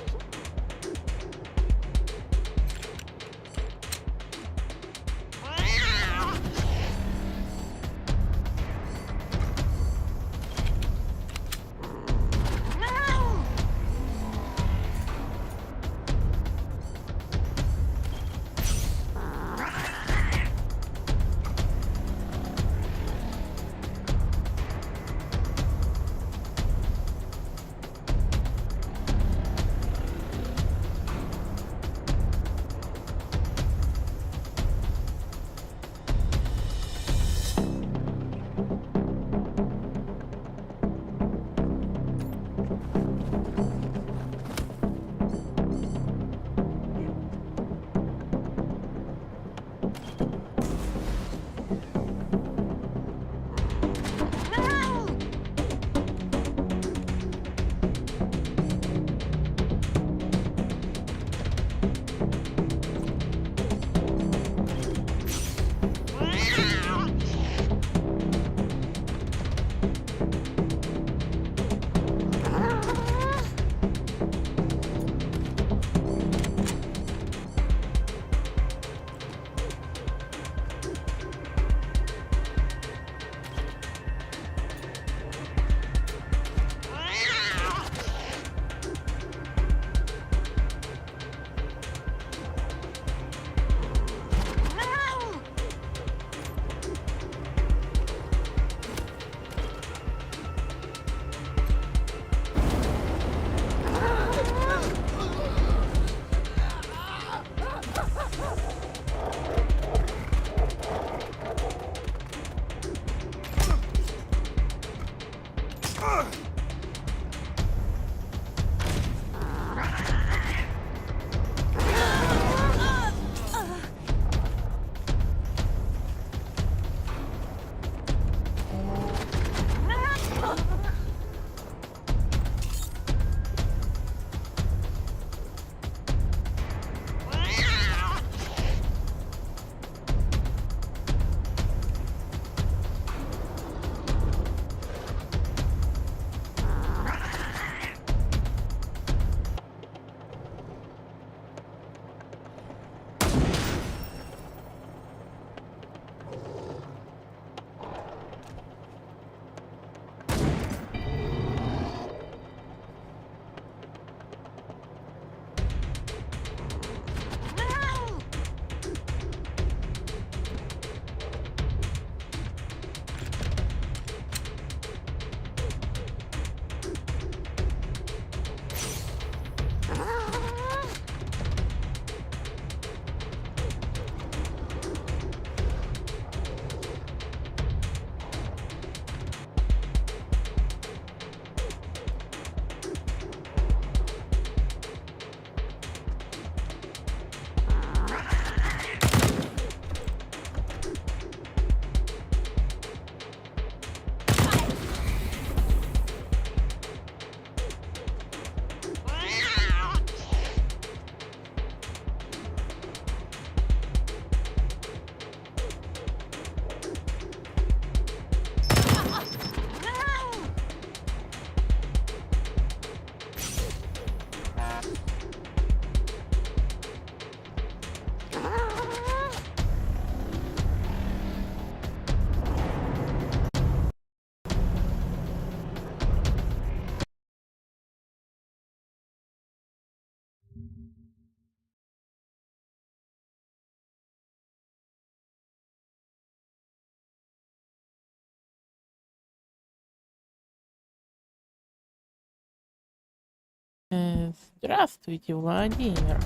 Здравствуйте, Владимир.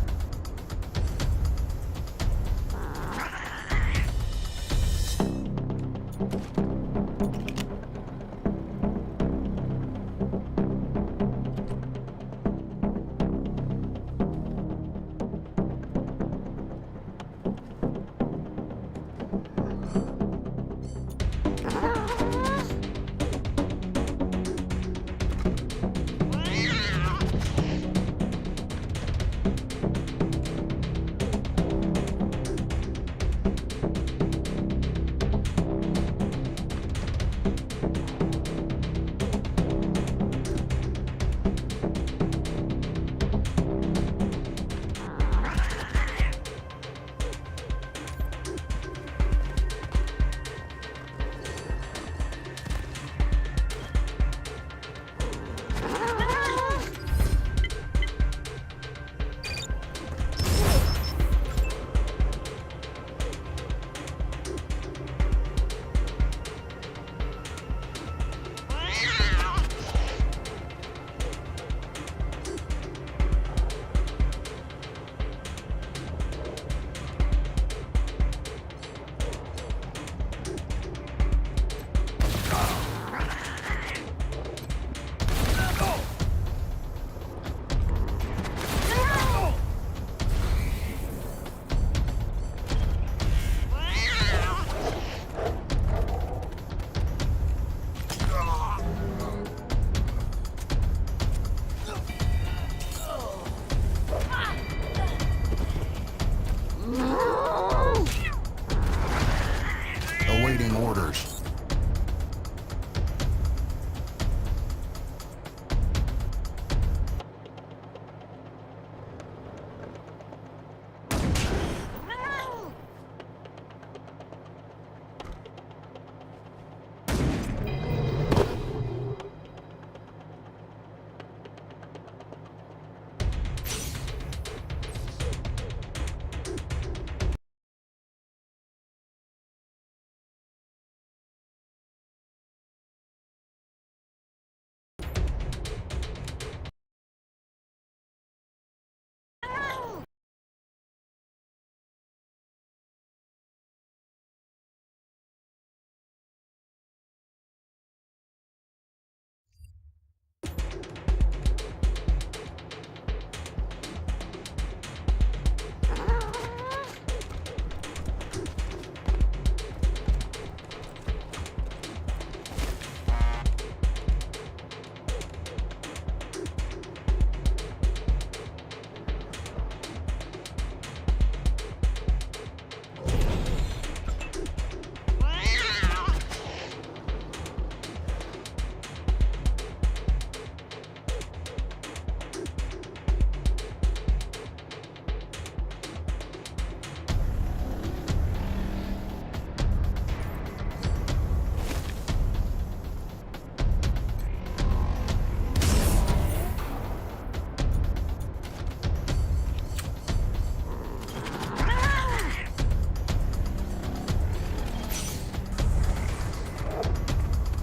Awaiting orders.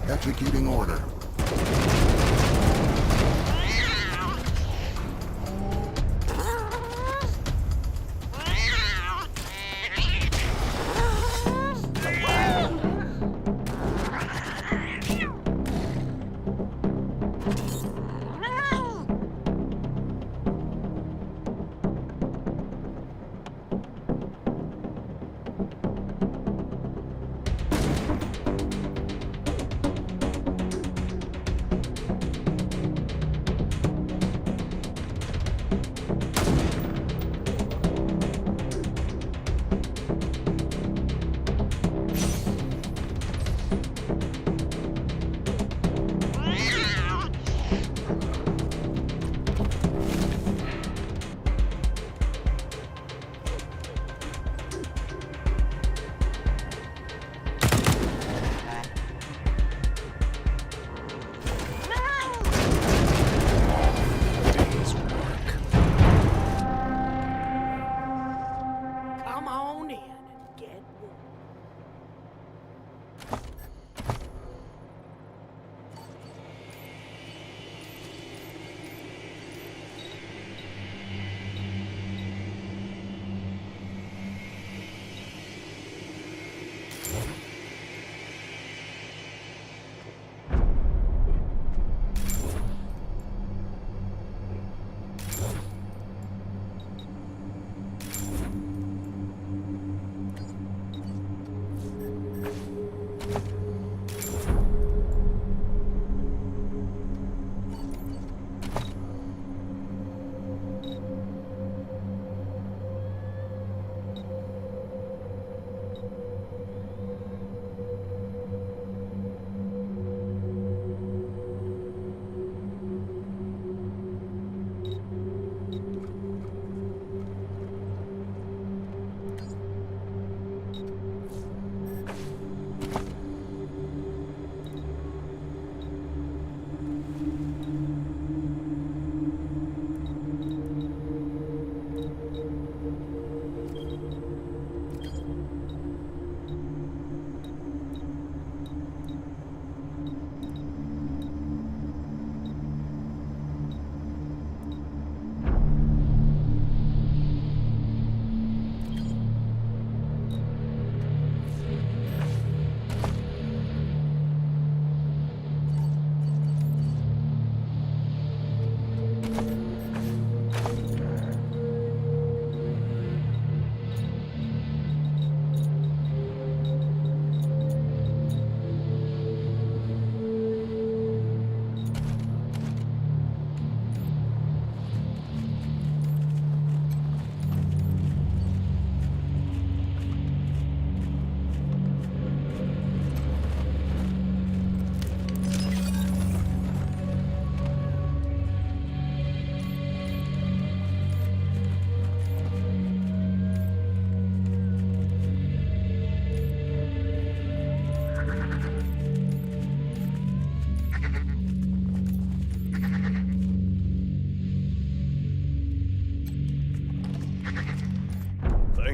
Executing order.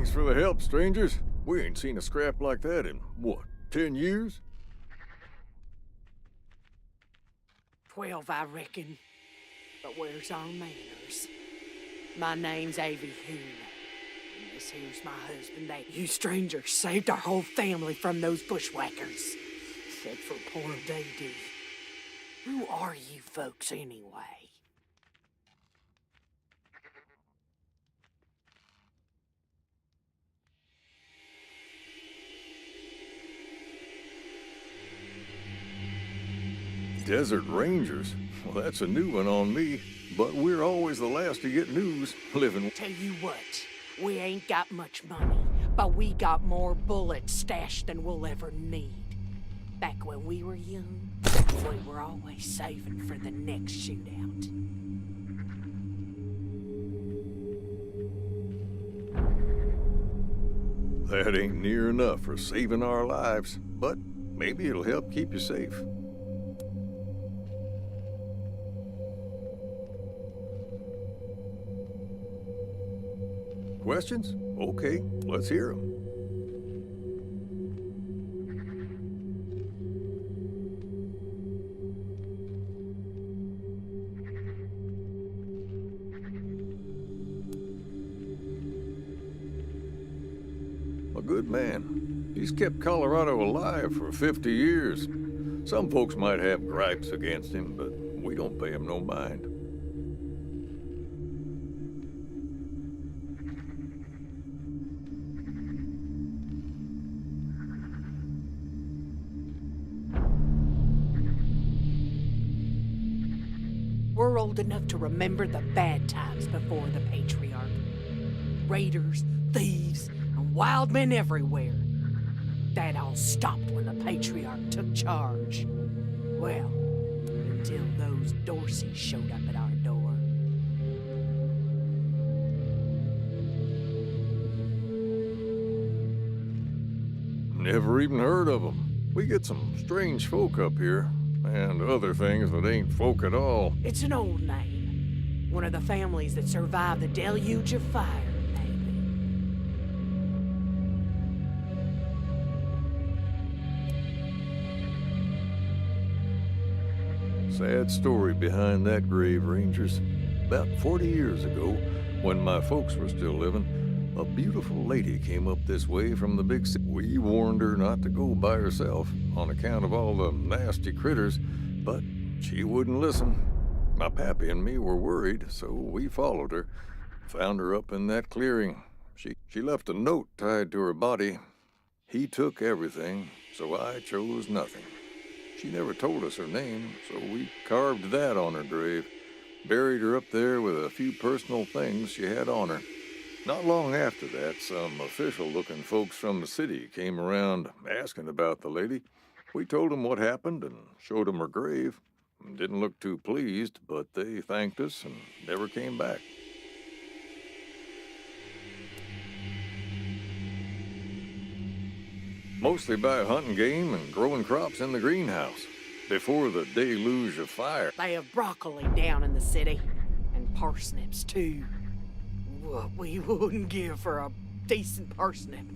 Thanks for the help, strangers. We ain't seen a scrap like that in, what, 10 years? 12, I reckon. But where's our manners? My name's Avie Hoon. And this here's my husband, Dave. You strangers saved our whole family from those bushwhackers. Except for poor Dee. Who are you folks anyway? Desert Rangers? Well, that's a new one on me. But we're always the last to get news, living... Tell you what, we ain't got much money, but we got more bullets stashed than we'll ever need. Back when we were young, we were always saving for the next shootout. That ain't near enough for saving our lives, but maybe it'll help keep you safe. Questions? Okay, let's hear them. A good man. He's kept Colorado alive for 50 years. Some folks might have gripes against him, but we don't pay him no mind. We're old enough to remember the bad times before the Patriarch. Raiders, thieves, and wild men everywhere. That all stopped when the Patriarch took charge. Well, until those Dorseys showed up at our door. Never even heard of them. We get some strange folk up here. And other things that ain't folk at all. It's an old name. One of the families that survived the deluge of fire, maybe. Sad story behind that grave, Rangers. About 40 years ago, when my folks were still living, a beautiful lady came up this way from the big city. We warned her not to go by herself on account of all the nasty critters, but she wouldn't listen. My pappy and me were worried, so we followed her. Found her up in that clearing. She left a note tied to her body. He took everything, so I chose nothing. She never told us her name, so we carved that on her grave. Buried her up there with a few personal things she had on her. Not long after that, some official-looking folks from the city came around asking about the lady. We told them what happened and showed them her grave. Didn't look too pleased, but they thanked us and never came back. Mostly by hunting game and growing crops in the greenhouse. Before the deluge of fire. They have broccoli down in the city. And parsnips, too. What we wouldn't give for a decent parsnip.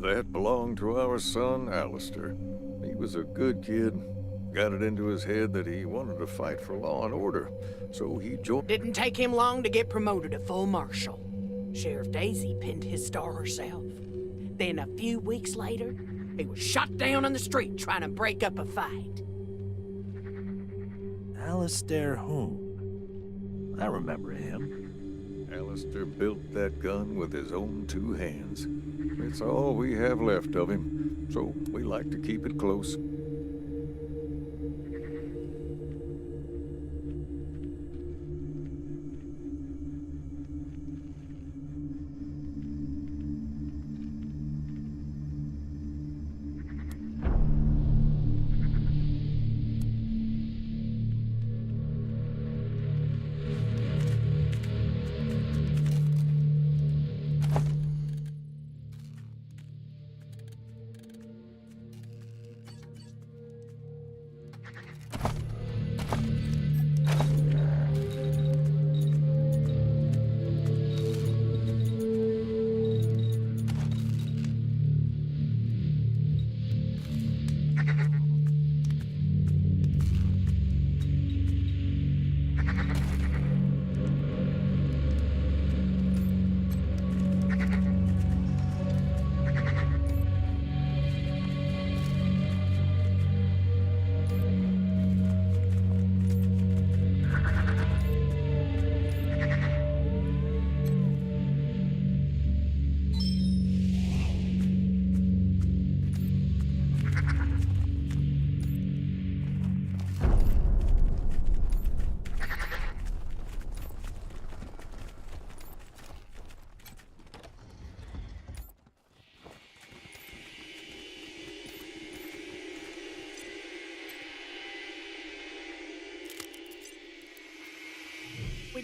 That belonged to our son, Alistair. He was a good kid. Got it into his head that he wanted to fight for law and order, so he joined... Didn't take him long to get promoted to full marshal. Sheriff Daisy pinned his star herself. Then a few weeks later, he was shot down on the street trying to break up a fight. Alistair whom? I remember him. Alistair built that gun with his own two hands. It's all we have left of him, so we like to keep it close.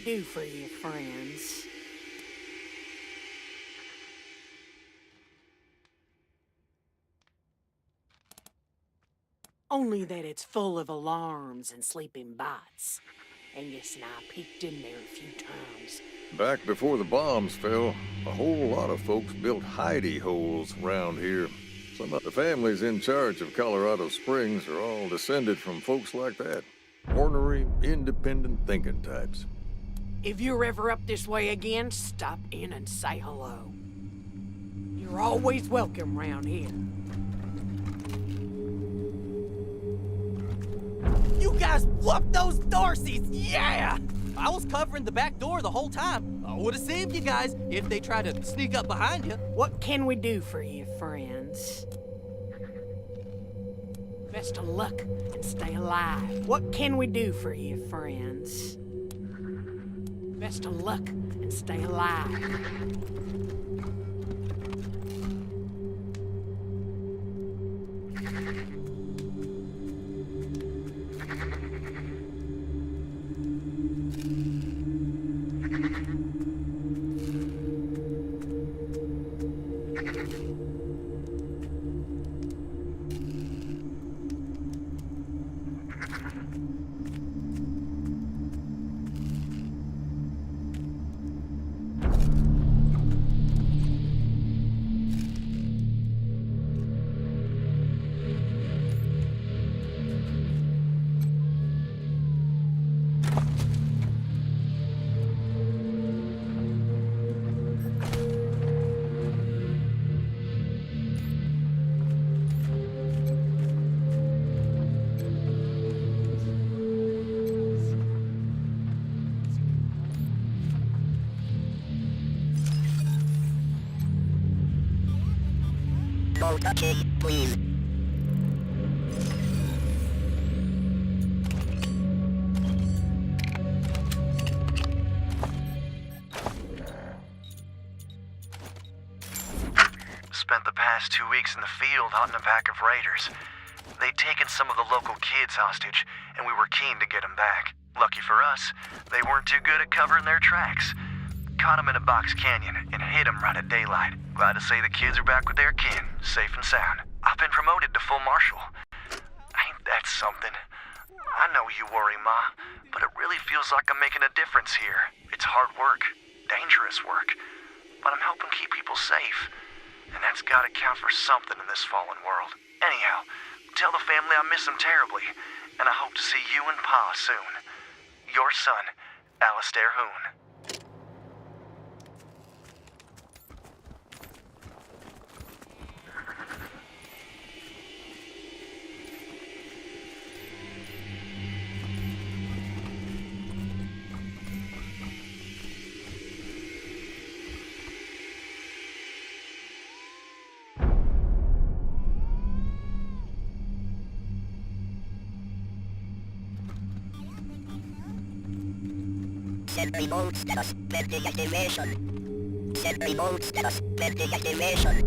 do for you, friends? Only that it's full of alarms and sleeping bots. Angus and I peeked in there a few times. Back before the bombs fell, a whole lot of folks built hidey holes around here. Some of the families in charge of Colorado Springs are all descended from folks like that. Ornery, independent thinking types. If you're ever up this way again, stop in and say hello. You're always welcome round here. You guys whooped those Darcys, yeah! I was covering the back door the whole time. I would've saved you guys if they tried to sneak up behind you. What can we do for you, friends? Best of luck and stay alive. What can we do for you, friends? Best of luck and stay alive. Okay, please. Spent the past 2 weeks in the field hunting a pack of raiders. They'd taken some of the local kids hostage, and we were keen to get them back. Lucky for us, they weren't too good at covering their tracks. Caught them in a box canyon and hit them right at daylight. Glad to say the kids are back with their kin, safe and sound. I've been promoted to full marshal. Ain't that something? I know you worry, Ma, but it really feels like I'm making a difference here. It's hard work, dangerous work, but I'm helping keep people safe. And that's gotta count for something in this fallen world. Anyhow, tell the family I miss them terribly, and I hope to see you and Pa soon. Your son, Alistair Hoon. Set remote status, pending activation. Set remote status, pending activation.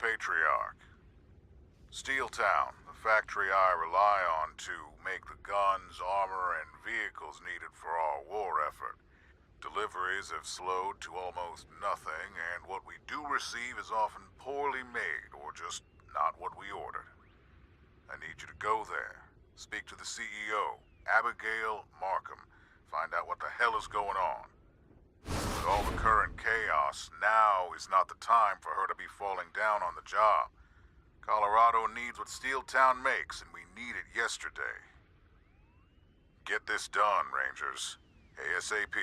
Patriarch. Steeltown, the factory I rely on to make the guns, armor, and vehicles needed for our war effort. Deliveries have slowed to almost nothing, and what we do receive is often poorly made or just not what we ordered. I need you to go there, speak to the CEO, Abigail Markham, find out what the hell is going on. With all the current chaos, now is not the time for her to be falling down on the job. Colorado needs what Steeltown makes, and we need it yesterday. Get this done, Rangers. ASAP.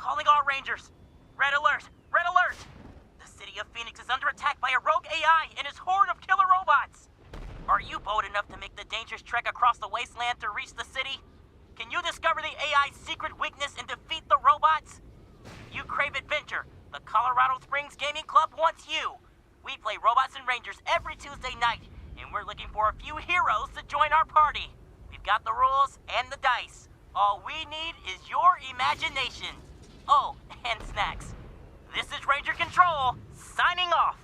Calling all Rangers. Red alert! Red alert! The city of Phoenix is under attack by a rogue AI and his horde of killer robots. Are you bold enough to make the dangerous trek across the wasteland to reach the city? Can you discover the AI's secret weakness and defeat the robots? You crave adventure. The Colorado Springs Gaming Club wants you. We play Robots and Rangers every Tuesday night, and we're looking for a few heroes to join our party. We've got the rules and the dice. All we need is your imagination. Oh, and snacks. This is Ranger Control, signing off.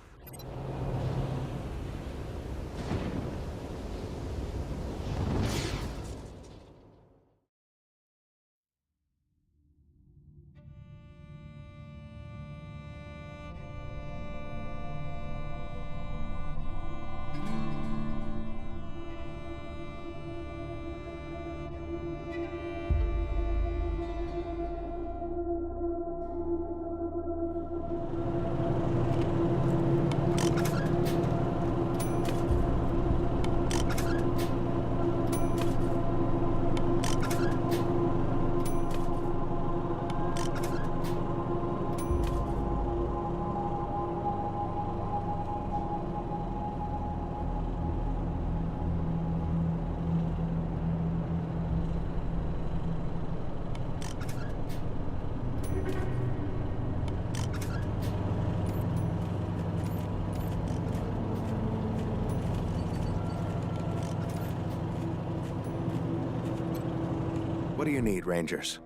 What do you need, Rangers?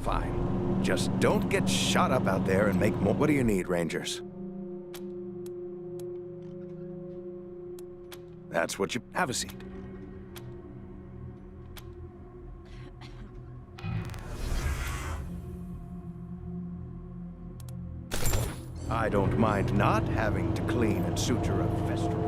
Fine. Just don't get shot up out there and make more. What do you need, Rangers? That's what you... Have a seat. I don't mind not having to clean and suture a festering.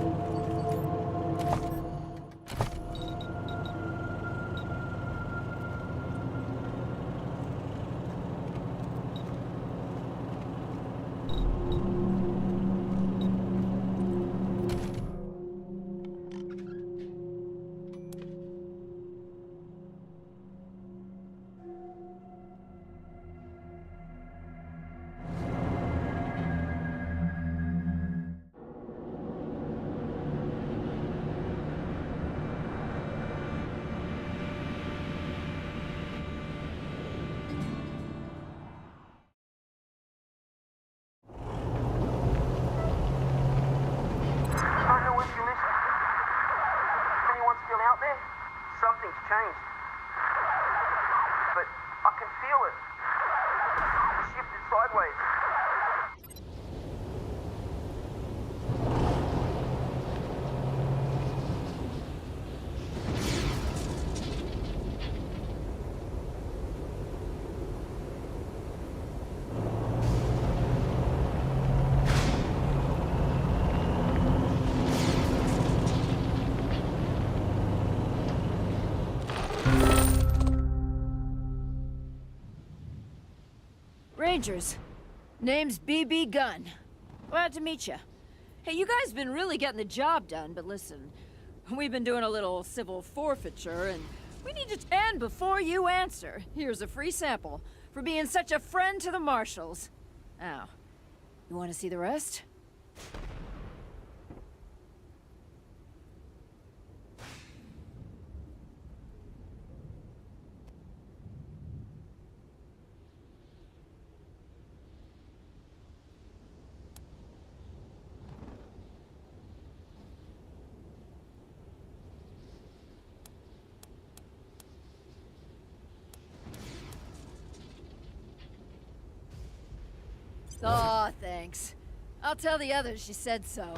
Rangers. Name's BB Gunn. Glad to meet you. Hey, you guys been really getting the job done, but listen, we've been doing a little civil forfeiture, and we need to... And before you answer, here's a free sample for being such a friend to the Marshals. Now, you want to see the rest? Aw, thanks. I'll tell the others you said so.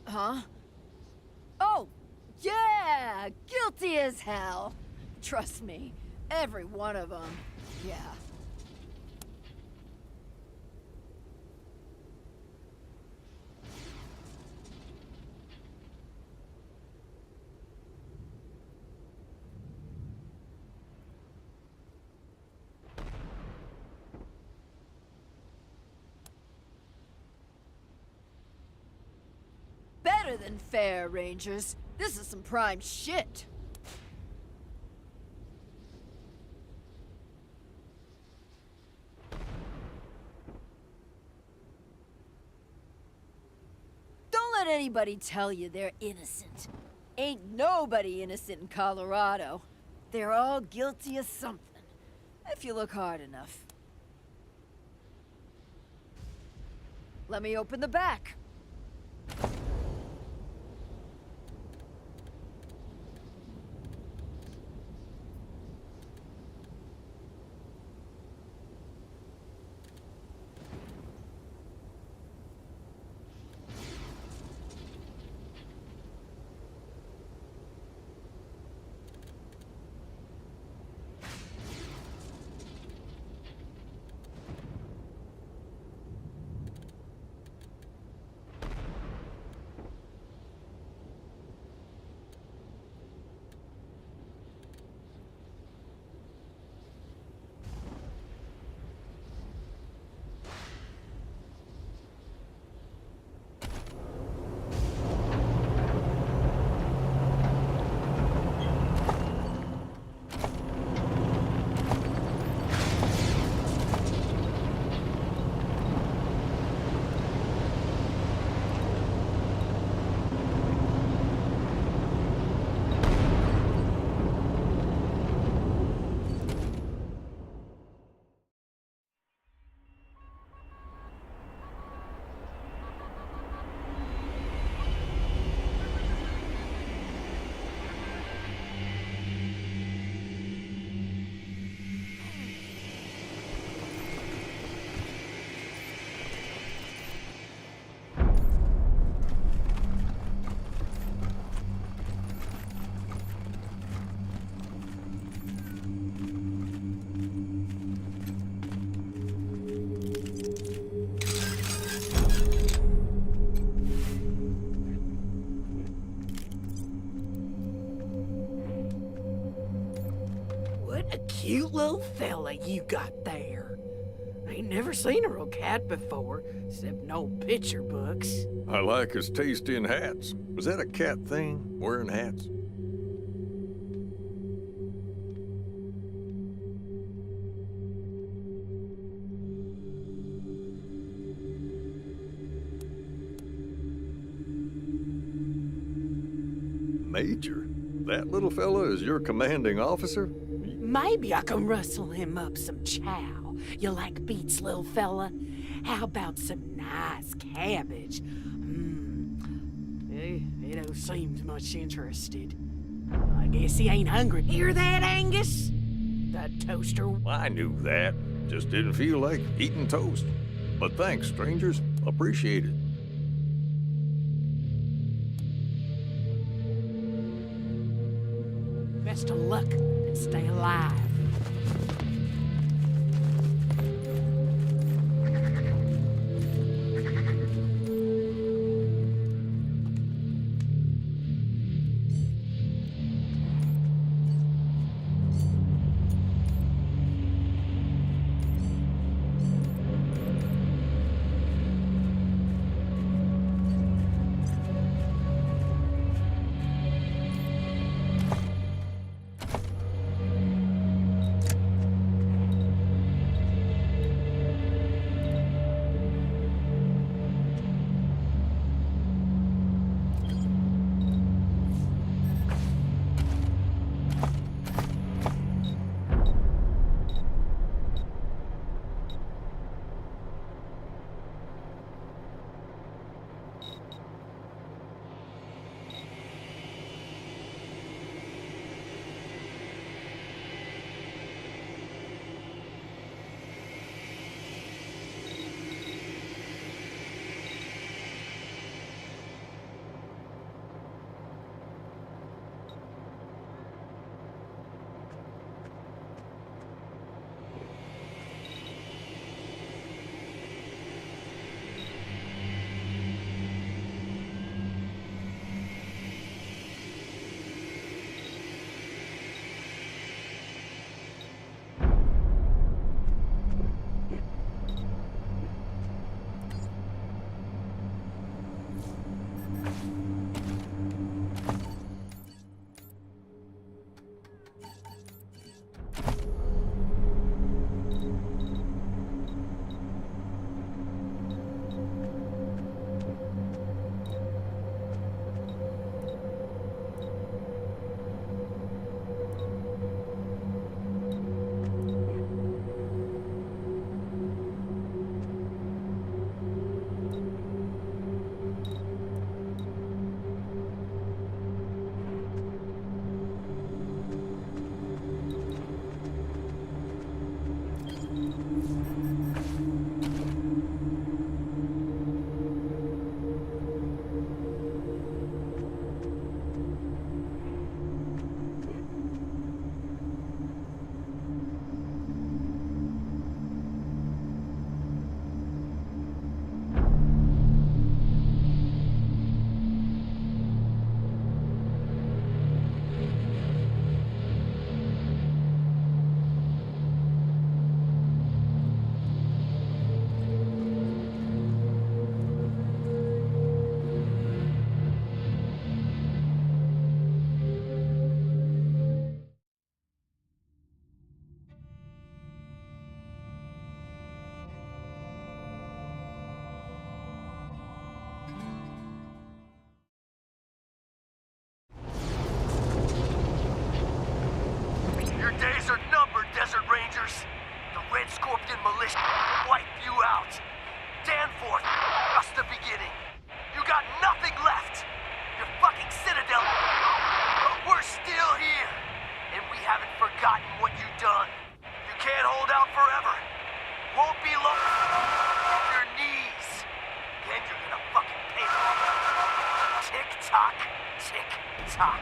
Huh? Oh, yeah! Guilty as hell. Trust me, every one of them. Yeah. Better than fair, Rangers. This is some prime shit. Don't let anybody tell you they're innocent. Ain't nobody innocent in Colorado. They're all guilty of something, if you look hard enough. Let me open the back. Cute little fella you got there. I ain't never seen a real cat before, except no picture books. I like his taste in hats. Was that a cat thing, wearing hats? Major? That little fella is your commanding officer? Maybe I can rustle him up some chow. You like beets, little fella? How about some nice cabbage? He don't seem much interested. I guess he ain't hungry. Hear that, Angus? That toaster... I knew that. Just didn't feel like eating toast. But thanks, strangers. Appreciate it. Best of luck and stay alive. Tick-tock, tick-tock.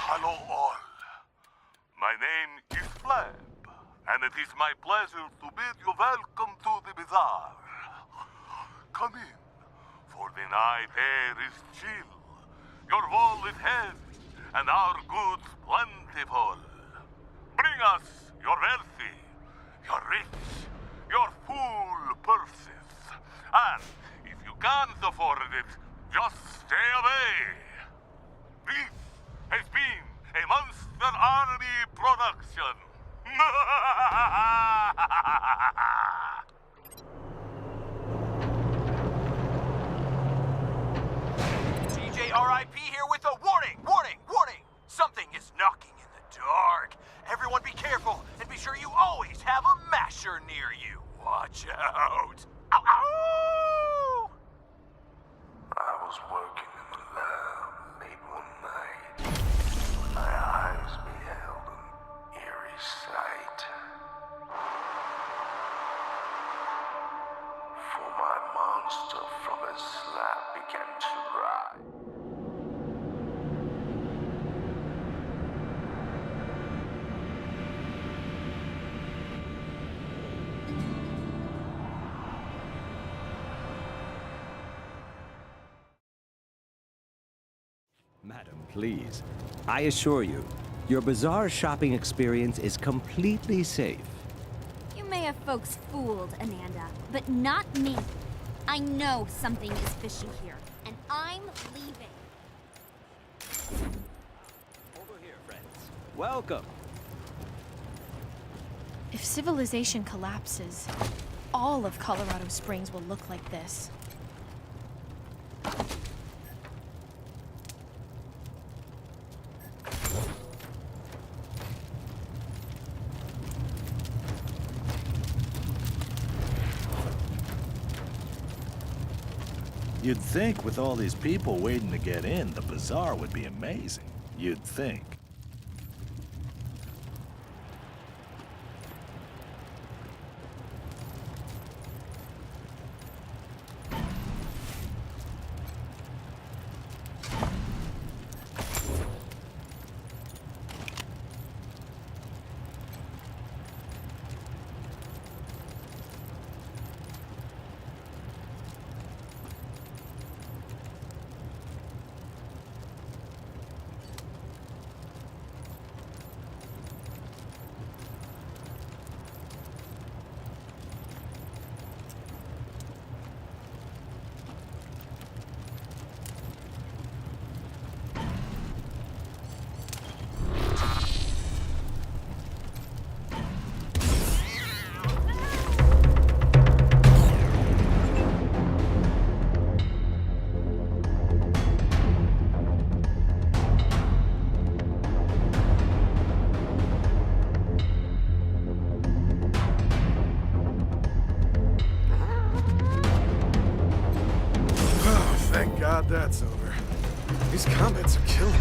Hello all. My name is Flab, and it is my pleasure to bid you welcome to the bazaar. Come in, for the night air is chill, your wall is heavy, and our goods plentiful. Bring us your wealthy, your rich, your full purses, and if you can't afford it, just stay away. This has been a Monster Army production. TJRIP here with a warning, warning, warning! Something is knocking in the dark. Everyone be careful, and be sure you always have a masher near you. Watch out. Ow, ow! I was working in the lab late one night. My eyes beheld an eerie sight. For my monster from his slab began to rise. Madam, please. I assure you, your bazaar shopping experience is completely safe. You may have folks fooled, Amanda, but not me. I know something is fishy here, and I'm leaving. Over here, friends. Welcome. If civilization collapses, all of Colorado Springs will look like this. You'd think with all these people waiting to get in, the bazaar would be amazing. You'd think. Thank God that's over. These comments are killing me.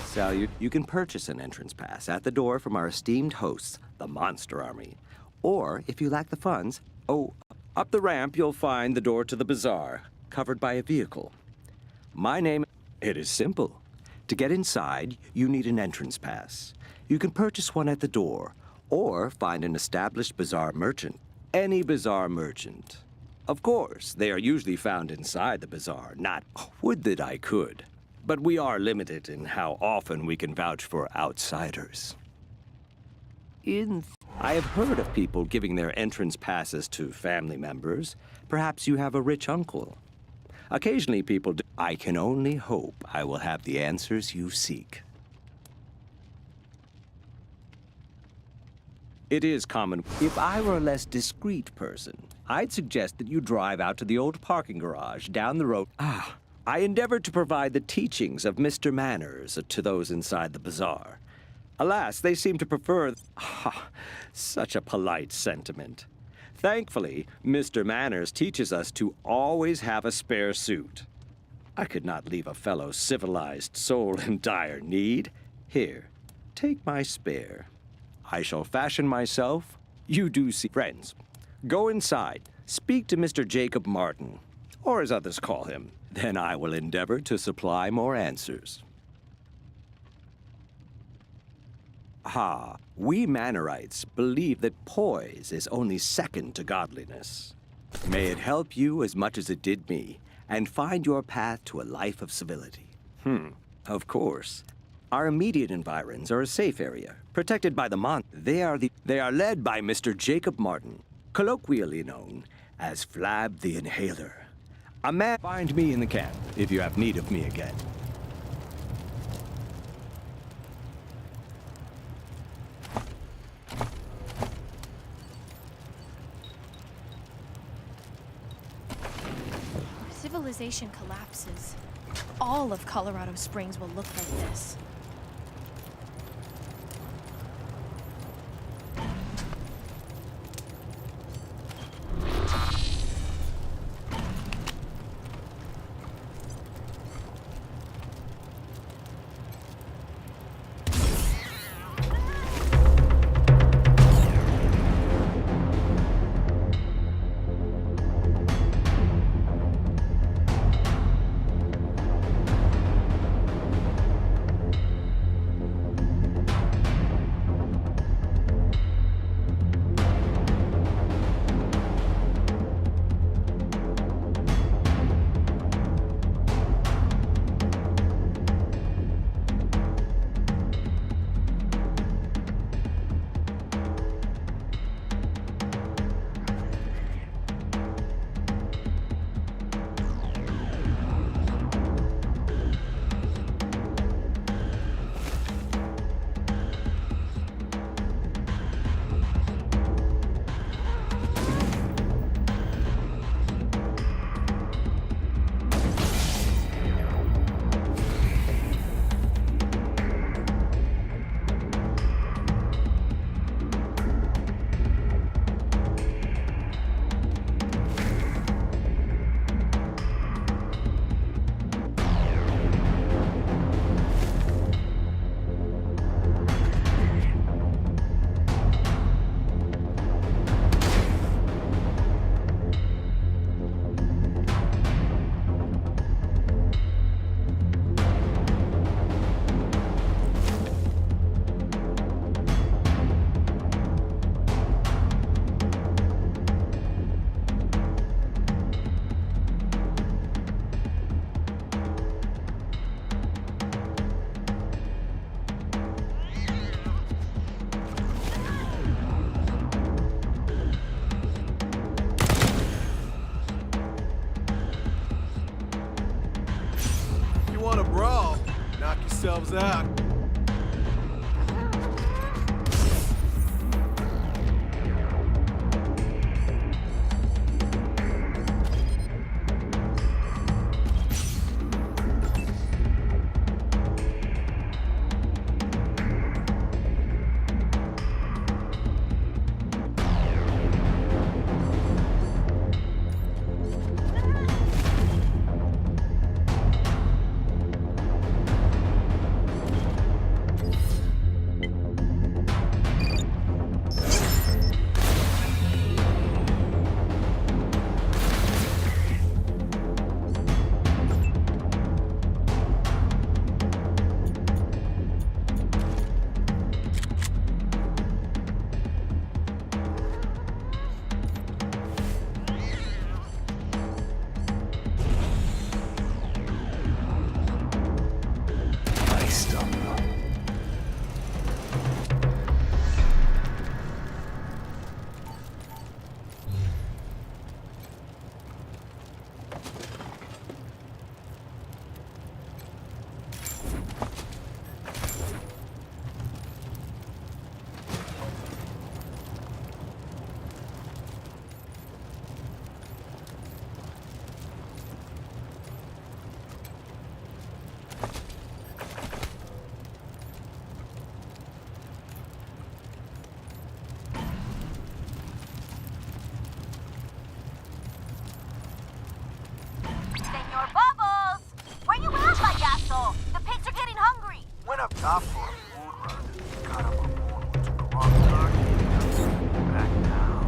So you can purchase an entrance pass at the door from our esteemed hosts, the Monster Army. Or, if you lack the funds, up the ramp you'll find the door to the bazaar, covered by a vehicle. My name... It is simple. To get inside, you need an entrance pass. You can purchase one at the door, or find an established bazaar merchant. Any bazaar merchant. Of course, they are usually found inside the bazaar, not... Would that I could. But we are limited in how often we can vouch for outsiders. I have heard of people giving their entrance passes to family members. Perhaps you have a rich uncle. Occasionally people do. I can only hope I will have the answers you seek. It is common. If I were a less discreet person, I'd suggest that you drive out to the old parking garage down the road. I endeavored to provide the teachings of Mr. Manners to those inside the bazaar. Alas, they seem to prefer... such a polite sentiment. Thankfully, Mr. Manners teaches us to always have a spare suit. I could not leave a fellow civilized soul in dire need. Here, take my spare. I shall fashion myself. You do see friends. Go inside, speak to Mr. Jacob Martin, or as others call him. Then I will endeavor to supply more answers. We Mannerites believe that poise is only second to godliness. May it help you as much as it did me, and find your path to a life of civility. Of course. Our immediate environs are a safe area, protected by the They are led by Mr. Jacob Martin, colloquially known as Flab the Inhaler. A man... Find me in the camp, if you have need of me again. If civilization collapses, all of Colorado Springs will look like this. yourselves out. off for a wood run. Got up a morning, took a wrong turn. Back now.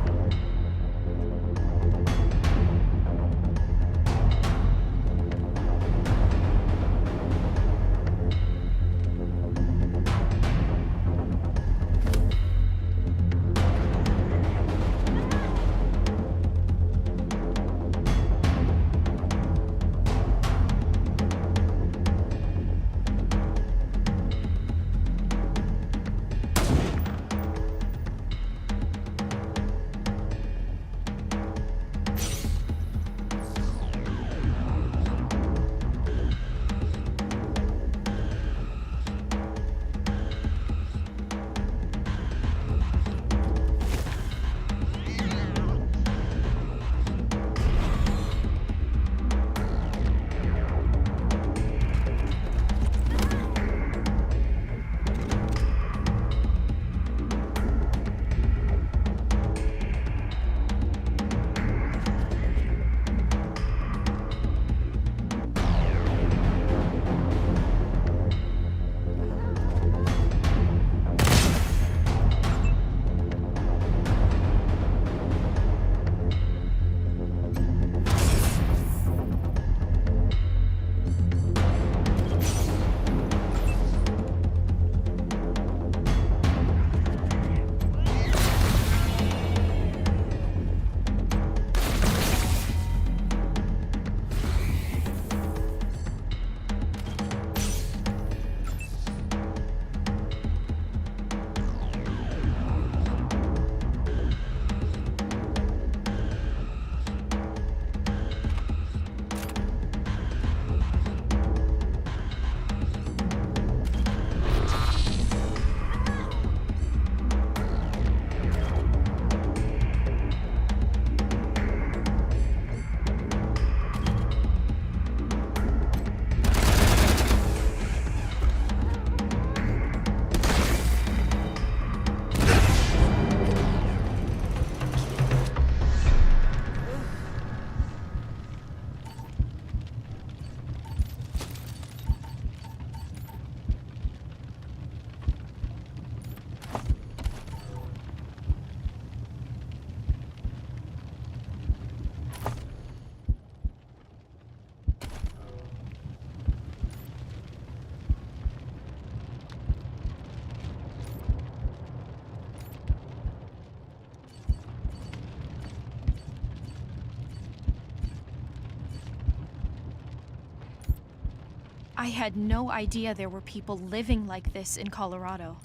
I had no idea there were people living like this in Colorado.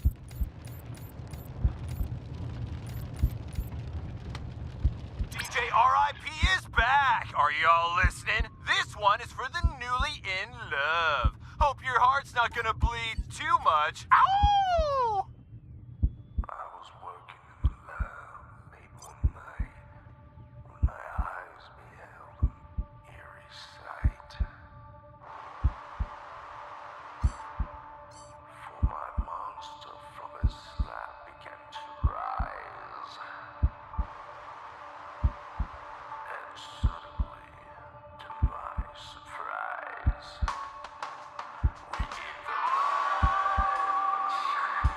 DJ RIP is back! Are y'all listening? This one is for the newly in love. Hope your heart's not gonna bleed too much. Ow! I was working in the lab late one night when my eyes beheld an eerie sight. For my monster from his slab began to rise. And suddenly, to my surprise, we did the lunch.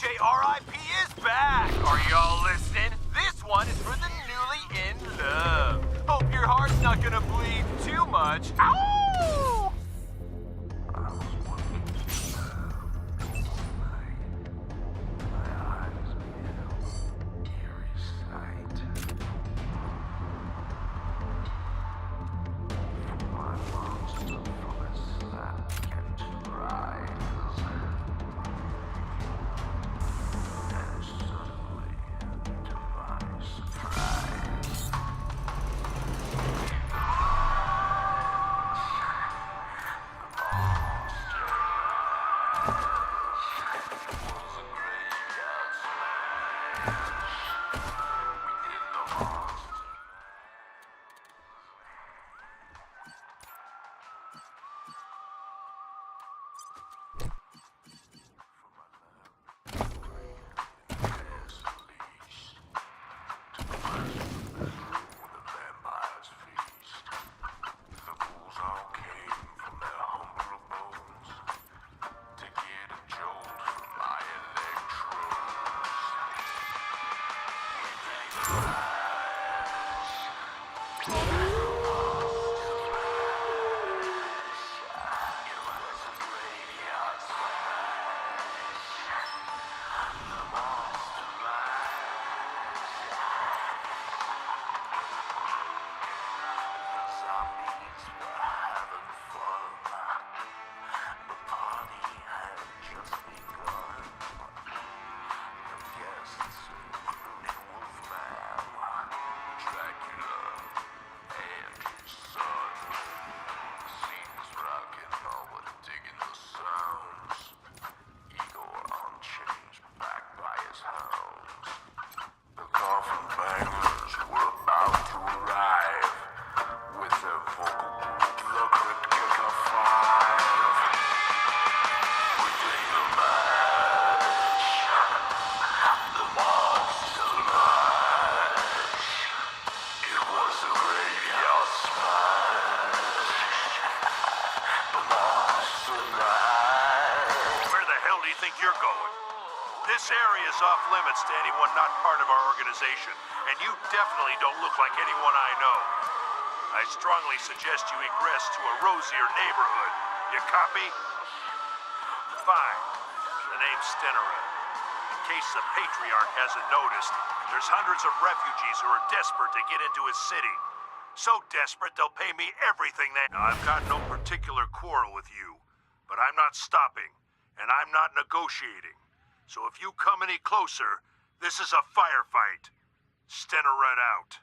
DJ RIP is back! Are y'all listening? This one is for the newly in love. Hope your heart's not gonna bleed too much. Ow! This area is off limits to anyone not part of our organization, and you definitely don't look like anyone I know. I strongly suggest you egress to a rosier neighborhood. You copy? Fine. The name's Strenera. In case the Patriarch hasn't noticed, there's hundreds of refugees who are desperate to get into his city. So desperate they'll pay me everything they... I've got no particular quarrel with you, but I'm not stopping, and I'm not negotiating. So if you come any closer, this is a firefight. Strenera out.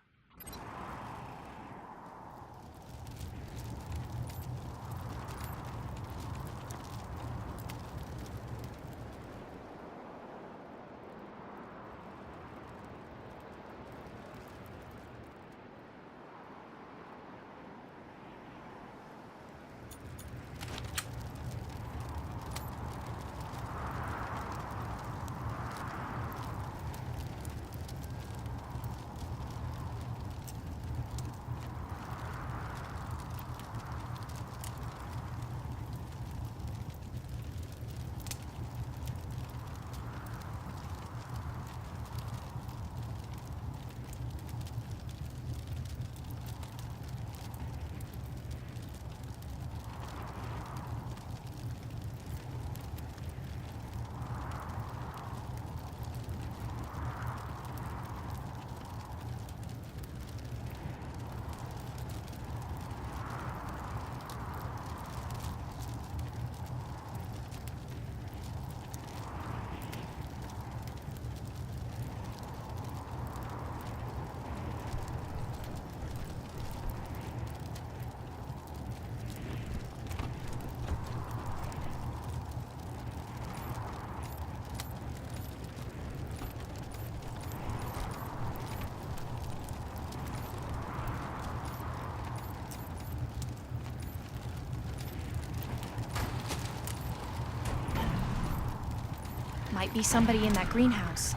Might be somebody in that greenhouse.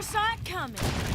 saw it coming.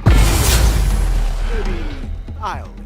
Maybe I'll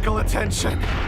medical attention.